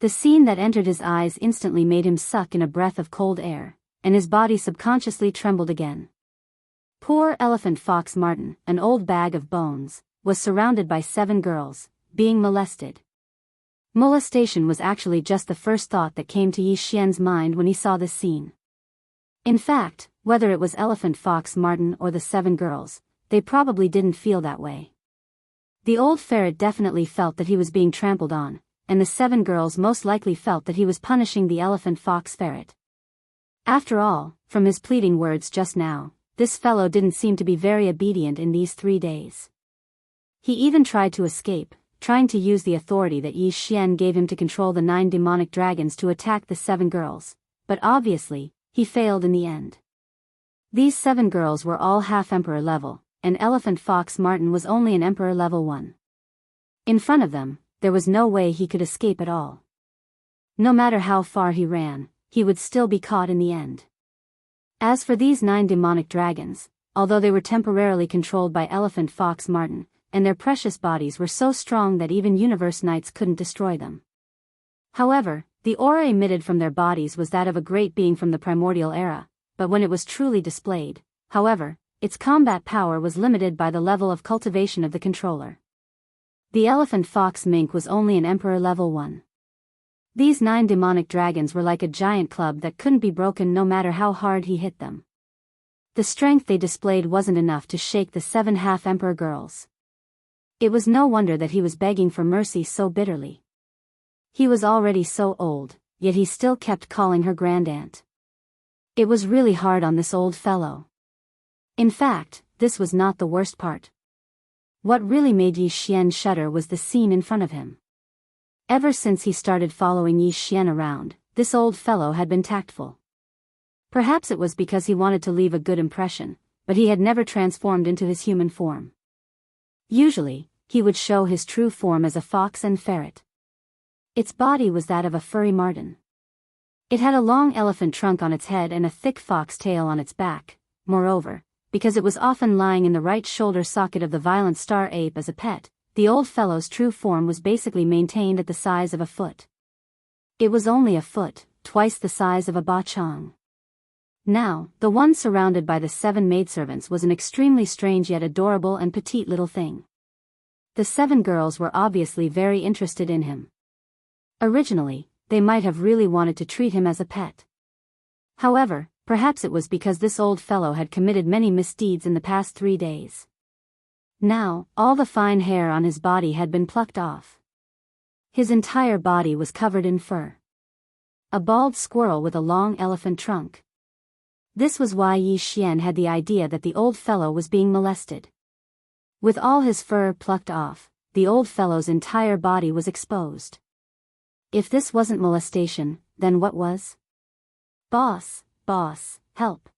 A: The scene that entered his eyes instantly made him suck in a breath of cold air, and his body subconsciously trembled again. Poor elephant fox Martin, an old bag of bones, was surrounded by 7 girls, being molested. Molestation was actually just the first thought that came to Yi Xian's mind when he saw this scene. In fact, whether it was elephant fox Martin or the 7 girls, they probably didn't feel that way. The old ferret definitely felt that he was being trampled on, and the 7 girls most likely felt that he was punishing the elephant fox ferret. After all, from his pleading words just now, this fellow didn't seem to be very obedient in these 3 days. He even tried to escape, trying to use the authority that Yi Xian gave him to control the 9 demonic dragons to attack the 7 girls, but obviously, he failed in the end. These 7 girls were all half-emperor level, and elephant fox Martin was only an emperor level 1. In front of them, there was no way he could escape at all. No matter how far he ran, he would still be caught in the end. As for these 9 demonic dragons, although they were temporarily controlled by elephant fox Martin, and their precious bodies were so strong that even universe knights couldn't destroy them. However, the aura emitted from their bodies was that of a great being from the primordial era, but when it was truly displayed, however, its combat power was limited by the level of cultivation of the controller. The elephant fox mink was only an emperor level 1. These 9 demonic dragons were like a giant club that couldn't be broken no matter how hard he hit them. The strength they displayed wasn't enough to shake the 7 half-emperor girls. It was no wonder that he was begging for mercy so bitterly. He was already so old, yet he still kept calling her grandaunt. It was really hard on this old fellow. In fact, this was not the worst part. What really made Yi Xian shudder was the scene in front of him. Ever since he started following Yi Xian around, this old fellow had been tactful. Perhaps it was because he wanted to leave a good impression, but he had never transformed into his human form. Usually, he would show his true form as a fox and ferret. Its body was that of a furry marten. It had a long elephant trunk on its head and a thick fox tail on its back. Moreover, because it was often lying in the right shoulder socket of the violent star ape as a pet, the old fellow's true form was basically maintained at the size of a foot. It was only a foot, twice the size of a bachang. Now, the one surrounded by the 7 maidservants was an extremely strange yet adorable and petite little thing. The 7 girls were obviously very interested in him. Originally, they might have really wanted to treat him as a pet. However, perhaps it was because this old fellow had committed many misdeeds in the past 3 days. Now, all the fine hair on his body had been plucked off. His entire body was covered in fur. A bald squirrel with a long elephant trunk. This was why Yi Xian had the idea that the old fellow was being molested. With all his fur plucked off, the old fellow's entire body was exposed. If this wasn't molestation, then what was? Boss, help.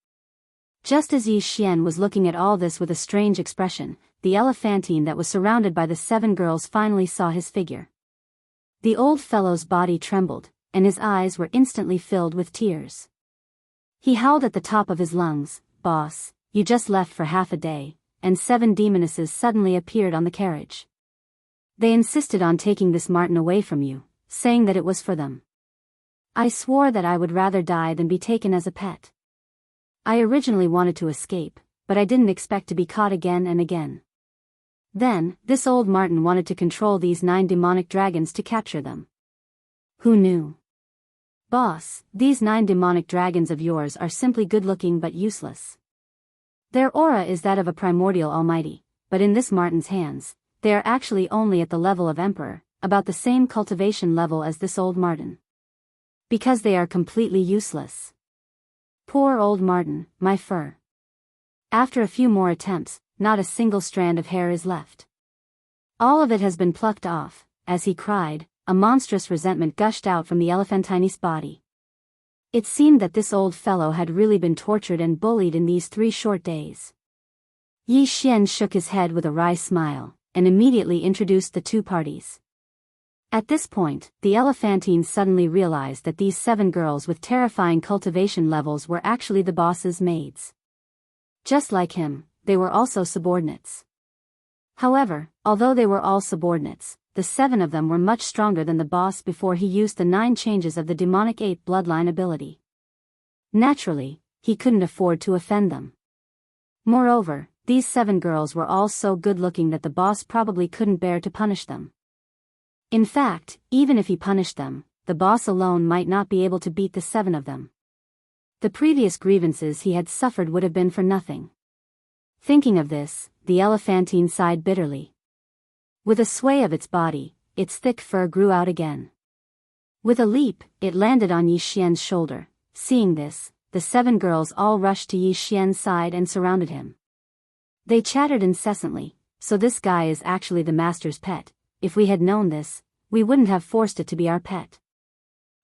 A: Just as Yi Xian was looking at all this with a strange expression, the elephantine that was surrounded by the 7 girls finally saw his figure. The old fellow's body trembled, and his eyes were instantly filled with tears. He howled at the top of his lungs, "Boss, you just left for half a day," and 7 demonesses suddenly appeared on the carriage. They insisted on taking this marten away from you, saying that it was for them. I swore that I would rather die than be taken as a pet. I originally wanted to escape, but I didn't expect to be caught again and again. Then, this old marten wanted to control these 9 demonic dragons to capture them. Who knew? Boss, these 9 demonic dragons of yours are simply good-looking but useless. Their aura is that of a primordial almighty, but in this marten's hands, they are actually only at the level of emperor, about the same cultivation level as this old marten. Because they are completely useless. Poor old marten, my fur. After a few more attempts, not a single strand of hair is left. All of it has been plucked off. As he cried, a monstrous resentment gushed out from the elephantine's body. It seemed that this old fellow had really been tortured and bullied in these 3 short days. Yi Xian shook his head with a wry smile, and immediately introduced the 2 parties. At this point, the elephantine suddenly realized that these 7 girls with terrifying cultivation levels were actually the boss's maids. Just like him, they were also subordinates. However, although they were all subordinates, the 7 of them were much stronger than the boss before he used the 9 changes of the demonic 8 bloodline ability. Naturally, he couldn't afford to offend them. Moreover, these 7 girls were all so good-looking that the boss probably couldn't bear to punish them. In fact, even if he punished them, the boss alone might not be able to beat the 7 of them. The previous grievances he had suffered would have been for nothing. Thinking of this, the elephantine sighed bitterly. With a sway of its body, its thick fur grew out again. With a leap, it landed on Yi Xian's shoulder. Seeing this, the 7 girls all rushed to Yi Xian's side and surrounded him. They chattered incessantly, "So this guy is actually the master's pet. If we had known this, we wouldn't have forced it to be our pet.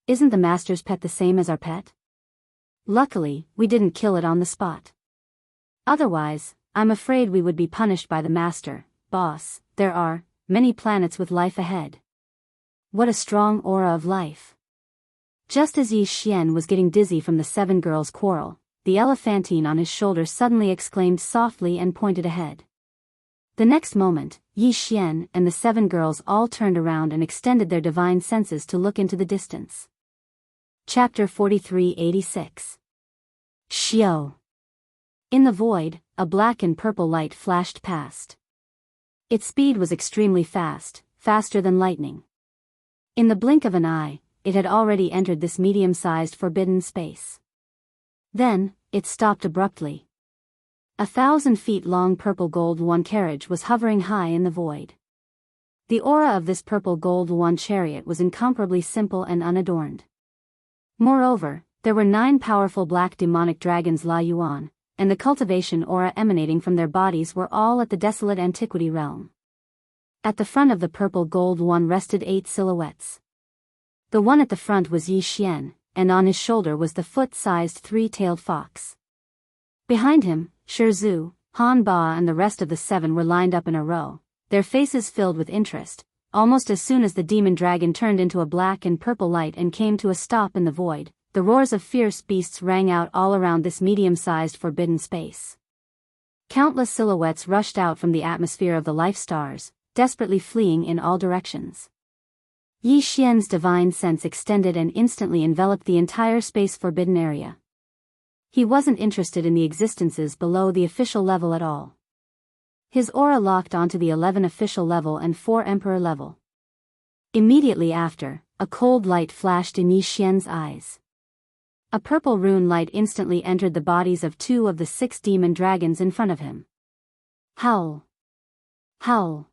A: Isn't the master's pet the same as our pet? Luckily, we didn't kill it on the spot. Otherwise, I'm afraid we would be punished by the master. Boss, there are many planets with life ahead. What a strong aura of life." Just as Yi Xian was getting dizzy from the 7 girls' quarrel, the elephantine on his shoulder suddenly exclaimed softly and pointed ahead. The next moment, Yi Xian and the 7 girls all turned around and extended their divine senses to look into the distance. Chapter 4386. Xiao. In the void, a black and purple light flashed past. Its speed was extremely fast, faster than lightning. In the blink of an eye, it had already entered this medium-sized forbidden space. Then, it stopped abruptly. 1,000 feet long purple gold one carriage was hovering high in the void. The aura of this purple gold one chariot was incomparably simple and unadorned. Moreover, there were 9 powerful black demonic dragons La Yuan, and the cultivation aura emanating from their bodies were all at the desolate antiquity realm. At the front of the purple gold one rested 8 silhouettes. The one at the front was Yi Xian, and on his shoulder was the foot-sized 3-tailed fox. Behind him, Shizhu, Han Ba and the rest of the 7 were lined up in a row, their faces filled with interest, almost as soon as the demon dragon turned into a black and purple light and came to a stop in the void. The roars of fierce beasts rang out all around this medium-sized forbidden space. Countless silhouettes rushed out from the atmosphere of the life stars, desperately fleeing in all directions. Yi Xian's divine sense extended and instantly enveloped the entire space forbidden area. He wasn't interested in the existences below the official level at all. His aura locked onto the 11 official level and 4 emperor level. Immediately after, a cold light flashed in Yi Xian's eyes. A purple rune light instantly entered the bodies of 2 of the 6 demon dragons in front of him. Howl! Howl!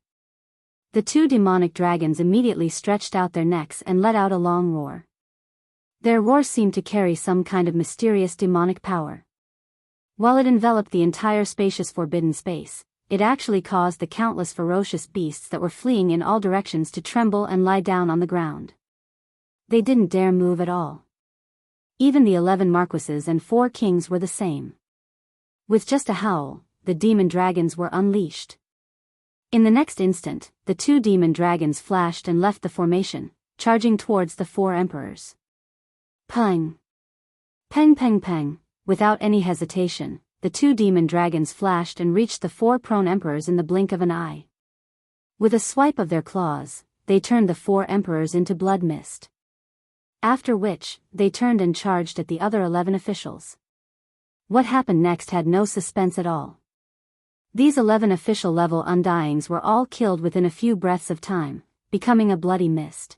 A: The 2 demonic dragons immediately stretched out their necks and let out a long roar. Their roar seemed to carry some kind of mysterious demonic power. While it enveloped the entire spacious forbidden space, it actually caused the countless ferocious beasts that were fleeing in all directions to tremble and lie down on the ground. They didn't dare move at all. Even the 11 marquises and 4 kings were the same. With just a howl, the demon dragons were unleashed. In the next instant, the two demon dragons flashed and left the formation, charging towards the four emperors. Peng! Peng peng peng! Without any hesitation, the two demon dragons flashed and reached the four prone emperors in the blink of an eye. With a swipe of their claws, they turned the four emperors into blood mist. After which, they turned and charged at the other 11 officials. What happened next had no suspense at all. These 11 official-level undyings were all killed within a few breaths of time, becoming a bloody mist.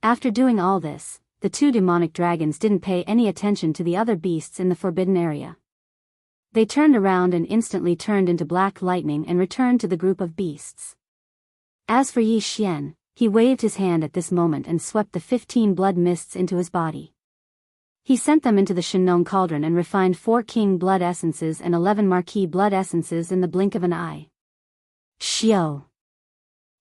A: After doing all this, the two demonic dragons didn't pay any attention to the other beasts in the forbidden area. They turned around and instantly turned into black lightning and returned to the group of beasts. As for Yi Xian, he waved his hand at this moment and swept the 15 blood mists into his body. He sent them into the Shenong cauldron and refined 4 king blood essences and 11 marquis blood essences in the blink of an eye. Xiao!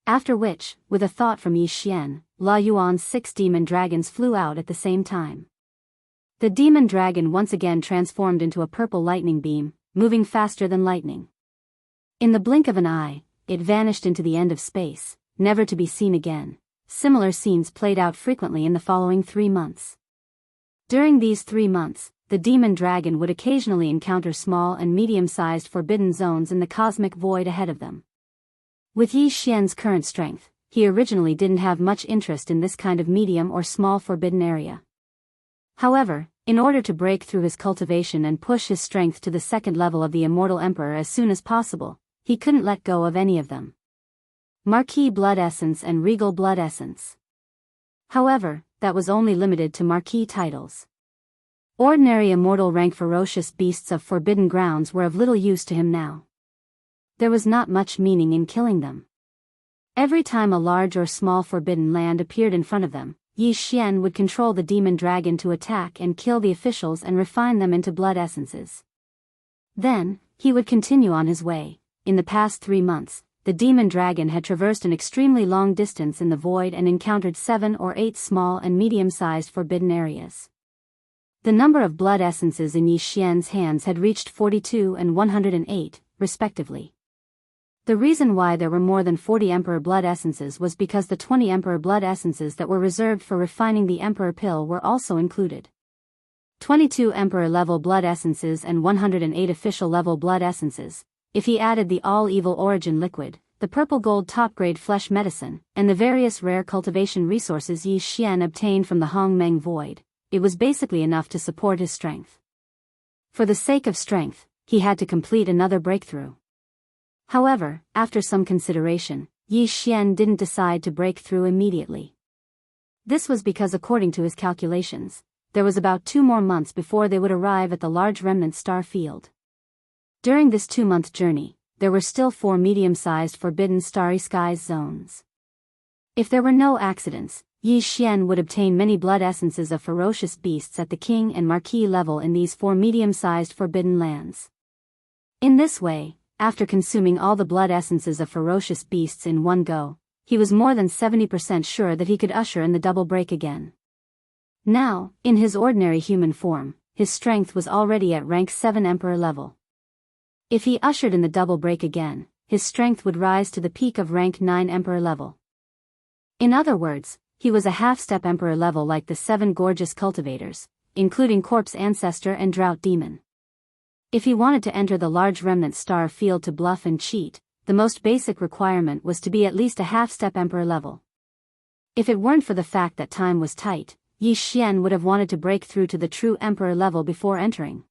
A: After which, with a thought from Yi Xian, La Yuan's 6 demon dragons flew out at the same time. The demon dragon once again transformed into a purple lightning beam, moving faster than lightning. In the blink of an eye, it vanished into the end of space, never to be seen again. Similar scenes played out frequently in the following 3 months. During these 3 months, the demon dragon would occasionally encounter small and medium-sized forbidden zones in the cosmic void ahead of them. With Yi Xian's current strength, he originally didn't have much interest in this kind of medium or small forbidden area. However, in order to break through his cultivation and push his strength to the second level of the Immortal Emperor as soon as possible, he couldn't let go of any of them. Marquis Blood Essence and Regal Blood Essence. However, that was only limited to marquis titles. Ordinary immortal rank ferocious beasts of forbidden grounds were of little use to him now. There was not much meaning in killing them. Every time a large or small forbidden land appeared in front of them, Yi Xian would control the demon dragon to attack and kill the officials and refine them into blood essences. Then, he would continue on his way. In the past 3 months, the demon dragon had traversed an extremely long distance in the void and encountered 7 or 8 small and medium-sized forbidden areas. The number of blood essences in Yi Xian's hands had reached 42 and 108, respectively. The reason why there were more than 40 Emperor blood essences was because the 20 Emperor blood essences that were reserved for refining the Emperor pill were also included. 22 Emperor-level blood essences and 108 official-level blood essences. If he added the all-evil origin liquid, the purple-gold top-grade flesh medicine, and the various rare cultivation resources Yi Xian obtained from the Hongmeng Void, it was basically enough to support his strength. For the sake of strength, he had to complete another breakthrough. However, after some consideration, Yi Xian didn't decide to break through immediately. This was because according to his calculations, there was about 2 more months before they would arrive at the large remnant star field. During this 2-month journey, there were still 4 medium-sized forbidden starry skies zones. If there were no accidents, Yi Xian would obtain many blood essences of ferocious beasts at the king and marquis level in these 4 medium-sized forbidden lands. In this way, after consuming all the blood essences of ferocious beasts in one go, he was more than 70% sure that he could usher in the double break again. Now, in his ordinary human form, his strength was already at rank 7 Emperor level. If he ushered in the double break again, his strength would rise to the peak of rank 9 Emperor level. In other words, he was a half-step Emperor level like the 7 gorgeous cultivators, including Corpse Ancestor and Drought Demon. If he wanted to enter the large remnant star field to bluff and cheat, the most basic requirement was to be at least a half-step Emperor level. If it weren't for the fact that time was tight, Yi Xian would have wanted to break through to the true Emperor level before entering.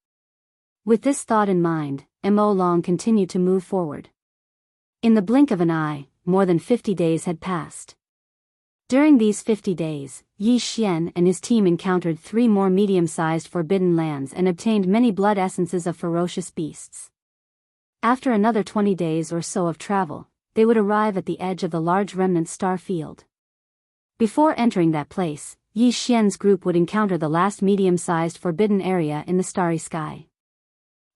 A: With this thought in mind, Mo Long continued to move forward. In the blink of an eye, more than 50 days had passed. During these 50 days, Yi Xian and his team encountered 3 more medium-sized forbidden lands and obtained many blood essences of ferocious beasts. After another 20 days or so of travel, they would arrive at the edge of the large remnant star field. Before entering that place, Yi Xian's group would encounter the last medium-sized forbidden area in the starry sky.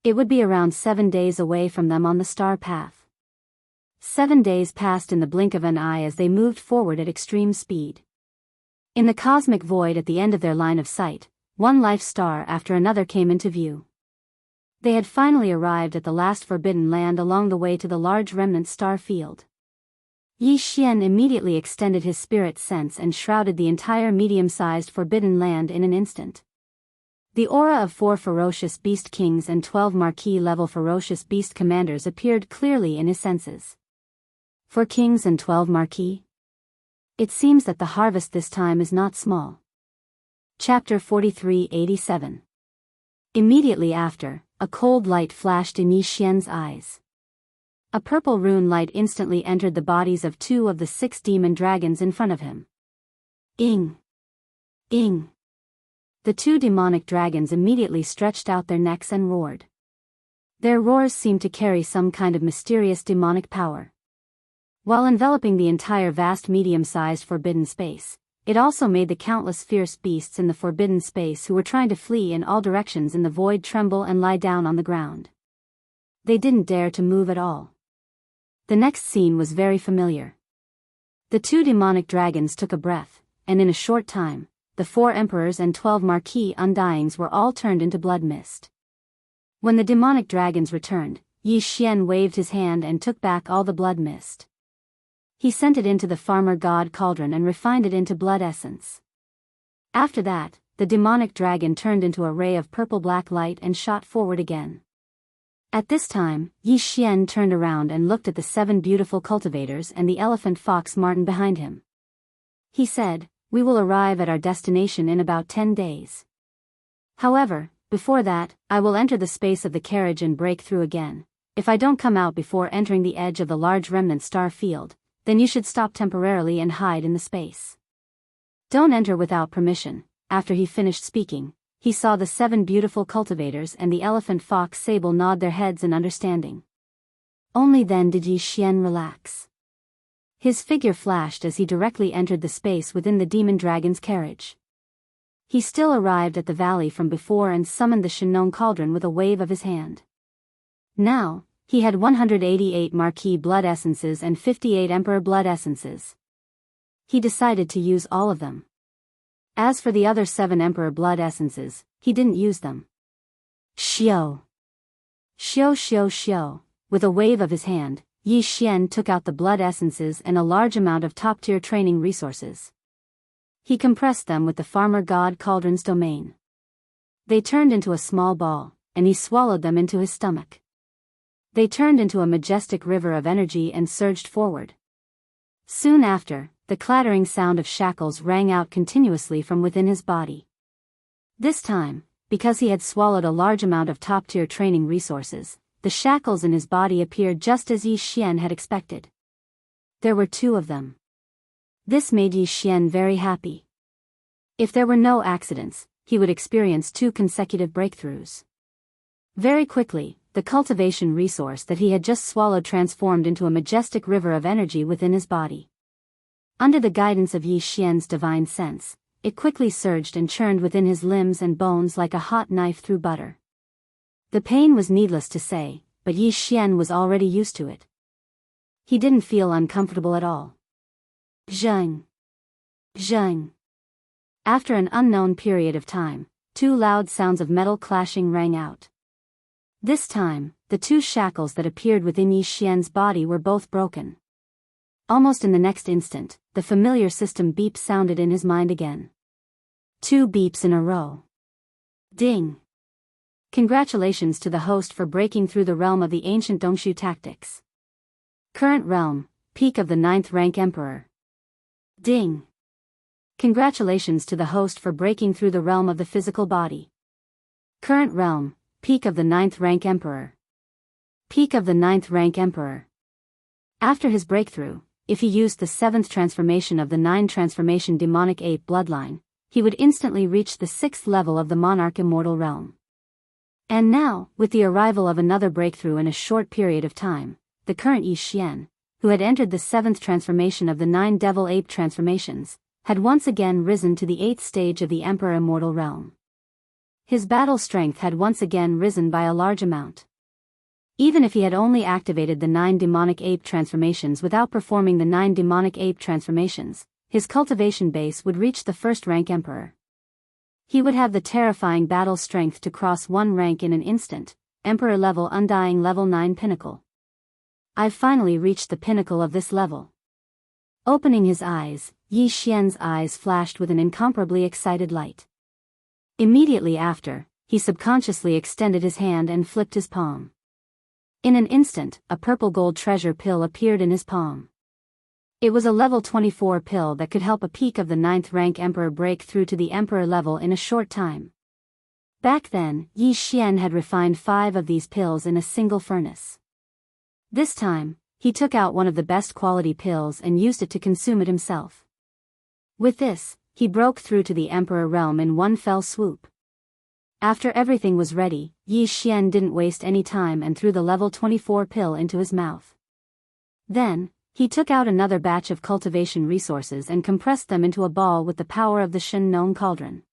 A: It would be around 7 days away from them on the star path. 7 days passed in the blink of an eye as they moved forward at extreme speed. In the cosmic void at the end of their line of sight, one life star after another came into view. They had finally arrived at the last forbidden land along the way to the large remnant star field. Yi Xian immediately extended his spirit sense and shrouded the entire medium-sized forbidden land in an instant. The aura of 4 ferocious beast kings and 12 marquis-level ferocious beast commanders appeared clearly in his senses. 4 kings and 12 marquis? It seems that the harvest this time is not small. Chapter 4387. Immediately after, a cold light flashed in Yi Xian's eyes. A purple rune light instantly entered the bodies of 2 of the 6 demon dragons in front of him. Ing! Ing! The 2 demonic dragons immediately stretched out their necks and roared. Their roars seemed to carry some kind of mysterious demonic power. While enveloping the entire vast medium-sized forbidden space, it also made the countless fierce beasts in the forbidden space who were trying to flee in all directions in the void tremble and lie down on the ground. They didn't dare to move at all. The next scene was very familiar. The 2 demonic dragons took a breath, and in a short time, the 4 emperors and 12 marquis undyings were all turned into blood mist. When the demonic dragons returned, Yi Xian waved his hand and took back all the blood mist. He sent it into the farmer god cauldron and refined it into blood essence. After that, the demonic dragon turned into a ray of purple-black light and shot forward again. At this time, Yi Xian turned around and looked at the 7 beautiful cultivators and the elephant fox Martin behind him. He said, "We will arrive at our destination in about 10 days. However, before that, I will enter the space of the carriage and break through again. If I don't come out before entering the edge of the large remnant star field, then you should stop temporarily and hide in the space. Don't enter without permission." After he finished speaking, he saw the 7 beautiful cultivators and the elephant fox Sable nod their heads in understanding. Only then did Yi Xian relax. His figure flashed as he directly entered the space within the demon dragon's carriage. He still arrived at the valley from before and summoned the Shinong cauldron with a wave of his hand. Now, he had 188 marquis blood essences and 58 emperor blood essences. He decided to use all of them. As for the other 7 emperor blood essences, he didn't use them. Xiao! Xiao xiao xiao! With a wave of his hand, Yi Xian took out the blood essences and a large amount of top-tier training resources. He compressed them with the farmer god cauldron's domain. They turned into a small ball, and he swallowed them into his stomach. They turned into a majestic river of energy and surged forward. Soon after, the clattering sound of shackles rang out continuously from within his body. This time, because he had swallowed a large amount of top-tier training resources, the shackles in his body appeared just as Yi Xian had expected. There were 2 of them. This made Yi Xian very happy. If there were no accidents, he would experience 2 consecutive breakthroughs. Very quickly, the cultivation resource that he had just swallowed transformed into a majestic river of energy within his body. Under the guidance of Yi Xian's divine sense, it quickly surged and churned within his limbs and bones like a hot knife through butter. The pain was needless to say, but Yi Xian was already used to it. He didn't feel uncomfortable at all. Zheng! Zheng! After an unknown period of time, 2 loud sounds of metal clashing rang out. This time, the 2 shackles that appeared within Yi Xian's body were both broken. Almost in the next instant, the familiar system beep sounded in his mind again. 2 beeps in a row. Ding! Congratulations to the host for breaking through the realm of the ancient Dongshu tactics. Current realm, peak of the 9th rank emperor. Ding! Congratulations to the host for breaking through the realm of the physical body. Current realm, peak of the 9th rank emperor. Peak of the 9th rank emperor. After his breakthrough, if he used the 7th transformation of the 9 transformation demonic ape bloodline, he would instantly reach the 6th level of the monarch immortal realm. And now, with the arrival of another breakthrough in a short period of time, the current Yi Xian, who had entered the 7th transformation of the 9 devil ape transformations, had once again risen to the 8th stage of the emperor immortal realm. His battle strength had once again risen by a large amount. Even if he had only activated the 9 demonic ape transformations without performing the 9 demonic ape transformations, his cultivation base would reach the 1st rank emperor. He would have the terrifying battle strength to cross 1 rank in an instant, Emperor level undying level 9 pinnacle. I've finally reached the pinnacle of this level. Opening his eyes, Yi Xian's eyes flashed with an incomparably excited light. Immediately after, he subconsciously extended his hand and flipped his palm. In an instant, a purple gold treasure pill appeared in his palm. It was a level 24 pill that could help a peak of the 9th rank emperor break through to the emperor level in a short time. Back then, Yi Xian had refined 5 of these pills in a single furnace. This time, he took out one of the best quality pills and used it to consume it himself. With this, he broke through to the emperor realm in one fell swoop. After everything was ready, Yi Xian didn't waste any time and threw the level 24 pill into his mouth. Then, he took out another batch of cultivation resources and compressed them into a ball with the power of the Shen Nong cauldron.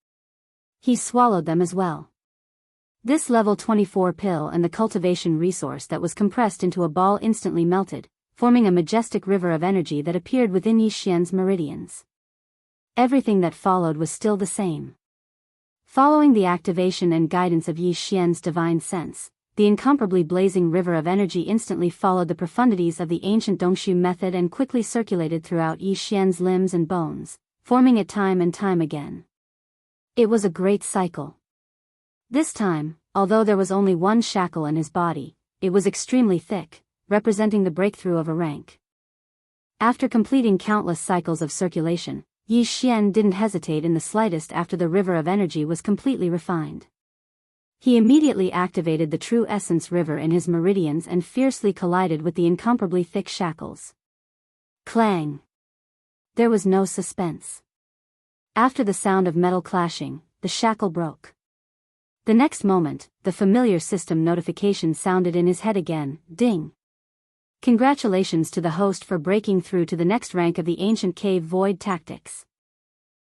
A: He swallowed them as well. This level 24 pill and the cultivation resource that was compressed into a ball instantly melted, forming a majestic river of energy that appeared within Yi Xian's meridians. Everything that followed was still the same. Following the activation and guidance of Yi Xian's divine sense, the incomparably blazing river of energy instantly followed the profundities of the ancient Dongshu method and quickly circulated throughout Yi Xian's limbs and bones, forming it time and time again. It was a great cycle. This time, although there was only one shackle in his body, it was extremely thick, representing the breakthrough of a rank. After completing countless cycles of circulation, Yi Xian didn't hesitate in the slightest after the river of energy was completely refined. He immediately activated the true essence river in his meridians and fiercely collided with the incomparably thick shackles. Clang! There was no suspense. After the sound of metal clashing, the shackle broke. The next moment, the familiar system notification sounded in his head again, ding! Congratulations to the host for breaking through to the next rank of the ancient cave void tactics.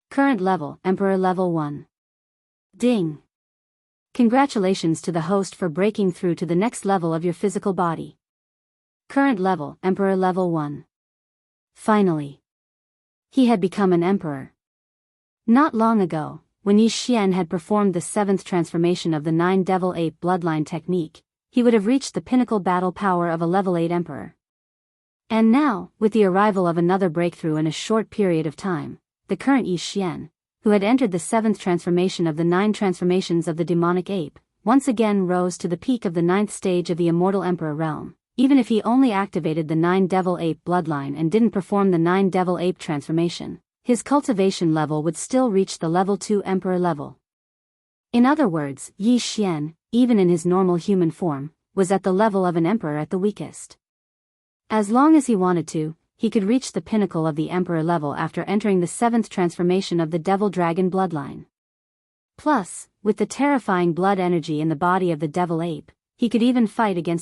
A: Current level, Emperor level 1. Ding! Congratulations to the host for breaking through to the next level of your physical body. Current level, Emperor level 1. Finally. He had become an emperor. Not long ago, when Yi Xian had performed the 7th transformation of the 9 Devil Ape bloodline technique, he would have reached the pinnacle battle power of a level 8 emperor. And now, with the arrival of another breakthrough in a short period of time, the current Yi Xian, who had entered the 7th transformation of the 9 transformations of the demonic ape, once again rose to the peak of the 9th stage of the immortal emperor realm. Even if he only activated the 9 Devil Ape bloodline and didn't perform the 9 Devil Ape transformation, his cultivation level would still reach the level 2 emperor level. In other words, Yi Xian, even in his normal human form, was at the level of an emperor at the weakest. As long as he wanted to, he could reach the pinnacle of the emperor level after entering the 7th transformation of the Devil Dragon bloodline. Plus, with the terrifying blood energy in the body of the Devil Ape, he could even fight against